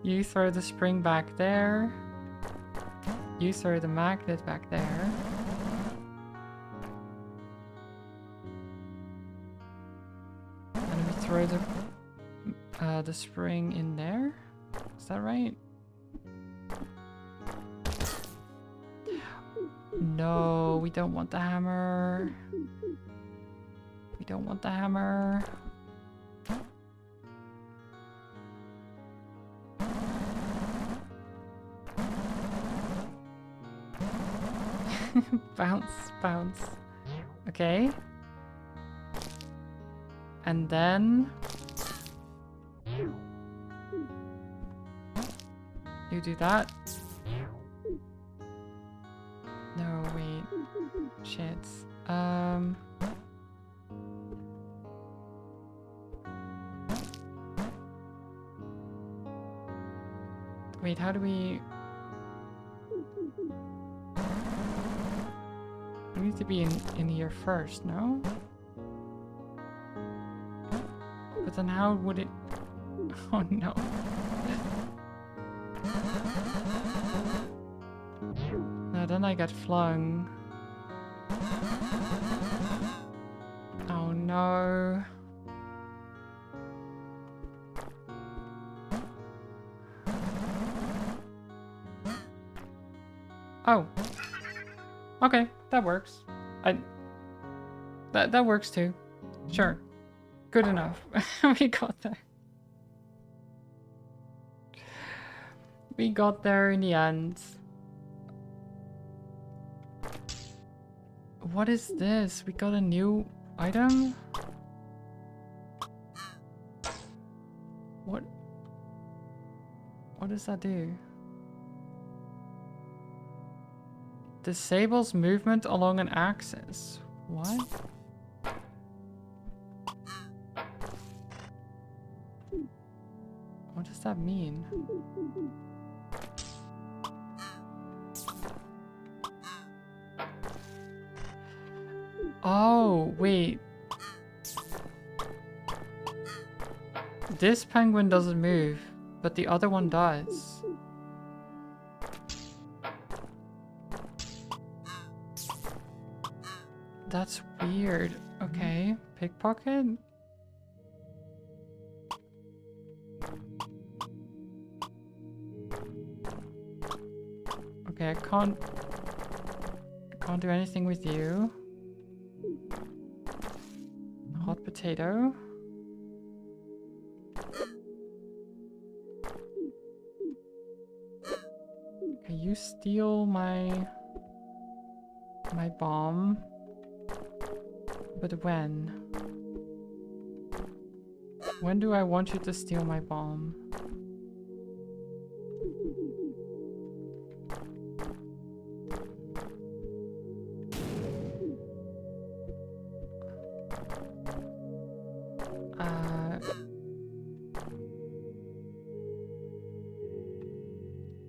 [SPEAKER 1] you throw the spring back there. You throw the magnet back there. And we throw the spring in there. Is that right? No, we don't want the hammer. We don't want the hammer. Bounce, bounce. Okay. And then... you do that. No, wait. Shit. Wait, how do we... we need to be in here first, no? But then how would it... oh no. No, then I get flung. Oh no. Oh. Okay, that works. That works too. Sure. Good enough. We got there. We got there in the end. What is this? We got a new item? What does that do? Disables movement along an axis. What? What does that mean? Oh, wait. This penguin doesn't move, but the other one does. That's weird. Okay, pickpocket? Okay, I can't do anything with you. Hot potato. Okay, you steal my bomb. But when? When do I want you to steal my bomb?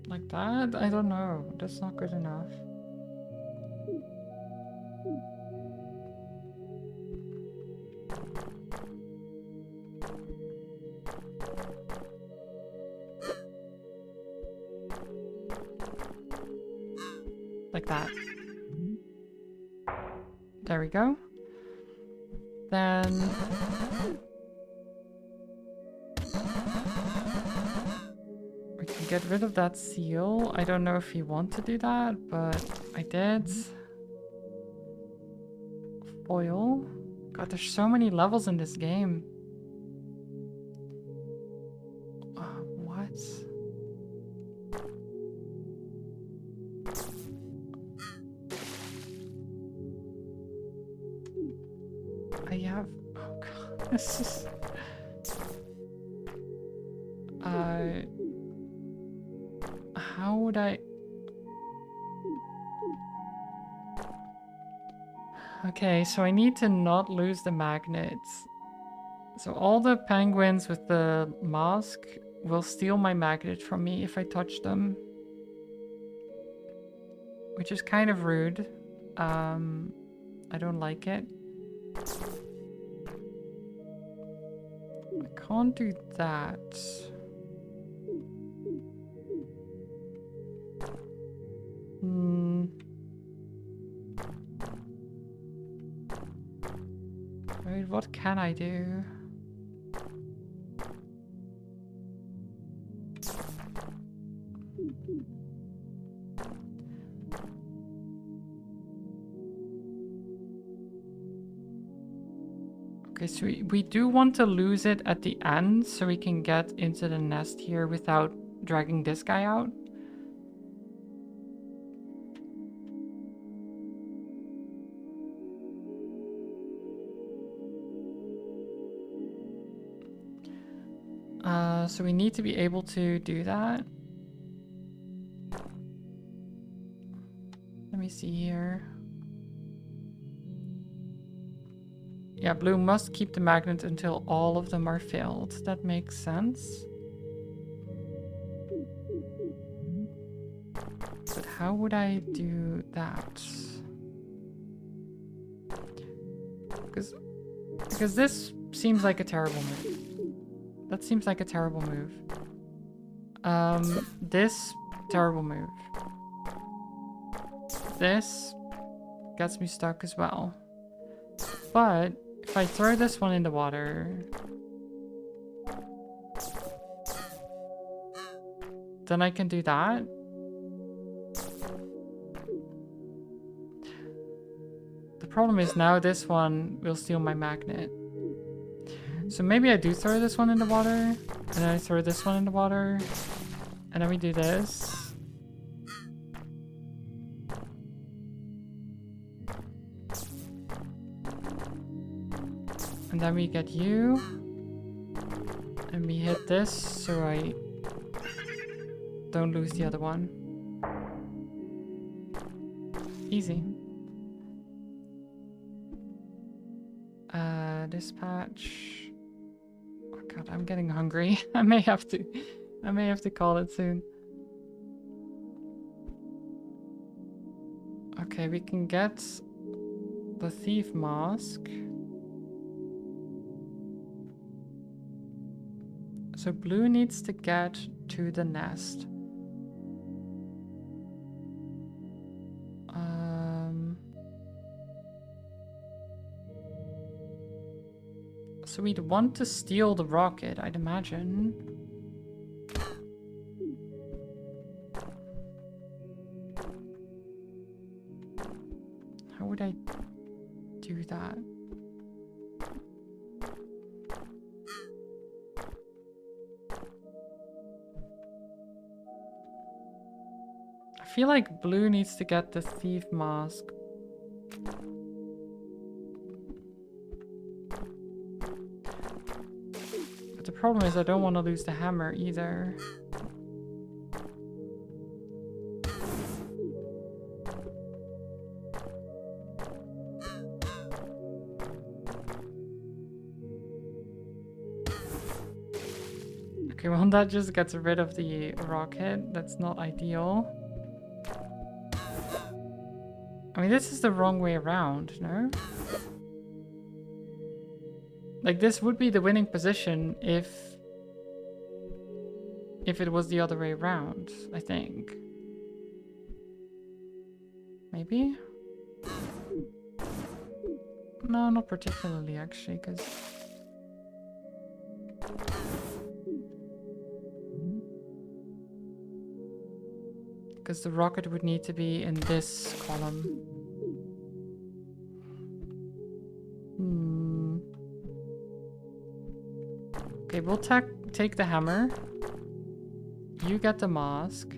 [SPEAKER 1] Like that? I don't know. That's not good enough. Like that. There we go. Then... we can get rid of that seal. I don't know if you want to do that, but I did. Foil. God, there's so many levels in this game. What? I have... oh god, this is... would I... Okay, so I need to not lose the magnets. So all the penguins with the mask will steal my magnet from me if I touch them. Which is kind of rude. I don't like it. I can't do that. Wait, what can I do? Okay, so we do want to lose it at the end so we can get into the nest here without dragging this guy out. So we need to be able to do that. Let me see here. Yeah, blue must keep the magnet until all of them are filled. That makes sense. But how would I do that? Because this seems like a terrible move. That seems like a terrible move. This, terrible move. This gets me stuck as well. But if I throw this one in the water, then I can do that. The problem is now this one will steal my magnet. So maybe I do throw this one in the water, and then I throw this one in the water, and then we do this. And then we get you, and we hit this so I don't lose the other one. Easy. Dispatch. Oh god, I'm getting hungry. I may have to call it soon. Okay, we can get the thief mask. So blue needs to get to the nest. So we'd want to steal the rocket, I'd imagine. How would I do that? I feel like blue needs to get the thief mask. But the problem is I don't want to lose the hammer either. Okay, well that just gets rid of the rocket. That's not ideal. I mean, this is the wrong way around, no? Like, this would be the winning position if it was the other way around, I think. Maybe? No, not particularly, actually, because the rocket would need to be in this column. Okay, we'll take the hammer. You get the mask.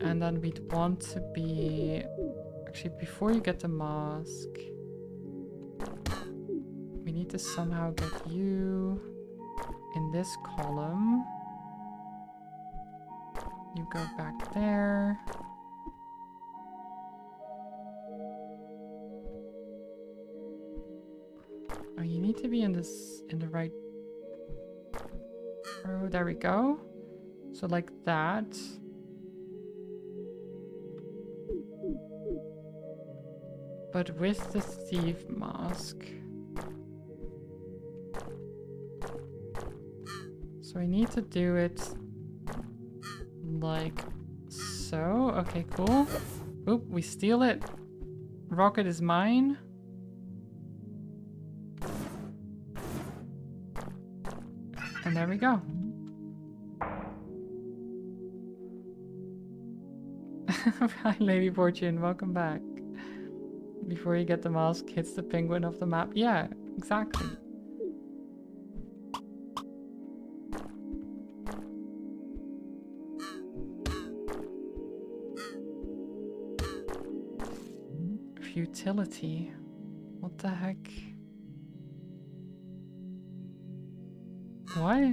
[SPEAKER 1] And then we'd want to be... Actually, before you get the mask, we need to somehow get you in this column. You go back there. Oh, you need to be in the right. Oh, there we go. So like that. But with the thief mask. So I need to do it like so. Okay, cool. Oop, we steal it. Rocket is mine. And there we go. Hi, Lady Fortune. Welcome back. Before you get the mask, hits the penguin off the map. Yeah, exactly. Futility. What the heck? What?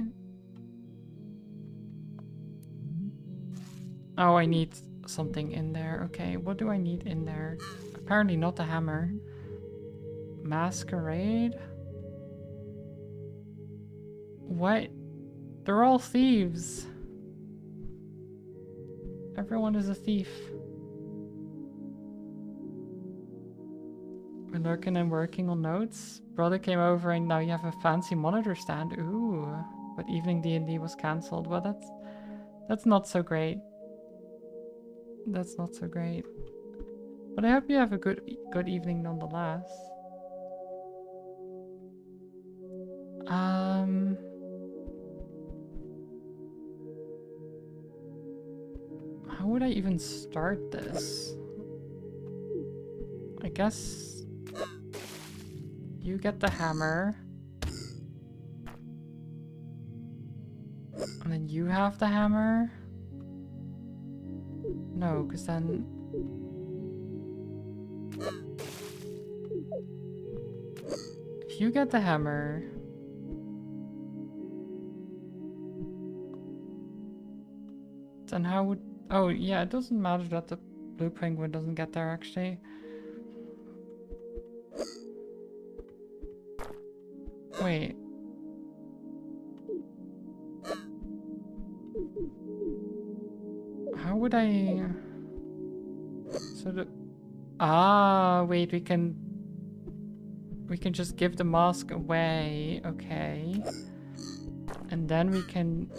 [SPEAKER 1] Oh, I need something in there. Okay, what do I need in there? Apparently not the hammer. Masquerade? What? They're all thieves. Everyone is a thief. We're lurking and working on notes. Brother came over and now you have a fancy monitor stand. Ooh. But evening D&D was cancelled. Well, that's not so great. That's not so great. But I hope you have a good evening nonetheless. How would I even start this? I guess you get the hammer. And then you have the hammer. No, because then... If you get the hammer... Then how would... Oh, yeah, it doesn't matter that the blue penguin doesn't get there, actually. Wait. How would I... So the... Ah, wait, we can just give the mask away. Okay. And then we can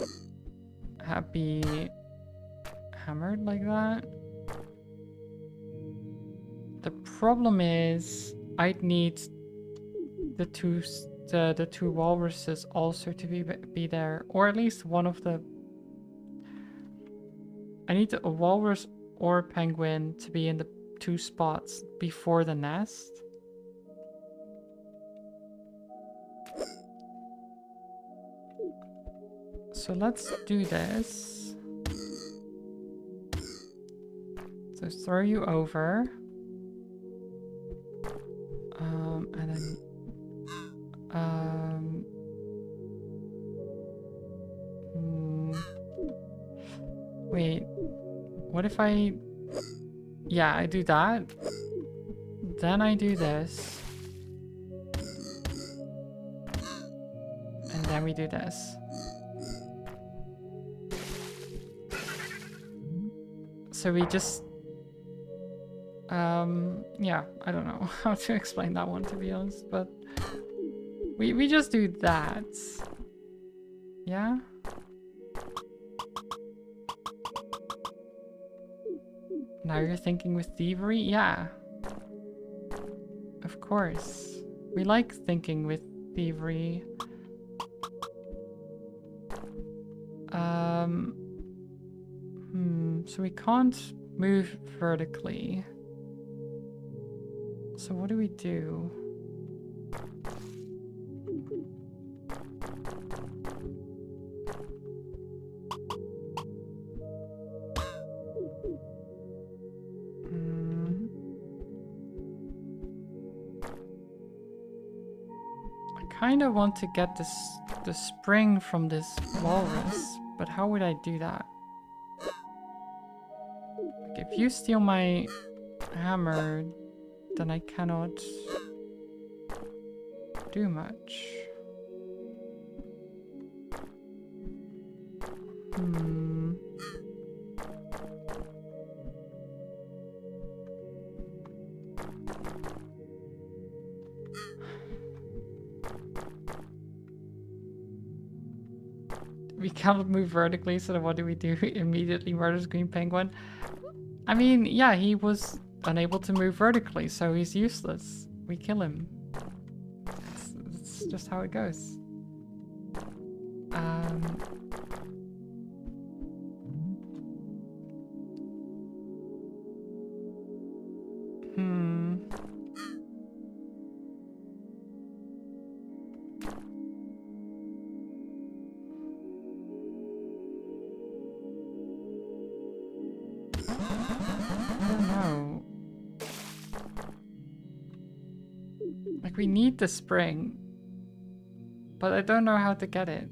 [SPEAKER 1] be hammered like that. The problem is I'd need the two walruses also to be there, or at least one of the... I need a walrus or a penguin to be in the 2 spots before the nest. So let's do this. So throw you over. And then... Wait. What if I... Yeah, I do that. Then I do this. And then we do this. So we just... yeah, I don't know how to explain that one, to be honest, but... We just do that. Yeah? Now you're thinking with thievery? Yeah. Of course. We like thinking with thievery. So we can't move vertically. So what do we do? I kind of want to get the spring from this walrus, but how would I do that? Like, if you steal my hammer, then I cannot do much. We cannot move vertically, so what do we do? Immediately murders Green Penguin. I mean, yeah, he was unable to move vertically, so he's useless. We kill him. It's just how it goes. Like, we need the spring, but I don't know how to get it.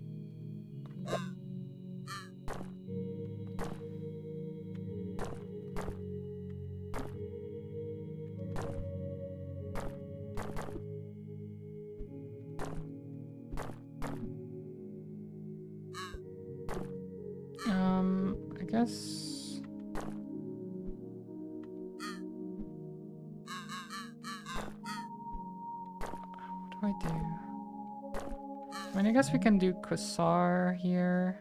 [SPEAKER 1] I guess... What do I do? I mean, I guess we can do Quasar here.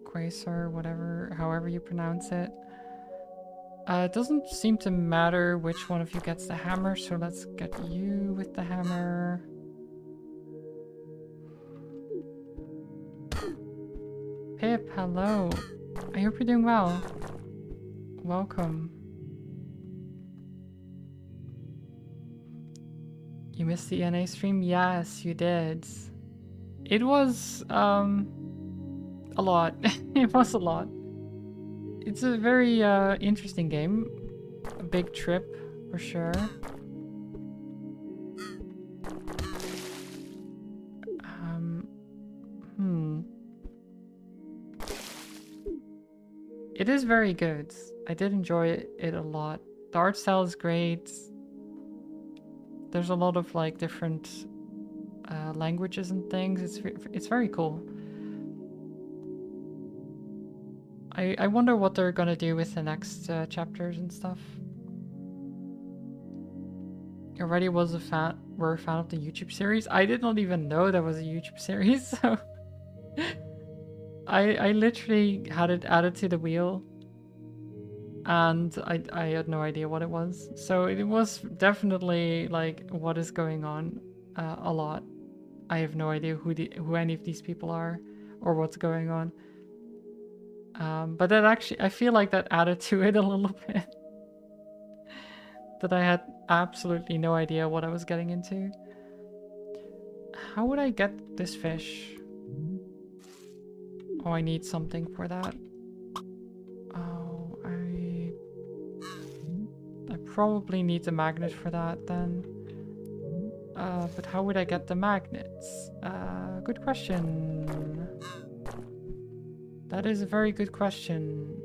[SPEAKER 1] Quasar, whatever, however you pronounce it. It doesn't seem to matter which one of you gets the hammer, so let's get you with the hammer. Pip, hello. I hope you're doing well. Welcome. You missed the NA stream? Yes, you did. It was, a lot. It was a lot. It's a very, interesting game. A big trip, for sure. It is very good. I did enjoy it a lot. The art style is great. There's a lot of like different languages and things. It's very cool. I wonder what they're gonna do with the next chapters and stuff. You already were a fan of the YouTube series. I did not even know there was a YouTube series, so I literally had it added to the wheel, and I had no idea what it was. So it was definitely like, what is going on? A lot. I have no idea who any of these people are or what's going on. But that actually, I feel like that added to it a little bit. That I had absolutely no idea what I was getting into. How would I get this fish? Oh, I need something for that. Oh, I probably need the magnet for that then. But how would I get the magnets? Good question. That is a very good question.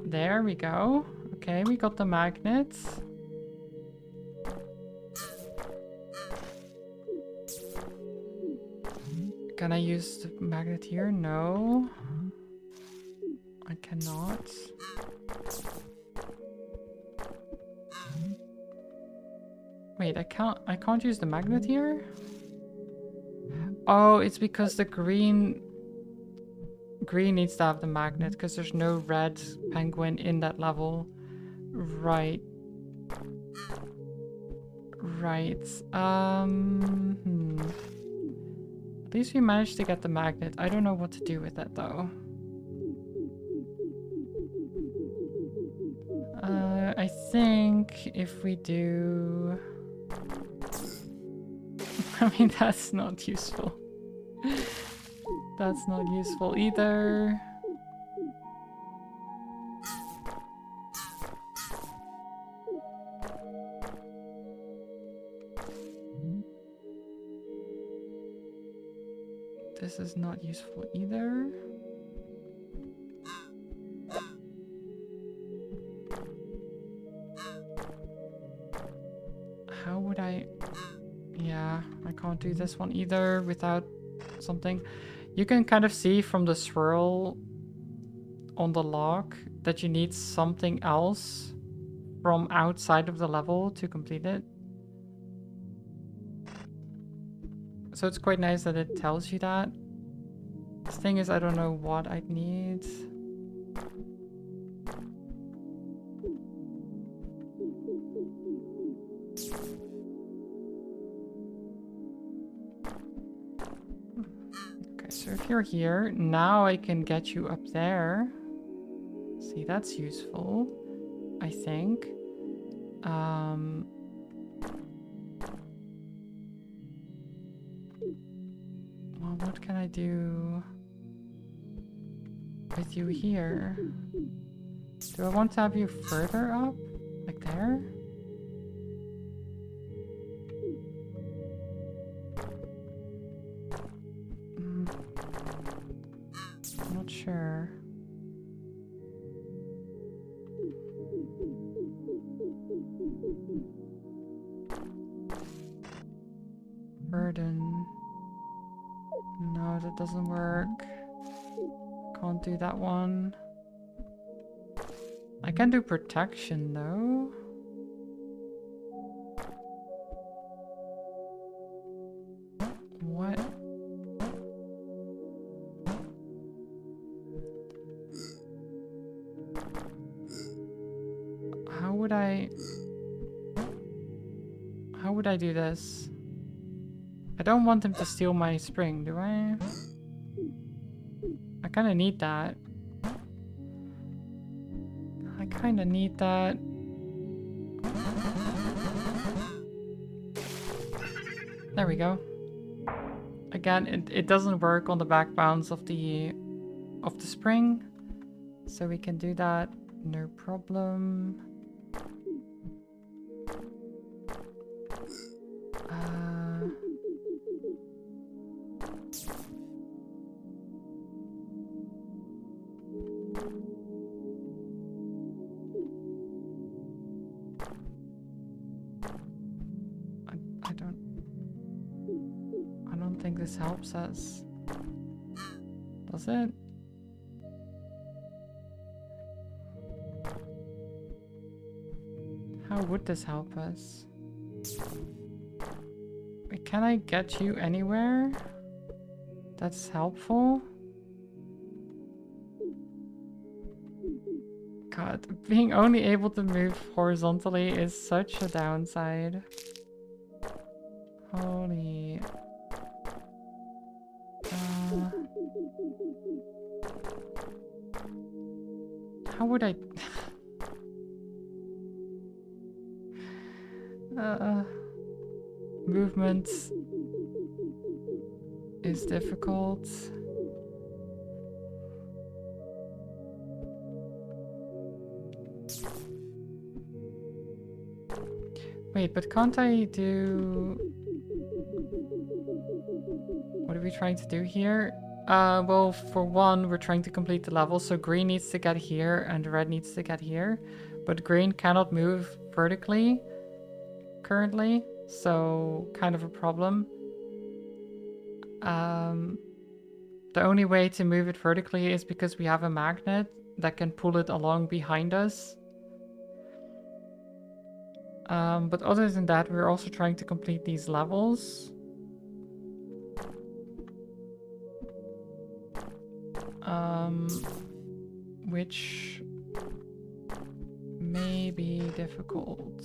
[SPEAKER 1] There we go. Okay, we got the magnets. Can I use the magnet here? No. I cannot. Wait, I can't use the magnet here? Oh, it's because the green needs to have the magnet because there's no red penguin in that level. Right. Right. At least we managed to get the magnet. I don't know what to do with it though. I think if we do... I mean, that's not useful. That's not useful either. This is not useful either. How would I... Yeah, I can't do this one either without something. You can kind of see from the swirl on the log that you need something else from outside of the level to complete it. So it's quite nice that it tells you that. The thing is, I don't know what I'd need. Okay, so if you're here, now I can get you up there. See, that's useful, I think. Well, what can I do with you here? Do I want to have you further up? Like there? I'm not sure. Burden. No, that doesn't work. Can't do that one. I can do protection though. What? How would I do this? I don't want him to steal my spring, do I? I kind of need that. I kind of need that. There we go. Again, it doesn't work on the back bounds of the spring, so we can do that, no problem. I don't think this helps us. Does it? How would this help us? Wait, can I get you anywhere that's helpful? God, being only able to move horizontally is such a downside. Holy... how would I... movement is difficult. Wait, but can't I do... what are we trying to do here? Well, for one, we're trying to complete the level, so green needs to get here and red needs to get here. But green cannot move vertically currently, so kind of a problem. The only way to move it vertically is because we have a magnet that can pull it along behind us. But other than that, we're also trying to complete these levels. Which may be difficult.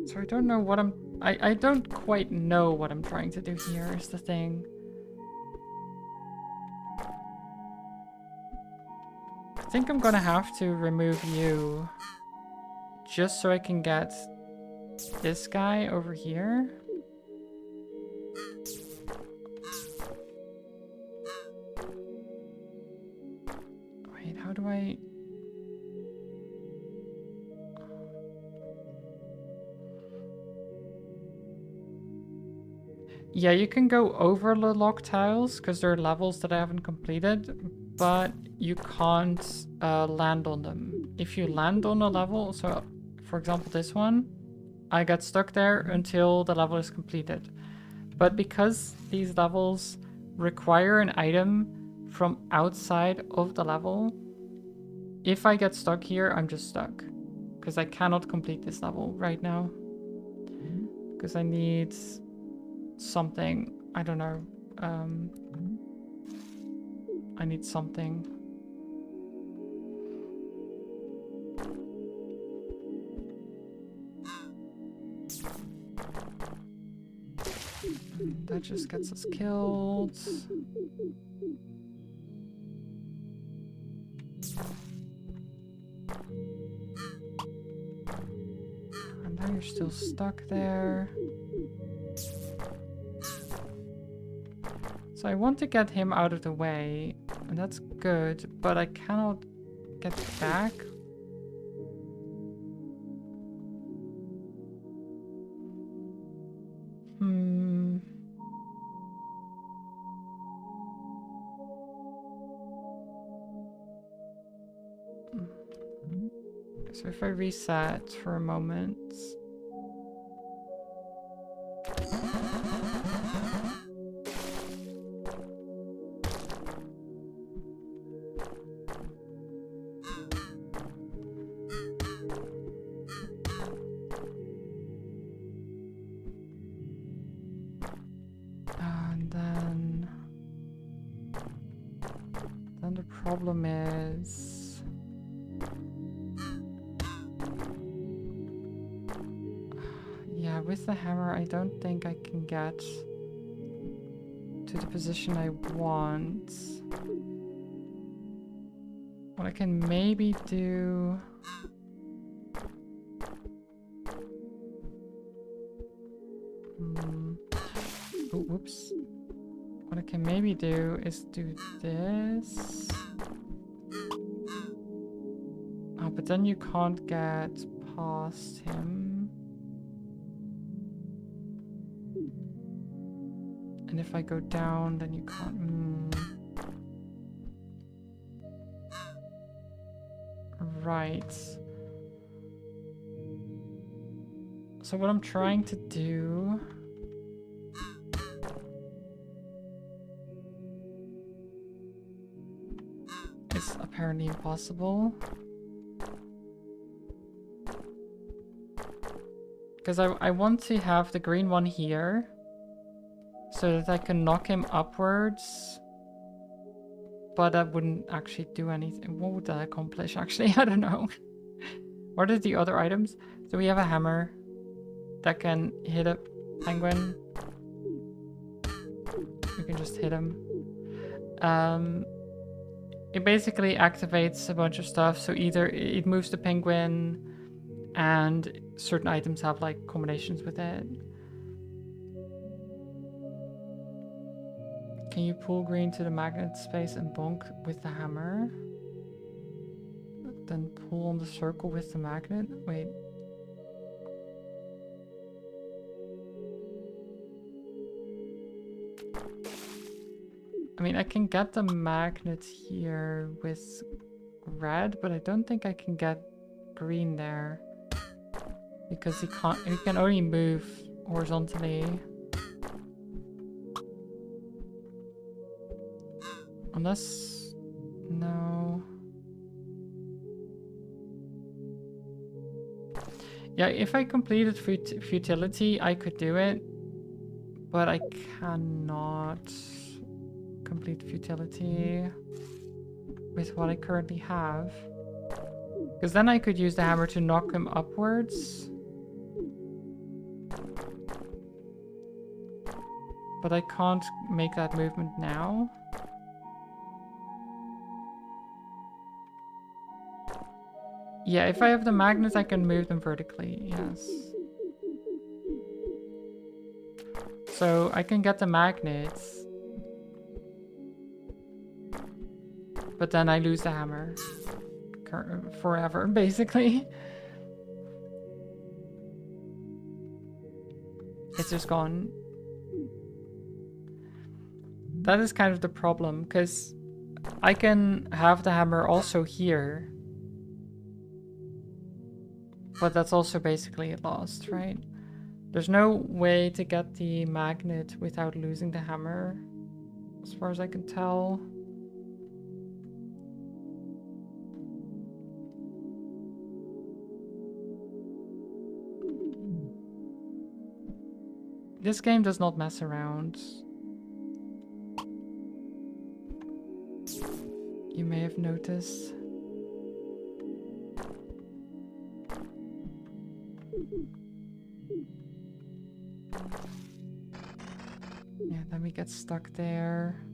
[SPEAKER 1] So I don't know what I don't quite know what I'm trying to do here is the thing. I think I'm gonna have to remove you just so I can get this guy over here. Yeah, you can go over the lock tiles because there are levels that I haven't completed, but you can't land on them. If you land on a level, so for example this one, I got stuck there until the level is completed. But because these levels require an item from outside of the level, if I get stuck here, I'm just stuck. Because I cannot complete this level right now. Because I need something. I don't know. I need something. That just gets us killed. And now you're still stuck there. So I want to get him out of the way, and that's good, but I cannot get back. So if I reset for a moment. And then the problem is yeah, with the hammer I don't think I can get to the position I want. What I can maybe do... Oh, whoops. What I can maybe do is do this. Oh, but then you can't get past him. And if I go down, then you can't... Right. So what I'm trying to do... is apparently impossible. Because I want to have the green one here. So that I can knock him upwards. But that wouldn't actually do anything. What would that accomplish, actually? I don't know. What are the other items? So we have a hammer that can hit a penguin. We can just hit him. It basically activates a bunch of stuff. So either it moves the penguin and certain items have like combinations with it. Can you pull green to the magnet space and bonk with the hammer? Then pull on the circle with the magnet? Wait. I mean, I can get the magnet here with red, but I don't think I can get green there. Because he can only move horizontally. Unless... no... Yeah, if I completed futility, I could do it. But I cannot complete futility with what I currently have. Because then I could use the hammer to knock him upwards. But I can't make that movement now. Yeah, if I have the magnets, I can move them vertically, yes. So I can get the magnets. But then I lose the hammer. Forever, basically. It's just gone. that is kind of the problem, because I can have the hammer also here. But that's also basically lost, right? There's no way to get the magnet without losing the hammer, as far as I can tell. This game does not mess around. You may have noticed. Yeah, then we get stuck there.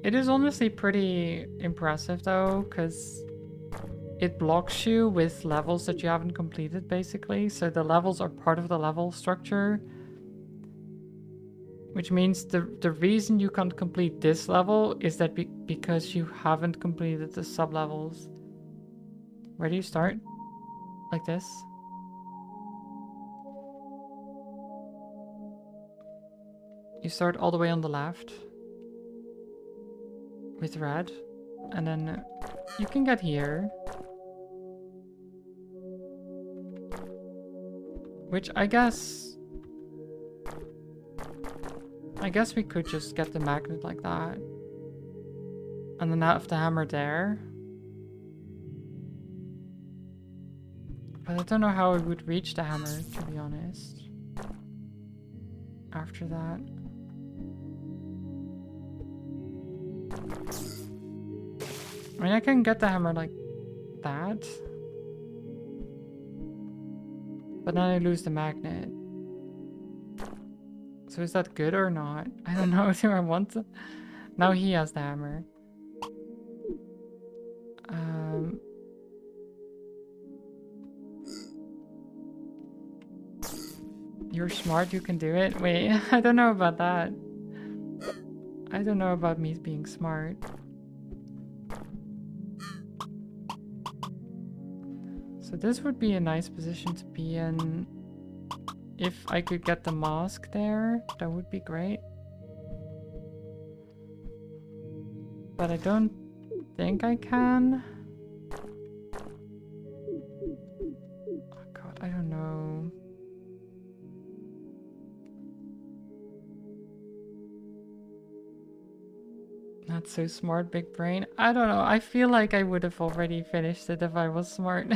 [SPEAKER 1] It is honestly pretty impressive though, because it blocks you with levels that you haven't completed, basically. So the levels are part of the level structure. Which means the reason you can't complete this level is that because you haven't completed the sub-levels. Where do you start? Like this? You start all the way on the left. With red. And then you can get here. Which I guess we could just get the magnet like that. And then have the hammer there. But I don't know how I would reach the hammer, to be honest. After that. I mean, I can get the hammer like that. But then I lose the magnet. So is that good or not? I don't know. Do I want to? Now he has the hammer. You're smart, you can do it. Wait, I don't know about that. I don't know about me being smart. So this would be a nice position to be in. If I could get the mask there, that would be great. But I don't think I can. Oh god, I don't know. Not so smart, big brain. I don't know. I feel like I would have already finished it if I was smart.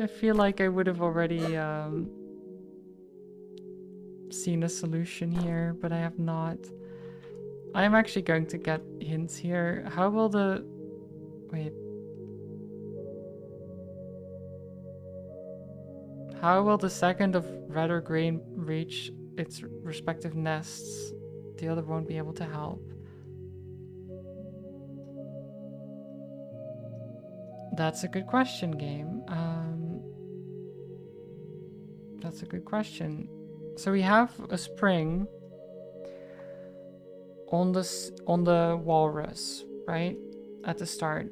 [SPEAKER 1] I feel like I would have already seen a solution here, but I have not. I am actually going to get hints here. How will the... Wait. How will the second of red or green reach its respective nests? The other won't be able to help. That's a good question, game. That's a good question. So we have a spring on the walrus, right? At the start.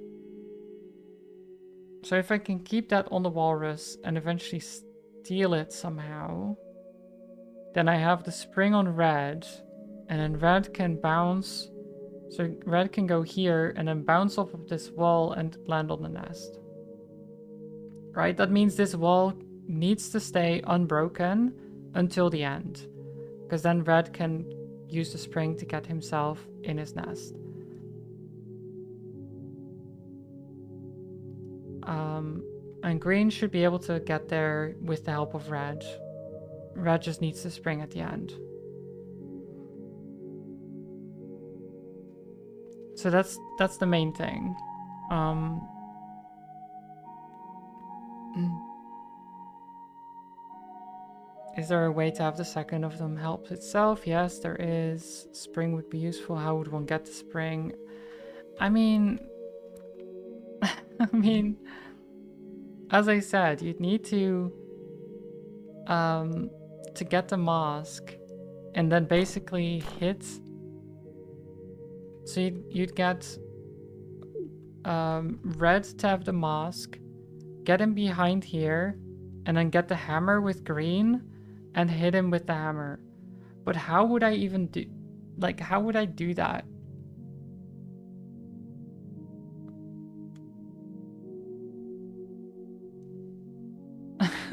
[SPEAKER 1] So if I can keep that on the walrus and eventually steal it somehow, then I have the spring on red, and then red can bounce. So red can go here and then bounce off of this wall and land on the nest. Right? That means this wall needs to stay unbroken until the end. Because then red can use the spring to get himself in his nest. And green should be able to get there with the help of red. Red just needs the spring at the end. So that's the main thing. Is there a way to have the second of them help itself? Yes, there is. Spring would be useful. How would one get the spring? I mean... as I said, you'd need to get the mask and then basically hit. So you'd get red to have the mask, get him behind here, and then get the hammer with green and hit him with the hammer. But how would I even do... Like, how would I do that?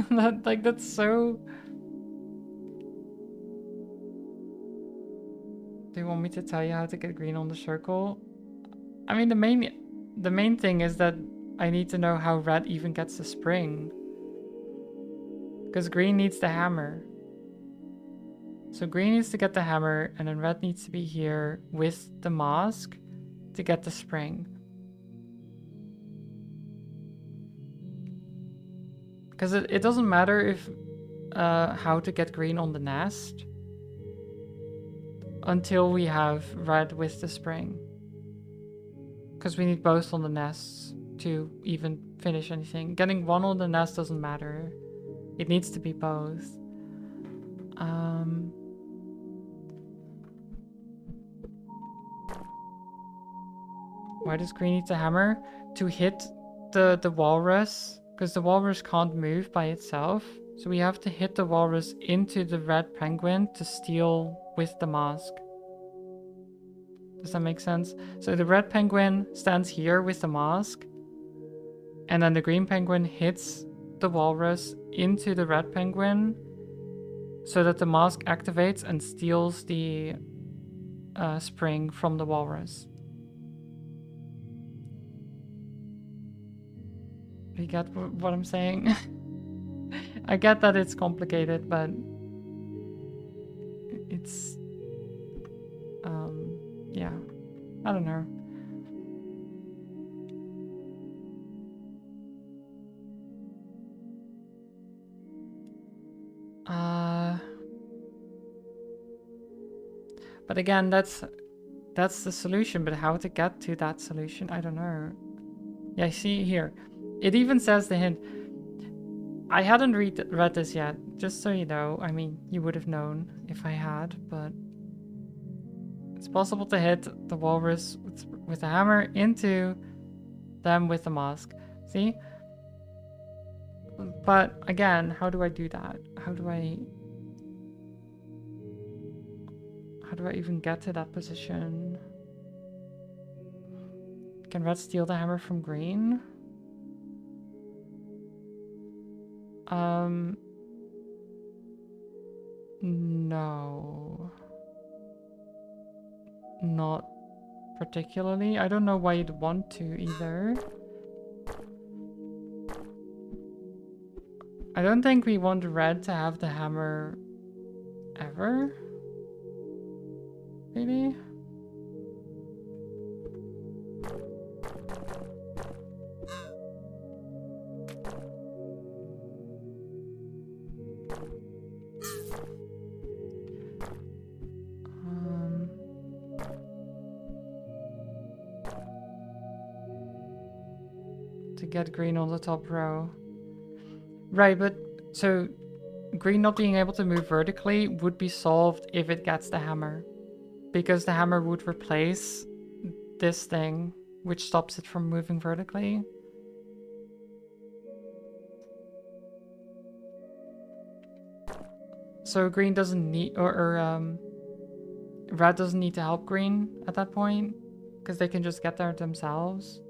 [SPEAKER 1] That's so... Do you want me to tell you how to get green on the circle? I mean, the main thing is that I need to know how red even gets the spring. Because green needs the hammer. So green needs to get the hammer, and then red needs to be here with the mask to get the spring. Because it doesn't matter if how to get green on the nest until we have red with the spring. Because we need both on the nests to even finish anything. Getting one on the nest doesn't matter. It needs to be both. Why does green need the hammer? To hit the walrus. Because the walrus can't move by itself. So we have to hit the walrus into the red penguin to steal with the mask. Does that make sense? So the red penguin stands here with the mask. And then the green penguin hits the walrus into the red penguin. So that the mask activates and steals the spring from the walrus. You get what I'm saying? I get that it's complicated, but it's... yeah. I don't know. But again, that's the solution, but how to get to that solution, I don't know. Yeah, see here. It even says the hint. I hadn't read this yet, just so you know. I mean, you would have known if I had, but it's possible to hit the walrus with a hammer into them with the mask. See? But again, how do I do that? How do I even get to that position? Can red steal the hammer from green? No. Not particularly. I don't know why you'd want to either. I don't think we want red to have the hammer ever. Maybe? To get green on the top row. Right, but so green not being able to move vertically would be solved if it gets the hammer. Because the hammer would replace this thing, which stops it from moving vertically. So green doesn't need, or red doesn't need to help green at that point, because they can just get there themselves.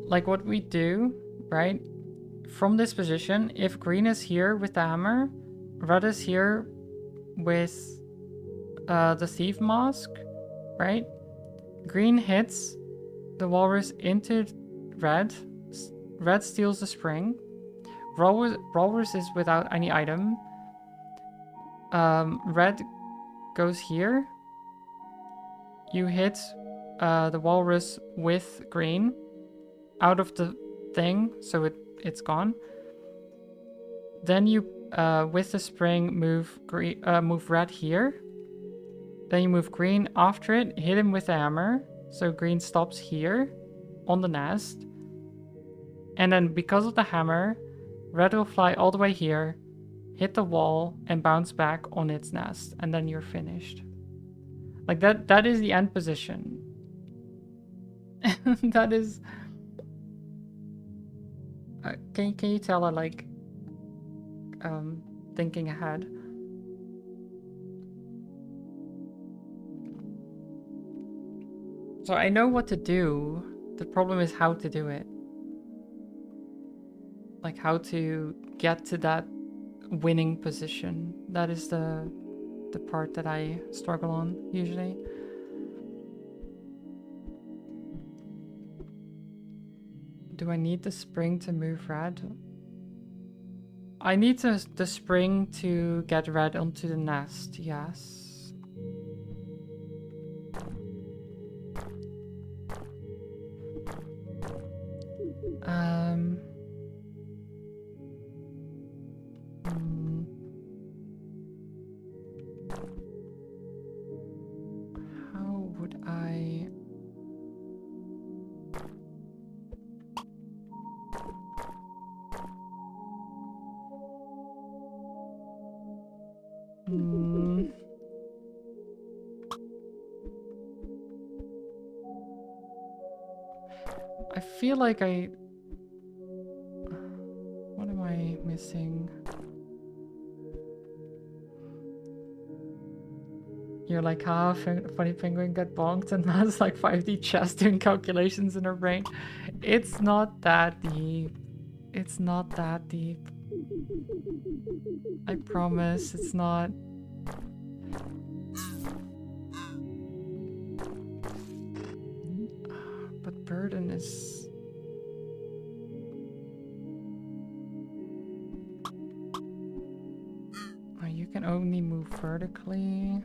[SPEAKER 1] Like what we do, right? From this position, if green is here with the hammer, red is here with the thief mask, right? Green hits the walrus into red. Red steals the spring. Walrus is without any item. Red goes here. You hit the walrus with green out of the thing, so it's gone. Then you, with the spring, move red here. Then you move green after it, hit him with the hammer. So green stops here on the nest. And then because of the hammer, red will fly all the way here, hit the wall, and bounce back on its nest. And then you're finished. Like that is the end position. That is... can you tell I like thinking ahead? So I know what to do. The problem is how to do it. Like how to get to that winning position. That is the part that I struggle on usually. Do I need the spring to move red? I need the spring to get red onto the nest, yes. Hmm. How would I... I feel like I... What am I missing? You're like, funny penguin got bonked and has like 5D chess doing calculations in her brain. It's not that deep. It's not that deep. I promise, it's not. But burden is... Oh, you can only move vertically.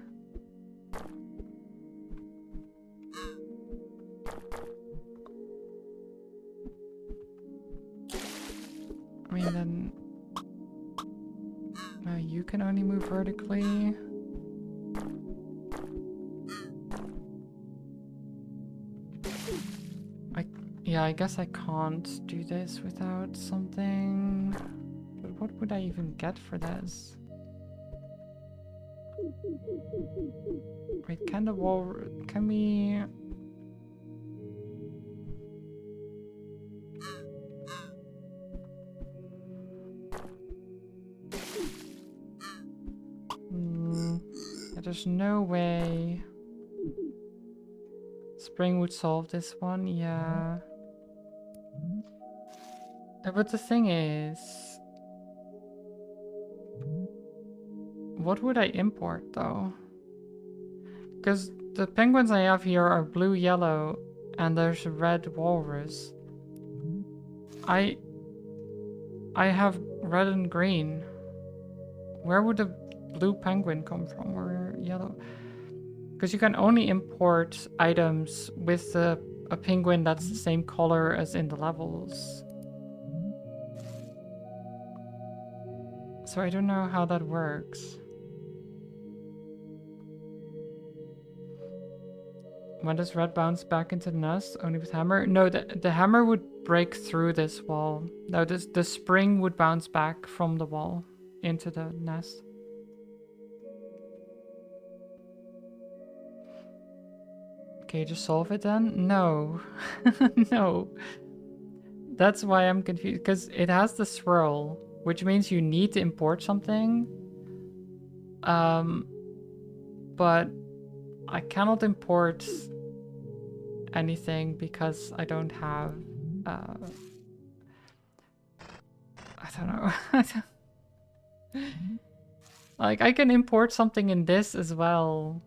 [SPEAKER 1] I mean, then... you can only move vertically. Yeah, I guess I can't do this without something. But what would I even get for this? Wait, can the wall... Can we... Yeah, there's no way... Spring would solve this one, yeah. But the thing is... What would I import, though? Because the penguins I have here are blue, yellow, and there's a red walrus. I have red and green. Where would the blue penguin come from, or yellow? Because you can only import items with a penguin that's the same color as in the levels. So I don't know how that works. When does red bounce back into the nest? Only with hammer? No, the hammer would break through this wall. No, the spring would bounce back from the wall into the nest. Okay, just solve it then? No. No. That's why I'm confused, because it has the swirl, which means you need to import something. But I cannot import anything because I don't have, I don't know. Like, I can import something in this as well.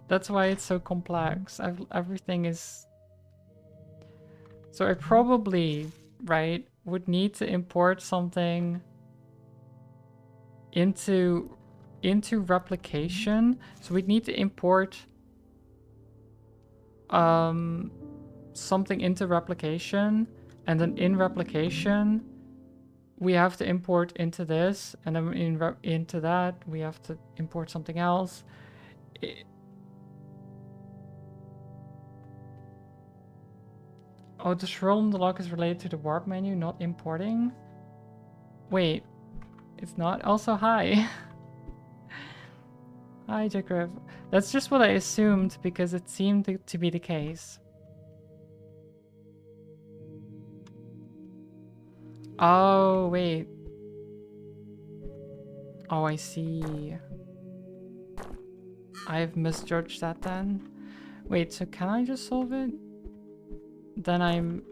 [SPEAKER 1] That's why it's so complex. Everything is... So I probably, right, would need to import something into replication. So we'd need to import something into replication, and then in replication we have to import into this, and then into that we have to import something else. Oh, the scroll on the lock is related to the warp menu, not importing? Wait, it's not? Also, hi. Hi, Jacob. That's just what I assumed because it seemed to be the case. Oh, wait. Oh, I see. I've misjudged that then. Wait, so can I just solve it? Then I'm...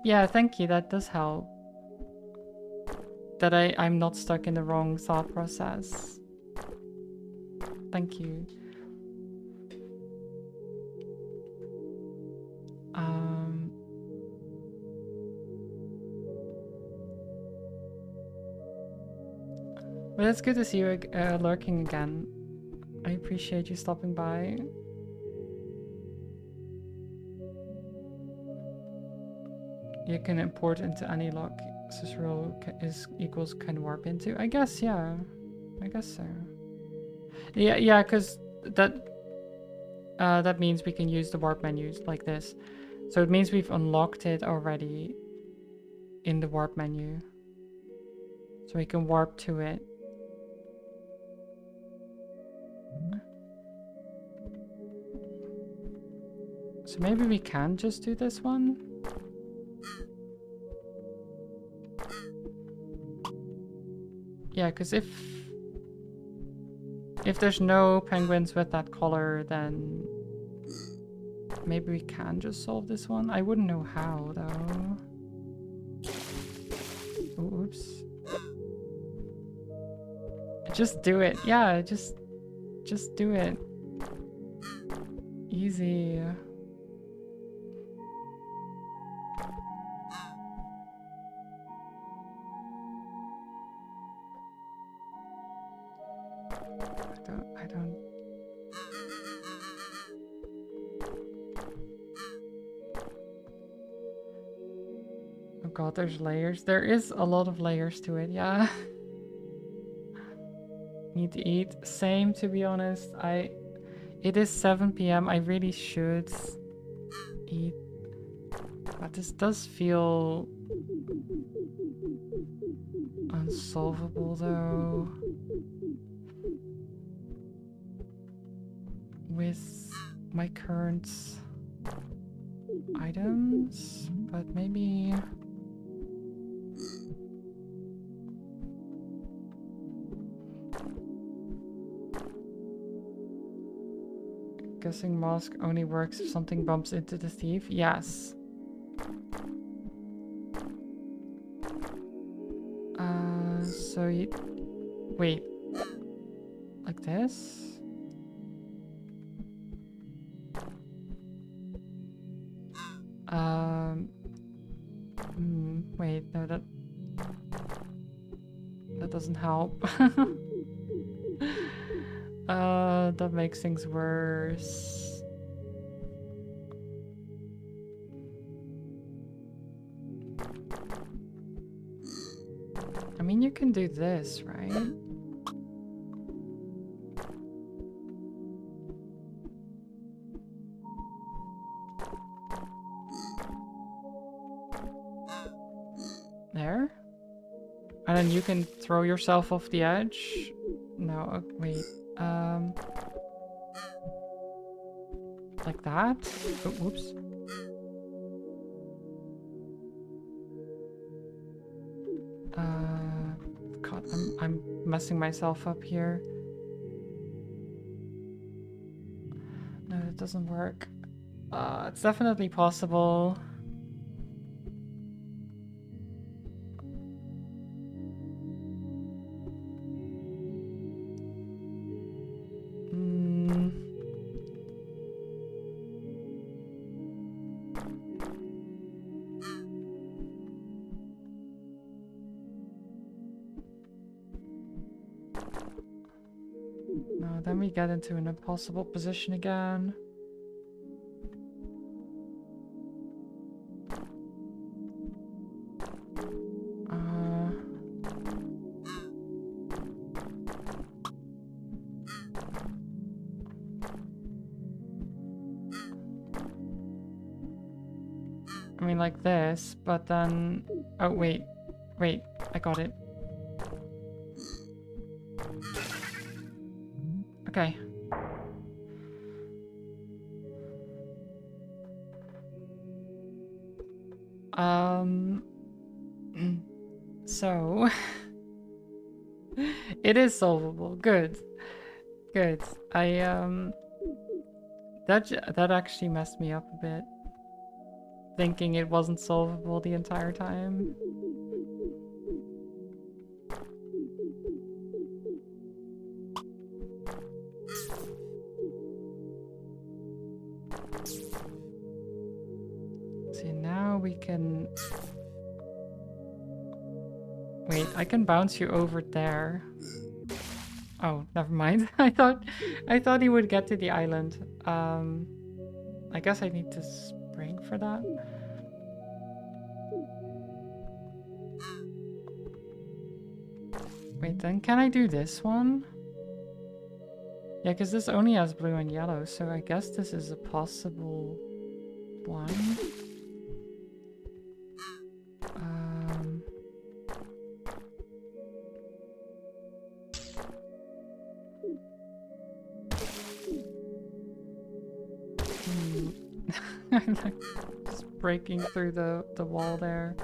[SPEAKER 1] Yeah, thank you. That does help. That I'm not stuck in the wrong thought process. Thank you. Well, it's good to see you lurking again. I appreciate you stopping by. You can import into any lock. Cicero is equals can warp into. I guess, yeah. I guess so. Yeah, because that means we can use the warp menus like this. So it means we've unlocked it already in the warp menu. So we can warp to it. So maybe we can just do this one? Yeah, because if there's no penguins with that color, then maybe we can just solve this one. I wouldn't know how, though. Oh, oops. Just do it. Yeah, just do it. Easy. I don't... Oh god, there's layers. There is a lot of layers to it, yeah. Need to eat. Same, to be honest. It is 7 p.m. I really should eat. But this does feel unsolvable, though. With my current items, but maybe... Guessing mask only works if something bumps into the thief? Yes. So you... Wait. Like this? Wait, no, that doesn't help. That makes things worse. I mean, you can do this, right? There? And then you can throw yourself off the edge? No, wait. Like that? Oh, whoops. God, I'm messing myself up here. No, it doesn't work. It's definitely possible. No, then we get into an impossible position again. I mean, like this, but then... Oh, wait. Wait, I got it. Okay. So it is solvable. Good. Good. That actually messed me up a bit. Thinking it wasn't solvable the entire time. See, now we can... Wait, I can bounce you over there. Oh, never mind. I thought he would get to the island. I guess I need to spring for that. Wait, then can I do this one? Yeah, because this only has blue and yellow, so I guess this is a possible one. I'm like just breaking through the wall there.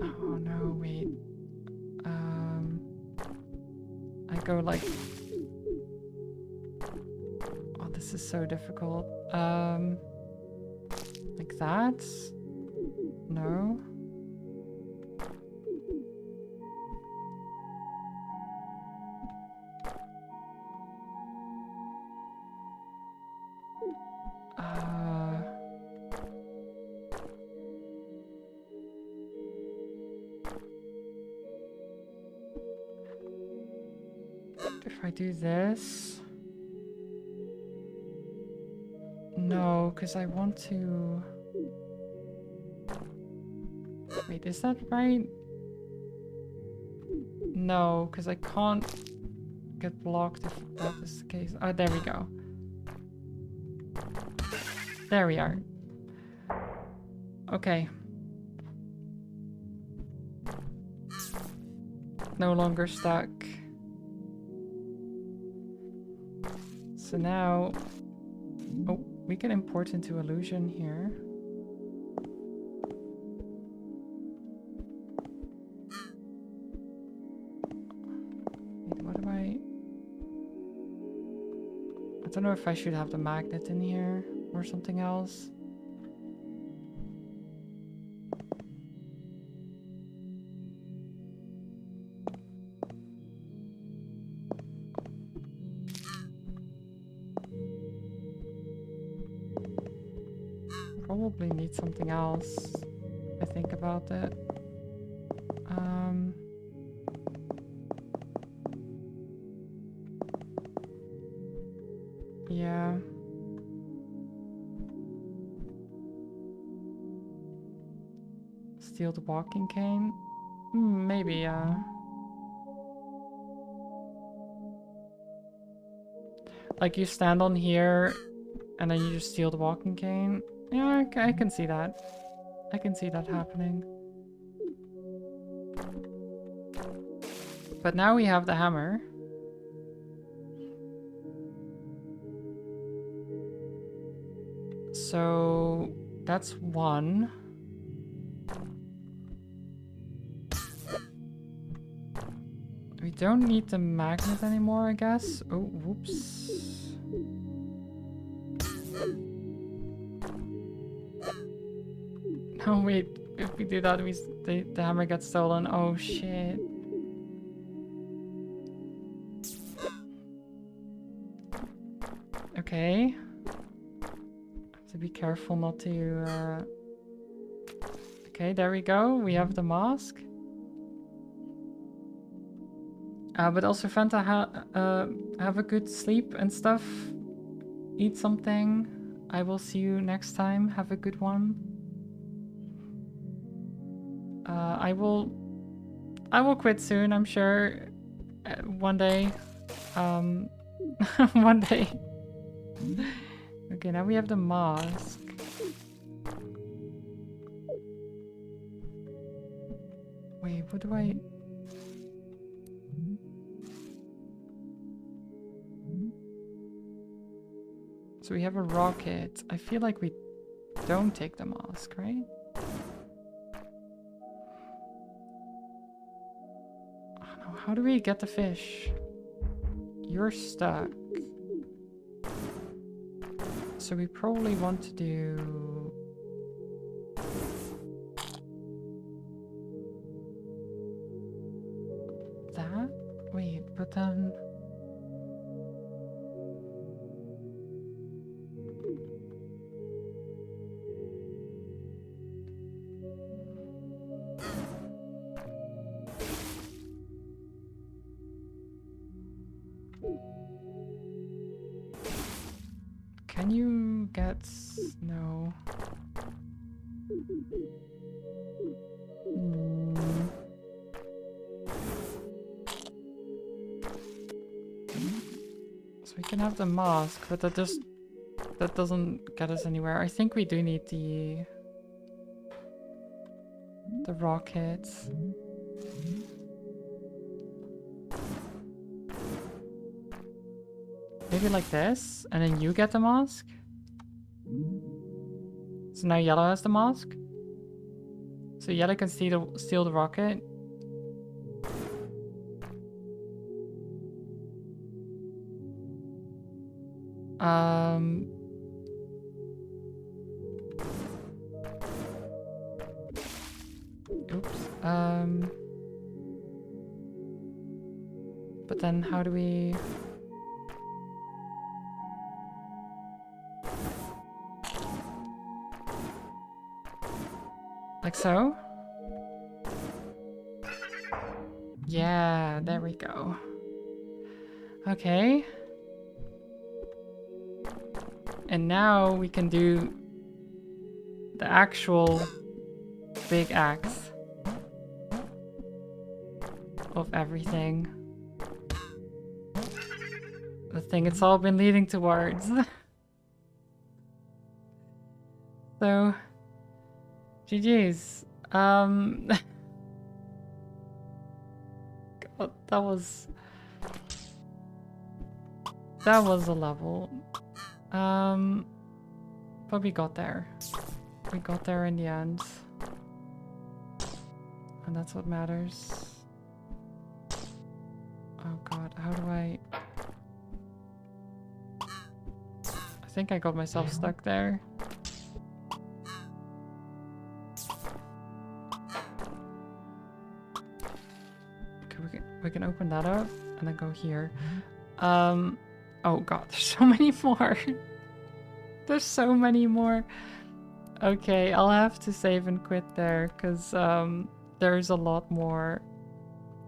[SPEAKER 1] Oh no, wait. I go like... Oh, this is so difficult. Like that? No. If I do this... No, because I want to... Wait, is that right? No, because I can't get blocked if that is the case. Oh, there we go. There we are. Okay. No longer stuck. So now... Oh, we can import into illusion here. Wait, what do I don't know if I should have the magnet in here or something else. Probably need something else. I think about it. Yeah. Steal the walking cane? Maybe, like you stand on here and then you just steal the walking cane. Yeah, I can see that. I can see that happening. But now we have the hammer. So that's one. We don't need the magnet anymore, I guess. Oh, whoops. No, wait. If we do that, the hammer gets stolen. Oh, shit. Okay. Have to be careful not to... Okay, there we go. We have the mask. But also, Fanta, have a good sleep and stuff. Eat something. I will see you next time. Have a good one. I will quit soon, I'm sure. One day. One day. Okay, now we have the mask. Wait, what do I... So we have a rocket. I feel like we don't take the mask, right? Oh no, how do we get the fish? You're stuck. So we probably want to do... that? Wait, but then... Can you get... no. Mm. So we can have the mask, but that doesn't get us anywhere. I think we do need the rockets. Maybe like this, and then you get the mask? So now yellow has the mask? So yellow can steal the rocket? Oops. But then how do we... like so? Yeah, there we go. Okay. And now we can do the actual big axe of everything. The thing it's all been leading towards. So, GG's. God, that was a level. But we got there. We got there in the end. And that's what matters. Oh god, how do I... I think I got myself stuck there. Okay, we can open that up and then go here. Oh god, there's so many more. There's so many more. Okay, I'll have to save and quit there, because there's a lot more.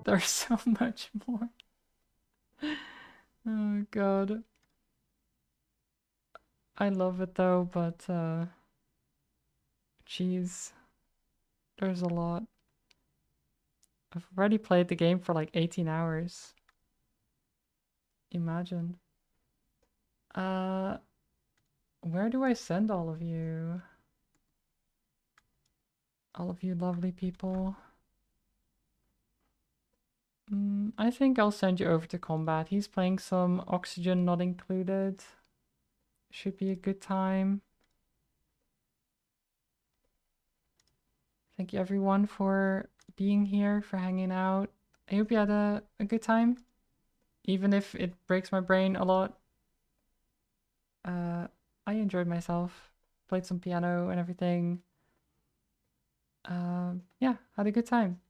[SPEAKER 1] There's so much more. Oh god. I love it though, but jeez. There's a lot. I've already played the game for like 18 hours. Imagine. Where do I send all of you? All of you lovely people. I think I'll send you over to combat. He's playing some Oxygen Not Included. Should be a good time. Thank you everyone for being here, for hanging out. I hope you had a good time. Even if it breaks my brain a lot. I enjoyed myself. Played some piano and everything. Yeah, had a good time.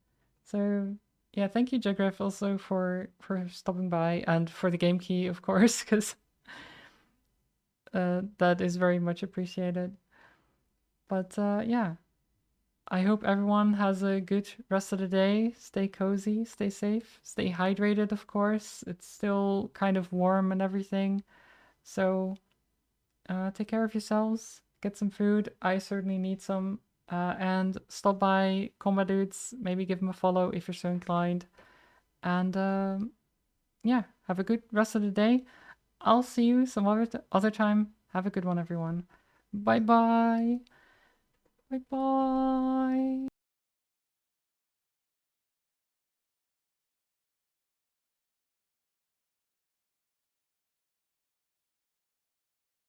[SPEAKER 1] So yeah, thank you Jagriff also for stopping by, and for the game key, of course, because that is very much appreciated. But yeah, I hope everyone has a good rest of the day. Stay cozy, stay safe, stay hydrated, of course. It's still kind of warm and everything. So take care of yourselves, get some food. I certainly need some. And stop by Combat Dudes, maybe give them a follow if you're so inclined. And yeah, have a good rest of the day. I'll see you some other time. Have a good one, everyone. Bye bye. Bye bye.